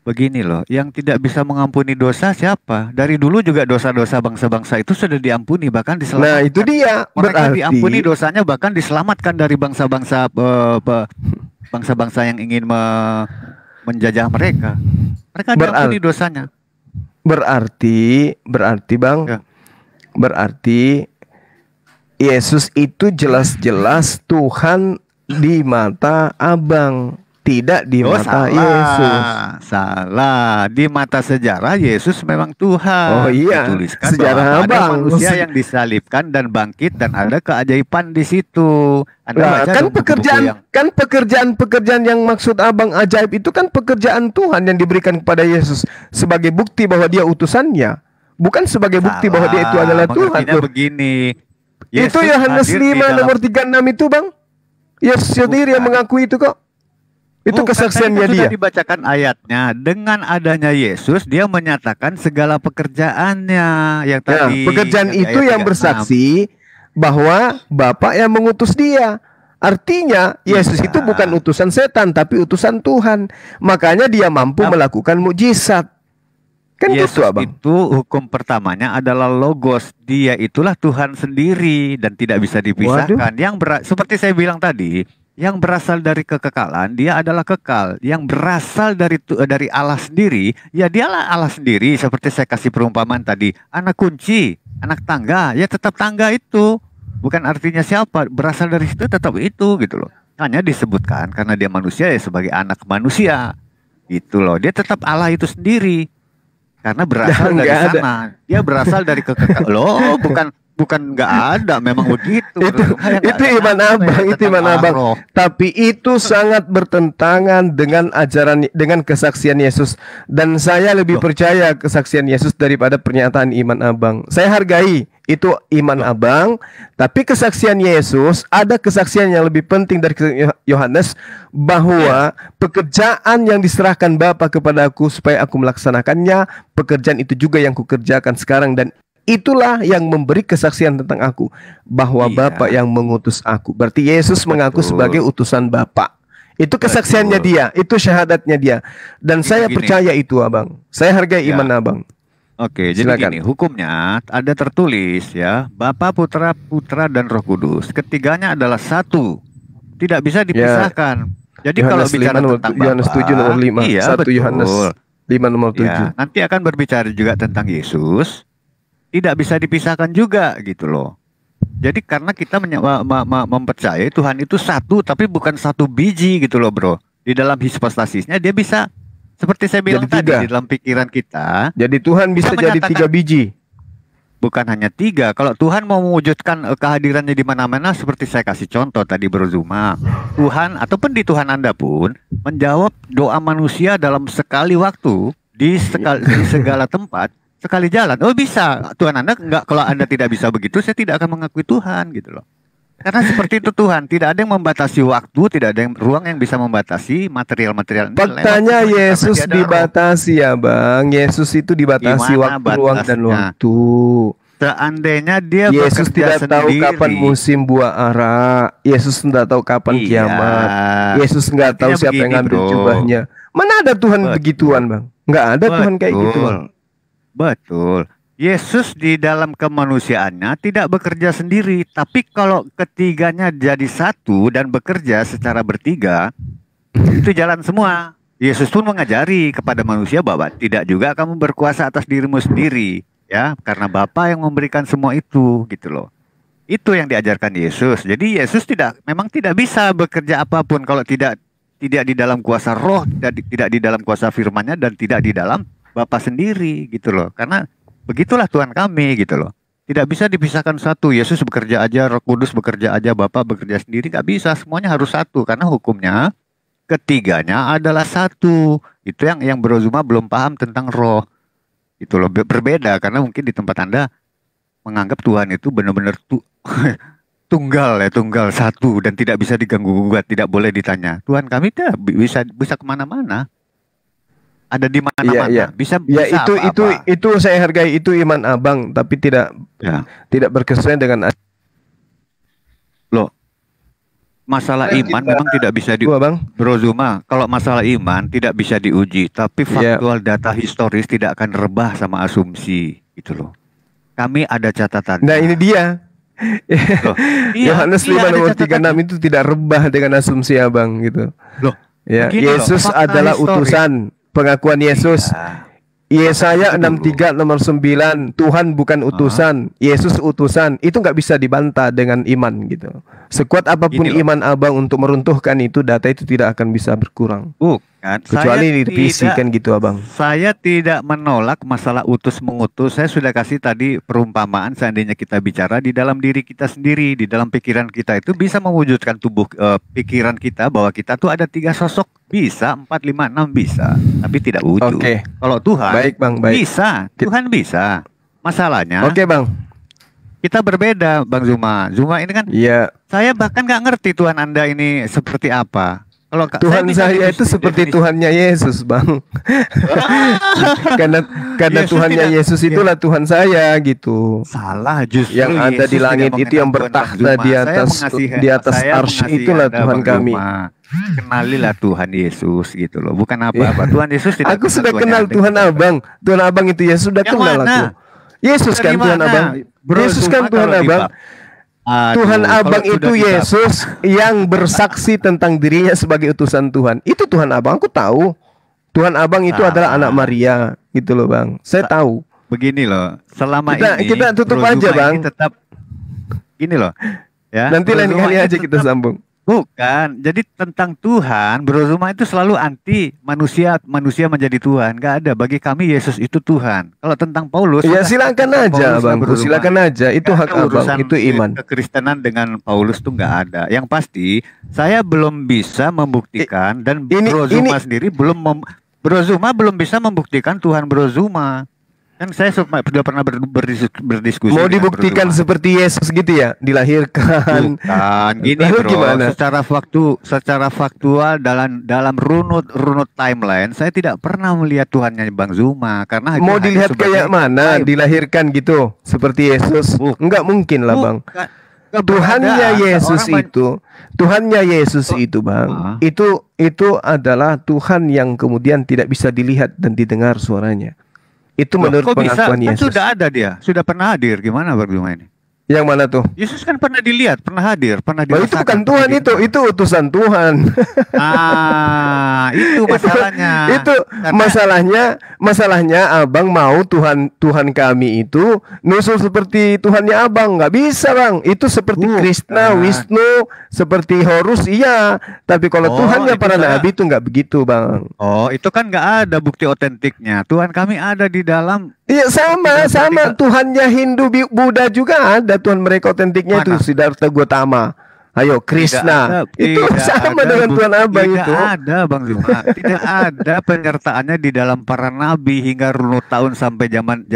Speaker 6: Begini loh, yang tidak bisa mengampuni dosa siapa? Dari dulu juga dosa-dosa bangsa-bangsa itu sudah diampuni, bahkan diselamatkan.
Speaker 2: Nah, itu dia.
Speaker 6: Mereka
Speaker 2: Berarti
Speaker 6: diampuni dosanya, bahkan diselamatkan dari bangsa-bangsa bangsa-bangsa yang ingin menjajah mereka. Mereka diampuni dosanya.
Speaker 2: Berarti Bang,
Speaker 6: Ya.
Speaker 2: berarti Yesus itu jelas-jelas Tuhan di mata Abang. tidak di
Speaker 6: Oh,
Speaker 2: mata
Speaker 6: salah.
Speaker 2: Yesus.
Speaker 6: Salah. Di mata sejarah Yesus memang Tuhan.
Speaker 2: Oh iya,
Speaker 6: Dituliskan
Speaker 2: sejarah
Speaker 6: bahwa ada
Speaker 2: Abang.
Speaker 6: manusia yang disalibkan dan bangkit dan ada keajaiban di situ. Anda
Speaker 2: Nah,
Speaker 6: baca
Speaker 2: kan
Speaker 6: dong buku-buku
Speaker 2: pekerjaan yang maksud Abang ajaib itu kan pekerjaan Tuhan yang diberikan kepada Yesus sebagai bukti bahwa dia utusannya, bukan sebagai bukti bahwa dia itu adalah Tuhan.
Speaker 6: Mengertinya
Speaker 2: Loh.
Speaker 6: begini.
Speaker 2: Itu Yohanes
Speaker 6: hadir di
Speaker 2: 5
Speaker 6: dalam-
Speaker 2: nomor 36 itu, Bang. Yesus sendiri yang
Speaker 6: Bukan.
Speaker 2: mengakui itu kok. Itu
Speaker 6: Bukan,
Speaker 2: kesaksiannya
Speaker 6: tadi kan
Speaker 2: dia.
Speaker 6: sudah dibacakan ayatnya. Dengan adanya Yesus, dia menyatakan segala pekerjaannya yang
Speaker 2: Nah,
Speaker 6: tadi.
Speaker 2: pekerjaan
Speaker 6: yang di
Speaker 2: itu
Speaker 6: ayat
Speaker 2: yang
Speaker 6: 36.
Speaker 2: bersaksi bahwa Bapa yang mengutus dia. Artinya Yesus
Speaker 6: Iya.
Speaker 2: itu bukan utusan setan tapi utusan Tuhan. Makanya dia mampu melakukan mukjizat. Kan
Speaker 6: Yesus
Speaker 2: gitu, Abang.
Speaker 6: itu hukum pertamanya adalah logos. Dia itulah Tuhan sendiri dan tidak bisa dipisahkan. Seperti saya bilang tadi, yang berasal dari kekekalan, dia adalah kekal. Yang berasal dari Allah sendiri, ya dialah Allah sendiri. Seperti saya kasih perumpamaan tadi, anak kunci, anak tangga, ya tetap tangga itu. Bukan artinya siapa, berasal dari situ tetap itu gitu loh. Hanya disebutkan karena dia manusia ya sebagai anak manusia. Gitu loh. Dia tetap Allah itu sendiri. Karena berasal dari
Speaker 2: Nggak ada.
Speaker 6: sana. Dia berasal dari kekekalan. Loh, bukan nggak ada, memang begitu.
Speaker 2: Itu iman Abang, itu iman Abang. Tapi itu sangat bertentangan dengan dengan kesaksian Yesus, dan saya lebih percaya kesaksian Yesus daripada pernyataan iman Abang. Saya hargai itu iman Abang, tapi kesaksian Yesus ada kesaksian yang lebih penting dari Yohanes bahwa pekerjaan yang diserahkan Bapa kepadaku supaya aku melaksanakannya, pekerjaan itu juga yang kukerjakan sekarang, dan itulah yang memberi kesaksian tentang aku bahwa
Speaker 6: Iya.
Speaker 2: Bapa yang mengutus aku. Berarti Yesus mengaku
Speaker 6: Betul.
Speaker 2: sebagai utusan Bapa. Itu kesaksiannya
Speaker 6: Betul.
Speaker 2: dia, itu syahadatnya dia. Dan saya
Speaker 6: Gini.
Speaker 2: percaya itu, Abang. Saya hargai
Speaker 6: Ya.
Speaker 2: iman Abang.
Speaker 6: Oke, jadi
Speaker 2: Silakan.
Speaker 6: gini, hukumnya ada tertulis ya, Bapa, Putra, dan Roh Kudus. Ketiganya adalah satu, tidak bisa dipisahkan. Jadi kalau
Speaker 2: Yohanes
Speaker 6: bicara
Speaker 2: 5 nomor
Speaker 6: tentang
Speaker 2: Yohanes
Speaker 6: Bapa,
Speaker 2: 7 nomor 5.
Speaker 6: iya
Speaker 2: 1
Speaker 6: betul.
Speaker 2: Yohanes 5 nomor 7.
Speaker 6: Ya, nanti akan berbicara juga tentang Yesus, tidak bisa dipisahkan juga gitu loh. Jadi karena kita mempercayai Tuhan itu satu, tapi bukan satu biji gitu loh bro. Di dalam hipostasisnya dia bisa, seperti saya bilang
Speaker 2: Jadi
Speaker 6: tadi,
Speaker 2: tiga.
Speaker 6: di dalam pikiran kita,
Speaker 2: Jadi Tuhan bisa
Speaker 6: Kita
Speaker 2: jadi
Speaker 6: menyatakan-
Speaker 2: 3 biji.
Speaker 6: bukan hanya tiga. Kalau Tuhan mau mewujudkan kehadirannya di mana-mana, seperti saya kasih contoh tadi Bro Zuma, Tuhan ataupun di Tuhan Anda pun menjawab doa manusia dalam sekali waktu di segala tempat, sekali jalan. Oh bisa, Tuhan Anda enggak. Kalau Anda tidak bisa begitu, saya tidak akan mengakui Tuhan gitu loh. Karena seperti itu Tuhan, tidak ada yang membatasi waktu, tidak ada yang ruang yang bisa membatasi material-material.
Speaker 2: Faktanya Yesus dibatasi ya Bang. Yesus itu dibatasi
Speaker 6: Gimana
Speaker 2: waktu, ruang, dan
Speaker 6: batasnya?
Speaker 2: waktu.
Speaker 6: Seandainya dia
Speaker 2: Yesus
Speaker 6: bekerja
Speaker 2: tidak tahu
Speaker 6: sendiri,
Speaker 2: kapan musim buah ara. Yesus tidak tahu kapan
Speaker 6: Iya.
Speaker 2: kiamat. Yesus nggak tahu
Speaker 6: Artinya
Speaker 2: siapa yang
Speaker 6: begini,
Speaker 2: ngambil
Speaker 6: bro.
Speaker 2: jubahnya. Mana ada Tuhan
Speaker 6: Betul.
Speaker 2: begituan Bang? Nggak ada Tuhan kayak gitu Bang.
Speaker 6: Betul. Yesus di dalam kemanusiaannya tidak bekerja sendiri, tapi kalau ketiganya jadi satu dan bekerja secara bertiga, itu jalan semua. Yesus pun mengajari kepada manusia bahwa tidak juga kamu berkuasa atas dirimu sendiri, ya, karena Bapa yang memberikan semua itu, gitu loh. Itu yang diajarkan Yesus. Jadi Yesus memang tidak bisa bekerja apapun kalau tidak di dalam kuasa Roh, tidak di dalam kuasa firman-Nya, dan tidak di dalam Bapa sendiri, gitu loh. Karena begitulah Tuhan kami gitu loh. Tidak bisa dipisahkan satu. Yesus bekerja aja, Roh Kudus bekerja aja, Bapa bekerja sendiri. Gak bisa, semuanya harus satu. Karena hukumnya ketiganya adalah satu. Itu yang Bro Zuma belum paham tentang roh. Itu loh, berbeda. Karena mungkin di tempat Anda menganggap Tuhan itu benar-benar tunggal satu dan tidak bisa diganggu-gugat, tidak boleh ditanya. Tuhan kami tidak bisa kemana-mana. Ada di mana-mana,
Speaker 2: Iya.
Speaker 6: bisa
Speaker 2: Ya
Speaker 6: apa-apa.
Speaker 2: itu saya hargai, itu iman Abang, tapi tidak
Speaker 6: Ya.
Speaker 2: berkesesuaian dengan
Speaker 6: Loh, masalah iman memang tidak bisa
Speaker 2: itu Abang.
Speaker 6: Bro Zuma, kalau masalah iman tidak bisa diuji, tapi
Speaker 2: Iya.
Speaker 6: faktual data historis tidak akan rebah sama asumsi, gitu loh. Kami ada catatan.
Speaker 2: Nah ini dia.
Speaker 6: Loh, iya,
Speaker 2: Yohanes
Speaker 6: iya,
Speaker 2: 5
Speaker 6: ada
Speaker 2: nomor
Speaker 6: catatan.
Speaker 2: 36 itu tidak rebah dengan asumsi Abang gitu.
Speaker 6: Loh,
Speaker 2: Ya,
Speaker 6: begini loh,
Speaker 2: Yesus
Speaker 6: fakta
Speaker 2: adalah
Speaker 6: historis.
Speaker 2: utusan, pengakuan Yesus.
Speaker 6: Iya.
Speaker 2: Yesaya 63 nomor 9, Tuhan bukan utusan, Yesus utusan. Itu nggak bisa dibantah dengan iman gitu. Sekuat apapun
Speaker 6: Gini loh.
Speaker 2: iman abang untuk meruntuhkan itu, data itu tidak akan bisa berkurang.
Speaker 6: Bukan,
Speaker 2: Kecuali direvisi kan gitu abang.
Speaker 6: saya tidak menolak masalah utus mengutus. Saya sudah kasih tadi perumpamaan, seandainya kita bicara di dalam diri kita sendiri, di dalam pikiran kita itu bisa mewujudkan tubuh pikiran kita bahwa kita tuh ada 3 sosok, bisa 4, 5, 6 bisa, tapi tidak wujud.
Speaker 2: Oke.
Speaker 6: Kalau Tuhan
Speaker 2: Baik bang, baik.
Speaker 6: bisa, Tuhan bisa. Masalahnya
Speaker 2: Oke bang.
Speaker 6: kita berbeda, Bang Zuma. Zuma ini kan
Speaker 2: Iya.
Speaker 6: saya bahkan nggak ngerti Tuhan Anda ini seperti apa. Kalau
Speaker 2: Tuhan saya itu seperti Tuhannya Yesus bang. karena
Speaker 6: Yesus
Speaker 2: Tuhannya
Speaker 6: tidak-
Speaker 2: Yesus itulah Tuhan saya gitu.
Speaker 6: Salah, justru
Speaker 2: Yang ada
Speaker 6: Yesus
Speaker 2: di langit
Speaker 6: tidak
Speaker 2: itu yang
Speaker 6: mengenal Tuhan
Speaker 2: bertakhta
Speaker 6: Bang Zuma.
Speaker 2: di
Speaker 6: Saya
Speaker 2: atas
Speaker 6: saya
Speaker 2: arsy
Speaker 6: mengasihi
Speaker 2: itulah
Speaker 6: Anda,
Speaker 2: Tuhan
Speaker 6: Bang
Speaker 2: kami.
Speaker 6: Zuma. Kenalilah Tuhan Yesus gitu loh. Bukan apa-apa. Tuhan Yesus tidak
Speaker 2: Aku
Speaker 6: pernah
Speaker 2: sudah
Speaker 6: Tuhan
Speaker 2: kenal
Speaker 6: yang ada.
Speaker 2: Tuhan abang. Tuhan abang itu ya sudah
Speaker 6: Yang
Speaker 2: kenal
Speaker 6: mana?
Speaker 2: aku. Yesus kan
Speaker 6: Dari
Speaker 2: Tuhan
Speaker 6: mana?
Speaker 2: abang.
Speaker 6: Bro
Speaker 2: Yesus
Speaker 6: Zuma
Speaker 2: kan Tuhan
Speaker 6: kalau di
Speaker 2: abang.
Speaker 6: bab- Aduh,
Speaker 2: Tuhan
Speaker 6: kalau
Speaker 2: abang
Speaker 6: sudah
Speaker 2: itu
Speaker 6: di bab-
Speaker 2: Yesus yang bersaksi tentang dirinya sebagai utusan Tuhan. Itu Tuhan abang, aku tahu. Tuhan abang itu
Speaker 6: Salah.
Speaker 2: adalah anak Maria, gitu loh bang. Saya tahu.
Speaker 6: Begini loh, selama ini
Speaker 2: Kita tutup
Speaker 6: Bro
Speaker 2: aja,
Speaker 6: Zuma
Speaker 2: Bang.
Speaker 6: ini tetap gini loh. Ya,
Speaker 2: Nanti
Speaker 6: Bro
Speaker 2: lain
Speaker 6: Zuma
Speaker 2: kali
Speaker 6: ini
Speaker 2: aja kita
Speaker 6: tetap-
Speaker 2: sambung.
Speaker 6: Bukan, jadi tentang Tuhan, Bro Zuma itu selalu anti manusia menjadi Tuhan. Gak ada, bagi kami Yesus itu Tuhan. Kalau tentang Paulus,
Speaker 2: Ya
Speaker 6: sudah,
Speaker 2: silakan
Speaker 6: tentang
Speaker 2: aja
Speaker 6: Paulus
Speaker 2: bang,
Speaker 6: Bro Zuma.
Speaker 2: silakan aja. Itu
Speaker 6: Nggak
Speaker 2: hak
Speaker 6: ada
Speaker 2: abang,
Speaker 6: urusan
Speaker 2: itu iman.
Speaker 6: Kekristenan dengan Paulus tuh nggak ada. Yang pasti saya belum bisa membuktikan dan Bro Zuma sendiri Bro Zuma belum bisa membuktikan Tuhan Bro Zuma. Kan saya sudah pernah berdiskusi.
Speaker 2: Mau
Speaker 6: dengan
Speaker 2: dibuktikan
Speaker 6: Bro Zuma.
Speaker 2: seperti Yesus gitu ya, dilahirkan.
Speaker 6: Bukan gini
Speaker 2: Lalu
Speaker 6: bro,
Speaker 2: gimana?
Speaker 6: secara faktual dalam runut timeline saya tidak pernah melihat Tuhannya Bang Zuma karena itu
Speaker 2: Mau
Speaker 6: hanya
Speaker 2: dilihat
Speaker 6: sebagai
Speaker 2: kayak mana?
Speaker 6: type.
Speaker 2: Dilahirkan gitu, seperti Yesus? Enggak mungkin lah bang.
Speaker 6: Bukan.
Speaker 2: Tuhannya
Speaker 6: Keberadaan
Speaker 2: Yesus
Speaker 6: seorang
Speaker 2: Tuhannya Yesus itu bang, itu adalah Tuhan yang kemudian tidak bisa dilihat dan didengar suaranya. Itu
Speaker 6: Loh,
Speaker 2: menurut
Speaker 6: kok bisa?
Speaker 2: pengakuan
Speaker 6: Kan
Speaker 2: Yesus.
Speaker 6: sudah ada dia, sudah pernah hadir. Gimana Bang Zuma ini?
Speaker 2: Yang mana tuh?
Speaker 6: Yesus kan pernah dilihat, pernah hadir, pernah
Speaker 2: Oh, itu
Speaker 6: dirasakan.
Speaker 2: bukan Tuhan itu utusan Tuhan.
Speaker 6: Itu masalahnya.
Speaker 2: Itu masalahnya abang mau Tuhan kami itu nusul seperti Tuhannya abang, nggak bisa bang. Itu seperti Krishna, Wisnu, seperti Horus iya. Tapi kalau Tuhannya
Speaker 6: itu
Speaker 2: para
Speaker 6: saya-
Speaker 2: nabi itu nggak begitu bang.
Speaker 6: Oh, itu kan nggak ada bukti otentiknya. Tuhan kami ada di dalam.
Speaker 2: Iya sama Tuhannya Hindu, Buddha juga ada Tuhan mereka otentiknya
Speaker 6: Mana?
Speaker 2: itu Siddhartha Gautama. Ayo Krishna itu
Speaker 6: Tidak
Speaker 2: sama
Speaker 6: ada
Speaker 2: dengan Tuhan abang
Speaker 6: tidak
Speaker 2: itu.
Speaker 6: ada Bang Zuma. Tidak ada penyertaannya di dalam para nabi hingga runut tahun sampai zaman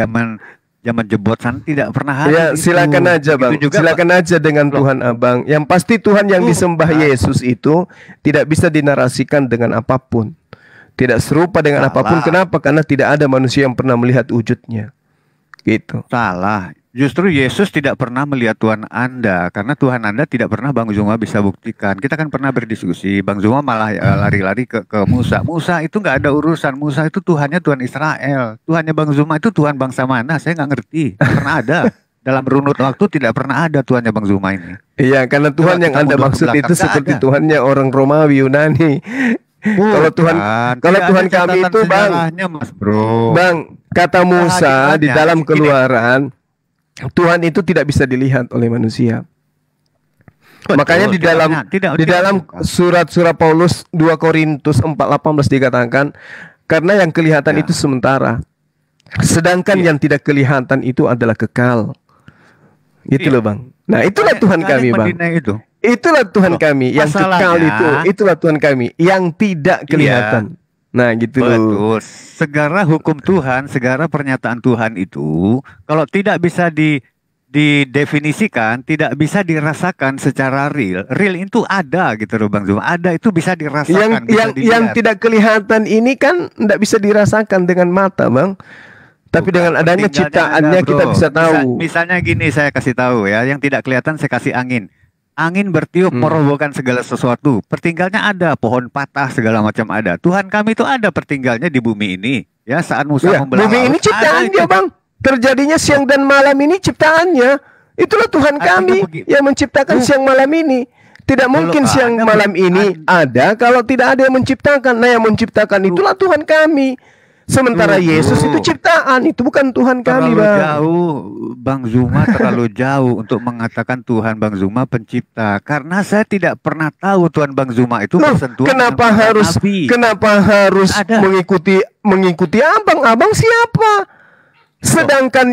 Speaker 6: jebot sana tidak pernah ada.
Speaker 2: Ya silakan aja bang, silakan aja dengan Tuhan abang. Yang pasti Tuhan yang disembah Yesus itu tidak bisa dinarasikan dengan apapun, tidak serupa dengan apapun. Kenapa? Karena tidak ada manusia yang pernah melihat wujudnya. Gitu.
Speaker 6: Salah. Justru Yesus tidak pernah melihat Tuhan Anda karena Tuhan Anda tidak pernah Bang Zuma bisa buktikan. Kita kan pernah berdiskusi. Bang Zuma malah lari-lari ke Musa. Musa itu nggak ada urusan. Musa itu Tuhannya Tuhan Israel. Tuhannya Bang Zuma itu Tuhan bangsa mana? Saya nggak ngerti. Nggak pernah ada. Dalam runut waktu tidak pernah ada Tuhannya Bang Zuma ini.
Speaker 2: Iya, karena Tuhan yang Anda maksud itu seperti Tuhannya orang Romawi, Yunani. Kalau Tuhan kami itu bang,
Speaker 6: Mas Bro.
Speaker 2: Bang, kata Musa di dalam Keluaran, Tuhan itu tidak bisa dilihat oleh manusia.
Speaker 6: Betul,
Speaker 2: makanya di dalam surat-surat Paulus 2 Korintus 4:18 dikatakan, karena yang kelihatan itu sementara, sedangkan yang tidak kelihatan itu adalah kekal. Gitu loh bang. Nah itulah Tuhan kami bang. Itulah Tuhan kami yang kekal itulah Tuhan kami yang tidak kelihatan. Nah gitu.
Speaker 6: Betul. Segala hukum Tuhan, segala pernyataan Tuhan itu kalau tidak bisa didefinisikan, tidak bisa dirasakan secara real. Real itu ada gitu loh Bang Zuma. Ada itu bisa dirasakan.
Speaker 2: Yang tidak kelihatan ini kan tidak bisa dirasakan dengan mata bang. Tapi dengan adanya ciptaannya kita bisa tahu.
Speaker 6: Misalnya gini saya kasih tahu ya, yang tidak kelihatan saya kasih angin. Angin bertiup merobohkan segala sesuatu. Pertinggalnya ada, pohon patah segala macam ada. Tuhan kami itu ada pertinggalnya di bumi ini. Ya saat Musa membelah
Speaker 2: bumi ini ciptaannya bang. Terjadinya siang dan malam ini ciptaannya. Itulah Tuhan kami yang menciptakan siang malam ini. Tidak mungkin siang malam ini ada kalau tidak ada yang menciptakan. Nah yang menciptakan itulah Tuhan kami. Sementara Yesus itu ciptaan, itu bukan Tuhan kami,
Speaker 6: Terlalu
Speaker 2: Bang.
Speaker 6: jauh, Bang Zuma, terlalu jauh untuk mengatakan Tuhan Bang Zuma pencipta. Karena saya tidak pernah tahu Tuhan Bang Zuma itu
Speaker 2: Loh,
Speaker 6: bersentuhan
Speaker 2: kenapa
Speaker 6: dengan
Speaker 2: harus
Speaker 6: Nabi. Ada.
Speaker 2: mengikuti abang? Abang siapa? Sedangkan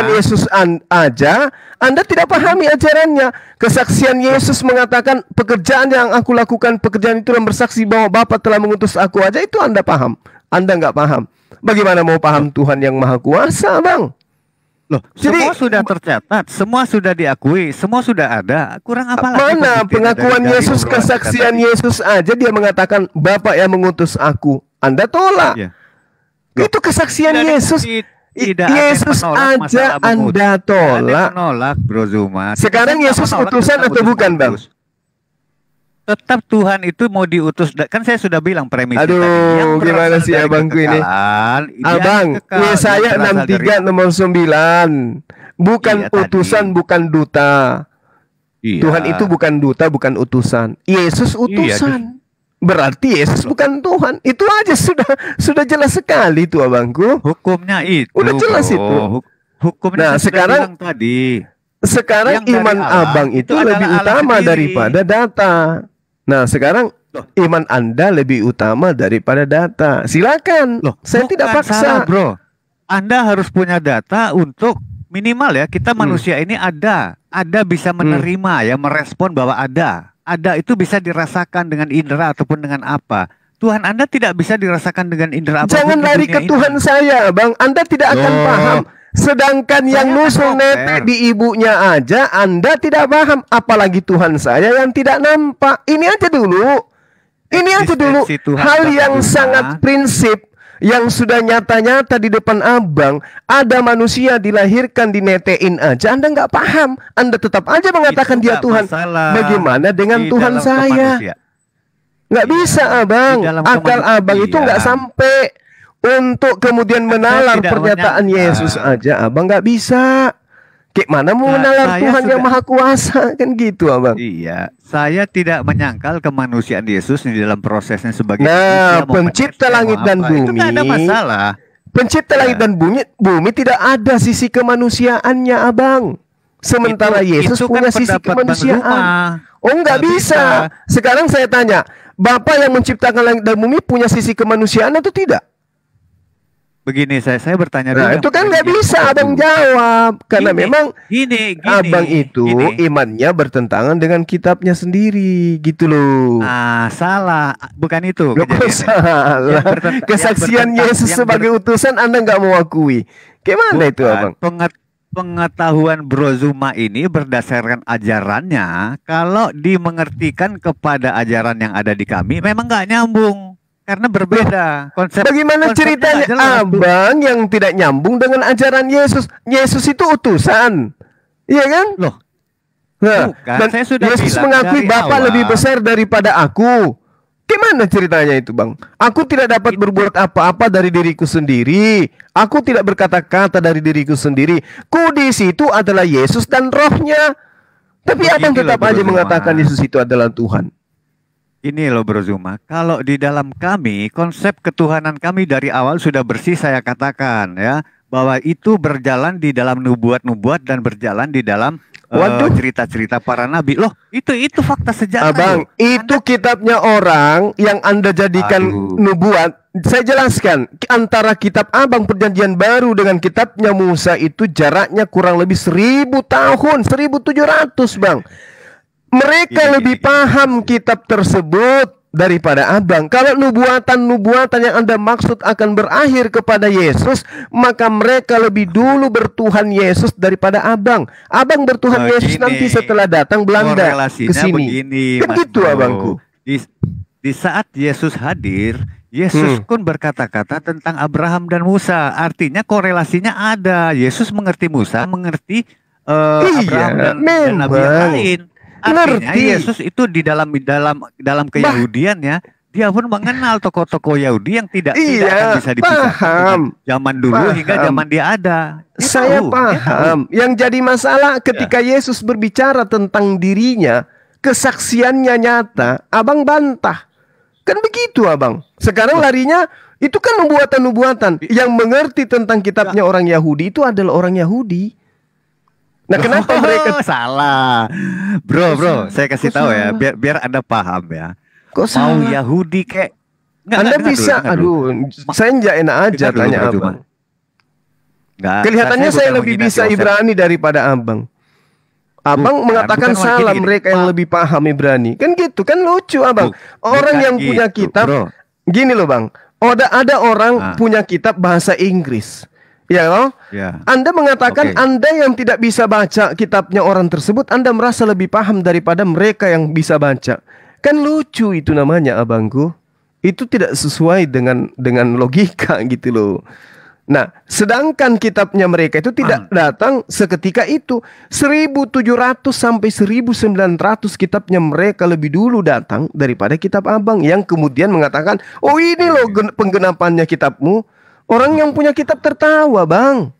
Speaker 2: Yesus aja Anda tidak pahami ajarannya. Kesaksian Yesus mengatakan pekerjaan yang aku lakukan, pekerjaan itu yang bersaksi bahwa Bapa telah mengutus aku aja, itu Anda paham. Anda nggak paham. Bagaimana mau paham Tuhan yang Maha Kuasa, Bang?
Speaker 6: Loh,
Speaker 2: Jadi,
Speaker 6: semua sudah tercatat, semua sudah diakui, semua sudah ada. Kurang apa lagi?
Speaker 2: mana
Speaker 6: pembuktian
Speaker 2: pengakuan
Speaker 6: dari
Speaker 2: Yesus,
Speaker 6: obrolan kita
Speaker 2: kesaksian
Speaker 6: tadi?
Speaker 2: Yesus aja dia mengatakan Bapa yang mengutus aku. Anda tolak.
Speaker 6: Iya.
Speaker 2: Itu kesaksian
Speaker 6: Tidak ada-
Speaker 2: Yesus.
Speaker 6: tidak ada yang
Speaker 2: Yesus
Speaker 6: menolak
Speaker 2: aja
Speaker 6: masalah mengutus.
Speaker 2: Anda
Speaker 6: Tidak ada
Speaker 2: tolak.
Speaker 6: yang menolak, Bro Zuma.
Speaker 2: Sekarang
Speaker 6: Kita
Speaker 2: Yesus
Speaker 6: menolak
Speaker 2: utusan
Speaker 6: tentang
Speaker 2: atau
Speaker 6: utus
Speaker 2: bukan, Bang?
Speaker 6: manusia. Tetap Tuhan itu mau diutus. Kan saya sudah bilang premisnya
Speaker 2: Aduh,
Speaker 6: tadi. Yang
Speaker 2: gimana
Speaker 6: berasal
Speaker 2: sih
Speaker 6: dari
Speaker 2: abangku ini?
Speaker 6: kekekalan, dia
Speaker 2: Abang,
Speaker 6: kekal.
Speaker 2: Yesaya
Speaker 6: Yang berasal
Speaker 2: 63
Speaker 6: dari-
Speaker 2: nomor 9. Bukan
Speaker 6: Iya, tadi.
Speaker 2: utusan, bukan duta.
Speaker 6: Iya.
Speaker 2: Tuhan itu bukan duta, bukan utusan. Yesus utusan. Berarti Yesus bukan Tuhan. Itu aja sudah jelas sekali itu, abangku.
Speaker 6: Hukumnya itu.
Speaker 2: Udah jelas
Speaker 6: Bro.
Speaker 2: itu.
Speaker 6: Hukumnya
Speaker 2: Nah,
Speaker 6: saya sudah
Speaker 2: sekarang-
Speaker 6: bilang tadi.
Speaker 2: Sekarang
Speaker 6: Yang dari
Speaker 2: iman
Speaker 6: Allah
Speaker 2: abang
Speaker 6: itu
Speaker 2: itu
Speaker 6: adalah
Speaker 2: lebih
Speaker 6: Allah
Speaker 2: utama
Speaker 6: sendiri.
Speaker 2: daripada data. Nah, sekarang iman Anda lebih utama daripada data. Silakan.
Speaker 6: Loh,
Speaker 2: Saya tidak
Speaker 6: bukan
Speaker 2: paksa.
Speaker 6: salah, Bro. Anda harus punya data untuk minimal ya, kita manusia ini ada bisa menerima ya, merespon bahwa ada. Ada itu bisa dirasakan dengan indera ataupun dengan apa. Tuhan Anda tidak bisa dirasakan dengan indera apapun.
Speaker 2: Jangan
Speaker 6: di
Speaker 2: lari
Speaker 6: dunia
Speaker 2: ke
Speaker 6: ini.
Speaker 2: Tuhan saya, Bang. Anda tidak akan
Speaker 6: Loh.
Speaker 2: paham. Sedangkan yang
Speaker 6: Saya
Speaker 2: nusul
Speaker 6: kan
Speaker 2: netek
Speaker 6: dokter.
Speaker 2: di ibunya aja Anda tidak paham. Apalagi Tuhan saya yang tidak nampak. Ini aja dulu. Ini aja dulu.
Speaker 6: Eksistensi Tuhan
Speaker 2: Hal
Speaker 6: Bang
Speaker 2: yang
Speaker 6: Zuma.
Speaker 2: sangat prinsip yang sudah nyata-nyata di depan abang. Ada manusia dilahirkan dinetein aja Anda nggak paham. Anda tetap aja mengatakan
Speaker 6: Itu
Speaker 2: dia
Speaker 6: nggak
Speaker 2: Tuhan.
Speaker 6: masalah.
Speaker 2: Bagaimana dengan
Speaker 6: Di
Speaker 2: Tuhan
Speaker 6: dalam
Speaker 2: saya?
Speaker 6: kemanusia.
Speaker 2: Nggak bisa, abang.
Speaker 6: di dalam
Speaker 2: Akal
Speaker 6: kemanusiaan.
Speaker 2: abang itu nggak sampai untuk kemudian
Speaker 6: Saya
Speaker 2: menalar
Speaker 6: tidak
Speaker 2: pernyataan
Speaker 6: menyangka.
Speaker 2: Yesus aja, abang nggak bisa. Kayak mana mau
Speaker 6: Nah,
Speaker 2: menalar
Speaker 6: saya
Speaker 2: Tuhan yang
Speaker 6: sudah-
Speaker 2: Maha Kuasa, kan gitu, abang.
Speaker 6: Iya, saya tidak menyangkal kemanusiaan Yesus di dalam prosesnya sebagai
Speaker 2: Nah,
Speaker 6: manusia, mau
Speaker 2: pencipta
Speaker 6: manusia, mau
Speaker 2: langit dan
Speaker 6: apa, itu nggak ada
Speaker 2: bumi.
Speaker 6: masalah.
Speaker 2: Pencipta
Speaker 6: Ya.
Speaker 2: langit dan bumi tidak ada sisi kemanusiaannya, abang. Sementara Yesus
Speaker 6: itu
Speaker 2: punya
Speaker 6: kan
Speaker 2: sisi
Speaker 6: pendapat Bang
Speaker 2: kemanusiaan.
Speaker 6: Zuma.
Speaker 2: Oh, nggak
Speaker 6: Nggak
Speaker 2: bisa. Sekarang saya tanya, Bapa yang menciptakan langit dan bumi punya sisi kemanusiaan atau tidak?
Speaker 6: Begini, saya bertanya
Speaker 2: Nah,
Speaker 6: dulu
Speaker 2: itu
Speaker 6: yang
Speaker 2: kan nggak
Speaker 6: yang
Speaker 2: bisa
Speaker 6: kedua
Speaker 2: abang
Speaker 6: dulu.
Speaker 2: jawab. Karena
Speaker 6: Gini,
Speaker 2: memang
Speaker 6: gini,
Speaker 2: abang itu
Speaker 6: gini.
Speaker 2: imannya bertentangan dengan kitabnya sendiri, gitu loh.
Speaker 6: Ah, salah, bukan itu
Speaker 2: Loh, kok
Speaker 6: kejadiannya.
Speaker 2: salah?
Speaker 6: Yang
Speaker 2: Kesaksian
Speaker 6: bertentang-
Speaker 2: Yesus
Speaker 6: yang
Speaker 2: sebagai utusan Anda nggak mau akui. Gimana itu,
Speaker 6: Bukan.
Speaker 2: abang?
Speaker 6: Pengetahuan Bro Zuma ini berdasarkan ajarannya, kalau dimengertikan kepada ajaran yang ada di kami, memang nggak nyambung karena berbeda konsep.
Speaker 2: Bagaimana
Speaker 6: konsepnya
Speaker 2: ceritanya
Speaker 6: nggak jelas, tuh.
Speaker 2: abang yang tidak nyambung dengan ajaran Yesus? Yesus itu utusan, iya kan?
Speaker 6: Loh,
Speaker 2: Nah,
Speaker 6: bukan.
Speaker 2: dan
Speaker 6: Saya sudah
Speaker 2: Yesus
Speaker 6: bilang
Speaker 2: mengakui
Speaker 6: dari
Speaker 2: Bapa
Speaker 6: awal.
Speaker 2: lebih besar daripada aku. Gimana ceritanya itu, Bang? Aku tidak dapat berbuat apa-apa dari diriku sendiri. Aku tidak berkata-kata dari diriku sendiri. Ku di situ adalah Yesus dan Rohnya. Tapi
Speaker 6: Begini
Speaker 2: abang tetap
Speaker 6: loh, Bro
Speaker 2: aja
Speaker 6: Zuma.
Speaker 2: mengatakan Yesus itu adalah Tuhan.
Speaker 6: Ini loh Bro Zuma, kalau di dalam kami, konsep ketuhanan kami dari awal sudah bersih saya katakan ya, bahwa itu berjalan di dalam nubuat-nubuat dan berjalan di dalam
Speaker 2: Waduh.
Speaker 6: cerita-cerita para nabi. Loh, itu fakta sejarah.
Speaker 2: Abang,
Speaker 6: loh.
Speaker 2: itu kitabnya orang yang Anda jadikan
Speaker 6: Aduh.
Speaker 2: nubuat. Saya jelaskan, antara kitab Abang Perjanjian Baru dengan kitabnya Musa itu jaraknya kurang lebih 1000 tahun, 1700, Bang. Mereka
Speaker 6: Gini,
Speaker 2: lebih
Speaker 6: gini.
Speaker 2: paham kitab tersebut daripada abang. Kalau nubuatan-nubuatan yang Anda maksud akan berakhir kepada Yesus, maka mereka lebih dulu bertuhan Yesus daripada abang. Abang bertuhan Yesus
Speaker 6: Gini,
Speaker 2: nanti setelah datang Belanda
Speaker 6: korelasinya
Speaker 2: ke sini.
Speaker 6: begini,
Speaker 2: Kan
Speaker 6: Mas
Speaker 2: gitu,
Speaker 6: Bro.
Speaker 2: abangku.
Speaker 6: Di saat Yesus hadir, Yesus pun berkata-kata tentang Abraham dan Musa. Artinya korelasinya ada. Yesus mengerti Musa, mengerti Abraham dan nabi yang
Speaker 2: memang.
Speaker 6: lain. Artinya
Speaker 2: Ngerti.
Speaker 6: Yesus itu di dalam keyahudian ya, dia pun mengenal tokoh-tokoh Yahudi yang tidak
Speaker 2: Iya,
Speaker 6: akan bisa dipisahkan
Speaker 2: paham.
Speaker 6: dengan zaman dulu hingga
Speaker 2: Paham.
Speaker 6: zaman dia ada. Dia
Speaker 2: Saya
Speaker 6: tahu, dia tahu.
Speaker 2: paham. Yang jadi masalah ketika Yesus berbicara tentang dirinya, kesaksiannya nyata, abang bantah. Kan begitu, abang. Sekarang larinya Itu kan nubuatan-nubuatan. Yang mengerti tentang kitabnya orang Yahudi itu adalah orang Yahudi. Nah, kenapa mereka
Speaker 6: salah? Bro, saya kasih tahu ya, biar Anda paham ya.
Speaker 2: Kok
Speaker 6: Mau
Speaker 2: salah?
Speaker 6: Yahudi kayak
Speaker 2: Anda bisa, saya nggak enak aja tanya abang. Kelihatannya saya lebih bisa Ibrani daripada abang. Abang mengatakan salah mereka yang lebih paham Ibrani. Kan gitu, kan lucu abang. Orang yang punya kitab, gini loh bang. Ada orang punya kitab bahasa Inggris. Ya loh? Anda mengatakan Anda yang tidak bisa baca kitabnya orang tersebut, Anda merasa lebih paham daripada mereka yang bisa baca. Kan lucu itu namanya abangku. Itu tidak sesuai dengan logika gitu loh. Nah, sedangkan kitabnya mereka itu tidak datang seketika itu. 1700 sampai 1900 kitabnya mereka lebih dulu datang daripada kitab abang, yang kemudian mengatakan, oh ini loh penggenapannya kitabmu. Orang yang punya kitab tertawa bang.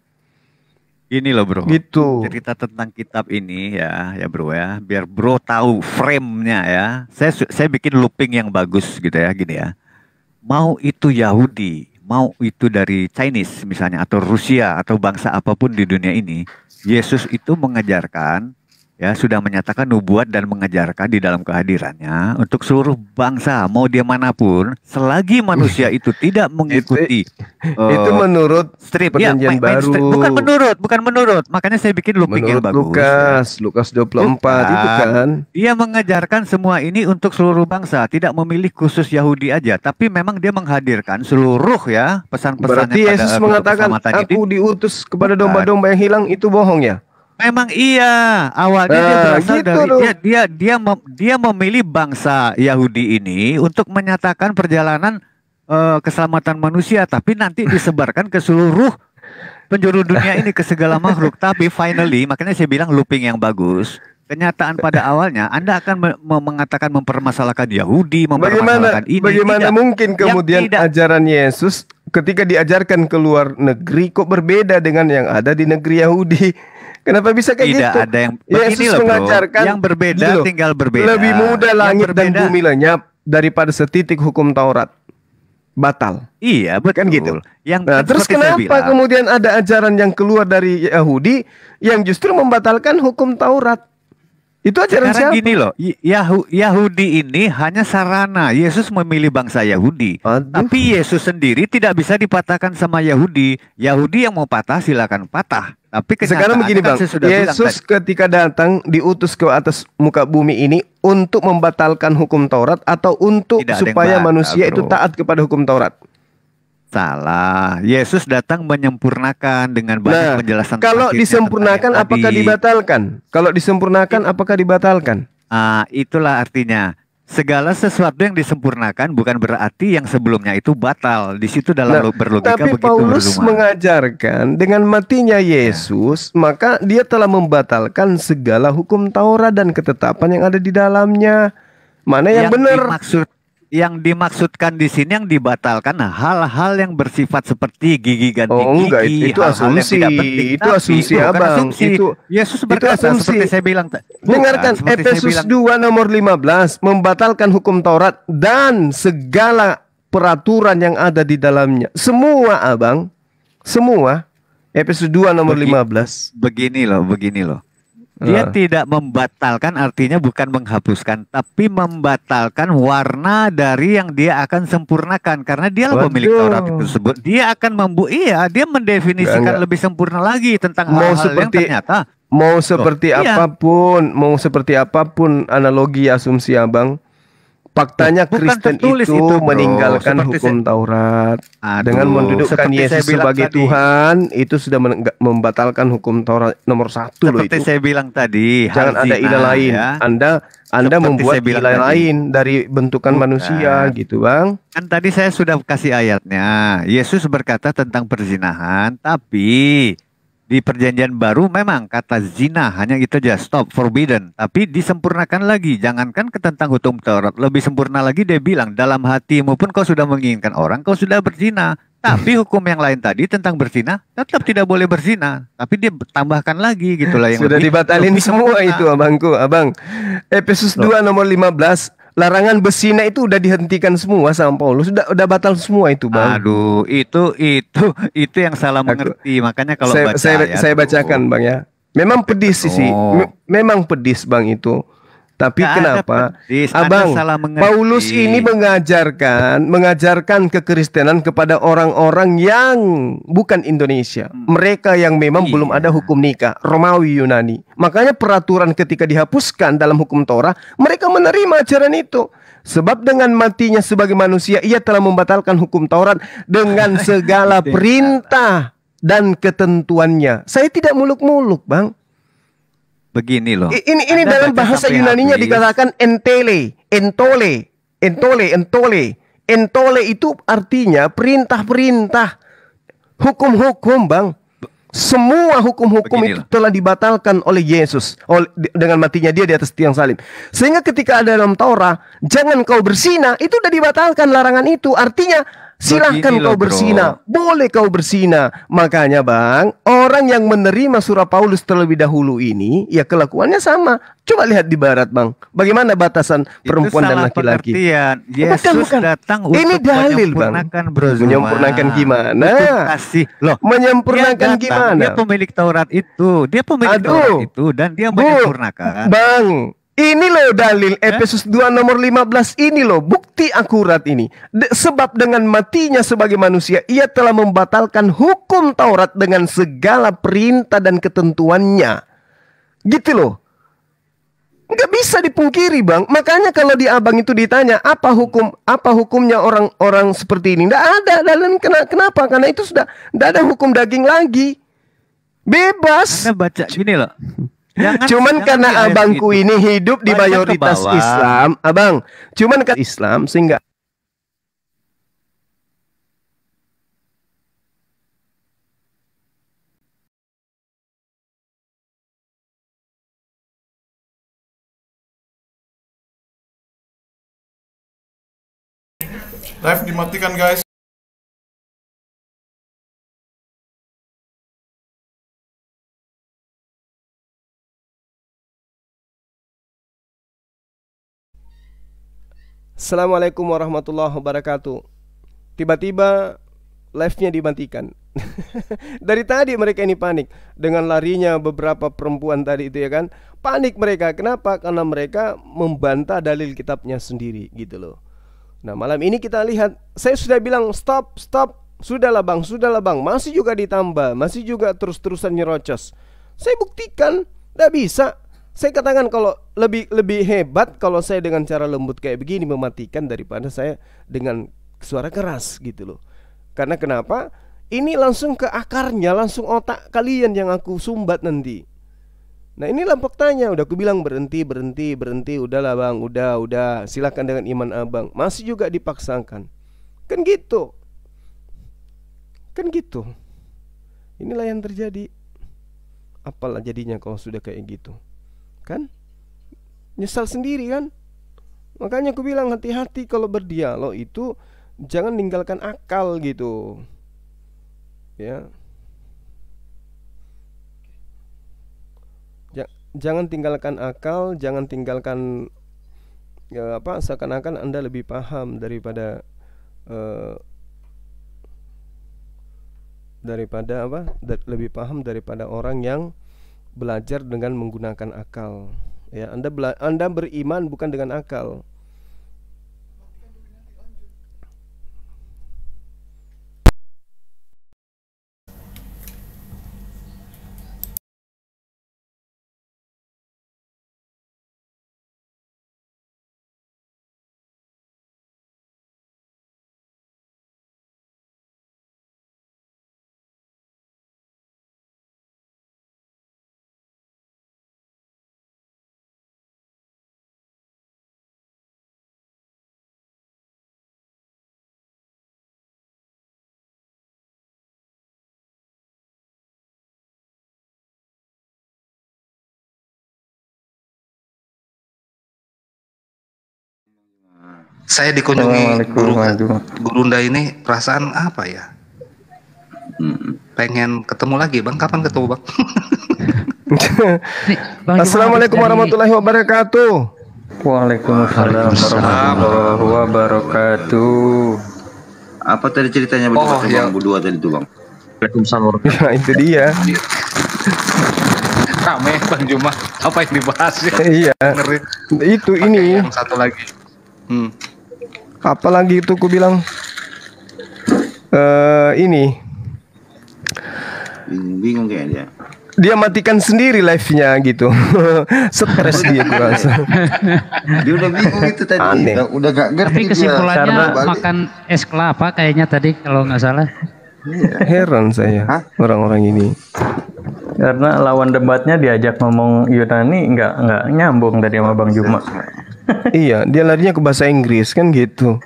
Speaker 6: Ini loh bro,
Speaker 2: gitu.
Speaker 6: Cerita tentang kitab ini ya bro ya, biar bro tahu frame-nya ya. Saya bikin looping yang bagus gitu ya, gini ya. Mau itu Yahudi, mau itu dari Chinese misalnya, atau Rusia, atau bangsa apapun di dunia ini, Yesus itu mengajarkan, ya sudah menyatakan nubuat dan mengajarkan di dalam kehadirannya untuk seluruh bangsa, mau dia manapun, selagi manusia itu tidak mengikuti
Speaker 2: itu menurut perjanjian baru.
Speaker 6: Bukan menurut. Makanya saya bikin looping yang bagus.
Speaker 2: Lukas 24 itu kan.
Speaker 6: Dia mengajarkan semua ini untuk seluruh bangsa, tidak memilih khusus Yahudi aja, tapi memang dia menghadirkan seluruh ya pesan-pesannya.
Speaker 2: Berarti Yesus mengatakan, aku diutus kepada domba-domba yang hilang, itu bohong ya?
Speaker 6: Memang iya, awalnya dia berasal gitu dari dia memilih bangsa Yahudi ini untuk menyatakan perjalanan keselamatan manusia, tapi nanti disebarkan ke seluruh penjuru dunia ini, ke segala makhluk. Tapi finally, makanya saya bilang looping yang bagus. Kenyataan pada awalnya Anda akan mengatakan mempermasalahkan Yahudi, mempermasalahkan ini.
Speaker 2: Bagaimana mungkin kemudian ajaran Yesus ketika diajarkan ke luar negeri kok berbeda dengan yang ada di negeri Yahudi? Kenapa bisa kayak gitu?
Speaker 6: Tidak ada yang
Speaker 2: Yesus mengajarkan
Speaker 6: yang berbeda
Speaker 2: gitu,
Speaker 6: tinggal berbeda.
Speaker 2: Lebih mudah langit dan bumi lenyap daripada setitik hukum Taurat batal.
Speaker 6: Iya, betul.
Speaker 2: Kan gitu.
Speaker 6: Nah,
Speaker 2: terus kenapa kemudian ada ajaran yang keluar dari Yahudi yang justru membatalkan hukum Taurat? Itu ajaran
Speaker 6: siapa?
Speaker 2: Gini
Speaker 6: loh, Yahudi ini hanya sarana. Yesus memilih bangsa Yahudi. Tapi Yesus sendiri tidak bisa dipatahkan sama Yahudi. Yahudi yang mau patah silakan patah. Tapi
Speaker 2: sekarang begini bang, Yesus ketika datang diutus ke atas muka bumi ini untuk membatalkan hukum Taurat atau untuk supaya manusia itu taat kepada hukum Taurat?
Speaker 6: Salah. Yesus datang menyempurnakan dengan banyak penjelasan.
Speaker 2: Kalau disempurnakan apakah dibatalkan? Kalau disempurnakan apakah dibatalkan?
Speaker 6: Itulah artinya. Segala sesuatu yang disempurnakan bukan berarti yang sebelumnya itu batal. Di situ dalam berlogika
Speaker 2: tapi
Speaker 6: begitu
Speaker 2: Paulus mengajarkan dengan matinya Yesus, maka dia telah membatalkan segala hukum Taurat dan ketetapan yang ada di dalamnya. Mana yang benar?
Speaker 6: Yang dimaksudkan di sini yang dibatalkan hal-hal yang bersifat seperti gigi ganti
Speaker 2: enggak,
Speaker 6: gigi,
Speaker 2: itu asumsi. Itu asumsi abang. Itu
Speaker 6: Yesus berkata seperti saya bilang.
Speaker 2: Dengarkan Efesus 2 nomor 15, membatalkan hukum Taurat dan segala peraturan yang ada di dalamnya. Semua abang, semua. Efesus 2 nomor 15.
Speaker 6: Begini loh. Dia tidak membatalkan, artinya bukan menghapuskan, tapi membatalkan warna dari yang dia akan sempurnakan, karena dia pemilik Taurat tersebut. Dia akan dia mendefinisikan lebih sempurna lagi tentang hal-hal yang ternyata
Speaker 2: mau seperti apapun analogi asumsi abang. Faktanya Kristen itu meninggalkan hukum Taurat. Dengan mendudukkan Yesus sebagai Tuhan, itu sudah membatalkan hukum Taurat nomor 1 loh itu.
Speaker 6: Seperti saya bilang tadi,
Speaker 2: jangan ada ilah lain. Ya. Anda membuat ilah lain dari bentukan manusia gitu bang.
Speaker 6: Kan tadi saya sudah kasih ayatnya. Yesus berkata tentang perzinahan, tapi di perjanjian baru memang kata zina hanya itu aja, stop, forbidden. Tapi disempurnakan lagi, jangankan tentang hukum Taurat, lebih sempurna lagi dia bilang, dalam hatimu pun kau sudah menginginkan orang, kau sudah berzina. Tapi hukum yang lain tadi tentang berzina tetap tidak boleh berzina, tapi dia tambahkan lagi gitulah yang
Speaker 2: sudah dibatalin semua itu abangku, abang. Efesus 2 nomor 15, larangan berzina itu udah dihentikan semua sama Paulus, udah batal semua itu, Bang.
Speaker 6: Aduh, itu yang salah mengerti. Makanya kalau baca
Speaker 2: saya bacakan, Bang ya. Memang pedis sih, memang pedis, Bang itu. Tapi kenapa, Abang, Paulus ini mengajarkan kekristenan kepada orang-orang yang bukan Indonesia, mereka yang memang belum ada hukum nikah, Romawi Yunani. Makanya peraturan ketika dihapuskan dalam hukum Torah, mereka menerima ajaran itu. Sebab dengan matinya sebagai manusia, ia telah membatalkan hukum Taurat dengan segala perintah dan ketentuannya. Saya tidak muluk-muluk, Bang.
Speaker 6: Begini loh.
Speaker 2: Ini dalam bahasa Yunaninya dikatakan entole. Entole itu artinya perintah-perintah, hukum-hukum, Bang. Semua hukum-hukum itu telah dibatalkan oleh Yesus dengan matinya dia di atas tiang salib. Sehingga ketika ada dalam Torah, jangan kau berzina, itu sudah dibatalkan larangan itu. Artinya silahkan kau berzina, boleh kau berzina. Makanya, Bang, orang yang menerima surah Paulus terlebih dahulu ini, ya kelakuannya sama. Coba lihat di barat, Bang, bagaimana batasan perempuan dan laki-laki.
Speaker 6: Yesus datang untuk
Speaker 2: ini dalil, Bang. Menyempurnakan gimana? Menyempurnakan gimana?
Speaker 6: Dia pemilik Taurat itu, dan dia menyempurnakan.
Speaker 2: Bang, ini loh dalil Efesus 2 nomor 15 ini loh, bukti akurat ini. Sebab dengan matinya sebagai manusia, ia telah membatalkan hukum Taurat dengan segala perintah dan ketentuannya. Gitu loh. Nggak bisa dipungkiri, Bang. Makanya kalau di Abang itu ditanya apa hukumnya orang-orang seperti ini, nggak ada. Dan kenapa? Karena itu sudah nggak ada hukum daging lagi. Bebas.
Speaker 6: Anda baca gini loh.
Speaker 2: Cuman karena abangku ini hidup di mayoritas Islam, Abang. Cuman karena Islam sehingga
Speaker 7: live dimatikan, guys.
Speaker 2: Assalamualaikum warahmatullahi wabarakatuh. Tiba-tiba live-nya dimatikan. Dari tadi mereka ini panik dengan larinya beberapa perempuan tadi itu ya kan. Panik mereka. Kenapa? Karena mereka membantah dalil kitabnya sendiri gitu loh. Nah, malam ini kita lihat, saya sudah bilang stop. Sudahlah bang. Masih juga ditambah, masih juga terus-terusan nyerocos. Saya buktikan, tidak bisa. Saya katakan kalau lebih hebat kalau saya dengan cara lembut kayak begini mematikan daripada saya dengan suara keras gitu loh. Karena kenapa? Ini langsung ke akarnya, langsung otak kalian yang aku sumbat nanti. Nah inilah faktanya. Udah aku bilang berhenti. Udahlah bang, udah. Silakan dengan iman abang. Masih juga dipaksakan. Kan gitu. Inilah yang terjadi. Apalah jadinya kalau sudah kayak gitu. Kan nyesal sendiri kan. Makanya aku bilang hati-hati kalau berdialog itu jangan tinggalkan akal gitu ya. Jangan tinggalkan akal, jangan tinggalkan ya, seakan-akan Anda lebih paham daripada lebih paham daripada orang yang belajar dengan menggunakan akal. Ya, Anda beriman bukan dengan akal.
Speaker 8: Saya dikunjungi Gurunda ini, perasaan apa ya? Pengen ketemu lagi, Bang. Kapan ketemu, Bang?
Speaker 2: Assalamualaikum warahmatullahi wabarakatuh. Waalaikumsalam warahmatullahi wabarakatuh.
Speaker 1: Apa tadi ceritanya begitu Bang berdua tadi itu Bang?
Speaker 7: Waalaikumsalam.
Speaker 2: Ya, itu dia.
Speaker 8: Rame Bang Juma, apa yang dibahas ya?
Speaker 2: Iya.
Speaker 8: Ngeri.
Speaker 2: Itu ini.
Speaker 8: Yang satu lagi.
Speaker 2: Apalagi itu ku bilang ini.
Speaker 1: Bingung kayaknya.
Speaker 2: Dia matikan sendiri live-nya gitu. Stres dia kurasa.
Speaker 1: Dia udah bingung itu tadi.
Speaker 2: Aneh.
Speaker 1: Udah gak ngerti.
Speaker 9: Tapi kesimpulannya
Speaker 1: dia.
Speaker 9: makan es kelapa kayaknya tadi kalau nggak salah.
Speaker 2: Heran saya orang-orang ini.
Speaker 10: Karena lawan debatnya diajak ngomong Yunani nggak nyambung tadi sama Bang Juma.
Speaker 2: Iya, dia larinya ke bahasa Inggris kan gitu.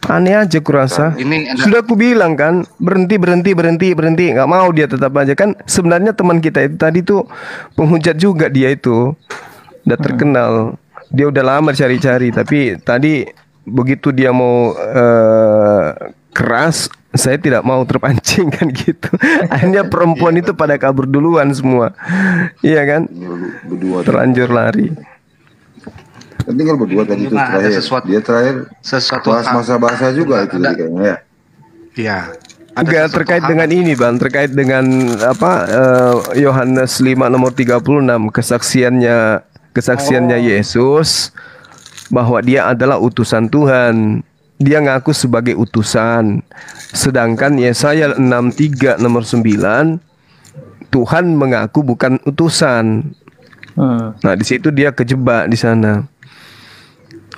Speaker 2: Aneh aja kurasa. Sudah aku bilang kan, berhenti, nggak mau dia tetap aja kan. Sebenarnya teman kita itu tadi tuh penghujat juga dia itu, udah terkenal. Dia udah lama cari-cari, tapi tadi begitu dia mau keras, saya tidak mau terpancing kan gitu. Akhirnya perempuan itu pada kabur duluan semua, iya kan? Terlanjur lari.
Speaker 1: Tinggal berdua tadi itu terakhir. Dia terakhir bahas masa bahasa juga itu kayaknya ya.
Speaker 8: Iya.
Speaker 2: Enggak terkait dengan ini Bang, terkait dengan apa Yohanes 5 nomor 36 kesaksiannya Yesus bahwa dia adalah utusan Tuhan. Dia ngaku sebagai utusan. Sedangkan Yesaya 63 nomor 9 Tuhan mengaku bukan utusan. Nah, di situ dia kejebak di sana.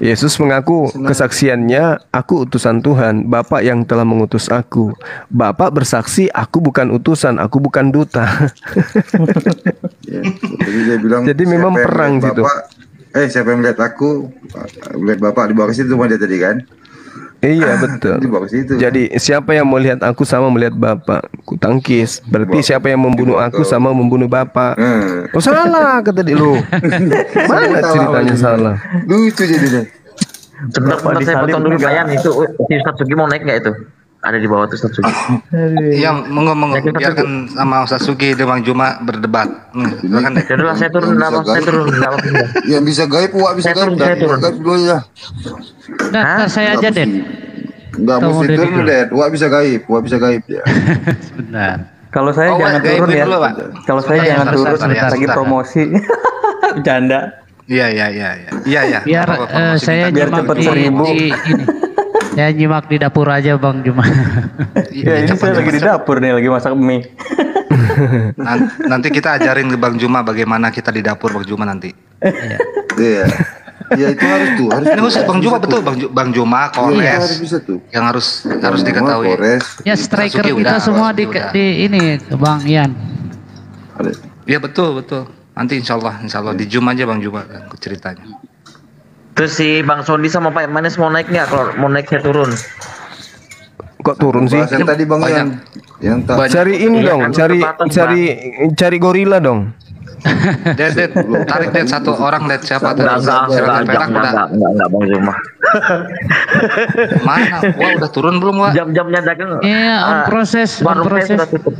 Speaker 2: Yesus mengaku kesaksiannya, aku utusan Tuhan, Bapa yang telah mengutus aku. Bapa bersaksi, aku bukan utusan, aku bukan duta. Jadi memang perang gitu.
Speaker 1: Siapa yang melihat aku, melihat Bapak di bawah situ dia tadi kan?
Speaker 2: Iya betul. Jadi siapa yang melihat aku sama melihat Bapak, ku tangkis. Berarti siapa yang membunuh aku sama membunuh Bapak. Oh salah kata dia lu. Mana ceritanya salah?
Speaker 1: Lucu jadinya.
Speaker 7: Sebentar saya potong dulu Payan, itu si Ustadz Sugi mau naik nggak itu? Ada di bawah tuh Ustadz Sugi.
Speaker 8: Yang ngomong biarkan sama Ustadz Sugi dan Bang Juma berdebat. Silakan deh.
Speaker 7: Jadilah saya turun.
Speaker 1: Yang bisa gaib, bisa gaib.
Speaker 7: Saya turun.
Speaker 1: Dulu ya.
Speaker 9: Nah, saya aja deh.
Speaker 1: Enggak mesti turun deh. Bisa gaib ya.
Speaker 9: Benar.
Speaker 10: Kalau saya jangan turun ya. Kalau saya jangan turun lagi promosi. Bercanda.
Speaker 8: Iya.
Speaker 9: Biar saya nyimak di ini. Saya nyimak di dapur aja Bang Juma.
Speaker 10: Ya ini saya lagi di dapur nih, lagi masak mie.
Speaker 8: Nanti kita ajarin ke Bang Juma bagaimana kita di dapur Bang Juma nanti.
Speaker 1: Iya. Ya itu harus tuh.
Speaker 8: Ini khusus Bang Juma betul Bang Juma Kores. Yang harus diketahui.
Speaker 9: Ya striker kita semua di ini Bang Ian.
Speaker 8: Iya betul. Nanti insya Allah di Zoom aja Bang Juma ceritanya.
Speaker 7: Terus si Bang Sondi sama Pak Manes mau naik nggak? Kalau mau naik saya turun.
Speaker 2: Kok turun sih?
Speaker 1: Yang tadi Bang yang
Speaker 2: cari ini dong, cari gorila dong.
Speaker 8: Ded, tarik Ded satu orang Ded siapa tadi?
Speaker 7: Enggak Bang Zuma.
Speaker 8: Mana? Wah udah turun belum Wah?
Speaker 7: Jam-jamnya dagang.
Speaker 9: Iya, on proses.
Speaker 7: Sudah tutup.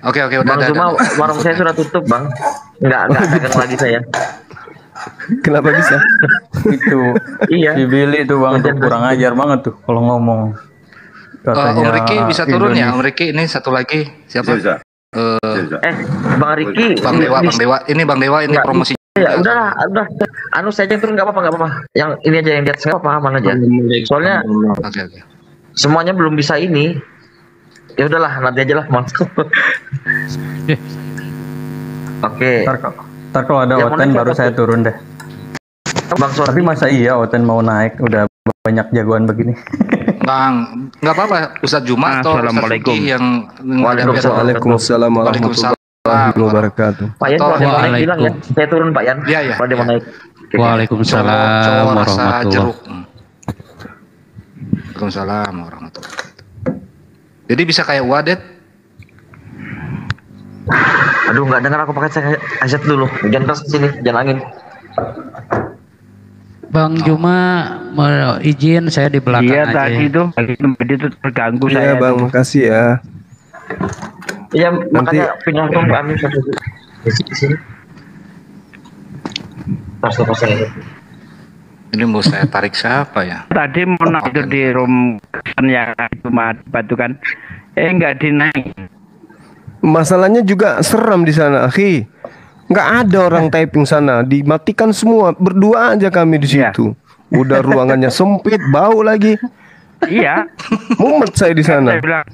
Speaker 8: Oke udah.
Speaker 7: Bang Zuma, warung saya sudah tutup Bang. Enggak dagang lagi saya.
Speaker 2: Kenapa bisa?
Speaker 10: Itu
Speaker 7: iya.
Speaker 10: Si Billy itu Bang tuh kurang ajar banget tuh kalau ngomong.
Speaker 8: Om Riki bisa turun ya? Om Riki ini satu lagi siapa?
Speaker 1: Bisa.
Speaker 7: Bang Riki.
Speaker 8: Bang Dewa. Ini Bang Dewa ini promosi.
Speaker 7: Ya udah. Anu saya aja turun nggak apa-apa. Yang ini aja yang lihat saya aman aja. Soalnya
Speaker 8: Oke.
Speaker 7: semuanya belum bisa ini. Ya udahlah nanti aja lah masuk. Oke.
Speaker 10: Ntar kalau ada Oten baru saya turun deh. Tapi masa iya Oten mau naik udah banyak jagoan begini.
Speaker 8: Bang, nggak apa-apa Ustadz Juma atau Ustadz Sugi yang
Speaker 2: Waalaikumsalam warahmatullahi wabarakatuh.
Speaker 7: Pak Yan kalau mau naik bilang ya. Saya turun Pak Yan.
Speaker 8: Iya.
Speaker 7: Kalau dia mau naik.
Speaker 9: Waalaikumsalam warahmatullahi.
Speaker 8: Waalaikumsalam warahmatullahi. Jadi bisa kayak Wadet.
Speaker 7: Aduh nggak dengar aku pakai headset dulu. Jangan ke sini, jangan angin.
Speaker 9: Bang Juma mau izin saya di belakang aja.
Speaker 11: Iya tadi tuh terganggu
Speaker 2: Iya
Speaker 11: saya.
Speaker 2: Bang, makasih ya.
Speaker 7: Iya makanya pindah ke Pak Amin satu di sini. Pas.
Speaker 8: Ini mau saya tarik siapa ya?
Speaker 11: Tadi mau tidur di room yang cuma batu kan, nggak dinaik.
Speaker 2: Masalahnya juga seram di sana, akhi. Nggak ada orang typing sana, dimatikan semua. Berdua aja kami di situ. Udah ruangannya sempit, bau lagi.
Speaker 11: Iya.
Speaker 2: Mumet saya di sana.
Speaker 11: Saya bilang,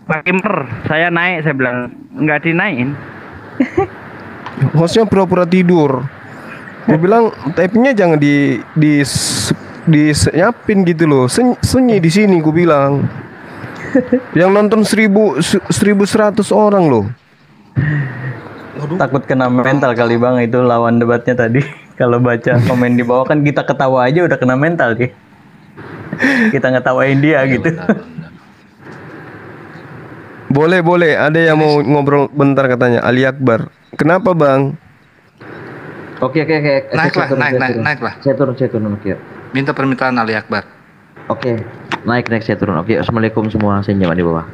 Speaker 11: Pak Kimper, saya naik. Saya bilang nggak dinaikin.
Speaker 2: Hostnya pura-pura tidur. Gue bilang typingnya jangan disenyapin gitu loh. Sunyi di sini gue bilang. Yang nonton 1.100 orang loh.
Speaker 10: Takut kena mental kali bang itu lawan debatnya tadi. Kalau baca komen di bawah kan kita ketawa aja udah kena mental sih. Kita ngetawain dia gitu.
Speaker 2: Boleh. Ada yang mau ngobrol bentar katanya. Ali Akbar. Kenapa bang?
Speaker 7: Oke. Naiklah. Saya turun. Oke.
Speaker 8: Minta permintaan Ali Akbar.
Speaker 7: Oke. Naik saya turun. Oke. Assalamualaikum semua. Saya nyaman di bawah.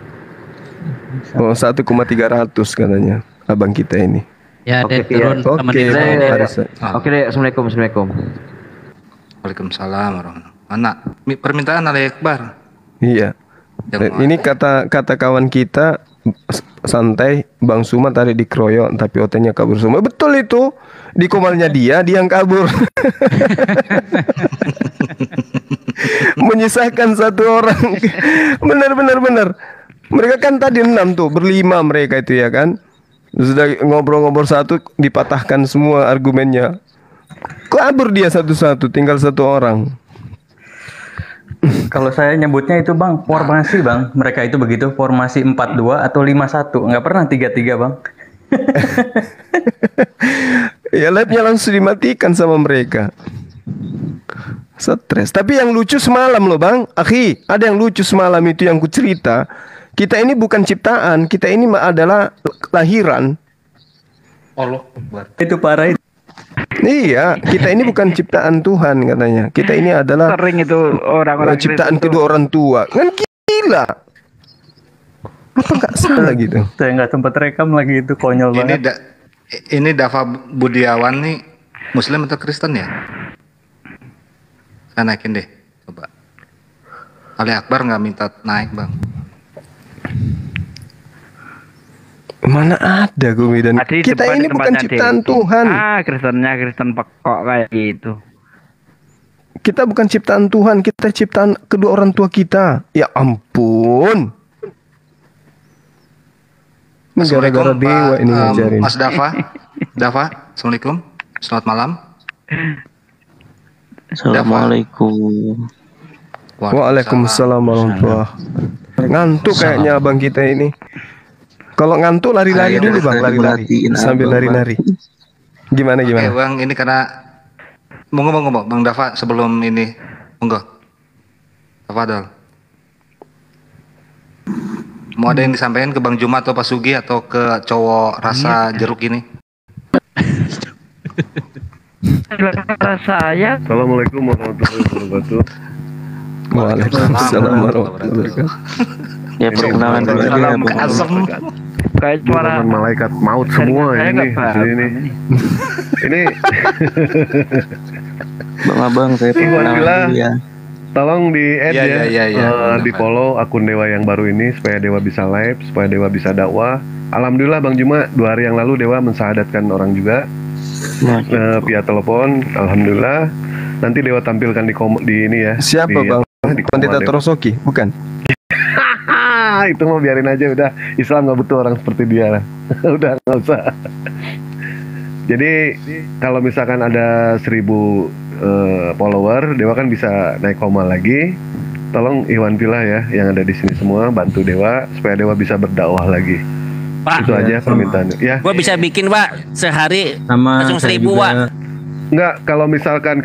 Speaker 2: Oh 1,300 katanya abang kita ini.
Speaker 9: Ya,
Speaker 7: Oke,
Speaker 9: turun
Speaker 2: Oke.
Speaker 7: Oke deh. Assalamualaikum.
Speaker 8: Waalaikumsalam warahmatullahi. Mana permintaan Ali Akbar?
Speaker 2: Iya. Ini kata kawan kita santai, Bang Suma tadi dikeroyok tapi OT-nya kabur semua. Betul itu. Di komalnya dia yang kabur. Menyisahkan satu orang. Benar. Mereka kan tadi 6 tuh, berlima mereka itu ya kan. Sudah ngobrol-ngobrol satu, dipatahkan semua argumennya. Kabur dia satu-satu, tinggal satu orang.
Speaker 10: Kalau saya nyebutnya itu bang, formasi bang. Mereka itu begitu, formasi 4-2 atau 5-1. Nggak pernah 3-3 bang.
Speaker 2: Ya labnya langsung dimatikan sama mereka. Stres. Tapi yang lucu semalam loh bang, akhi, ada yang lucu semalam itu yang ku cerita. Kita ini bukan ciptaan, kita ini adalah kelahiran.
Speaker 8: Allah.
Speaker 10: Itu parah itu.
Speaker 2: Iya, kita ini bukan ciptaan Tuhan katanya. Kita ini adalah
Speaker 11: Sering itu orang-orang
Speaker 2: ciptaan
Speaker 11: Kristen
Speaker 2: kedua orang tua. Kan gila. Apa nggak salah gitu?
Speaker 10: Saya nggak sempat rekam lagi itu konyol banget.
Speaker 8: Ini Dava Budiawan nih Muslim atau Kristen ya? Saya naikin deh, coba. Ali Akbar nggak minta naik bang.
Speaker 2: Mana ada gue dan kita ini bukan ciptaan Tuhan.
Speaker 11: Kristen pekok kayak gitu.
Speaker 2: Kita bukan ciptaan Tuhan, kita ciptaan kedua orang tua kita. Ya ampun. Ini gara-gara dewa ini ngajarin.
Speaker 8: Mas Dava, assalamualaikum. Selamat malam.
Speaker 12: Assalamualaikum.
Speaker 2: Waalaikumsalam warahmatullahi wabarakatuh. Ngantuk kayaknya abang kita ini. Kalau ngantuk lari-lari dulu bang, lari-lari sambil lari-lari. Gimana?
Speaker 8: Oke bang, ini karena monggo bang Dava sebelum ini monggo. Tafadhol. Mau ada yang disampaikan ke Bang Juma atau Pak Sugi atau ke cowok rasa jeruk ini?
Speaker 11: Saya.
Speaker 13: Assalamualaikum warahmatullahi wabarakatuh.
Speaker 2: Waalaikumsalam warahmatullahi wabarakatuh.
Speaker 12: Ya perkenalan dulu ya Bang.
Speaker 11: Kayak suara
Speaker 13: malaikat maut semua ini. Ini
Speaker 12: Bang Abang saya perkenalan dulu ya.
Speaker 13: Tolong di add di follow akun Dewa yang baru ini supaya Dewa bisa live, supaya Dewa bisa dakwah. Alhamdulillah Bang Juma 2 hari yang lalu Dewa mensahadatkan orang juga via telepon. Alhamdulillah. Nanti Dewa tampilkan di ini ya.
Speaker 2: Siapa Bang? Pendeta Trosoki, bukan?
Speaker 13: Itu mau biarin aja udah. Islam nggak butuh orang seperti dia lah. Udah nggak usah. Jadi kalau misalkan ada 1.000 follower, Dewa kan bisa naik koma lagi. Tolong Iwan Villa ya yang ada di sini semua bantu Dewa supaya Dewa bisa berdakwah lagi.
Speaker 14: Pak,
Speaker 13: itu aja permintaannya. Ya.
Speaker 14: Gua bisa bikin Pak sehari langsung 1.000 Pak.
Speaker 13: Enggak, kalau misalkan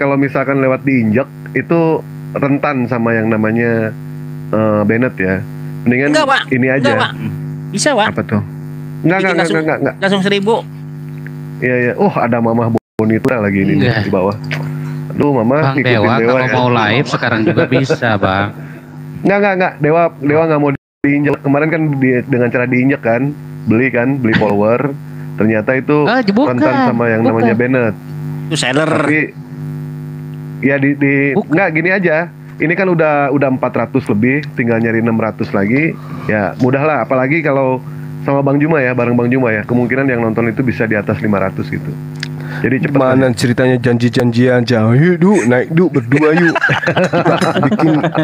Speaker 13: lewat diinjek itu rentan sama yang namanya Bennett ya. Mendingan
Speaker 14: enggak, Pak.
Speaker 13: Ini aja.
Speaker 14: Enggak, Pak. Bisa Pak.
Speaker 13: Apa tuh? Enggak.
Speaker 14: Langsung 1.000.
Speaker 13: Iya. Oh, ada Mamah Bonita lagi ini di bawah. Aduh, Mama
Speaker 9: Bang Dewa kalau mau live sekarang juga bisa, Bang.
Speaker 13: Enggak. Dewa nggak mau diinjek. Kemarin kan dengan cara diinjek kan, beli follower. Ternyata itu rentan sama yang namanya Bennett.
Speaker 14: Itu seller.
Speaker 13: Ya enggak gini aja. Ini kan udah 400 lebih, tinggal nyari 600 lagi. Ya mudah lah, apalagi kalau sama Bang Juma ya, bareng Bang Juma ya. Kemungkinan yang nonton itu bisa di atas 500 gitu. Jadi cepat. Mana
Speaker 2: ceritanya janji-janjian aja. Yuk, naik berdua yuk.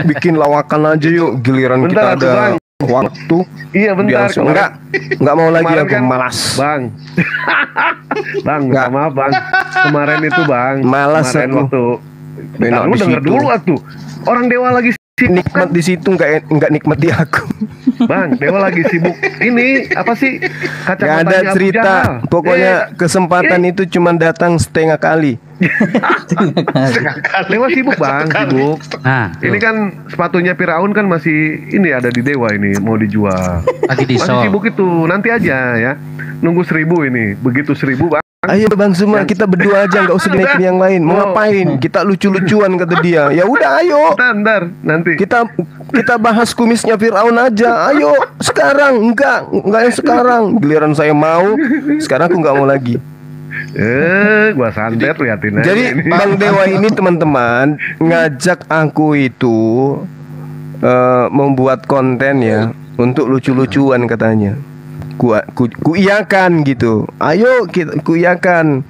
Speaker 2: bikin lawakan aja yuk. Giliran bentar, kita ada waktu.
Speaker 13: Iya bentar.
Speaker 2: Enggak mau lagi aku kan, malas.
Speaker 13: Bang. Bang, maaf Bang. Kemarin itu Bang.
Speaker 2: Malas
Speaker 13: kemarin waktu. Bentar, lu denger dulu atuh. Orang Dewa lagi sibuk
Speaker 2: nikmat di situ, enggak nikmat di aku.
Speaker 13: Bang, Dewa lagi sibuk. Ini apa sih?
Speaker 2: Gak ada cerita. Pokoknya kesempatan itu cuma datang setengah kali.
Speaker 13: Dewa sibuk Bang, sibuk. Ini kan sepatunya Firaun kan masih ini ada di Dewa ini mau dijual. Masih sibuk itu. Nanti aja ya. Nunggu 1000 ini. Begitu 1000 Bang.
Speaker 2: Ayo Bang Zuma, kita berdua aja, nggak usah dinaikin yang lain. Mau ngapain? Kita lucu-lucuan kata dia. Ya udah, ayo.
Speaker 13: Bentar, nanti.
Speaker 2: Kita bahas kumisnya Firaun aja. Ayo, sekarang. Enggak yang sekarang. Giliran saya mau, sekarang aku nggak mau lagi.
Speaker 13: Gua santet liatin aja.
Speaker 2: Jadi
Speaker 13: ini.
Speaker 2: Bang Dewa ini teman-teman ngajak aku itu membuat konten ya untuk lucu-lucuan katanya. Ku iyakan gitu. Ayo ku iyakan.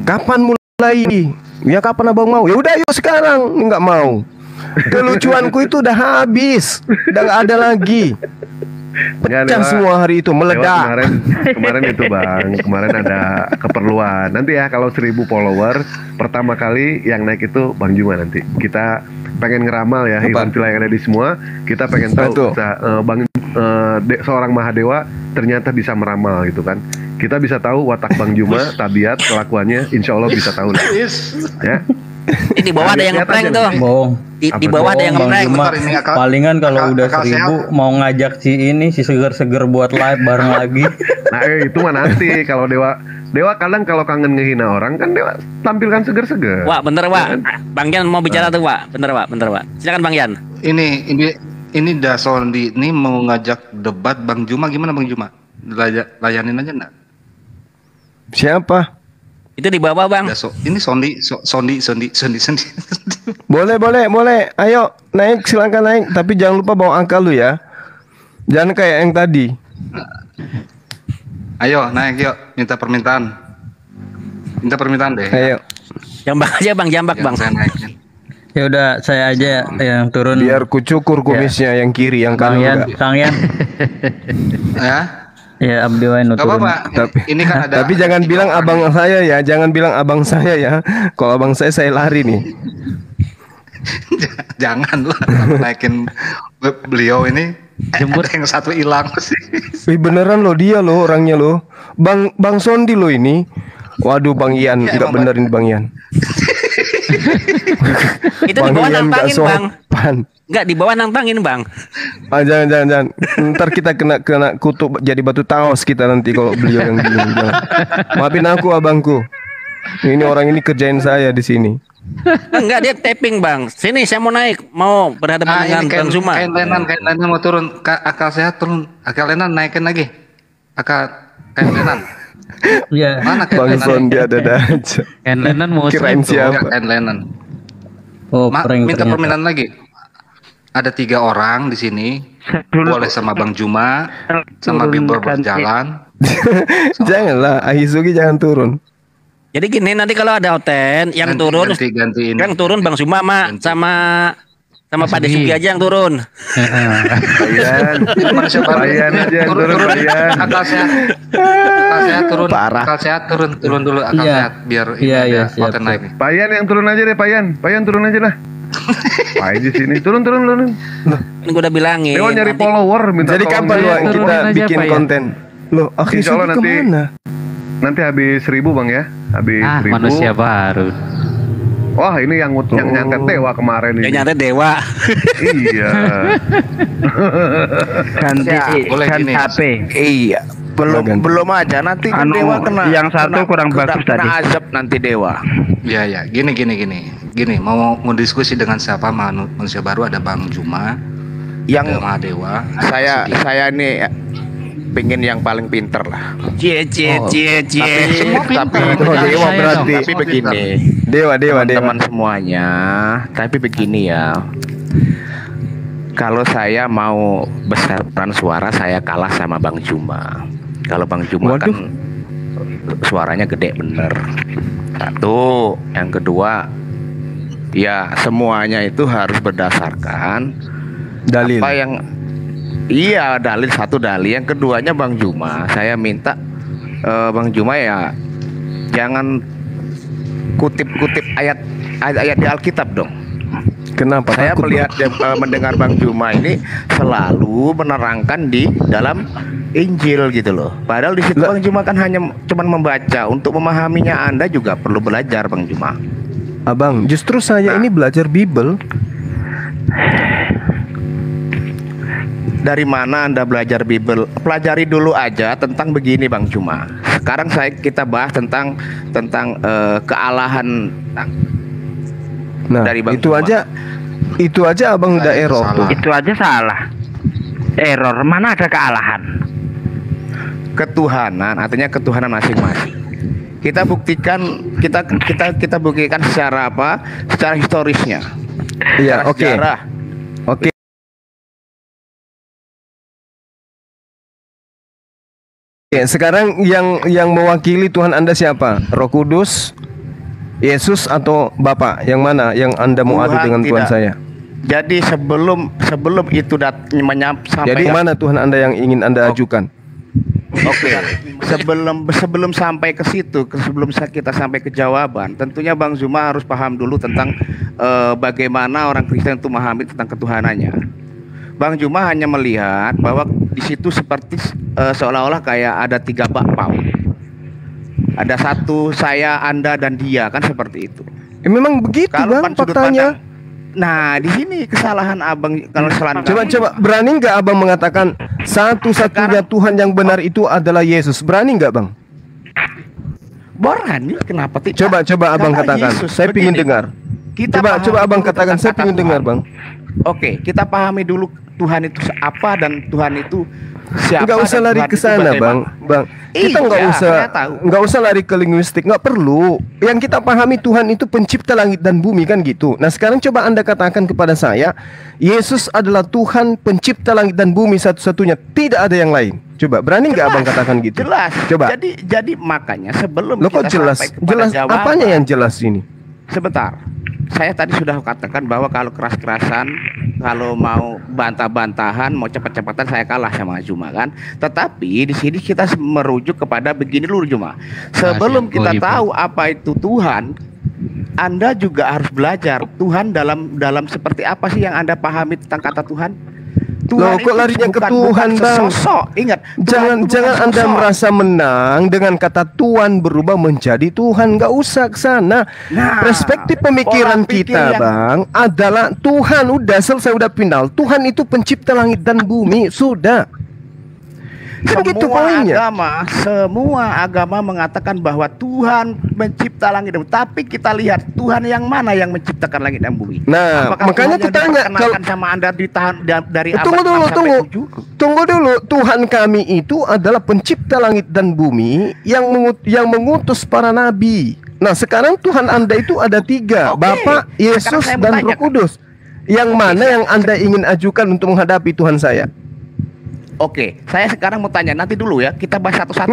Speaker 2: Kapan mulai? Ya kapan abang mau? Ya udah yuk sekarang. Nggak mau. Kelucuanku itu udah habis. Udah nggak ada lagi. Pecah semua hari itu, meledak.
Speaker 13: Kemarin itu Bang, kemarin ada keperluan. Nanti ya kalau 1000 follower pertama kali yang naik itu Bang Juma nanti. Kita pengen ngeramal ya Iwan Villa yang ada di semua. Kita pengen tahu bisa seorang Mahadewa ternyata bisa meramal gitu kan. Kita bisa tahu watak Bang Juma, tabiat, kelakuannya, insya Allah bisa tahu lah. Ya.
Speaker 14: Ini di bawah ada yang ngeprank tuh. Di bawah ada yang ngeprank.
Speaker 10: Palingan kalau udah 1000 mau ngajak si seger-seger buat live bareng lagi.
Speaker 13: Nah itu mah nanti kalau Dewa kadang kalau kangen ngehina orang kan Dewa tampilkan seger-seger.
Speaker 14: Wah bener Wak. Bang Yan mau bicara tuh Wak. Bener Wak. Silakan Bang Yan.
Speaker 8: Ini Dasondi ini mau ngajak debat Bang Juma, gimana Bang Juma? Layanin aja enggak?
Speaker 2: Siapa?
Speaker 14: Itu di bawah Bang.
Speaker 8: Ini Sondi.
Speaker 2: Boleh. Ayo naik, silakan naik. Tapi jangan lupa bawa angka lu ya. Jangan kayak yang tadi.
Speaker 8: Ayo naik yuk, minta permintaan deh.
Speaker 2: Ayo.
Speaker 14: Jambak aja Bang, Bang.
Speaker 8: Saya naikin.
Speaker 10: Ya udah saya aja yang turun.
Speaker 2: Biar ku cukur kumisnya yang kiri, yang kanan enggak.
Speaker 10: Kang Yan. Ya Abdi Wain turun.
Speaker 8: Ini kan ada.
Speaker 2: Tapi jangan bilang abang saya ya, jangan bilang abang saya ya. Kalau abang saya lari nih.
Speaker 8: Janganlah naikin beliau ini. Jemput yang satu hilang sih.
Speaker 2: Beneran loh dia loh orangnya loh. Bang Sondi loh ini. Waduh Bang Ian, ya, enggak bener ini Bang Ian.
Speaker 14: Itu di bawah nantangin Bang. Enggak di bawah nantangin Bang.
Speaker 2: Jangan. Ntar kita kena kutu jadi batu taos kita nanti kalau beliau yang gini. Maafin aku abangku. Ini orang ini kerjain saya di sini.
Speaker 14: Enggak, dia tapping Bang. Sini saya mau naik, mau berhadapan dengan Bang Zuma.
Speaker 8: Kain lenan mau turun. Akal sehat turun. Akal lenan naikin lagi. Kain lenan.
Speaker 10: Iya.
Speaker 8: Mana
Speaker 2: Bang Sondi ada aja.
Speaker 9: Kain lenan mau
Speaker 2: kirain siapa?
Speaker 8: Kain lenan. Minta permintaan lagi. Ada 3 orang di sini. Boleh sama Bang Juma, sama Bibor berjalan.
Speaker 2: Janganlah, Ahizuki jangan turun.
Speaker 14: Jadi gini, nanti kalau ada Oten yang turun, yang turun Bang Zuma sama Pak Desuki aja yang turun.
Speaker 13: Bayan aja yang turun.
Speaker 8: Akal sehat turun. Akal sehat turun dulu. Akal sehat biar Oten naik.
Speaker 13: Payan yang turun aja deh, Payan turun aja lah. Payan di sini turun.
Speaker 14: Ini gue udah bilangin.
Speaker 13: Dewa nyari follower minta.
Speaker 2: Jadi kapan kita bikin konten? Loh,
Speaker 13: insya Allah nanti habis 1000 Bang ya. Habis 1000.
Speaker 9: Manusia baru.
Speaker 13: Wah ini yang nyangkat Dewa kemarin ini.
Speaker 14: Yang nyangkat Dewa.
Speaker 13: Iya.
Speaker 11: Ganti HP.
Speaker 12: Iya. Belum aja nanti Dewa kena.
Speaker 11: Yang satu kurang bagus tadi.
Speaker 12: Kena azab nanti Dewa.
Speaker 8: Iya. Gini mau diskusi dengan siapa manusia baru, ada Bang Juma,
Speaker 12: yang
Speaker 8: ada Mahadewa.
Speaker 12: Saya ini pengen yang paling pinter lah.
Speaker 14: Cie.
Speaker 12: Tapi
Speaker 2: dewa berarti.
Speaker 12: Tapi begini.
Speaker 2: Dewa.
Speaker 12: Teman-teman semuanya. Tapi begini ya. Kalau saya mau besaran suara, saya kalah sama Bang Juma. Kalau Bang Juma kan suaranya gede bener. Satu, yang kedua, ya semuanya itu harus berdasarkan
Speaker 2: dalil.
Speaker 12: Apa yang dalil, satu dalil. Yang keduanya Bang Juma, saya minta Bang Juma ya jangan kutip-kutip ayat di Alkitab dong.
Speaker 2: Kenapa?
Speaker 12: Saya melihat mendengar Bang Juma ini selalu menerangkan di dalam Injil gitu loh. Padahal di situ Bang Juma kan hanya cuman membaca. Untuk memahaminya Anda juga perlu belajar Bang Juma.
Speaker 2: Abang, justru saya ini belajar Bible.
Speaker 12: Dari mana Anda belajar Bible? Pelajari dulu aja tentang begini Bang Juma. Sekarang kita bahas tentang kealahan.
Speaker 2: Nah,
Speaker 12: dari Bang
Speaker 2: itu
Speaker 12: Juma.
Speaker 2: itu aja abang udah error tuh.
Speaker 11: Itu aja salah. Error, mana ada kealahan?
Speaker 12: Ketuhanan, artinya ketuhanan masing-masing. Kita buktikan, kita buktikan secara apa? Secara historisnya.
Speaker 2: Iya, oke. Oke. Sekarang yang mewakili Tuhan Anda siapa? Roh Kudus, Yesus atau Bapak? Yang mana yang Anda mau adu dengan Tuhan saya?
Speaker 12: Jadi sebelum itu sampai.
Speaker 2: Jadi mana Tuhan Anda yang ingin Anda ajukan?
Speaker 12: Oke. Sebelum sampai ke situ, sebelum kita sampai ke jawaban, tentunya Bang Zuma harus paham dulu tentang bagaimana orang Kristen itu memahami tentang ketuhanannya. Bang Juma hanya melihat bahwa di situ seperti seolah-olah kayak ada 3 bakpao. Ada satu, saya, Anda, dan dia, kan seperti itu.
Speaker 2: Memang begitu Bang faktanya.
Speaker 12: Nah, di sini kesalahan abang kalau selama.
Speaker 2: Coba berani nggak abang mengatakan satu-satunya Tuhan yang benar itu adalah Yesus? Berani nggak Bang?
Speaker 12: Berani, kenapa tidak?
Speaker 2: Coba abang katakan.
Speaker 12: Yesus,
Speaker 2: saya ingin dengar. Coba abang katakan. Saya ingin dengar Bang.
Speaker 12: Oke, kita pahami dulu Tuhan itu apa dan Tuhan itu siapa.
Speaker 2: Nggak usah lari ke sana Bang. Kita nggak usah lari ke linguistik, nggak perlu. Yang kita pahami Tuhan itu pencipta langit dan bumi kan gitu. Nah sekarang coba Anda katakan kepada saya, Yesus adalah Tuhan pencipta langit dan bumi satu-satunya, tidak ada yang lain. Coba berani nggak abang katakan gitu?
Speaker 12: Jelas.
Speaker 2: Coba.
Speaker 12: Jadi makanya sebelum
Speaker 2: kok jelas? Jelas jawaban, apanya yang jelas ini?
Speaker 12: Sebentar. Saya tadi sudah katakan bahwa kalau keras-kerasan, kalau mau bantah-bantahan, mau cepat-cepatan saya kalah sama Juma kan. Tetapi di sini kita merujuk kepada begini dulu Juma. Sebelum kita tahu apa itu Tuhan, Anda juga harus belajar Tuhan dalam seperti apa sih yang Anda pahami tentang kata Tuhan.
Speaker 2: Loh, kok larinya ke Tuhan Bang?
Speaker 12: Ingat,
Speaker 2: jangan Anda merasa menang dengan kata Tuhan berubah menjadi Tuhan. Nggak usah ke sana. Perspektif pemikiran kita Bang adalah Tuhan udah selesai, udah final. Tuhan itu pencipta langit dan bumi, sudah.
Speaker 12: Semua agama mengatakan bahwa Tuhan mencipta langit dan bumi. Tapi kita lihat Tuhan yang mana yang menciptakan langit dan bumi.
Speaker 2: Nah, makanya kutanya
Speaker 12: kalau sama Anda dari
Speaker 2: tunggu dulu. Tuhan kami itu adalah pencipta langit dan bumi yang mengutus para nabi. Nah, sekarang Tuhan Anda itu ada 3, Bapa, Yesus, dan Roh Kudus. Yang mana yang Anda ingin ajukan untuk menghadapi Tuhan saya?
Speaker 12: Oke, saya sekarang mau tanya, nanti dulu ya, kita bahas satu-satu.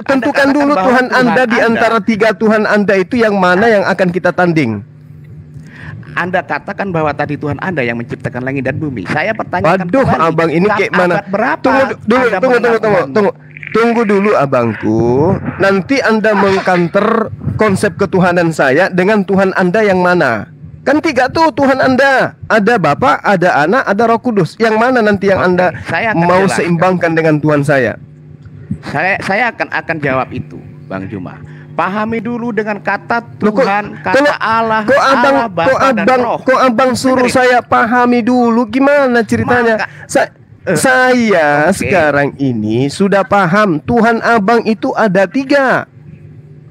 Speaker 2: Tentukan dulu Tuhan Anda di antara 3 Tuhan Anda itu yang mana yang akan kita tanding.
Speaker 12: Anda katakan bahwa tadi Tuhan Anda yang menciptakan langit dan bumi. Saya pertanyakan
Speaker 2: abang ini kayak mana? Tunggu dulu abangku. Nanti Anda mengkanter konsep ketuhanan saya dengan Tuhan Anda yang mana? Kan 3 tuh Tuhan Anda. Ada Bapa, ada Anak, ada Roh Kudus. Yang mana nanti yang Anda mau seimbangkan dengan Tuhan saya?
Speaker 12: Saya akan jawab itu, Bang Juma. Pahami dulu dengan kata Tuhan, kata Allah,
Speaker 2: Kok abang suruh saya pahami dulu? Gimana ceritanya? Saya sekarang ini sudah paham Tuhan abang itu ada 3.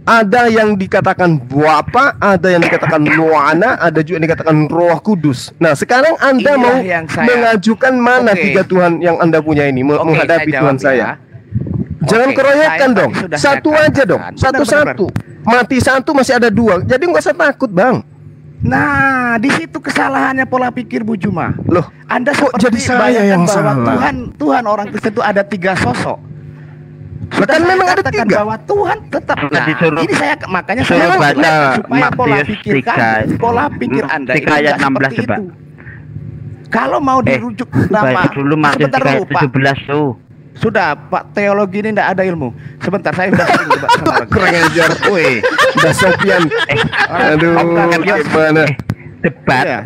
Speaker 2: Ada yang dikatakan Bapa, ada yang dikatakan Anak, ada juga yang dikatakan Roh Kudus. Nah, sekarang Anda mau mengajukan mana 3 Tuhan yang Anda punya ini menghadapi Tuhan saya? Jangan keroyokan dong. Satu aja dong. Satu-satu. Mati satu masih ada dua. Jadi nggak usah takut, Bang.
Speaker 12: Nah, di situ kesalahannya pola pikir Bu Juma.
Speaker 2: Loh,
Speaker 12: Anda
Speaker 2: kok jadi saya yang salah?
Speaker 12: Tuhan orang Kristen itu ada 3 sosok.
Speaker 2: Bahkan memang ada 3.
Speaker 12: Bahwa Tuhan tetap. Nah, ini saya makanya saya
Speaker 11: baca
Speaker 12: supaya pola pikir Anda ini
Speaker 11: ayat 16
Speaker 12: seperti itu. Kalau mau dirujuk nama
Speaker 11: dulu Matius 17 tuh.
Speaker 12: Sudah, Pak, teologi ini tidak ada ilmu. Sebentar, saya sudah sering debat sama orang.
Speaker 2: Kurang ajar, woi. Udah Sofian. Aduh, gimana?
Speaker 11: Debat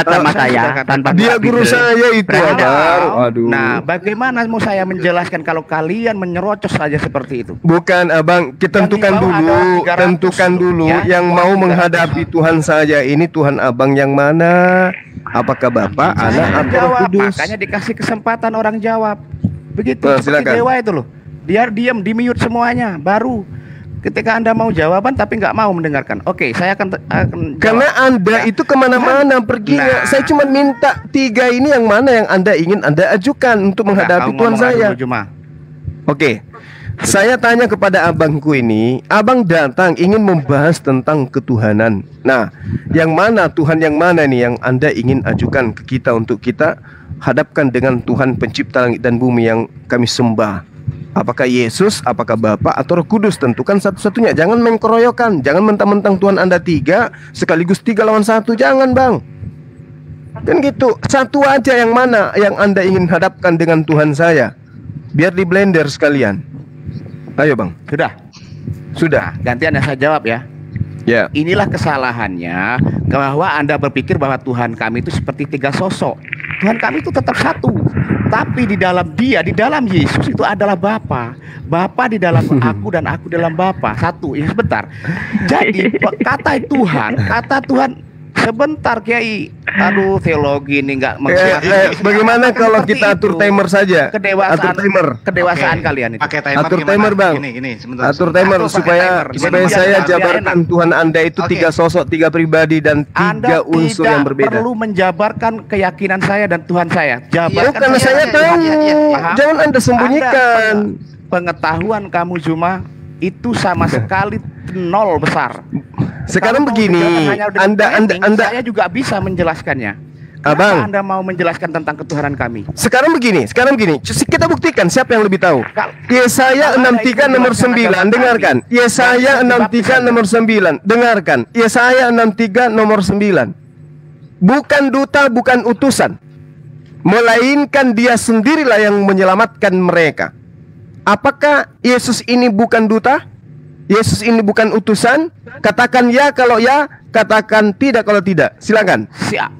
Speaker 11: sama saya tanpa
Speaker 2: dia guru saya itu, Abang. Aduh.
Speaker 12: Nah, bagaimana mau saya menjelaskan kalau kalian menyerocos saja seperti itu?
Speaker 2: Bukan, Abang, kita tentukan dulu ya, yang mau menghadapi Tuhan saja ini Tuhan Abang yang mana? Apakah Bapak, Anak, atau Roh Kudus?
Speaker 12: Makanya dikasih kesempatan orang jawab. Begitu,
Speaker 2: silakan.
Speaker 12: Dewa itu loh. Dia diam, di-mute semuanya. Baru ketika Anda mau jawaban tapi nggak mau mendengarkan. Oke, saya akan
Speaker 2: karena Anda itu kemana-mana perginya. Saya cuma minta 3 ini yang mana yang Anda ingin Anda ajukan untuk menghadapi Tuhan saya. Oke, saya tanya kepada abangku ini. Abang datang ingin membahas tentang ketuhanan. Nah, yang mana Tuhan yang mana nih yang Anda ingin ajukan ke kita untuk kita hadapkan dengan Tuhan pencipta langit dan bumi yang kami sembah? Apakah Yesus, apakah Bapa atau Roh Kudus? Tentukan satu-satunya. Jangan main keroyokan. Jangan mentang-mentang Tuhan Anda 3 sekaligus 3 lawan 1. Jangan, Bang. Kan gitu. Satu aja yang mana yang Anda ingin hadapkan dengan Tuhan saya. Biar di blender sekalian. Ayo, Bang. Sudah.
Speaker 12: Nah, gantian saya jawab ya.
Speaker 2: Ya.
Speaker 12: Inilah kesalahannya bahwa Anda berpikir bahwa Tuhan kami itu seperti 3 sosok. Tuhan kami itu tetap satu. Tapi di dalam Dia, di dalam Yesus itu adalah Bapa. Bapa di dalam aku dan aku dalam Bapa. Satu. Ya sebentar. Jadi kata Tuhan sebentar, Kiai. Aduh, teologi ini nggak mengerti.
Speaker 2: Bagaimana kalau kita atur timer saja?
Speaker 12: Kedewasaan kalian itu.
Speaker 8: Pakai timer.
Speaker 2: Atur timer, Bang.
Speaker 8: Sebentar.
Speaker 2: Atur timer supaya saya jabarkan Tuhan Anda itu 3 sosok, 3 pribadi dan 3 unsur yang berbeda.
Speaker 12: Anda perlu menjabarkan keyakinan saya dan Tuhan saya. Jabarkan.
Speaker 2: Karena saya tahu. Jangan Anda sembunyikan.
Speaker 12: Pengetahuan kamu Zuma itu sama sekali 0 besar.
Speaker 2: Sekarang begini,
Speaker 12: saya juga bisa menjelaskannya.
Speaker 2: Abang,
Speaker 12: Anda mau menjelaskan tentang ketuhanan kami?
Speaker 2: Sekarang begini. Kita buktikan siapa yang lebih tahu. Yesaya 63 nomor 9, dengarkan. Yesaya 63 nomor 9, dengarkan. Yesaya 63 nomor 9. Bukan duta, bukan utusan, melainkan Dia sendirilah yang menyelamatkan mereka. Apakah Yesus ini bukan duta? Yesus ini bukan utusan? Katakan ya kalau ya, katakan tidak kalau tidak. Silakan.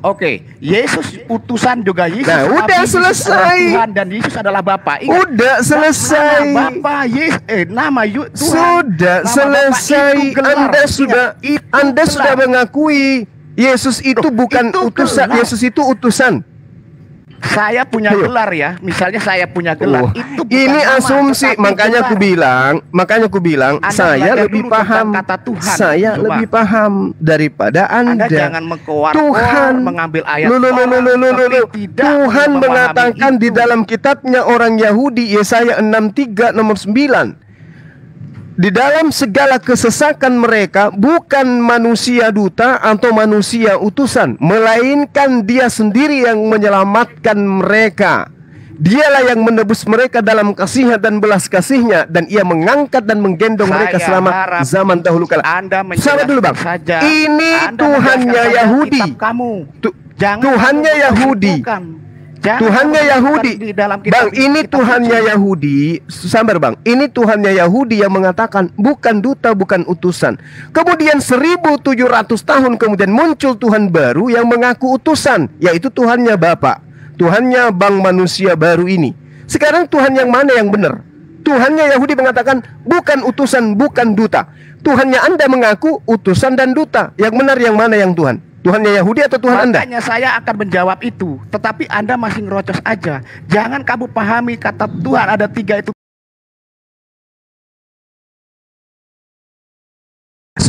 Speaker 12: Oke. Yesus utusan juga Yesus.
Speaker 2: Nah, udah selesai.
Speaker 12: Tuhan dan Yesus adalah Bapa.
Speaker 2: Udah selesai.
Speaker 12: Nama Bapa nama Tuhan.
Speaker 2: Sudah selesai. Anda sudah mengakui Yesus itu bukan utusan. Yesus itu utusan.
Speaker 12: Saya punya gelar ya, misalnya saya punya gelar. Itu
Speaker 2: ini asumsi, makanya aku bilang saya lebih paham. Saya lebih paham daripada Anda.
Speaker 12: Jangan
Speaker 2: Tuhan
Speaker 12: mengambil ayat.
Speaker 2: Tuhan mengatakan di dalam kitabnya orang Yahudi, Yesaya 63 nomor 9. Di dalam segala kesesakan mereka bukan manusia duta atau manusia utusan, melainkan Dia sendiri yang menyelamatkan mereka. Dialah yang menebus mereka dalam kasih-Nya dan belas kasih-Nya, dan Ia mengangkat dan menggendong mereka selama zaman dahulu kala. Sabar dulu, Bang. Ini Tuhannya Yahudi. Tuhannya Yahudi. Tuhannya Yahudi. Bang, ini Tuhannya Yahudi. Sabar, Bang. Ini Tuhannya Yahudi yang mengatakan bukan duta, bukan utusan. Kemudian 1700 tahun kemudian muncul Tuhan baru yang mengaku utusan, yaitu Tuhannya Bapa. Tuhannya Bang manusia baru ini. Sekarang Tuhan yang mana yang benar? Tuhannya Yahudi mengatakan bukan utusan, bukan duta. Tuhannya Anda mengaku utusan dan duta. Yang benar yang mana yang Tuhan? Tuhannya Yahudi atau Tuhan Anda?
Speaker 12: Makanya saya akan menjawab itu. Tetapi Anda masih ngerocos aja. Jangan kamu pahami kata Tuhan ada 3 itu.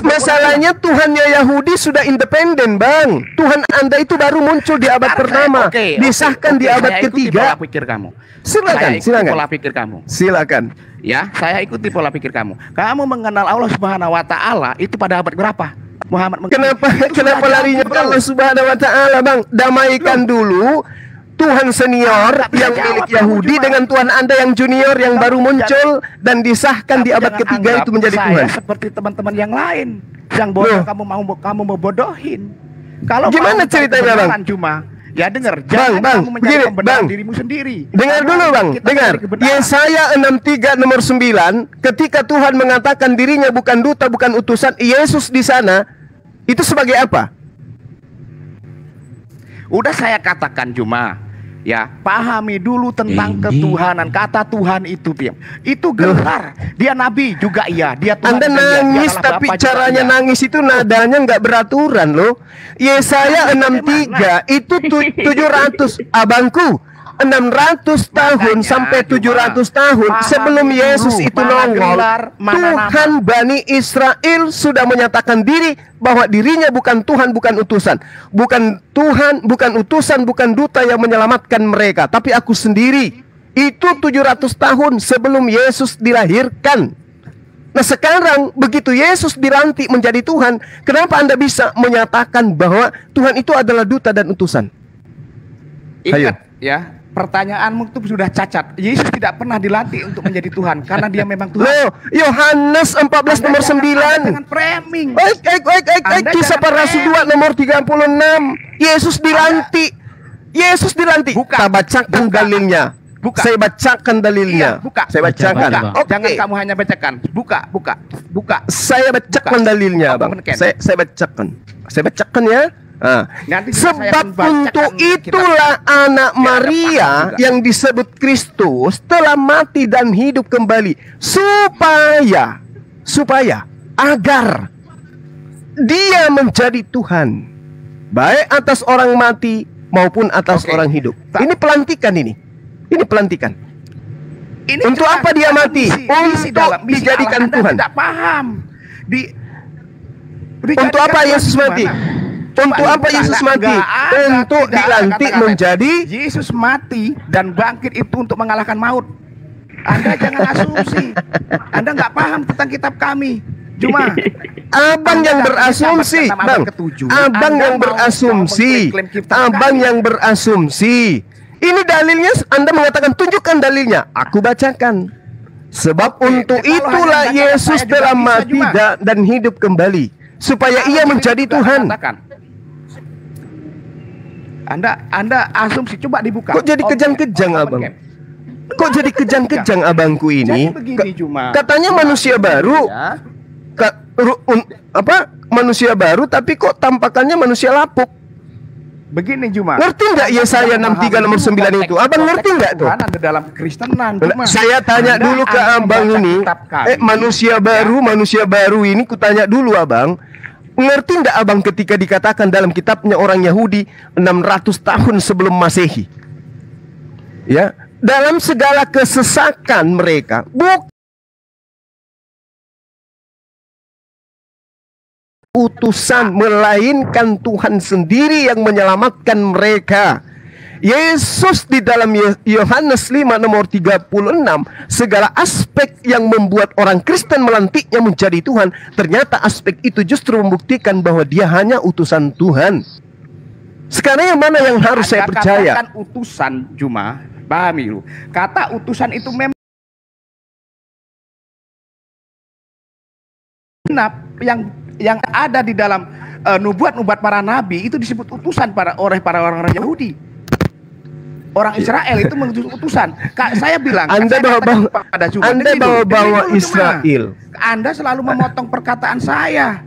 Speaker 15: masalahnya Tuhannya Yahudi sudah independen, Bang. Tuhan Anda itu baru muncul di abad pertama, disahkan di abad ketiga.
Speaker 12: Pola pikir kamu.
Speaker 15: Silakan.
Speaker 12: Pola pikir kamu.
Speaker 15: Silakan.
Speaker 12: Ya, saya ikuti pola pikir kamu. Kamu mengenal Allah Subhanahu wa taala itu pada abad berapa? Muhammad
Speaker 15: Kenapa larinya ke Allah Subhanahu wa taala, Bang? Damaikan dulu Tuhan senior yang milik Yahudi dengan Tuhan Anda yang junior yang baru muncul dan disahkan di abad ketiga itu menjadi Tuhan.
Speaker 12: Seperti teman-teman yang lain yang bodoh, kamu mau bodohin. Kalau
Speaker 15: gimana ceritanya, Bang?
Speaker 12: Cuma ya dengar, jangan kamu menjadi pembenar dirimu sendiri.
Speaker 15: Dengar dulu, Bang. Dengar. Yesaya 63 nomor 9, ketika Tuhan mengatakan dirinya bukan duta, bukan utusan, Yesus di sana itu sebagai apa?
Speaker 12: Udah saya katakan cuma. Ya, pahami dulu tentang ketuhanan. Kata Tuhan itu gelar. Dia nabi juga iya. Dia Tuhan.
Speaker 15: Anda nangis tapi caranya nangis itu nadanya nggak beraturan loh. Yesaya 63 itu 700 abangku. 600 tahun sampai 700 tahun sebelum Yesus itu nongol, Tuhan Bani Israel sudah menyatakan diri bahwa dirinya bukan Tuhan, bukan utusan, bukan Tuhan, bukan utusan, bukan duta yang menyelamatkan mereka, tapi aku sendiri. Itu 700 tahun sebelum Yesus dilahirkan. Nah sekarang begitu Yesus dilantik menjadi Tuhan, kenapa Anda bisa menyatakan bahwa Tuhan itu adalah duta dan utusan?
Speaker 12: Ingat ya, pertanyaanmu itu sudah cacat. Yesus tidak pernah dilatih untuk menjadi Tuhan karena dia memang Tuhan.
Speaker 15: Loh, Yohanes 14 nomor 9.
Speaker 12: Jangan framing.
Speaker 15: Kisah para Rasul 2 nomor 36. Yesus dilantik. Yesus dilantik. Kita bacakan dalilnya. Saya bacakan dalilnya. Saya bacakan.
Speaker 12: Jangan kamu hanya bacakan. Buka.
Speaker 15: Saya bacakan dalilnya, Bang. Saya bacakan. Saya bacakan ya. Sebab untuk itulah anak Maria yang disebut Kristus telah mati dan hidup kembali supaya agar dia menjadi Tuhan baik atas orang mati maupun atas orang hidup. Ini pelantikan ini pelantikan. Untuk apa dia mati? Untuk dijadikan Tuhan.
Speaker 12: Tidak paham.
Speaker 15: Untuk apa Yesus mati? Untuk apa Yesus mati? Untuk dilantik menjadi.
Speaker 12: Yesus mati dan bangkit itu untuk mengalahkan maut. Anda jangan asumsi. Anda nggak paham tentang kitab kami. Cuma
Speaker 15: abang yang berasumsi, Bang. Abang yang berasumsi. Abang yang berasumsi. Ini dalilnya. Anda mengatakan tunjukkan dalilnya. Aku bacakan. Sebab untuk itulah Yesus telah mati dan hidup kembali supaya ia menjadi Tuhan.
Speaker 12: Anda asumsi, coba dibuka.
Speaker 15: Kok jadi kejang-kejang, Abang? Kok jadi kejang-kejang abangku ini? Katanya manusia baru. Manusia baru tapi kok tampakannya manusia lapuk.
Speaker 12: Begini Juma.
Speaker 15: Ngerti nggak Yesaya 63 nomor 9 itu? Abang ngerti nggak tuh?
Speaker 12: Ada dalam Kristenan.
Speaker 15: Saya tanya dulu ke abang ini. Manusia baru ini kutanya dulu, Abang. Ngerti nggak abang ketika dikatakan dalam kitabnya orang Yahudi 600 tahun sebelum Masehi? Ya, dalam segala kesesakan mereka, utusan melainkan Tuhan sendiri yang menyelamatkan mereka. Yesus di dalam Yohanes 5 nomor 36, segala aspek yang membuat orang Kristen melantiknya menjadi Tuhan, ternyata aspek itu justru membuktikan bahwa dia hanya utusan Tuhan. Sekarang yang mana yang harus saya percaya?
Speaker 12: Katakan utusan, Juma, pahami lu. Kata utusan itu memang yang ada di dalam nubuat-nubuat para nabi itu disebut utusan oleh para orang Yahudi. Orang Israel itu mengutus utusan. Saya bilang,
Speaker 15: Anda bawa Israel.
Speaker 12: Anda selalu memotong perkataan saya.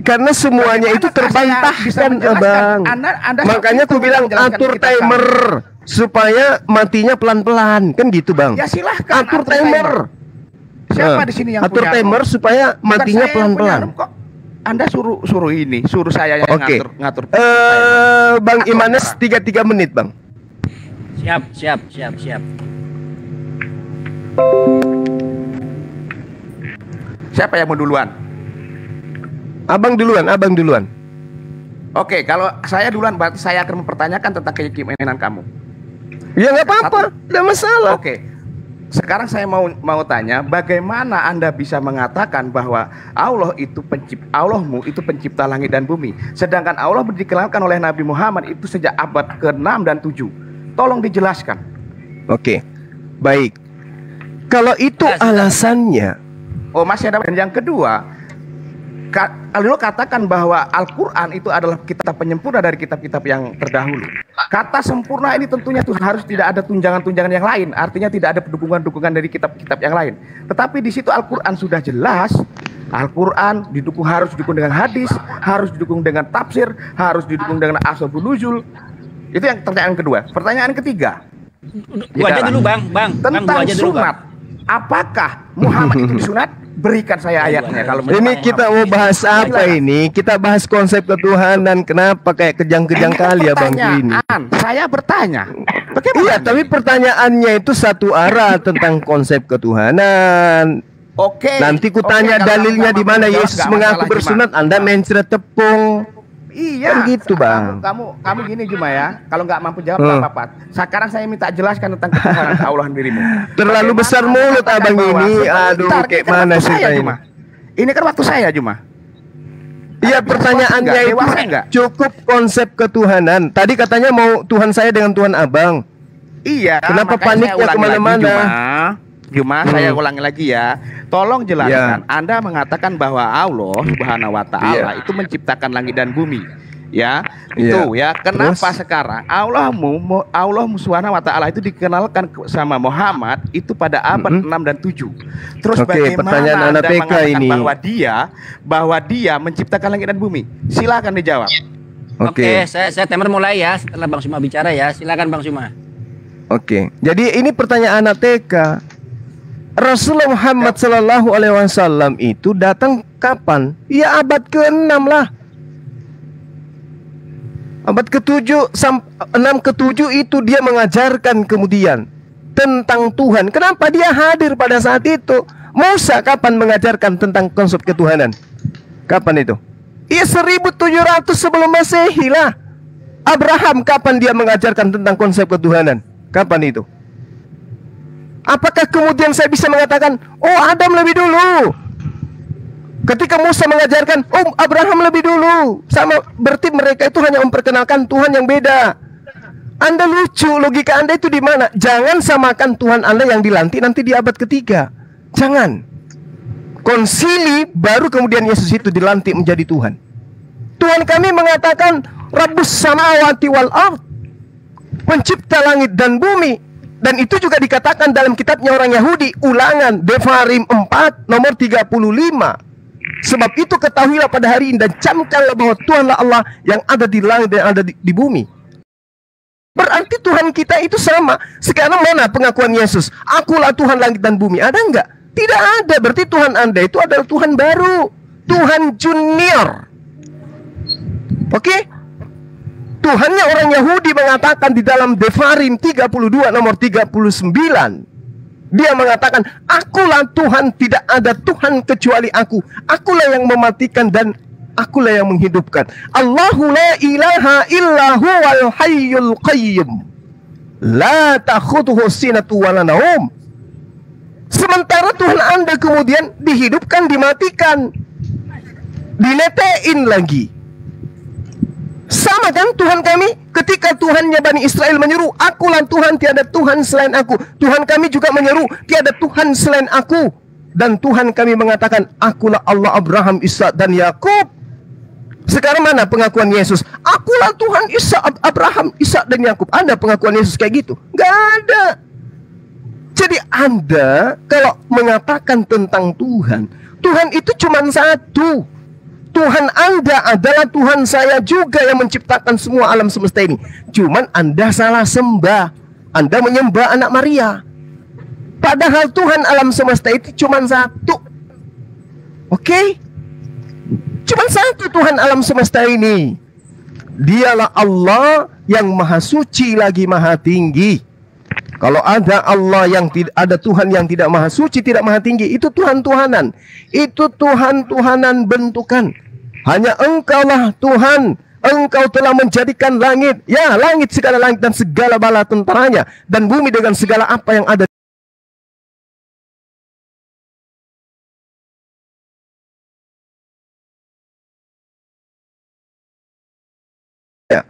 Speaker 15: Karena semuanya itu terbantahkan, Abang. Makanya aku bilang atur timer supaya matinya pelan-pelan, kan gitu, Bang?
Speaker 12: Ya silahkan.
Speaker 15: Atur timer.
Speaker 12: Siapa di sini yang
Speaker 15: atur
Speaker 12: punya
Speaker 15: timer supaya matinya pelan-pelan.
Speaker 12: Anda suruh saya yang ngatur.
Speaker 15: Bang Imanes 3 menit, Bang.
Speaker 14: Siap.
Speaker 12: Siapa yang mau duluan?
Speaker 15: Abang duluan.
Speaker 12: Oke, kalau saya duluan berarti saya akan mempertanyakan tentang keyakinan kamu.
Speaker 15: Ya nggak apa-apa, nggak masalah.
Speaker 12: Oke, sekarang saya mau tanya, bagaimana Anda bisa mengatakan bahwa Allahmu itu pencipta langit dan bumi, sedangkan Allah dikenalkan oleh Nabi Muhammad itu sejak abad ke-6 dan 7. Tolong dijelaskan.
Speaker 15: Oke, baik. Kalau itu alasannya.
Speaker 12: Oh, masih ada. Dan yang kedua, Lalu katakan bahwa Al-Quran itu adalah kitab penyempurna dari kitab-kitab yang terdahulu. Kata sempurna ini tentunya harus tidak ada tunjangan-tunjangan yang lain. Artinya tidak ada dukungan-dukungan dari kitab-kitab yang lain. Tetapi di situ Al-Quran sudah jelas. Al-Quran harus didukung dengan hadis, harus didukung dengan tafsir, harus didukung dengan asbabun nuzul. Itu yang pertanyaan kedua. Pertanyaan ketiga.
Speaker 14: Gua aja dulu bang.
Speaker 12: Tentang sunat. Apakah Muhammad itu disunat? Berikan saya ayatnya. Kalau
Speaker 15: ini kita mau bahas apa ini? Kita bahas konsep ketuhanan. Kenapa kayak kejang-kejang kali ya Bang ini?
Speaker 12: Saya bertanya.
Speaker 15: Iya, tapi pertanyaannya itu satu arah tentang konsep ketuhanan.
Speaker 12: Oke.
Speaker 15: Nanti kutanya dalilnya di mana Yesus mengaku bersunat, Anda mencret tepung.
Speaker 12: Iya.
Speaker 15: Kan gitu Bang.
Speaker 12: Kamu gini Juma ya. Kalau nggak mampu jawab nggak apa-apa. Sekarang saya minta jelaskan tentang ketuhanan Allah dirimu.
Speaker 15: Terlalu besar mulut abang ini. Aduh, kayak mana sih ini?
Speaker 12: Ini kan waktu saya Juma.
Speaker 15: Iya, pertanyaannya itu cukup konsep ketuhanan. Tadi katanya mau Tuhan saya dengan Tuhan abang.
Speaker 12: Iya.
Speaker 15: Kenapa paniknya kemana-mana?
Speaker 12: Juma, saya ulangi lagi ya. Tolong jelaskan. Anda mengatakan bahwa Allah Subhanahu wa taala itu menciptakan langit dan bumi. Ya, itu ya. Kenapa sekarang Allahmu Subhanahu wa taala itu dikenalkan sama Muhammad itu pada abad 6 dan 7. Terus bagaimana Anda mengatakan bahwa dia menciptakan langit dan bumi? Silakan dijawab.
Speaker 14: Oke, saya timer mulai ya setelah Bang Suma bicara ya. Silakan Bang Suma.
Speaker 15: Oke. Jadi ini pertanyaan anak TK. Rasulullah Muhammad Sallallahu Alaihi Wasallam itu datang kapan? Ya abad ke-6 lah. Abad ke-7 6 ke-7 itu dia mengajarkan kemudian tentang Tuhan. Kenapa dia hadir pada saat itu? Musa kapan mengajarkan tentang konsep ketuhanan? Kapan itu? Ya 1700 sebelum Masehi lah. Abraham kapan dia mengajarkan tentang konsep ketuhanan? Kapan itu? Apakah kemudian saya bisa mengatakan, oh Adam lebih dulu? Ketika Musa mengajarkan, oh Abraham lebih dulu. Sama, berarti mereka itu hanya memperkenalkan Tuhan yang beda. Anda lucu, logika Anda itu di mana? Jangan samakan Tuhan Anda yang dilantik nanti di abad ketiga. Jangan. Konsili baru kemudian Yesus itu dilantik menjadi Tuhan. Tuhan kami mengatakan, Rabbus samawati wal ard, pencipta langit dan bumi. Dan itu juga dikatakan dalam kitabnya orang Yahudi, Ulangan Devarim 4 nomor 35. Sebab itu ketahuilah pada hari ini dan camkanlah bahwa Tuhanlah Allah yang ada di langit dan ada di bumi. Berarti Tuhan kita itu sama. Sekarang mana pengakuan Yesus? Akulah Tuhan langit dan bumi. Ada enggak? Tidak ada. Berarti Tuhan Anda itu adalah Tuhan baru, Tuhan junior. Oke? Tuhannya orang Yahudi mengatakan di dalam Devarim 32 nomor 39. Dia mengatakan, akulah Tuhan, tidak ada Tuhan kecuali aku. Akulah yang mematikan dan akulah yang menghidupkan. Allahu la ilaha illa huwal hayyul qayyum. La ta'khudhuhu sinatu wa la naum. Sementara Tuhan Anda kemudian dihidupkan, dimatikan, dinetein lagi. Sama kan Tuhan kami ketika Tuhannya Bani Israel menyeru, akulah Tuhan, tiada Tuhan selain aku. Tuhan kami juga menyeru, tiada Tuhan selain aku. Dan Tuhan kami mengatakan, akulah Allah Abraham, Ishak dan Yakub. Sekarang mana pengakuan Yesus? Akulah Tuhan Abraham, Ishak dan Yakub. Ada pengakuan Yesus kayak gitu? Gak ada. Jadi Anda kalau mengatakan tentang Tuhan, Tuhan itu cuma satu. Tuhan Anda adalah Tuhan saya juga yang menciptakan semua alam semesta ini. Cuman Anda salah sembah. Anda menyembah anak Maria. Padahal Tuhan alam semesta itu cuma satu. Oke? Cuma satu Tuhan alam semesta ini. Dialah Allah yang maha suci lagi maha tinggi. Kalau ada Allah yang tidak ada Tuhan yang tidak maha suci, tidak maha tinggi, itu Tuhan-Tuhanan. Itu Tuhan-Tuhanan bentukan. Hanya Engkaulah Tuhan. Engkau telah menjadikan langit, ya langit segala langit dan segala bala tentaranya, dan bumi dengan segala apa yang ada. Ya.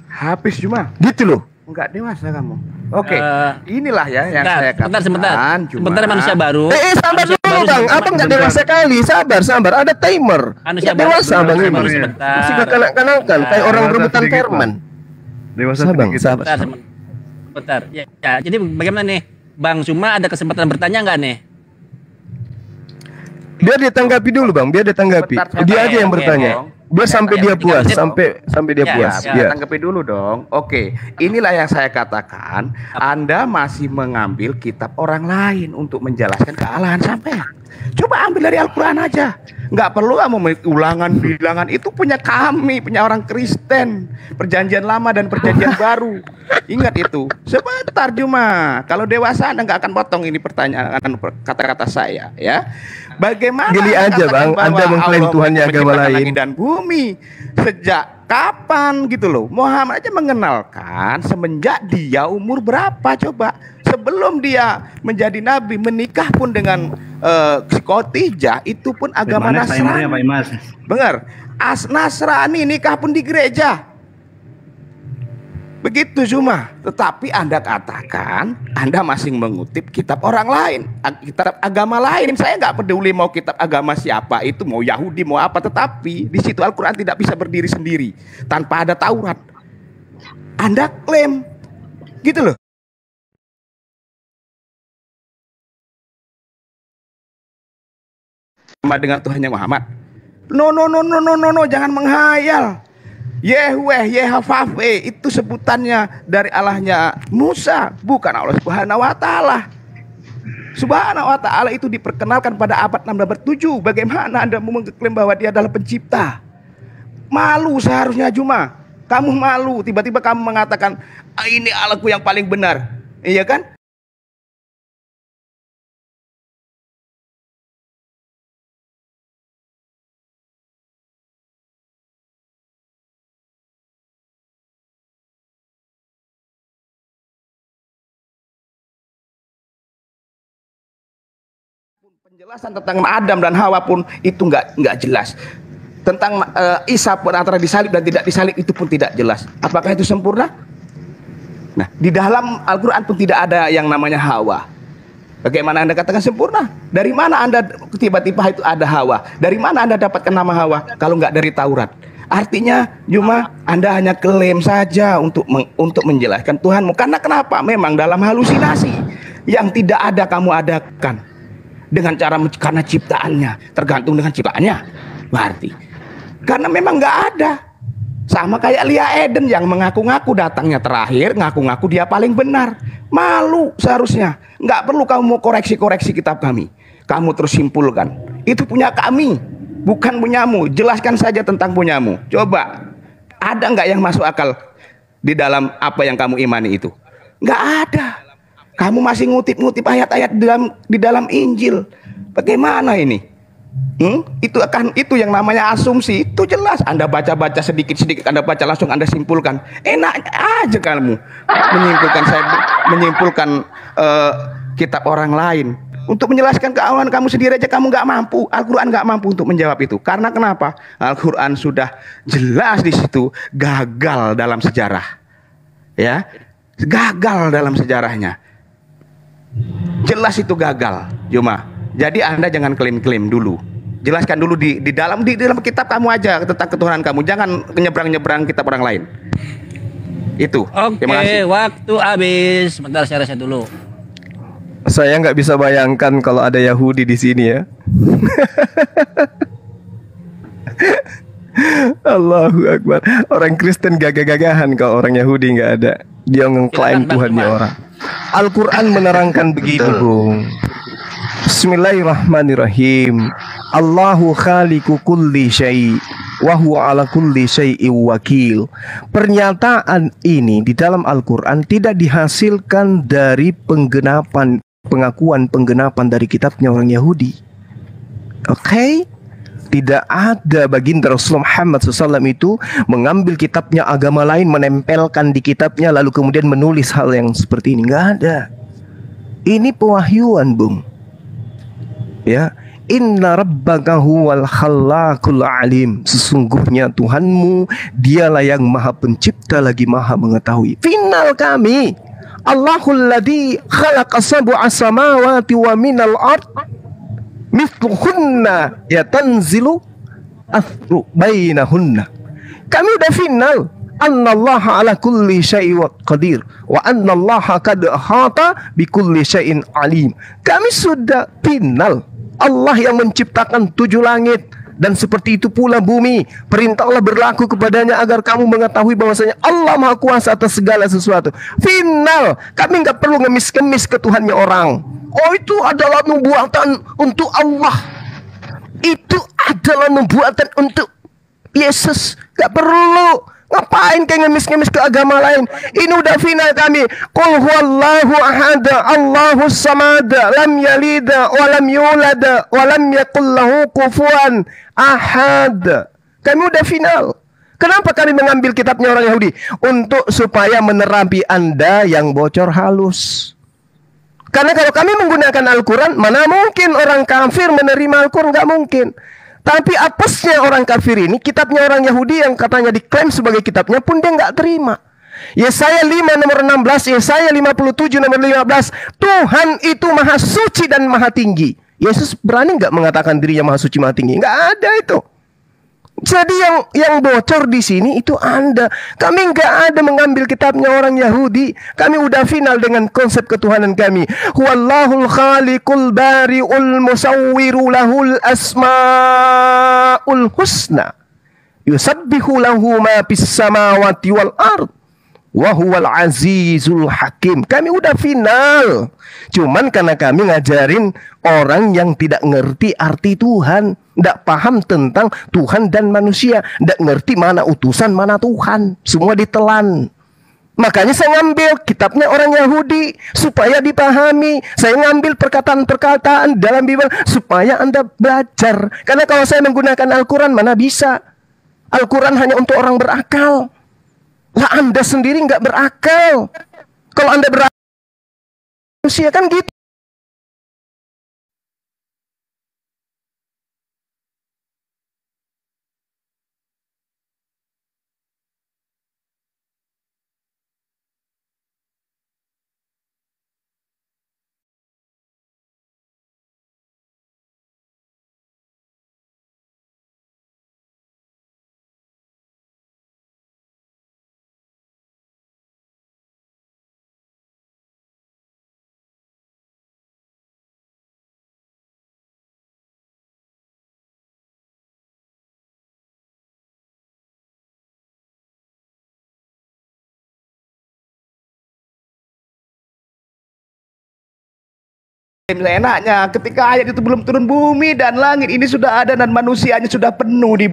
Speaker 12: Habis cuma.
Speaker 15: Gitu loh.
Speaker 12: Enggak dewasa kamu. Oke, inilah ya yang saya katakan.
Speaker 14: Sebentar manusia baru.
Speaker 15: Sabar dulu bang, abang nggak dewasa kali. Sabar, ada timer.
Speaker 14: Manusia
Speaker 15: dewasa bang ini.
Speaker 14: Sebentar.
Speaker 15: Masih kekanak-kanakan, kayak orang rebutan permen.
Speaker 13: Dewasa bang,
Speaker 15: sabar.
Speaker 14: Sebentar. Ya, jadi bagaimana nih, Bang Suma ada kesempatan bertanya nggak nih?
Speaker 15: Biar dia tanggapi dulu bang, biar dia tanggapi. Dia aja yang bertanya. Biar sampai dia puas, sampai dia puas.
Speaker 12: Ya. Tanggapi dulu dong. Oke, inilah yang saya katakan. Anda masih mengambil kitab orang lain untuk menjelaskan kealahan sampean. Coba ambil dari Al-Quran aja. Nggak perlu kamu ulangan bilangan, itu punya kami, punya orang Kristen. Perjanjian lama dan perjanjian baru. Ingat itu. Sebentar cuma. Kalau dewasa Anda nggak akan potong ini pertanyaan, akan kata-kata saya, ya. Bagaimana
Speaker 15: geli aja bang, Anda mengklaim Tuhannya agama lain
Speaker 12: dan bumi. Sejak kapan gitu loh? Muhammad aja mengenalkan semenjak dia umur berapa coba? Sebelum dia menjadi nabi, menikah pun dengan si Khadijah, itu pun agama Nasrani. Benar. Nasrani nikah pun di gereja. Begitu cuma. Tetapi Anda katakan Anda masih mengutip kitab orang lain, kitab agama lain. Saya nggak peduli mau kitab agama siapa itu, mau Yahudi mau apa, tetapi di situ Al-Quran tidak bisa berdiri sendiri tanpa ada Taurat. Anda klaim gitu loh. Sama dengan Tuhannya Muhammad. No, jangan menghayal. Yehweh itu sebutannya dari Allahnya Musa, bukan Allah Subhanahu wa taala. Subhanahu wa taala itu diperkenalkan pada abad 16 Bagaimana Anda mau mengklaim bahwa dia adalah pencipta? Malu seharusnya cuma. Kamu malu, tiba-tiba kamu mengatakan, ini Allahku yang paling benar. Iya kan? Penjelasan tentang Adam dan Hawa pun itu nggak jelas. Tentang Isa pun antara disalib dan tidak disalib itu pun tidak jelas. Apakah itu sempurna? Nah, di dalam Al-Quran pun tidak ada yang namanya Hawa. Bagaimana Anda katakan sempurna? Dari mana Anda tiba-tiba itu ada Hawa? Dari mana Anda dapatkan nama Hawa kalau nggak dari Taurat? Artinya cuma Anda hanya klaim saja untuk menjelaskan Tuhanmu. Karena kenapa? Memang dalam halusinasi yang tidak ada kamu adakan. Dengan cara karena ciptaannya, tergantung dengan ciptaannya, berarti karena memang nggak ada. Sama kayak Lia Eden yang mengaku-ngaku datangnya terakhir, ngaku-ngaku dia paling benar. Malu seharusnya. Nggak perlu kamu mau koreksi kitab kami. Kamu terus simpulkan itu punya kami, bukan punyamu. Jelaskan saja tentang punyamu. Coba, ada nggak yang masuk akal di dalam apa yang kamu imani itu? Nggak ada. Kamu masih ngutip-ngutip ayat-ayat di dalam Injil. Bagaimana ini? Itu yang namanya asumsi. Itu jelas. Anda baca-baca sedikit-sedikit, Anda baca langsung Anda simpulkan. Enak aja kamu menyimpulkan kitab orang lain. Untuk menjelaskan kealahan kamu sendiri aja kamu nggak mampu. Al-Quran nggak mampu untuk menjawab itu. Karena kenapa? Al-Quran sudah jelas di situ gagal dalam sejarah. Ya, gagal dalam sejarahnya. Jelas itu gagal, cuma. Jadi Anda jangan klaim-klaim dulu. Jelaskan dulu di dalam kitab kamu aja tentang ketuhanan kamu. Jangan nyebrang-nyebrang kitab orang lain. Itu.
Speaker 14: Oke, waktu habis. Sebentar saya reset dulu.
Speaker 15: Saya nggak bisa bayangkan kalau ada Yahudi di sini ya. Allahu Akbar. Orang Kristen gagah-gagahan kalau orang Yahudi nggak ada. Dia ngeklaim Tuhannya orang. Al-Quran menerangkan begini, Bung. Bismillahirrahmanirrahim. Allahu khaliqu kulli syai' wa huwa ala kulli syai'in wakil. Pernyataan ini di dalam Al-Quran tidak dihasilkan dari pengakuan penggenapan dari kitabnya orang Yahudi. Oke? Tidak ada baginda Rasulullah Muhammad SAW itu mengambil kitabnya agama lain, menempelkan di kitabnya, lalu kemudian menulis hal yang seperti ini. Nggak ada. Ini pewahyuan, Bung. Ya, inna rabbaka huwal khallaqul alim. Sesungguhnya Tuhanmu, dialah yang maha pencipta lagi maha mengetahui. Final kami, Allahul ladzi khalaqa sab'a samawati wa minal ard mithluhunna yatanzilu athru bainahunna. Kami udah final. Annallaha ala kulli syai'in qadir wa annallaha qad ahata bi kulli syai'in alim. Kami sudah final. Allah yang menciptakan 7 langit dan seperti itu pula bumi. Perintah Allah berlaku kepadanya agar kamu mengetahui bahwasanya Allah Maha Kuasa atas segala sesuatu. Final. Kami nggak perlu ngemis-ngemis ke Tuhannya orang. Oh, itu adalah nubuatan untuk Allah. Itu adalah nubuatan untuk Yesus. Gak perlu. Ngapain kayak ngemis-ngemis ke agama lain? Ini udah final kami. Qul huwallahu ahada, Allahus samada, lam yalida wa lam yulada wa lam yakul lahu kufuwan ahad. Kami udah final. Kenapa kami mengambil kitabnya orang Yahudi? Untuk supaya menerapi Anda yang bocor halus. Karena kalau kami menggunakan Al-Quran, mana mungkin orang kafir menerima Al-Quran? Nggak mungkin. Tapi apesnya orang kafir ini, kitabnya orang Yahudi yang katanya diklaim sebagai kitabnya pun dia nggak terima. Yesaya 5 nomor 16, Yesaya 57 nomor 15. Tuhan itu maha suci dan maha tinggi. Yesus berani nggak mengatakan dirinya maha suci maha tinggi? Nggak ada itu. Jadi yang bocor di sini itu Anda. Kami nggak ada mengambil kitabnya orang Yahudi. Kami udah final dengan konsep ketuhanan kami. Wallahul khaliqul bari'ul musawwiru lahul asma'ul husna. Yusabbihu lahu ma fis samawati wal ard. Wa huwal azizul hakim. Kami udah final. Cuman karena kami ngajarin orang yang tidak ngerti arti Tuhan, tidak paham tentang Tuhan dan manusia, tidak ngerti mana utusan, mana Tuhan, semua ditelan. Makanya saya ngambil kitabnya orang Yahudi supaya dipahami. Saya ngambil perkataan-perkataan dalam Bible supaya Anda belajar. Karena kalau saya menggunakan Al-Quran, mana bisa? Al-Quran hanya untuk orang berakal. Lah Anda sendiri nggak berakal. Kalau Anda berakal, manusia kan gitu.
Speaker 12: Enaknya ketika ayat itu belum turun, bumi dan langit ini sudah ada dan manusianya sudah penuh di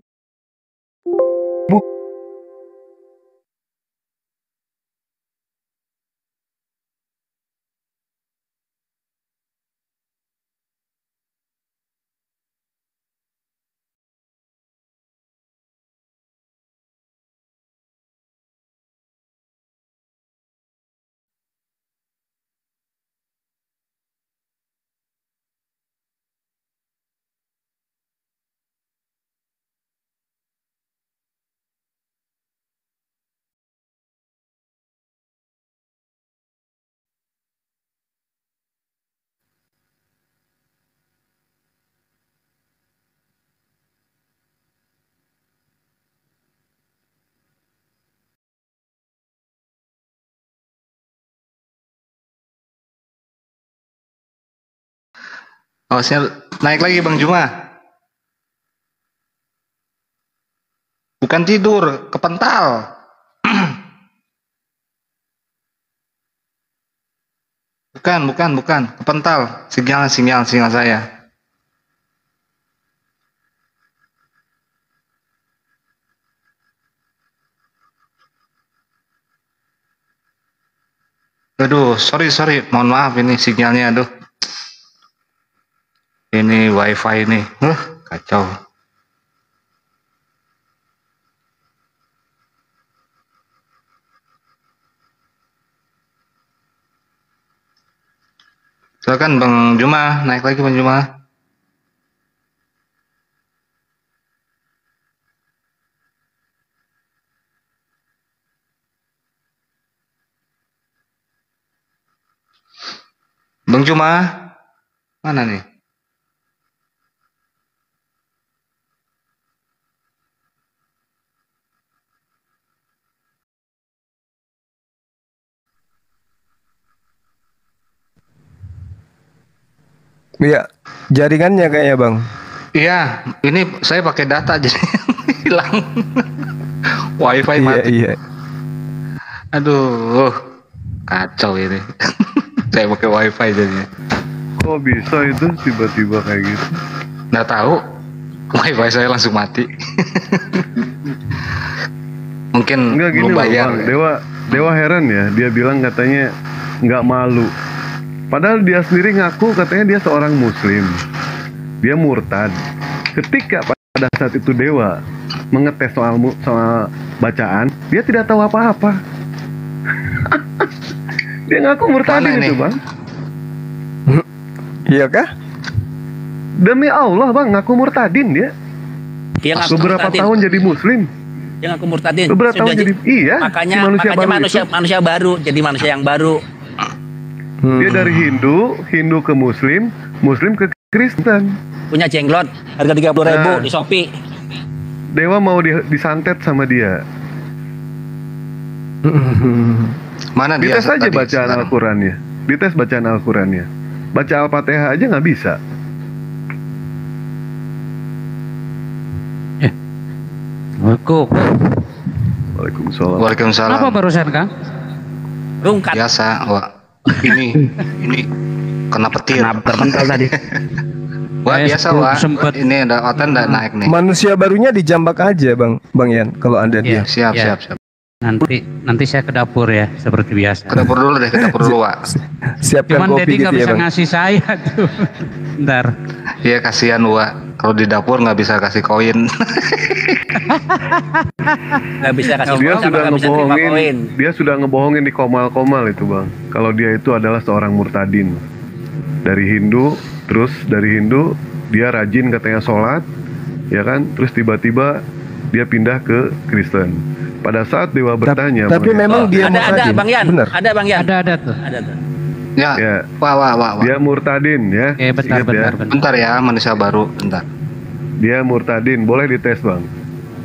Speaker 8: Oh, saya naik lagi Bang Juma. Bukan tidur, kepental. Bukan, kepental. Sinyal saya. Aduh, sorry, mohon maaf ini sinyalnya, aduh. Ini wifi ini, kacau. Silakan Bang Juma, naik lagi Bang Juma. Bang Juma, mana nih?
Speaker 2: Iya, jaringannya kayaknya Bang.
Speaker 8: Iya, ini saya pakai data jadi hilang. Wifi mati.
Speaker 2: Iya.
Speaker 8: Aduh, kacau ini. Saya pakai wifi jadinya.
Speaker 13: Kok bisa itu tiba-tiba kayak gitu?
Speaker 8: Nggak tahu. Wifi saya langsung mati. Mungkin
Speaker 13: Enggak gini
Speaker 8: belum
Speaker 13: loh,
Speaker 8: bayar.
Speaker 13: Bang. Dewa heran ya. Dia bilang katanya nggak malu. Padahal dia sendiri ngaku katanya dia seorang muslim. Dia murtad. Ketika pada saat itu Dewa mengetes soal bacaan, dia tidak tahu apa-apa. Dia ngaku murtadin itu, Bang.
Speaker 2: Iya kah?
Speaker 13: Demi Allah, Bang, ngaku murtadin dia. Beberapa tahun jadi muslim.
Speaker 14: Dia ngaku murtadin.
Speaker 13: Beberapa tahun jadi
Speaker 14: makanya manusia baru, jadi manusia yang baru.
Speaker 13: Dia dari Hindu ke Muslim ke Kristen.
Speaker 14: Punya jenglot, harga 30.000 di Shopee.
Speaker 13: Dewa mau disantet sama dia.
Speaker 8: Mana dia?
Speaker 13: Dites aja bacaan Al-Qurannya. Dites bacaan Al-Qurannya. Baca Al-Fatihah aja nggak bisa. Waalaikumsalam.
Speaker 8: Waalaikumsalam.
Speaker 9: Apa barusan Kang?
Speaker 14: Rungkat.
Speaker 8: Biasa, Wak. Ini kena petir.
Speaker 11: Kena terpental tadi.
Speaker 8: Wah biasa Wak. Ini ada otan nggak naik nih.
Speaker 2: Manusia barunya dijambak aja Bang Yan kalau Anda dia.
Speaker 8: Siap.
Speaker 9: Nanti saya ke dapur ya seperti biasa.
Speaker 8: Ke dapur dulu Wak.
Speaker 2: Siapkan
Speaker 9: Cuman
Speaker 2: kopi
Speaker 9: Dedi
Speaker 2: gitu
Speaker 9: nggak
Speaker 2: ya
Speaker 9: bisa
Speaker 2: Bang.
Speaker 9: ngasih saya tuh. Ntar.
Speaker 8: Iya kasihan Wak. Kalau di dapur nggak bisa kasih koin.
Speaker 14: Nggak bisa kasih
Speaker 13: Dia
Speaker 14: koin,
Speaker 13: sudah
Speaker 14: nggak bisa terima
Speaker 13: ngebohongin.
Speaker 14: koin.
Speaker 13: Dia sudah ngebohongin di komal-komal itu, Bang. Kalau dia itu adalah seorang murtadin. Dari Hindu, terus dari Hindu dia rajin katanya sholat, ya kan? Terus tiba-tiba dia pindah ke Kristen. Pada saat Dewa bertanya,
Speaker 2: Tapi memang dia
Speaker 14: Ada
Speaker 2: murtadin.
Speaker 14: Bang Yan.
Speaker 2: Bener.
Speaker 14: Ada Bang Yan.
Speaker 9: Ada tuh.
Speaker 14: Ada tuh.
Speaker 8: Ya. Wah.
Speaker 13: Dia murtadin ya.
Speaker 9: Bentar.
Speaker 8: Bentar ya, manusia baru. Bentar.
Speaker 13: Dia murtadin, boleh dites Bang.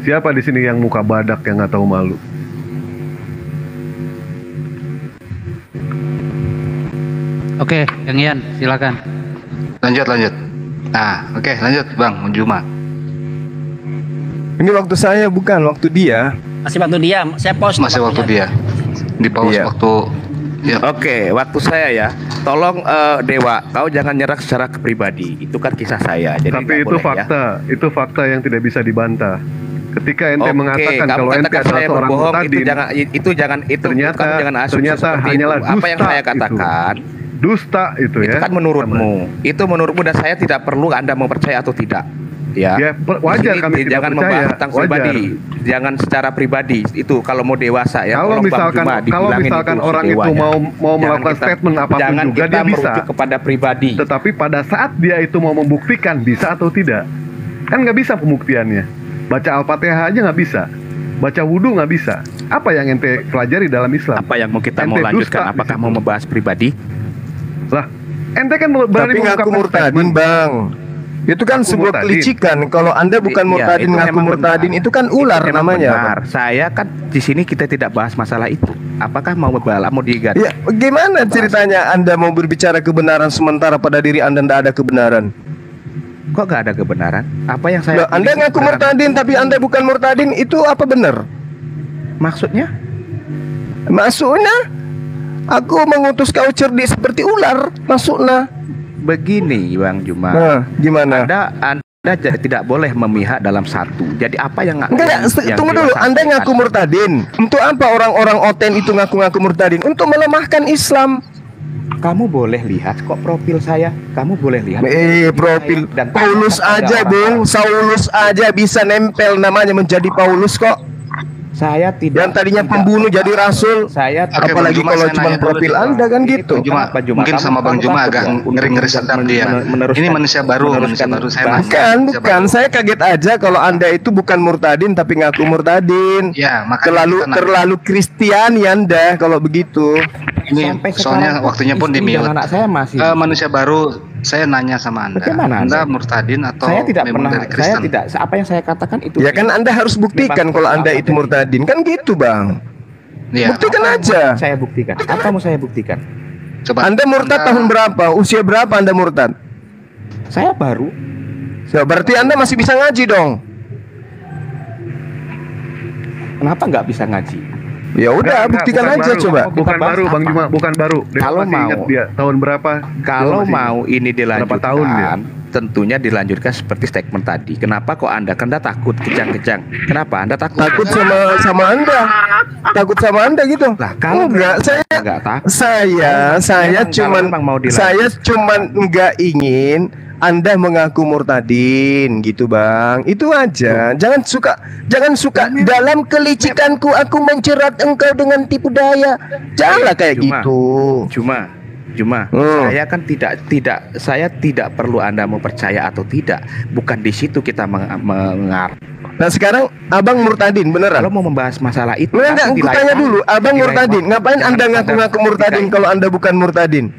Speaker 13: Siapa di sini yang muka badak yang nggak tahu malu?
Speaker 9: Oke, Kang Yan, silakan.
Speaker 8: Lanjut. Nah, oke, lanjut Bang Juma.
Speaker 2: Ini waktu saya bukan waktu dia.
Speaker 14: Masih waktu dia. Saya pause.
Speaker 8: Masih waktu dia. Di pause waktu. Ya.
Speaker 12: Oke, waktu saya ya. Tolong Dewa, kau jangan nyerah secara pribadi. Itu kan kisah saya. Jadi
Speaker 13: Tapi itu fakta, itu fakta yang tidak bisa dibantah. Ketika ente mengatakan kalau ente adalah seorang murtadin,
Speaker 12: itu
Speaker 13: ternyata
Speaker 12: seperti
Speaker 13: hanyalah
Speaker 12: itu.
Speaker 13: dusta.
Speaker 12: Apa yang saya katakan?
Speaker 13: Dusta itu ya.
Speaker 12: Itu kan menurutmu. Itu menurutmu dan saya tidak perlu Anda mau percaya atau tidak. Ya,
Speaker 13: wajar
Speaker 12: ini
Speaker 13: kami tidak
Speaker 12: jangan
Speaker 13: percaya.
Speaker 12: membahas tentang pribadi, jangan secara pribadi. Itu kalau mau dewasa ya.
Speaker 13: Kalau misalkan orang itu mau melakukan statement apapun juga dia bisa.
Speaker 12: Kepada pribadi.
Speaker 13: Tetapi pada saat dia itu mau membuktikan bisa atau tidak, kan nggak bisa pembuktiannya. Baca Al-Fatihah aja nggak bisa. Baca wudhu nggak bisa. Apa yang ente pelajari dalam Islam?
Speaker 12: Apa yang mau kita mau lanjutkan? Apakah mau membahas pribadi?
Speaker 13: Lah, ente kan berani
Speaker 2: ngaku murtadin Bang. Itu kan sebuah kelicikan. Kalau Anda bukan murtadin ngaku murtadin itu kan ular namanya.
Speaker 12: Benar. Saya kan di sini kita tidak bahas masalah itu. Apakah mau diganti?
Speaker 2: Ya, gimana ceritanya Anda mau berbicara kebenaran sementara pada diri Anda tidak ada kebenaran?
Speaker 12: Kok gak ada kebenaran? Apa yang saya
Speaker 2: Anda ngaku murtadin tapi Anda bukan murtadin, itu apa benar?
Speaker 12: Maksudnya?
Speaker 2: Maksudnya aku mengutus kau cerdik seperti ular. Maksudnya
Speaker 12: begini Bang Juma.
Speaker 2: Nah, gimana?
Speaker 12: Anda tidak boleh memihak dalam satu. Jadi apa yang
Speaker 2: tunggu dulu. Anda ngaku murtadin. Untuk apa orang-orang oten itu ngaku-ngaku murtadin? Untuk melemahkan Islam.
Speaker 12: Kamu boleh lihat kok profil saya. Kamu boleh lihat.
Speaker 2: Profil dan Paulus aja, Bung. Saulus aja bisa nempel namanya menjadi Paulus kok.
Speaker 12: Saya tidak.
Speaker 15: Yang tadinya pembunuh jadi rasul.
Speaker 12: Saya
Speaker 15: apalagi kalau cuma profil Anda kan gitu.
Speaker 8: Mungkin sama Bang Juma agak ngeri-ngeri sedap dia. Ini manusia baru saya
Speaker 15: bukan. Saya kaget aja kalau Anda itu bukan murtadin tapi ngaku murtadin.
Speaker 8: Ya, makanya
Speaker 15: terlalu Kristiani Anda kalau begitu.
Speaker 8: Ini soalnya waktunya pun di-mute.
Speaker 12: Anak saya masih
Speaker 8: manusia baru. Saya nanya sama Anda.
Speaker 12: Bagaimana
Speaker 8: Anda murtadin atau
Speaker 12: saya tidak pernah
Speaker 8: dari Kristen?
Speaker 12: Saya tidak, apa yang saya katakan itu.
Speaker 15: Ya kan Anda harus buktikan kalau Anda itu murtadin. Kan gitu, Bang.
Speaker 8: Ya,
Speaker 15: buktikan aja.
Speaker 12: Saya buktikan. Apa mau saya buktikan?
Speaker 15: Coba. Anda murtad tahun berapa? Usia berapa Anda murtad?
Speaker 12: Saya baru.
Speaker 15: So, berarti Anda masih bisa ngaji dong.
Speaker 12: Kenapa nggak bisa ngaji?
Speaker 15: Ya udah, buktikan aja coba.
Speaker 13: Bukan baru, Bang Juma, bukan baru.
Speaker 12: Kalau mau
Speaker 13: dia tahun berapa?
Speaker 12: Kalau mau ini dilanjutkan, tentunya dilanjutkan seperti statement tadi. Kenapa kok Anda takut kejang-kejang? Kenapa Anda takut?
Speaker 15: Takut sama Anda. Takut sama Anda gitu.
Speaker 12: Lah, kalau
Speaker 15: enggak, saya cuman enggak ingin Anda mengaku murtadin gitu, Bang. Itu aja. Jangan suka dalam kelicikanku aku mencerat engkau dengan tipu daya. Janganlah kayak gitu.
Speaker 12: Cuma saya kan saya tidak perlu Anda mau percaya atau tidak. Bukan di situ kita mengarah.
Speaker 15: Nah sekarang Abang murtadin beneran?
Speaker 12: Kalau mau membahas masalah itu,
Speaker 15: enggak, aku tanya dulu, Abang murtadin. Ngapain Anda ngaku-ngaku murtadin kalau Anda bukan murtadin?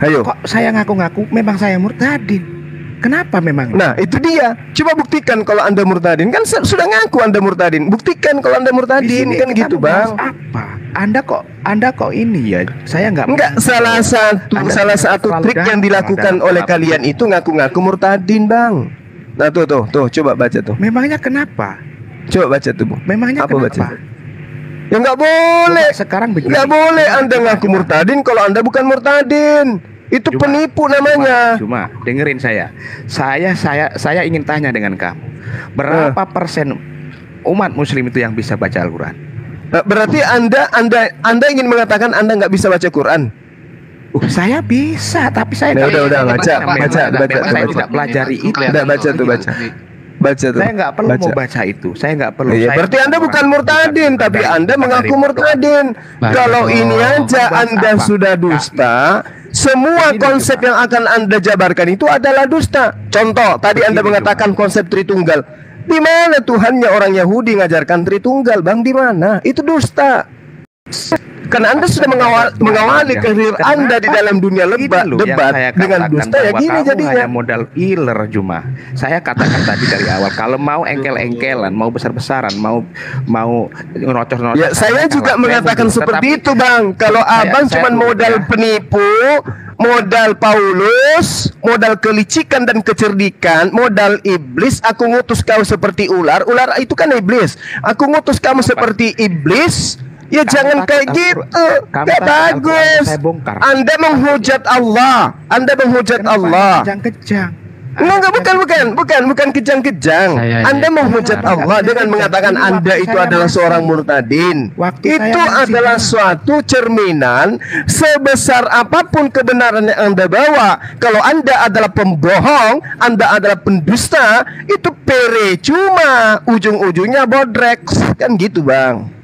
Speaker 15: Ayo.
Speaker 12: Kok saya ngaku-ngaku memang saya murtadin? Kenapa memang?
Speaker 15: Nah itu dia. Coba buktikan kalau Anda murtadin. Kan sudah ngaku Anda murtadin. Buktikan kalau Anda murtadin. Kan gitu, Bang.
Speaker 12: Apa? Anda kok ini ya? Saya
Speaker 15: enggak. Salah satu trik yang dilakukan oleh kalian itu ngaku-ngaku murtadin, Bang. Nah tuh coba baca tuh.
Speaker 12: Memangnya kenapa?
Speaker 15: Coba baca tuh, Bu.
Speaker 12: Memangnya
Speaker 15: apa
Speaker 12: kenapa?
Speaker 15: Baca? Ya nggak boleh.
Speaker 12: Sekarang begini.
Speaker 15: Nggak boleh Anda ngaku murtadin kalau Anda bukan murtadin. Itu penipu namanya.
Speaker 12: Cuma dengerin saya. Saya ingin tanya dengan kamu. Berapa persen umat muslim itu yang bisa baca Al-Quran?
Speaker 15: Berarti Anda ingin mengatakan Anda nggak bisa baca Quran?
Speaker 12: Saya bisa, tapi saya
Speaker 15: udah baca.
Speaker 12: Saya tidak pelajari itu.
Speaker 15: Udah baca tuh.
Speaker 12: Saya nggak perlu mau baca itu. Saya nggak perlu.
Speaker 15: Ya, berarti Anda bukan murtadin, tapi Anda mengaku murtadin. Kalau ini aja Anda sudah dusta, semua konsep yang akan Anda jabarkan itu adalah dusta. Contoh, tadi Anda mengatakan konsep Tritunggal. Di mana Tuhannya orang Yahudi ngajarkan Tritunggal, Bang? Di mana? Itu dusta. Karena Anda sudah mengawali karir Anda di dalam dunia debat dengan dusta ya gini jadinya.
Speaker 12: Hanya modal iler Juma. Saya katakan tadi dari awal kalau mau engkel-engkelan, mau besar-besaran, mau ngerocos-ngerocos.
Speaker 15: Ya, saya juga mengatakan seperti itu, Bang. Kalau Abang cuma modal penipu, modal Paulus, modal kelicikan dan kecerdikan, modal iblis, aku ngutus kau seperti ular. Ular itu kan iblis. Aku ngutus kamu seperti iblis. Ya jangan kayak gitu. Gak bagus. Anda menghujat Allah. Anda menghujat Allah.
Speaker 12: Kejang-kejang.
Speaker 15: Bukan kejang-kejang. Anda menghujat Allah dengan mengatakan Anda itu adalah seorang murtadin. Itu adalah suatu cerminan sebesar apapun kebenaran yang Anda bawa. Kalau Anda adalah pembohong, Anda adalah pendusta, itu percuma, ujung-ujungnya bodrek. Kan gitu, Bang.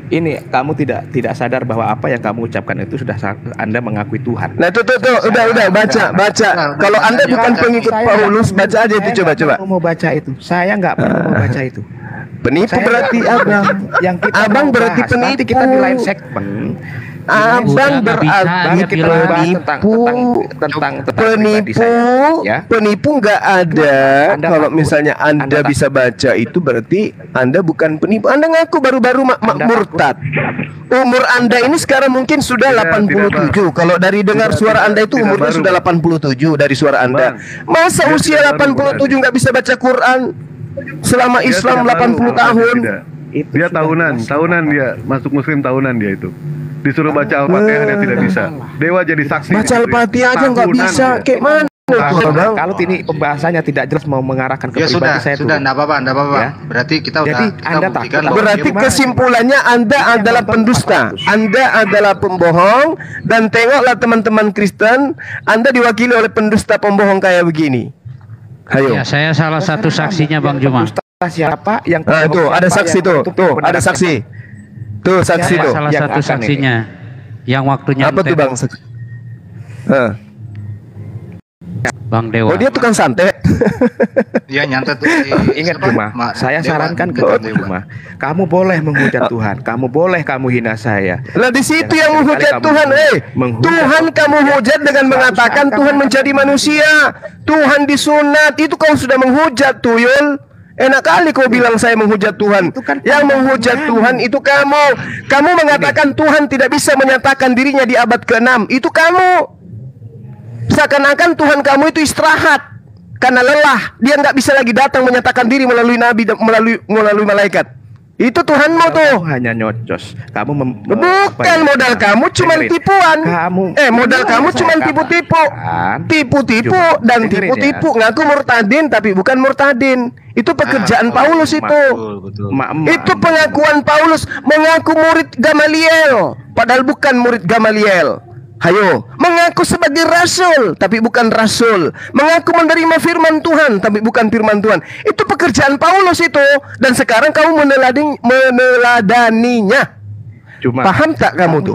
Speaker 12: Ini kamu tidak sadar bahwa apa yang kamu ucapkan itu sudah Anda mengakui Tuhan.
Speaker 15: Nah tuh udah baca. Kalau Anda bukan pengikut Paulus, baca aja itu coba.
Speaker 12: Saya mau baca itu. Saya nggak perlu mau baca itu.
Speaker 15: Penipu berarti Abang. Abang berarti penipu.
Speaker 12: Nanti kita di lain segmen.
Speaker 15: Abang berarti penipu nggak ada. Kalau misalnya Anda bisa baca itu berarti Anda bukan penipu. Anda ngaku baru-baru murtad. Umur Anda ini sekarang mungkin sudah 87. Kalau dari dengar suara Anda itu umurnya sudah 87 dari suara Anda. Masa usia 87 nggak bisa baca Quran? Selama Islam 80 tahun.
Speaker 13: Dia tahunan dia masuk Muslim tahunan dia itu. Disuruh baca Al-Fatihah dia tidak bisa. Dewa jadi saksi.
Speaker 15: Baca Al-Fatihah aja nggak bisa. Kayak mana?
Speaker 12: Kalau ini pembahasannya tidak jelas mau mengarahkan ke pribadi saya
Speaker 8: sudah, enggak apa-apa. Ya. Berarti kita udah
Speaker 15: berarti kesimpulannya Anda adalah pendusta. Anda adalah pembohong dan tengoklah teman-teman Kristen, Anda diwakili oleh pendusta pembohong kayak begini. Ayo.
Speaker 9: Ya, saya salah satu saksinya Bang Juma.
Speaker 12: siapa yang
Speaker 15: tuh ada saksi tuh ada saksi tuh saksi tuh
Speaker 9: salah satu saksinya yang waktunya
Speaker 15: apa tuh Bang?
Speaker 9: Bang Dewa.
Speaker 15: Oh dia tukang santet.
Speaker 8: Iya nyantet.
Speaker 12: Ingat Juma, saya sarankan ke kamu Juma, kamu boleh menghujat Tuhan, kamu boleh kamu hina saya.
Speaker 15: Lah di situ yang menghujat Tuhan, Tuhan kamu hujat dengan mengatakan Tuhan menjadi manusia, Tuhan disunat, itu kau sudah menghujat tuyul. Enak kali kau bilang saya menghujat Tuhan. Yang menghujat Tuhan itu kamu. Kamu mengatakan Tuhan tidak bisa menyatakan dirinya di abad ke-6. Itu kamu. Seakan-akan Tuhan kamu itu istirahat karena lelah, dia nggak bisa lagi datang menyatakan diri melalui nabi, melalui malaikat. Itu Tuhanmu tuh.
Speaker 12: Hanya nyocos. Kamu
Speaker 15: bukan modal kamu cuma tipuan. Modal kamu cuma tipu-tipu dan tipu-tipu. Ngaku murtadin tapi bukan murtadin. Itu pekerjaan Paulus itu. Itu pengakuan Paulus, mengaku murid Gamaliel padahal bukan murid Gamaliel. Hayo, mengaku sebagai rasul tapi bukan rasul, mengaku menerima firman Tuhan tapi bukan firman Tuhan. Itu pekerjaan Paulus itu, dan sekarang kamu meneladaninya.
Speaker 12: Cuma
Speaker 15: paham tak kamu tuh?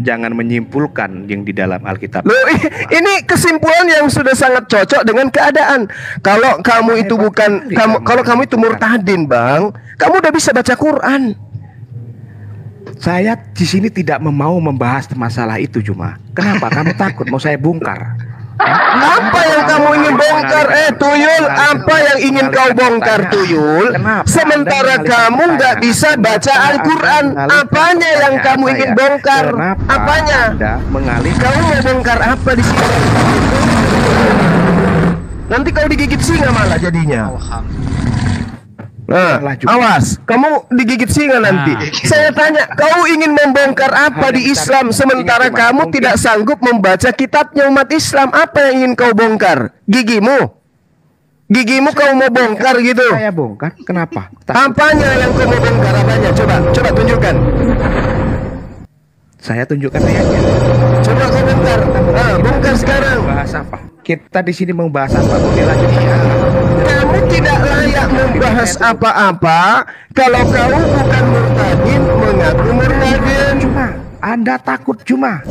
Speaker 12: Jangan menyimpulkan yang di dalam Alkitab.
Speaker 15: Loh, ini kesimpulan yang sudah sangat cocok dengan keadaan. Kalau kamu itu bukan kalau kamu itu murtadin, Bang, kamu udah bisa baca Quran.
Speaker 12: Saya di sini tidak mau membahas masalah itu Juma. Kenapa? Kamu takut mau saya bongkar?
Speaker 15: Apa yang kamu ingin bongkar? Tuyul, apa yang ingin kau bongkar Tuyul? Sementara kamu nggak bisa baca Al-Quran. Apanya yang kamu ingin bongkar? Apanya? Kamu mau bongkar apa di sini? Nanti kau digigit singa malah jadinya. Nah, awas, kamu digigit singa nanti. Saya tanya, kau ingin membongkar apa di Islam sementara kamu tidak sanggup membaca kitabnya umat Islam? Apa yang ingin kau bongkar? Gigimu? Gigimu kau mau bongkar gitu?
Speaker 12: Saya bongkar, kenapa?
Speaker 15: Apanya yang kau mau bongkar? Apanya? Coba tunjukkan.
Speaker 12: Saya tunjukkan ayatnya.
Speaker 15: Coba kau bongkar. Bongkar sekarang.
Speaker 12: Bahas apa? Kita di sini membahas apa? Boleh lanjut.
Speaker 15: Kamu tidak layak membahas apa-apa kalau kamu bukan murtadin, mengaku murtadin.
Speaker 12: Anda takut Juma.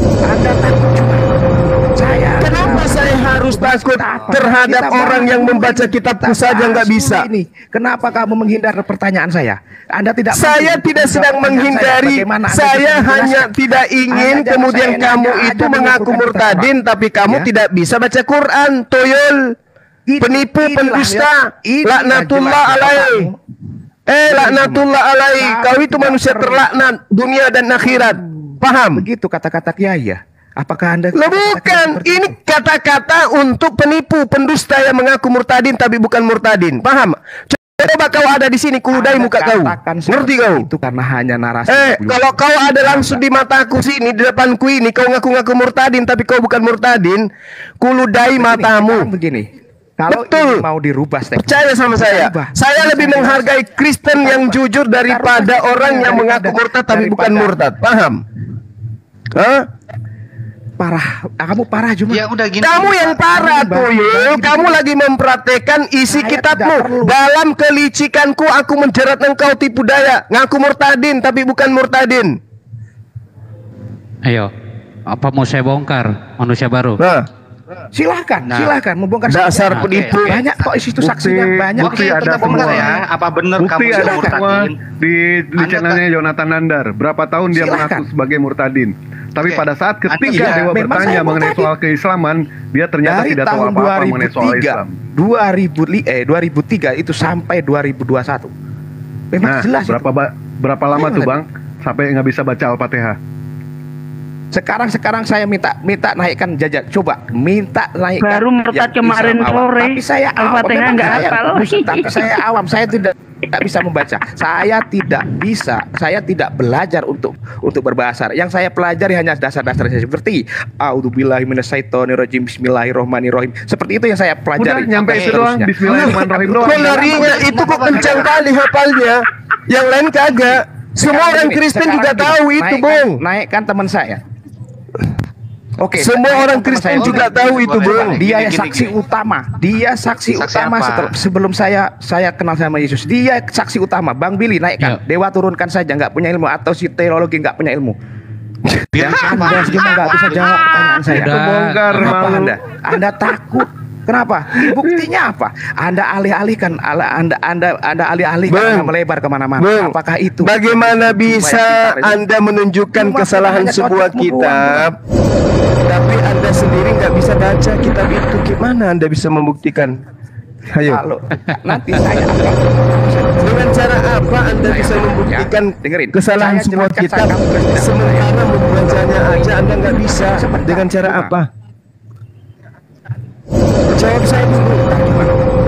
Speaker 15: Kenapa saya harus takut terhadap orang yang membaca kitabku saja nggak bisa?
Speaker 12: Kenapa kamu menghindar pertanyaan saya? Anda tidak.
Speaker 15: Saya tidak sedang menghindari. Saya hanya tidak ingin kemudian kamu itu mengaku murtadin, tapi kamu tidak bisa baca Quran, tuyul. Penipu, pendusta, laknatullah alaihi. Laknatullah alaihi. Kau itu manusia terlaknat dunia dan akhirat. Paham?
Speaker 12: Begitu kata-kata kiai ya. Apakah Anda?
Speaker 15: Bukan. Ini kata-kata untuk penipu, pendusta yang mengaku murtadin tapi bukan murtadin. Paham? Coba kau ada di sini, kuludai muka kau. Ngerti kau?
Speaker 12: Itu karena hanya narasi.
Speaker 15: Kalau kau ada langsung di mataku sini, di depanku ini, kau ngaku-ngaku murtadin tapi kau bukan murtadin, kuludai matamu.
Speaker 12: Begini. Kalau
Speaker 15: betul,
Speaker 12: mau dirubah
Speaker 15: percaya sama saya. Saya lebih menghargai Kristen yang jujur daripada orang yang mengaku murtad tapi bukan murtad. Paham?
Speaker 12: Parah, kamu parah Juma.
Speaker 8: Ya udah gini.
Speaker 15: Kamu yang parah tuyul. Kamu lagi mempraktekkan isi kitabmu. Dalam kelicikanku aku menjerat engkau tipu daya, ngaku murtadin tapi bukan murtadin.
Speaker 9: Ayo, apa mau saya bongkar manusia baru?
Speaker 12: Silahkan membongkar.
Speaker 15: Dasar penipu.
Speaker 12: Banyak kok isi itu saksinya banyak.
Speaker 13: Bukti ada
Speaker 8: semua ya. Apa benar kamu
Speaker 13: ada
Speaker 8: murtadin?
Speaker 13: Di channelnya Jonathan Nandar. Berapa tahun dia mengaku sebagai murtadin? Tapi pada saat ketika Dewa bertanya mengenai soal keislaman, dia ternyata tidak tahu apa-apa mengenai soal Islam.
Speaker 12: 2003 itu sampai 2021. Memang jelas.
Speaker 13: Berapa lama tuh Bang sampai nggak bisa baca Al-Fatihah?
Speaker 12: Sekarang saya minta naikkan jajak. Coba minta naikkan.
Speaker 11: Baru murtad kemarin sore.
Speaker 12: Tapi saya
Speaker 11: Al-Fatihah nggak hafal.
Speaker 12: Tapi saya awam. Saya tidak bisa membaca. Saya tidak belajar untuk berbahasa. Yang saya pelajari hanya dasar-dasarnya seperti A'udzubillahi minasyaitonirrajim, bismillahirrahmanirrahim. Seperti itu yang saya pelajari.
Speaker 13: Udah nyampe itu doang, bismillahirrahmanirrahim doang.
Speaker 15: Larinya itu kok kencang kali hafalnya. Yang lain kagak. Semua orang Kristen juga tahu itu, Bung.
Speaker 12: Naikkan teman saya. Oke,
Speaker 15: semua orang Kristen juga tahu itu, Bang.
Speaker 12: Dia saksi utama. Dia saksi utama sebelum saya kenal sama Yesus. Dia saksi utama. Bang Billy naikkan. Dewa turunkan saja, nggak punya ilmu, atau si teologi nggak punya ilmu. Yang Anda cuma nggak bisa jawab pertanyaan saya.
Speaker 13: Kebongkar malu.
Speaker 12: Anda takut. Kenapa? Buktinya apa? Anda alih-alihkan, Anda alih-alihkan melebar kemana-mana. Apakah itu?
Speaker 15: Bagaimana bisa Anda menunjukkan kesalahan sebuah kitab, tapi Anda sendiri nggak bisa baca kitab itu? Gimana Anda bisa membuktikan? Ayo.
Speaker 12: Nanti saya akan.
Speaker 15: Dengan cara apa Anda bisa membuktikan kesalahan sebuah kitab, sementara membacanya aja Anda nggak bisa? Dengan cara apa? Jawab saya dulu.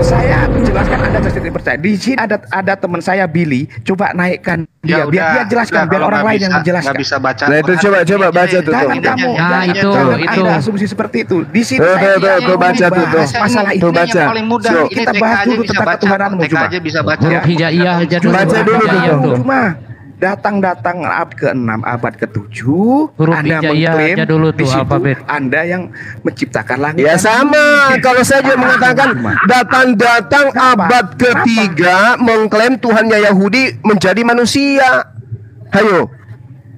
Speaker 12: Saya jelaskan, Anda tidak percaya. Di sini ada teman saya Billy. Coba naikkan dia, biar dia jelaskan, biar orang lain yang menjelaskan.
Speaker 8: Nggak bisa baca.
Speaker 15: Nah itu coba baca tuh.
Speaker 12: Kamu, itu. Anda asumsi seperti itu. Di sini
Speaker 15: tuh baca tuh.
Speaker 12: Masalah itu
Speaker 15: baca.
Speaker 12: Kita bahas dulu tentang ketuhananmu.
Speaker 8: Coba aja bisa baca.
Speaker 9: Huruf hijaiyah aja dulu.
Speaker 15: Baca dulu.
Speaker 12: Cuma datang abad ke-6, abad ke-7, Anda
Speaker 9: mengklaim dulu tuh,
Speaker 12: di situ
Speaker 9: alfabet.
Speaker 12: Anda yang menciptakan langit.
Speaker 15: Ya sama, kalau saya juga mengatakan datang abad ke-3 mengklaim Tuhannya Yahudi menjadi manusia. Ayo,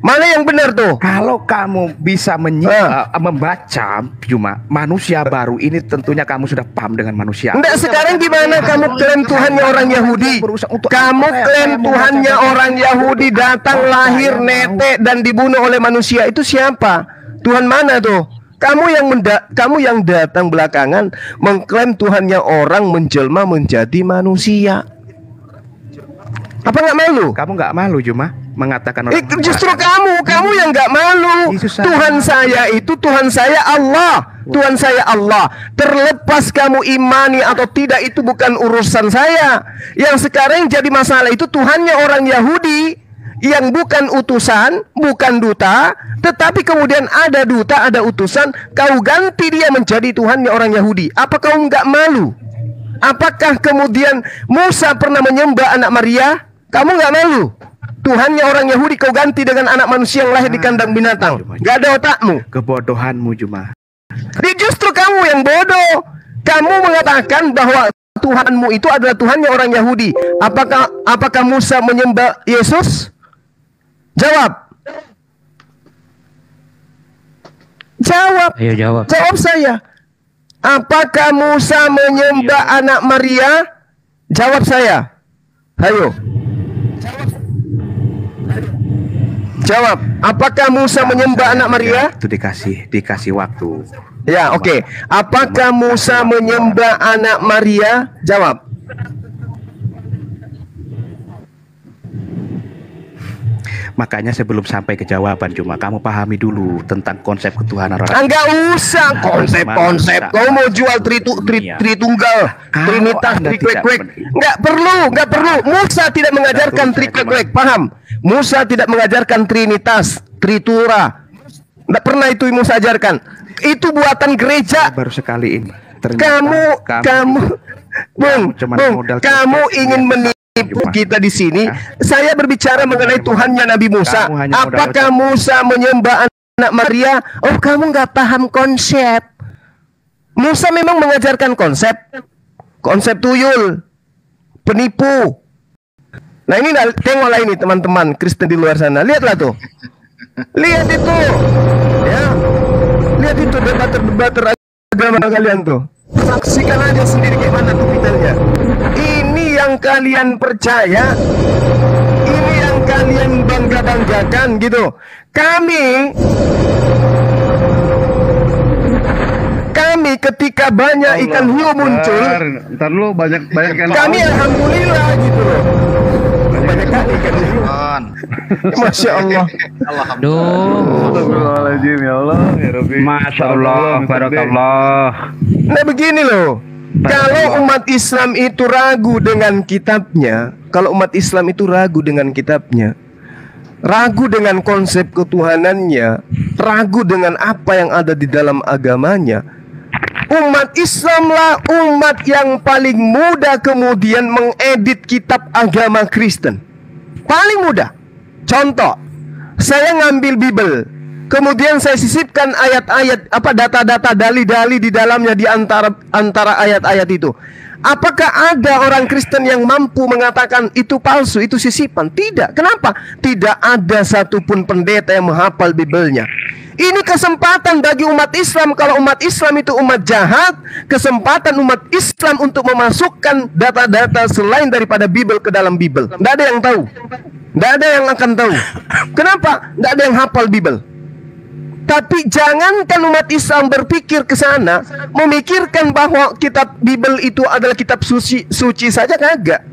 Speaker 15: mana yang benar tuh?
Speaker 12: Kalau kamu bisa membaca cuma manusia baru ini, tentunya kamu sudah paham dengan manusia.
Speaker 15: Enggak, sekarang gimana kamu klaim Tuhannya orang Yahudi? Kamu klaim Tuhannya orang Yahudi datang, lahir, netek, dan dibunuh oleh manusia. Itu siapa? Tuhan mana tuh? Kamu yang datang belakangan mengklaim Tuhannya orang menjelma menjadi manusia. Apa nggak malu?
Speaker 12: Kamu nggak malu cuma mengatakan orang
Speaker 15: justru kamu yang nggak malu. Tuhan saya itu Tuhan saya Allah. Tuhan saya Allah. Terlepas kamu imani atau tidak itu bukan urusan saya. Yang sekarang jadi masalah itu Tuhannya orang Yahudi yang bukan utusan, bukan duta, tetapi kemudian ada duta, ada utusan, kau ganti dia menjadi Tuhannya orang Yahudi. Apa kau nggak malu? Apakah kemudian Musa pernah menyembah anak Maria? Kamu nggak malu? Tuhannya orang Yahudi kau ganti dengan anak manusia yang lahir di kandang binatang. Gak ada otakmu.
Speaker 12: Kebodohanmu cuma.
Speaker 15: Justru kamu yang bodoh. Kamu mengatakan bahwa Tuhanmu itu adalah Tuhannya orang Yahudi. Apakah Musa menyembah Yesus? Jawab.
Speaker 9: Ayo jawab.
Speaker 15: Jawab saya. Apakah Musa menyembah anak Maria? Jawab saya. Ayo. Jawab. Apakah Musa menyembah anak Maria?
Speaker 12: Itu dikasih waktu.
Speaker 15: Ya, oke. Apakah Musa menyembah anak Maria? Jawab.
Speaker 12: Makanya sebelum sampai ke jawaban cuma kamu pahami dulu tentang konsep ketuhanan orang.
Speaker 15: Enggak usah konsep. Kau mau jual tritunggal, trinitas, trikwek-kwek. Enggak perlu. Musa tidak mengajarkan trikwek-kwek, paham? Musa tidak mengajarkan trinitas, tritura. Enggak pernah itu Musa ajarkan. Itu buatan gereja.
Speaker 12: Baru sekali ini.
Speaker 15: Kamu ingin menipu kita di sini. Saya berbicara mengenai Tuhannya Nabi Musa. Apakah Musa menyembah anak Maria? Oh, kamu nggak paham konsep. Musa memang mengajarkan konsep tuyul, penipu. Nah ini tengoklah ini teman-teman Kristen di luar sana. Lihatlah tuh. Lihat itu. Ya. Lihat itu debater agama kalian tuh. Saksikan aja sendiri gimana tuh detailnya. Ini yang kalian percaya, ini yang kalian bangga-banggakan gitu. Kami ketika banyak ikan hiu muncul,
Speaker 13: ntar lu banyak kan.
Speaker 15: Kami alhamdulillah gitu loh. Banyak kali ikan hiu. Masya Allah.
Speaker 13: Astagfirullahaladzim, ya Allah, ya Rabbi.
Speaker 11: Masya Allah, barakallah.
Speaker 15: Nah begini loh. Kalau umat Islam itu ragu dengan kitabnya, ragu dengan konsep ketuhanannya, ragu dengan apa yang ada di dalam agamanya, umat Islamlah umat yang paling mudah kemudian mengedit kitab agama Kristen. Paling mudah. Contoh, saya ngambil Bible, Kemudian saya sisipkan ayat-ayat, data-data, dalil-dalil di dalamnya di antara ayat-ayat itu. Apakah ada orang Kristen yang mampu mengatakan itu palsu, itu sisipan? Tidak. Kenapa? Tidak ada satupun pendeta yang menghafal Bibelnya. Ini kesempatan bagi umat Islam. Kalau umat Islam itu umat jahat, kesempatan umat Islam untuk memasukkan data-data selain daripada Bibel ke dalam Bibel. Tidak ada yang tahu. Tidak ada yang akan tahu. Kenapa? Tidak ada yang hafal Bibel. Tapi jangankan umat Islam berpikir ke sana, memikirkan bahwa kitab Bibel itu adalah kitab suci saja kagak.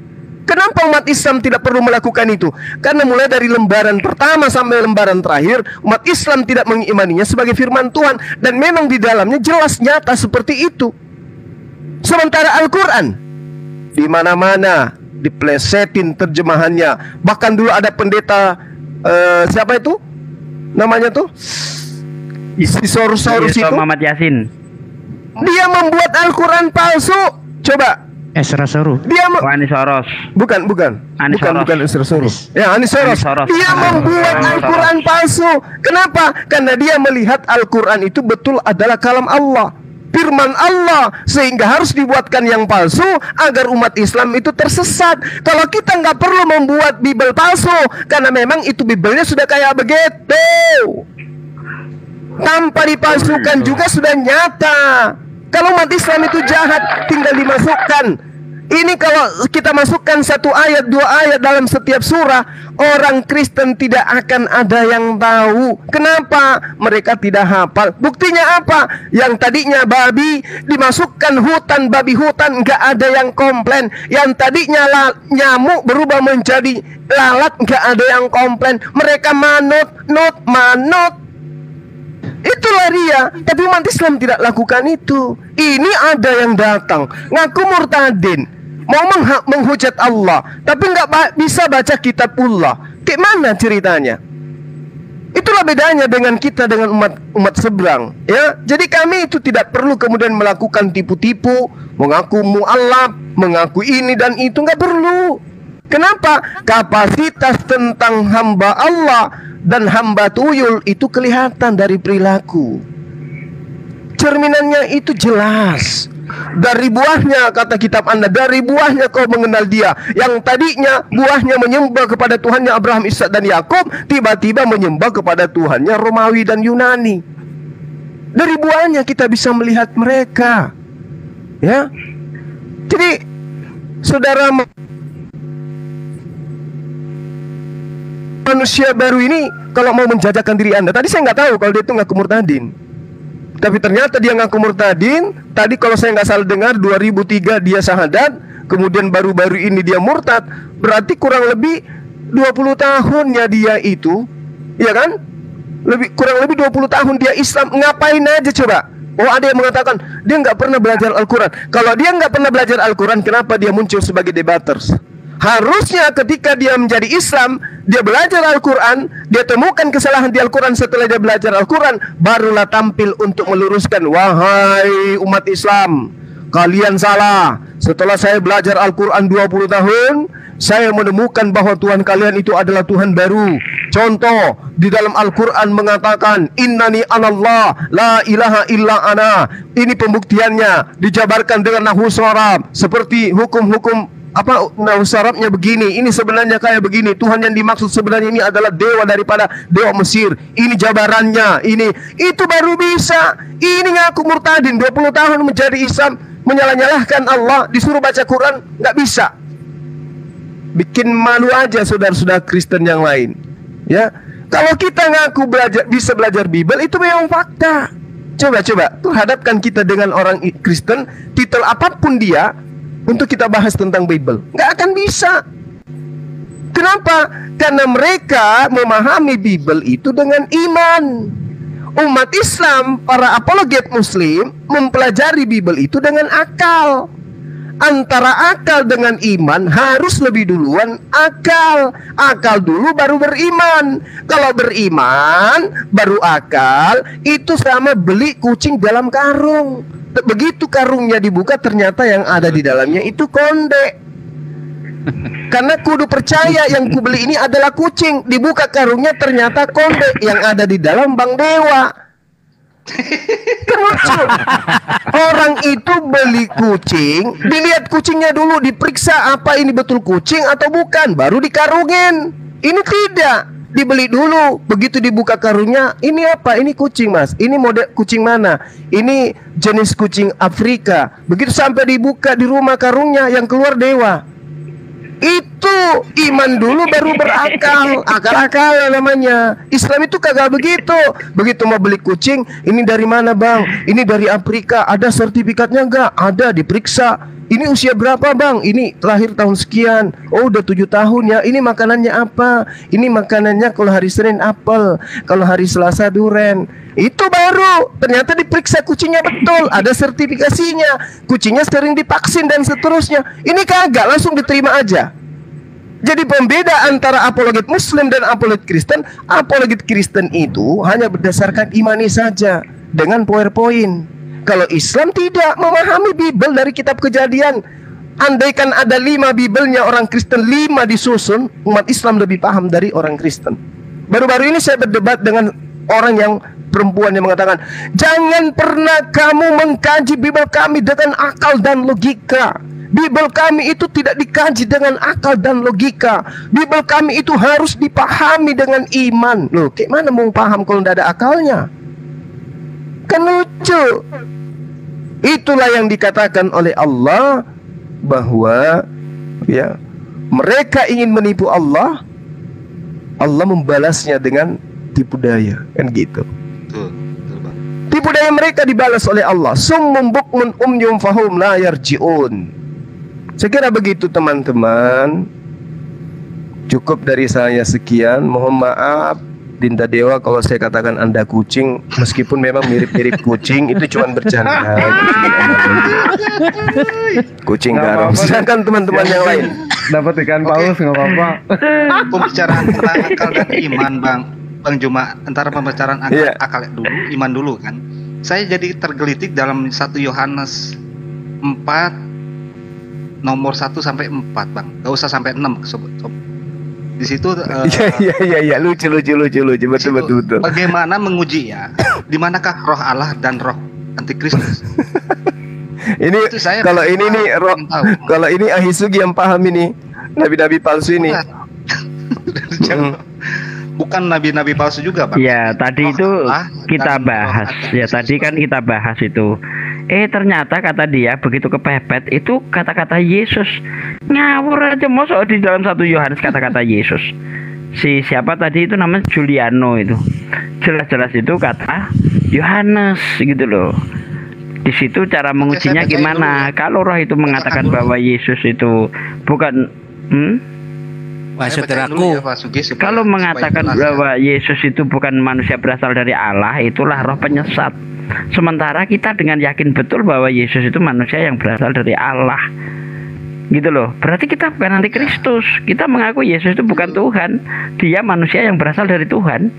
Speaker 15: Kenapa umat Islam tidak perlu melakukan itu? Karena mulai dari lembaran pertama sampai lembaran terakhir, umat Islam tidak mengimaninya sebagai firman Tuhan, dan memang di dalamnya jelas nyata seperti itu. Sementara Al-Quran di mana-mana diplesetin terjemahannya. Bahkan dulu ada pendeta siapa itu? Namanya tuh si Soros itu,
Speaker 11: Muhammad Yasin.
Speaker 15: Dia membuat Al-Quran palsu. Coba.
Speaker 11: Esra Soros.
Speaker 15: Dia
Speaker 11: Anis Soros.
Speaker 15: Bukan Esra Soros. Ya, Anis Soros. Dia membuat Al-Quran palsu. Kenapa? Karena dia melihat Al-Quran itu betul adalah kalam Allah, firman Allah, sehingga harus dibuatkan yang palsu agar umat Islam itu tersesat. Kalau kita nggak perlu membuat Bibel palsu, karena memang itu Bibelnya sudah kayak begitu. Tanpa dipalsukan juga sudah nyata. Kalau umat Islam itu jahat, tinggal dimasukkan. Ini kalau kita masukkan 1 ayat, 2 ayat dalam setiap surah, orang Kristen tidak akan ada yang tahu. Kenapa? Mereka tidak hafal. Buktinya apa? Yang tadinya babi dimasukkan hutan, babi hutan, nggak ada yang komplain. Yang tadinya nyamuk berubah menjadi lalat, nggak ada yang komplain. Mereka manut. Itulah dia. Tapi umat Islam tidak lakukan itu. Ini ada yang datang ngaku murtadin, mau menghujat Allah, tapi nggak bisa baca kitabullah. Kayak mana ceritanya? Itulah bedanya dengan kita dengan umat seberang, ya. Jadi kami itu tidak perlu kemudian melakukan tipu-tipu, mengaku mu'alaf, mengaku ini dan itu, nggak perlu. Kenapa? Kapasitas tentang hamba Allah dan hamba tuyul itu kelihatan dari perilaku. Cerminannya itu jelas. Dari buahnya, kata kitab Anda, dari buahnya kau mengenal dia. Yang tadinya buahnya menyembah kepada Tuhannya Abraham, Ishak dan Yakub, tiba-tiba menyembah kepada Tuhannya Romawi dan Yunani. Dari buahnya kita bisa melihat mereka, ya. Jadi saudara, manusia baru ini kalau mau menjajakan diri Anda, tadi saya nggak tahu kalau dia itu ngaku murtadin, tapi ternyata dia ngaku murtadin. Tadi kalau saya nggak salah dengar 2003 dia syahadat, kemudian baru-baru ini dia murtad. Berarti kurang lebih 20 tahunnya dia itu, ya kan? Kurang lebih 20 tahun dia Islam. Ngapain aja coba? Oh, ada yang mengatakan dia nggak pernah belajar Al-Quran. Kalau dia nggak pernah belajar Al-Quran, kenapa dia muncul sebagai debaters? Harusnya ketika dia menjadi Islam, dia belajar Al-Quran, dia temukan kesalahan di Al-Quran. Setelah dia belajar Al-Quran, barulah tampil untuk meluruskan. Wahai umat Islam, kalian salah. Setelah saya belajar Al-Quran 20 tahun, saya menemukan bahwa Tuhan kalian itu adalah Tuhan baru. Contoh, di dalam Al-Quran mengatakan innani anallah, la ilaha illa ana. Ini pembuktiannya, dijabarkan dengan nahwu sharab, seperti hukum-hukum nahwu syarabnya begini. Ini sebenarnya kayak begini. Tuhan yang dimaksud sebenarnya ini adalah dewa daripada dewa Mesir. Ini jabarannya. Itu baru bisa. Ini ngaku murtadin 20 tahun menjadi Islam, menyalah-nyalahkan Allah, disuruh baca Quran, nggak bisa. Bikin malu aja saudara-saudara Kristen yang lain, ya. Kalau kita ngaku bisa belajar Bibel, itu memang fakta. Coba hadapkan kita dengan orang Kristen, titel apapun dia, untuk kita bahas tentang Bible, nggak akan bisa. Kenapa? Karena mereka memahami Bible itu dengan iman. Umat Islam, para apologet Muslim, mempelajari Bible itu dengan akal. Antara akal dengan iman harus lebih duluan akal. Akal dulu baru beriman. Kalau beriman baru akal, itu sama beli kucing dalam karung. Begitu karungnya dibuka, ternyata yang ada di dalamnya itu konde. Karena kudu percaya yang kubeli ini adalah kucing. Dibuka karungnya ternyata konde yang ada di dalam Bang Dewa. Kan lucu. Orang itu beli kucing, dilihat kucingnya dulu, diperiksa apa ini betul kucing atau bukan, baru dikarungin. Ini tidak. Dibeli dulu, begitu dibuka karungnya, ini apa? Ini kucing, Mas. Ini model kucing mana? Ini jenis kucing Afrika. Begitu sampai dibuka di rumah karungnya, yang keluar Dewa. Itu iman dulu baru berakal. Akal-akal namanya. Islam itu kagak begitu. Begitu mau beli kucing, ini dari mana, Bang? Ini dari Afrika. Ada sertifikatnya enggak? Ada, diperiksa. Ini usia berapa, Bang? Ini lahir tahun sekian. Oh, udah 7 tahun ya. Ini makanannya apa? Ini makanannya kalau hari Senin apel, kalau hari Selasa duren. Itu baru ternyata diperiksa kucingnya betul, ada sertifikasinya. Kucingnya sering divaksin dan seterusnya. Ini kagak, langsung diterima aja. Jadi pembeda antara apologet Muslim dan apologet Kristen, apologet Kristen itu hanya berdasarkan imani saja dengan PowerPoint. Kalau Islam tidak, memahami Bible dari kitab Kejadian. Andaikan ada 5 Biblenya orang Kristen, 5 disusun, umat Islam lebih paham dari orang Kristen. Baru-baru ini saya berdebat dengan orang yang perempuan yang mengatakan, jangan pernah kamu mengkaji Bible kami dengan akal dan logika. Bible kami itu tidak dikaji dengan akal dan logika. Bible kami itu harus dipahami dengan iman. Loh, kayak mana mau paham kalau tidak ada akalnya? Kan lucu. Itulah yang dikatakan oleh Allah bahwa ya, mereka ingin menipu Allah, Allah membalasnya dengan tipu daya, kan gitu. Tipu daya mereka dibalas oleh Allah. Summum bukmun umyum fahum la yarji'un. Saya kira begitu teman-teman. Cukup dari saya sekian. Mohon maaf Dinda Dewa kalau saya katakan Anda kucing, meskipun memang mirip-mirip kucing, itu cuma bercanda. Kucing garam. Sedangkan teman-teman yang lain
Speaker 13: dapat ikan paus nggak apa-apa.
Speaker 8: Pembicaraan tentang akal dan iman, Bang Juma, antara pembicaraan akal dulu, iman dulu kan. Saya jadi tergelitik dalam 1 Yohanes 4 nomor 1 sampai 4, Bang. Gak usah sampai 6, sobat. Di situ
Speaker 15: iya lucu betul.
Speaker 8: Bagaimana menguji ya? Di manakah roh Allah dan roh antikristus?
Speaker 15: Ini kalau ini nih roh, kalau ini Ahisugi yang paham ini, nabi-nabi palsu ini.
Speaker 8: Bukan nabi-nabi palsu juga, Bang.
Speaker 11: Ya, tadi itu kita bahas. Ya, tadi kan kita bahas itu. Ternyata kata dia begitu kepepet itu kata-kata Yesus. Ngawur aja mosok di dalam 1 Yohanes kata-kata Yesus. Si siapa tadi itu namanya Juliano itu. Jelas-jelas itu kata Yohanes gitu loh. Di situ cara mengujinya gimana? Kalau roh itu mengatakan bahwa Yesus itu bukan
Speaker 14: saudaraku,
Speaker 11: kalau mengatakan bahwa Yesus itu bukan manusia berasal dari Allah, itulah roh penyesat. Sementara kita dengan yakin betul bahwa Yesus itu manusia yang berasal dari Allah, gitu loh. Berarti kita bukan antikristus. Kita mengaku Yesus itu bukan Tuhan, dia manusia yang berasal dari Tuhan,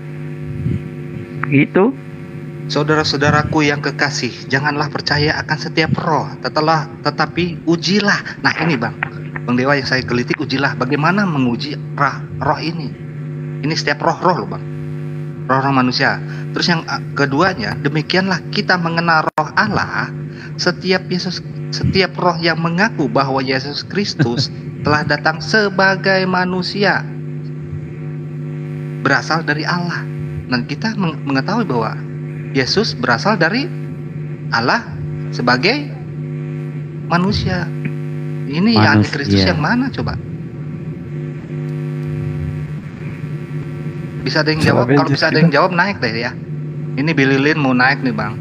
Speaker 11: gitu.
Speaker 8: Saudara-saudaraku yang kekasih, janganlah percaya akan setiap roh, tetapi ujilah. Nah ini Bang Dewa yang saya gelitik, ujilah. Bagaimana menguji roh ini? Ini setiap roh loh Bang, roh manusia. Terus yang keduanya, demikianlah kita mengenal roh Allah. Setiap roh yang mengaku bahwa Yesus Kristus telah datang sebagai manusia berasal dari Allah. Dan kita mengetahui bahwa Yesus berasal dari Allah sebagai manusia. Ini yang antikristus yang mana coba? Bisa ada yang jawab? Kalau bisa ada yang jawab, naik deh ya. Ini Bililin mau naik nih Bang.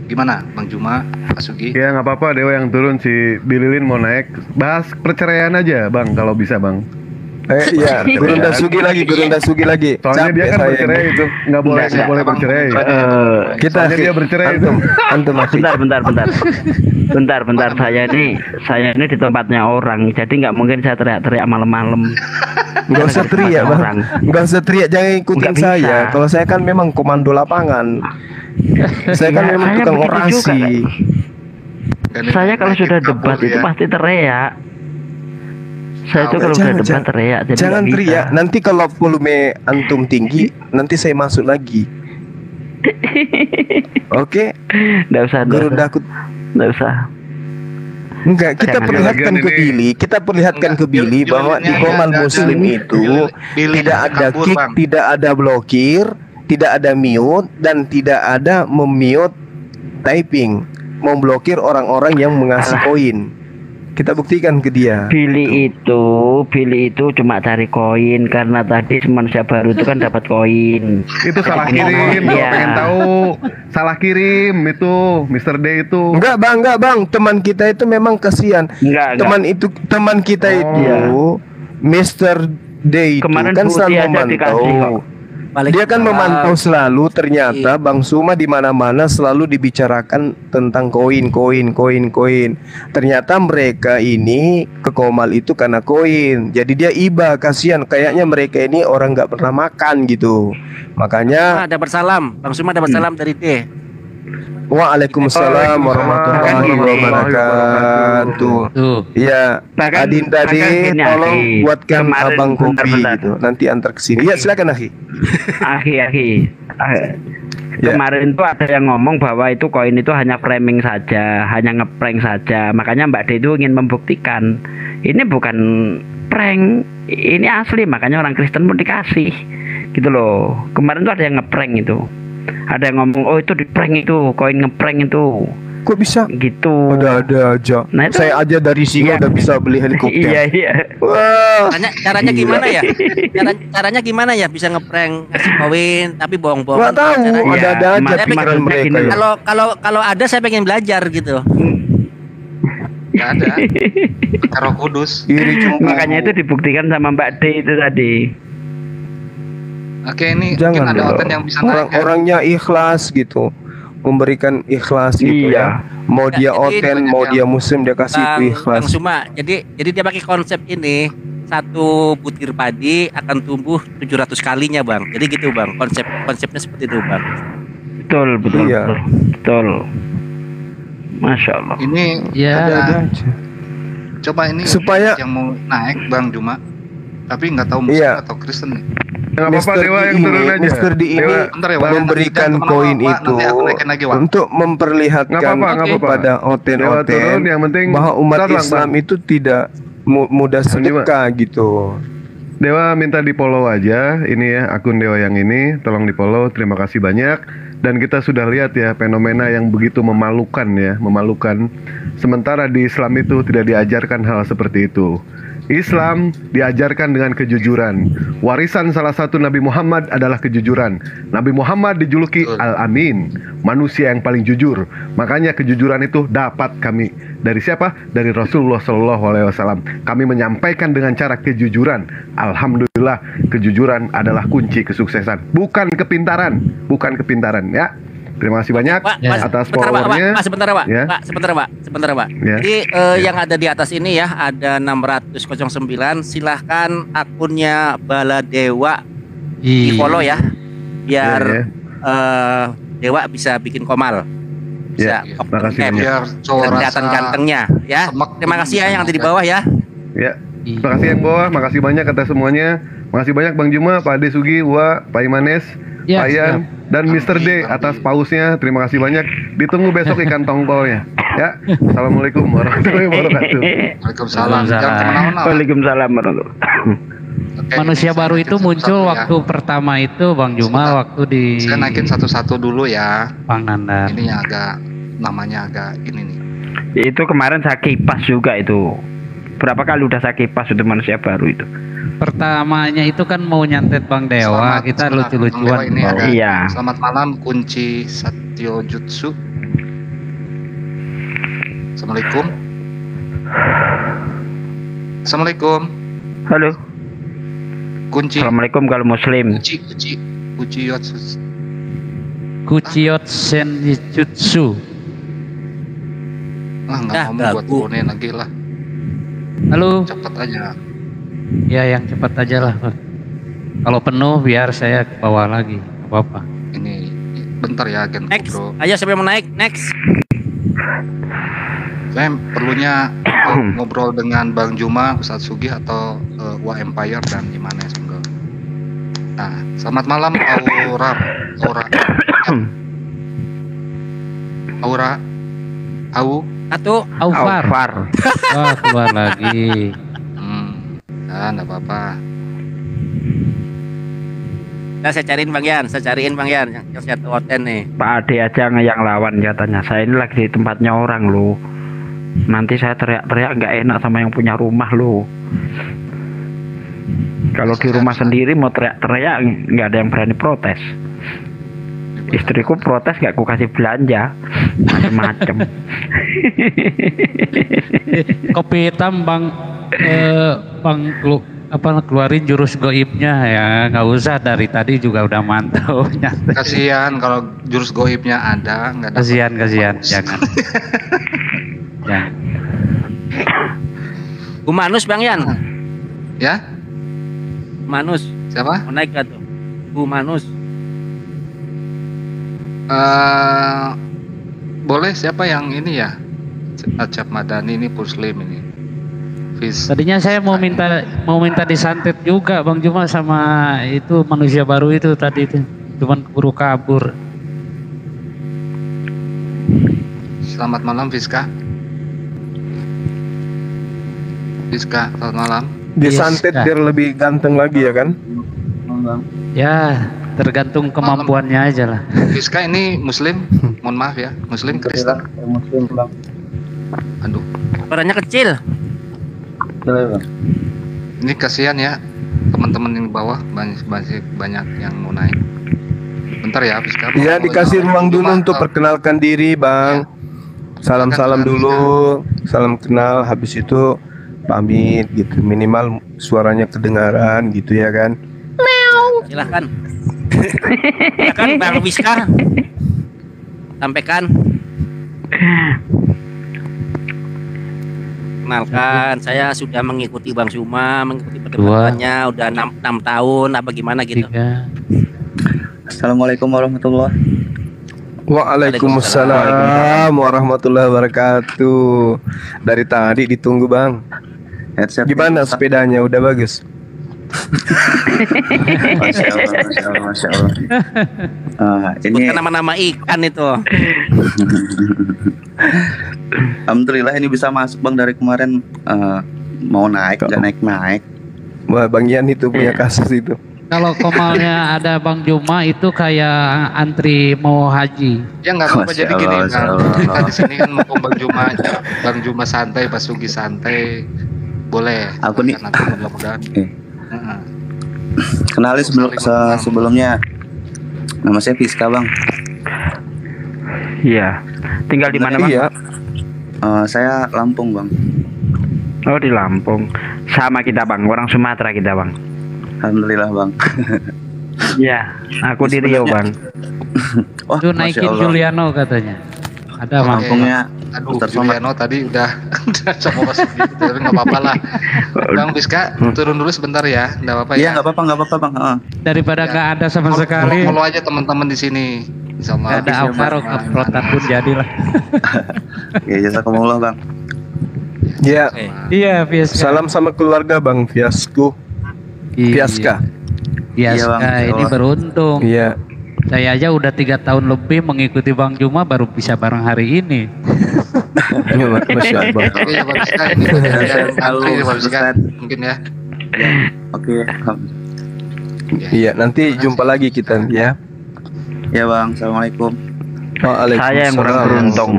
Speaker 8: Gimana Bang Juma, Pak Sugi?
Speaker 13: Ya nggak apa-apa, Dewa yang turun, si Bililin mau naik. Bahas perceraian aja Bang, kalau bisa Bang.
Speaker 15: Iya, Gurunda Sugi lagi.
Speaker 13: Soalnya dia kan bercerai itu, nggak boleh bercerai.
Speaker 11: Soalnya dia bercerai itu. Bentar. Saya ini di tempatnya orang, jadi nggak mungkin saya teriak-teriak malam-malam.
Speaker 15: Nggak usah teriak, Bang. Nggak usah teriak, jangan ikutin saya. Kalau saya kan memang komando lapangan. Saya kan memang tukang orasi.
Speaker 11: Saya kalau sudah debat itu pasti teriak. Saya itu kalau udah debat teriak, jadi
Speaker 15: jangan
Speaker 11: nggak bisa.
Speaker 15: teriak. Nanti kalau volume antum tinggi, nanti saya masuk lagi. Oke?
Speaker 11: Nggak usah.
Speaker 15: Guru Dakut.
Speaker 11: Nggak usah.
Speaker 15: Enggak, kita
Speaker 11: Jangan.
Speaker 15: perlihatkan ke Billy, kita perlihatkan ke Billy bahwa di Komal Muslim itu tidak ada kick, tidak ada blokir, tidak ada mute, dan tidak ada memute typing, memblokir orang-orang yang mengasih koin. Kita buktikan ke dia.
Speaker 11: Billy itu cuma cari koin karena tadi manusia baru itu kan dapat koin.
Speaker 13: Itu salah kirim, kalau pengen tahu salah kirim itu Mr. D itu.
Speaker 15: Enggak bang, teman kita itu memang kasihan. Teman kita itu Mr. D itu
Speaker 11: Kemarin
Speaker 15: kan
Speaker 11: Putih
Speaker 15: selalu
Speaker 11: aja
Speaker 15: memantau.
Speaker 11: dikasih kok.
Speaker 15: Dia kan memantau selalu. Ternyata Bang Suma di mana-mana selalu dibicarakan tentang koin. Ternyata mereka ini ke Komal itu karena koin. Jadi dia iba, kasihan. Kayaknya mereka ini orang nggak pernah makan gitu. Makanya
Speaker 14: dapat salam, Bang Suma dapat salam dari D.
Speaker 15: Waalaikumsalam warahmatullahi wabarakatuh. Iya, Adin tadi tolong buatkan abang kopi gitu. Nanti antar ke sini. Ya silakan Akhi.
Speaker 11: Akhi. Kemarin tuh ada yang ngomong bahwa itu koin itu hanya framing saja, hanya ngeprank saja. Makanya Mbak D itu ingin membuktikan ini bukan prank, ini asli. Makanya orang Kristen pun dikasih, gitu loh. Kemarin tuh ada yang ngeprank itu. Ada yang ngomong, oh itu di prank itu, koin ngeprank itu.
Speaker 15: Kok bisa?
Speaker 11: Gitu.
Speaker 15: Ada aja. Nah, itu, saya aja dari Singo udah bisa beli helikopter.
Speaker 11: Iya.
Speaker 15: Wah.
Speaker 14: Caranya gimana ya? Caranya gimana ya bisa ngeprank ngasih koin tapi bohong-bohong?
Speaker 15: Nggak tahu. Ada aja pikiran mereka.
Speaker 14: Kalau ada saya pengen belajar gitu.
Speaker 8: Nggak ada. Roh Kudus.
Speaker 11: Makanya itu dibuktikan sama Mbak D itu tadi.
Speaker 8: Oke, ini
Speaker 15: jangan
Speaker 8: mungkin ada hotel yang bisa
Speaker 15: orang-orangnya ikhlas gitu, memberikan ikhlas gitu ya. Mau dia oten, mau dia muslim, dia kasih itu ikhlas.
Speaker 14: Bang Suma, jadi dia pakai konsep ini, satu butir padi akan tumbuh 700 kalinya Bang. Jadi gitu Bang, konsepnya seperti itu Bang. Betul.
Speaker 11: Masya Allah.
Speaker 8: Ini ada. Coba ini
Speaker 15: supaya
Speaker 8: yang mau naik Bang Juma, tapi nggak tahu Muslim atau Kristen nih.
Speaker 13: Apa Dewa yang turun aja.
Speaker 15: Mr. D ini memberikan koin itu untuk memperlihatkan kepada oten-oten bahwa umat Islam itu tidak mudah sedekah gitu.
Speaker 13: Dewa minta di follow aja ini ya, akun Dewa yang ini tolong di follow. Terima kasih banyak. Dan kita sudah lihat ya fenomena yang begitu memalukan ya, memalukan. Sementara di Islam itu tidak diajarkan hal seperti itu. Islam diajarkan dengan kejujuran. Warisan salah satu Nabi Muhammad adalah kejujuran. Nabi Muhammad dijuluki Al-Amin, manusia yang paling jujur. Makanya kejujuran itu dapat kami dari siapa? Dari Rasulullah SAW. Kami menyampaikan dengan cara kejujuran. Alhamdulillah, kejujuran adalah kunci kesuksesan, bukan kepintaran, ya. Terima kasih banyak atas followernya.
Speaker 14: Sebentar Pak.
Speaker 13: Ya.
Speaker 14: Jadi yang ada di atas ini ya ada 609. Silahkan akunnya Baladewa di follow ya, biar Dewa bisa bikin komal. Bisa
Speaker 13: biar
Speaker 14: kelihatan gantengnya ya. Terima kasih ya yang ada di bawah ya.
Speaker 13: Ya. Terima kasih yang bawah. Makasih banyak atas semuanya. Makasih banyak Bang Juma, Pak Ade Sugi, Pak Imanes, Pak Ian, dan Mr. D atas pausnya. Terima kasih banyak. Ditunggu besok ikan tongkolnya. Ya. Assalamualaikum warahmatullahi wabarakatuh.
Speaker 11: Waalaikumsalam warahmatullahi wabarakatuh.
Speaker 9: Manusia baru itu muncul waktu pertama itu Bang Juma waktu di.
Speaker 8: Saya naikin satu-satu dulu ya.
Speaker 9: Pangandaran.
Speaker 8: Ini yang namanya agak ini nih.
Speaker 11: Itu kemarin saya kipas juga itu. Berapa kali udah saya kipas itu manusia baru itu.
Speaker 9: Pertamanya itu kan mau nyantet Bang Dewa, kita lucu-lucuan.
Speaker 11: Iya.
Speaker 8: Selamat malam Kunci Satyo Jutsu. Assalamualaikum.
Speaker 11: Halo.
Speaker 8: Kunci.
Speaker 11: Assalamualaikum kalau Muslim.
Speaker 9: Kuciyot Senjutsu.
Speaker 8: Nggak ngomong buat turunin lagi lah.
Speaker 9: Halo.
Speaker 8: Cepat aja.
Speaker 9: Ya yang cepat aja lah. Kalau penuh biar saya bawa lagi. Apa-apa.
Speaker 8: Ini bentar ya agen
Speaker 14: next.
Speaker 8: Bro.
Speaker 14: Ayo siapa yang mau naik? Next.
Speaker 8: Saya perlunya ngobrol dengan Bang Juma, Ustadz Sugih atau Wa Empire dan Imanes. Nah, selamat malam Aura.
Speaker 9: Aufar. Wah, keluar lagi.
Speaker 8: Ya, enggak apa-apa.
Speaker 14: Nah, saya cariin Bang Yan, yang satu hotel nih.
Speaker 11: Pak Ade aja yang lawan katanya. Saya ini lagi di tempatnya orang loh. Nanti saya teriak-teriak nggak enak sama yang punya rumah loh. Kalau di rumah sendiri mau teriak-teriak nggak ada yang berani protes. Istriku protes nggak aku kasih belanja macem-macem.
Speaker 9: Kopi hitam Bang keluarin jurus goibnya ya, nggak usah dari tadi juga udah mantau.
Speaker 8: Kasihan kalau jurus goibnya ada, nggak ada.
Speaker 9: Kasihan, jangan. Ya.
Speaker 14: Manus Bang Yan.
Speaker 8: Ya?
Speaker 14: Manus.
Speaker 8: Siapa?
Speaker 14: Mau naik gak tuh? Manus.
Speaker 8: Boleh siapa yang ini ya? Acap Madani ini Muslim ini.
Speaker 9: Tadinya saya mau minta disantet juga Bang Juma sama itu manusia baru itu tadi itu, cuman keburu kabur.
Speaker 8: Selamat malam Fiska, selamat malam.
Speaker 15: Disantet biar lebih ganteng lagi ya kan?
Speaker 9: Ya, tergantung kemampuannya aja lah.
Speaker 8: Fiska ini Muslim, mohon maaf ya, Muslim Kristen.
Speaker 16: Muslim Bang.
Speaker 8: Aduh,
Speaker 14: suaranya kecil.
Speaker 8: Ini kasihan ya teman-teman yang di bawah, banyak yang mau naik. Bentar ya Fiska.
Speaker 15: Iya, dikasih ruang dulu untuk perkenalkan diri Bang. Salam-salam dulu, salam kenal, habis itu pamit gitu, minimal suaranya kedengaran gitu ya kan.
Speaker 14: Silahkan. Silahkan Bang Fiska, sampaikan. Kenalkan, saya sudah mengikuti Bang Juma, mengikuti perdebatannya udah 6 tahun, apa gimana gitu.
Speaker 16: Assalamualaikum warahmatullahi.
Speaker 15: Waalaikumsalam warahmatullahi wabarakatuh. Dari tadi ditunggu Bang. Gimana sepedanya, udah bagus?
Speaker 16: Masya Allah.
Speaker 14: Sebutkan nama-nama ikan itu.
Speaker 16: Alhamdulillah ini bisa masuk Bang, dari kemarin mau naik nggak naik.
Speaker 15: Wah, Bang Yan itu punya kasus itu.
Speaker 9: Kalau komalnya ada Bang Juma itu kayak antri mau haji.
Speaker 8: Ya nggak apa-apa, jadi gini kan. Kita di sini kan mau Bang Juma santai, Pak Sugi santai, boleh.
Speaker 16: Aku nih.
Speaker 8: Nanti mudah-mudahan.
Speaker 16: Kenalin sebelumnya, nama saya Fiska Bang.
Speaker 11: Iya. Tinggal di mana Bang?
Speaker 16: Iya. Saya Lampung Bang.
Speaker 11: Oh, di Lampung. Sama kita Bang, orang Sumatera kita Bang.
Speaker 16: Alhamdulillah Bang.
Speaker 11: Iya, aku di Riau Bang.
Speaker 9: Wah, itu naikin Juliano katanya. Ada Bang.
Speaker 16: Lampungnya.
Speaker 8: Aduh, Juliano tadi udah sama Mas Sugi, tapi nggak apa-apa lah. Bang Fiska, turun dulu sebentar ya, nggak apa-apa ya.
Speaker 16: Iya, nggak apa-apa Bang.
Speaker 9: Daripada nggak ada sama sekali.
Speaker 8: Follow aja teman-teman di sini. Insyaallah.
Speaker 9: Ada Alvaro uploadan pun jadilah.
Speaker 16: Ya, jazakumullah Bang.
Speaker 15: Iya.
Speaker 9: Iya, Fiaska.
Speaker 15: Salam sama keluarga Bang Fiasku. Fiaska.
Speaker 9: Ini beruntung.
Speaker 15: Iya.
Speaker 9: Saya aja udah 3 tahun lebih mengikuti Bang Juma, baru bisa bareng hari ini.
Speaker 15: Masya Allah.
Speaker 8: Mungkin ya.
Speaker 16: Oke.
Speaker 15: Iya, nanti jumpa lagi kita ya.
Speaker 16: Ya Bang, assalamualaikum.
Speaker 11: Saya yang kurang beruntung.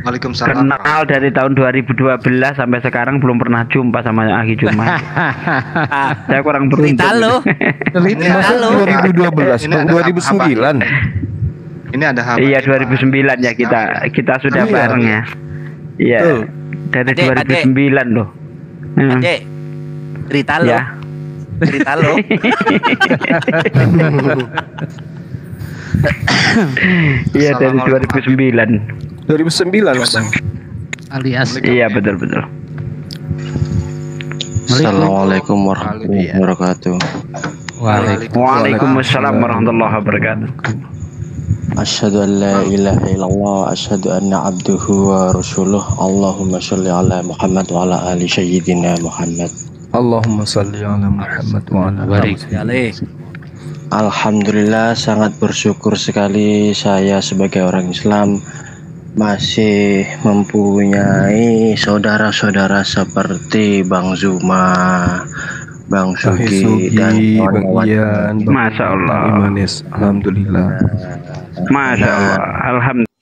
Speaker 8: Waalaikumsalam.
Speaker 11: Kenal dari tahun 2012 sampai sekarang belum pernah jumpa sama Aki Juma. Saya kurang beruntung.
Speaker 14: Cerita lo.
Speaker 15: 2012, 2009.
Speaker 8: Ini ada hal.
Speaker 11: Iya, 2009 ya kita sudah bareng ya. Iya. Dari 2009 loh.
Speaker 14: Adek, cerita lo.
Speaker 11: Ya.
Speaker 14: Cerita lo.
Speaker 11: Iya, dari 2009.
Speaker 15: 2009 Bang.
Speaker 9: Alias.
Speaker 11: Iya, betul.
Speaker 16: Assalamualaikum warahmatullahi wabarakatuh.
Speaker 11: Waalaikumsalam warahmatullahi wabarakatuh.
Speaker 17: Asyhadu an la ilaha illallah, asyhadu anna abduhu wa rasuluh. Allahumma sholli ala Muhammad wa ala ali sayyidina Muhammad.
Speaker 2: Allahumma sholli ala Muhammad wa ala ali sayyidina.
Speaker 17: Alhamdulillah, sangat bersyukur sekali saya sebagai orang Islam masih mempunyai saudara-saudara seperti Bang Zuma, Bang Sugi, dan
Speaker 2: kawan-kawan.
Speaker 11: Masya Allah.
Speaker 2: Alhamdulillah.
Speaker 11: Masya Allah. Alhamdulillah.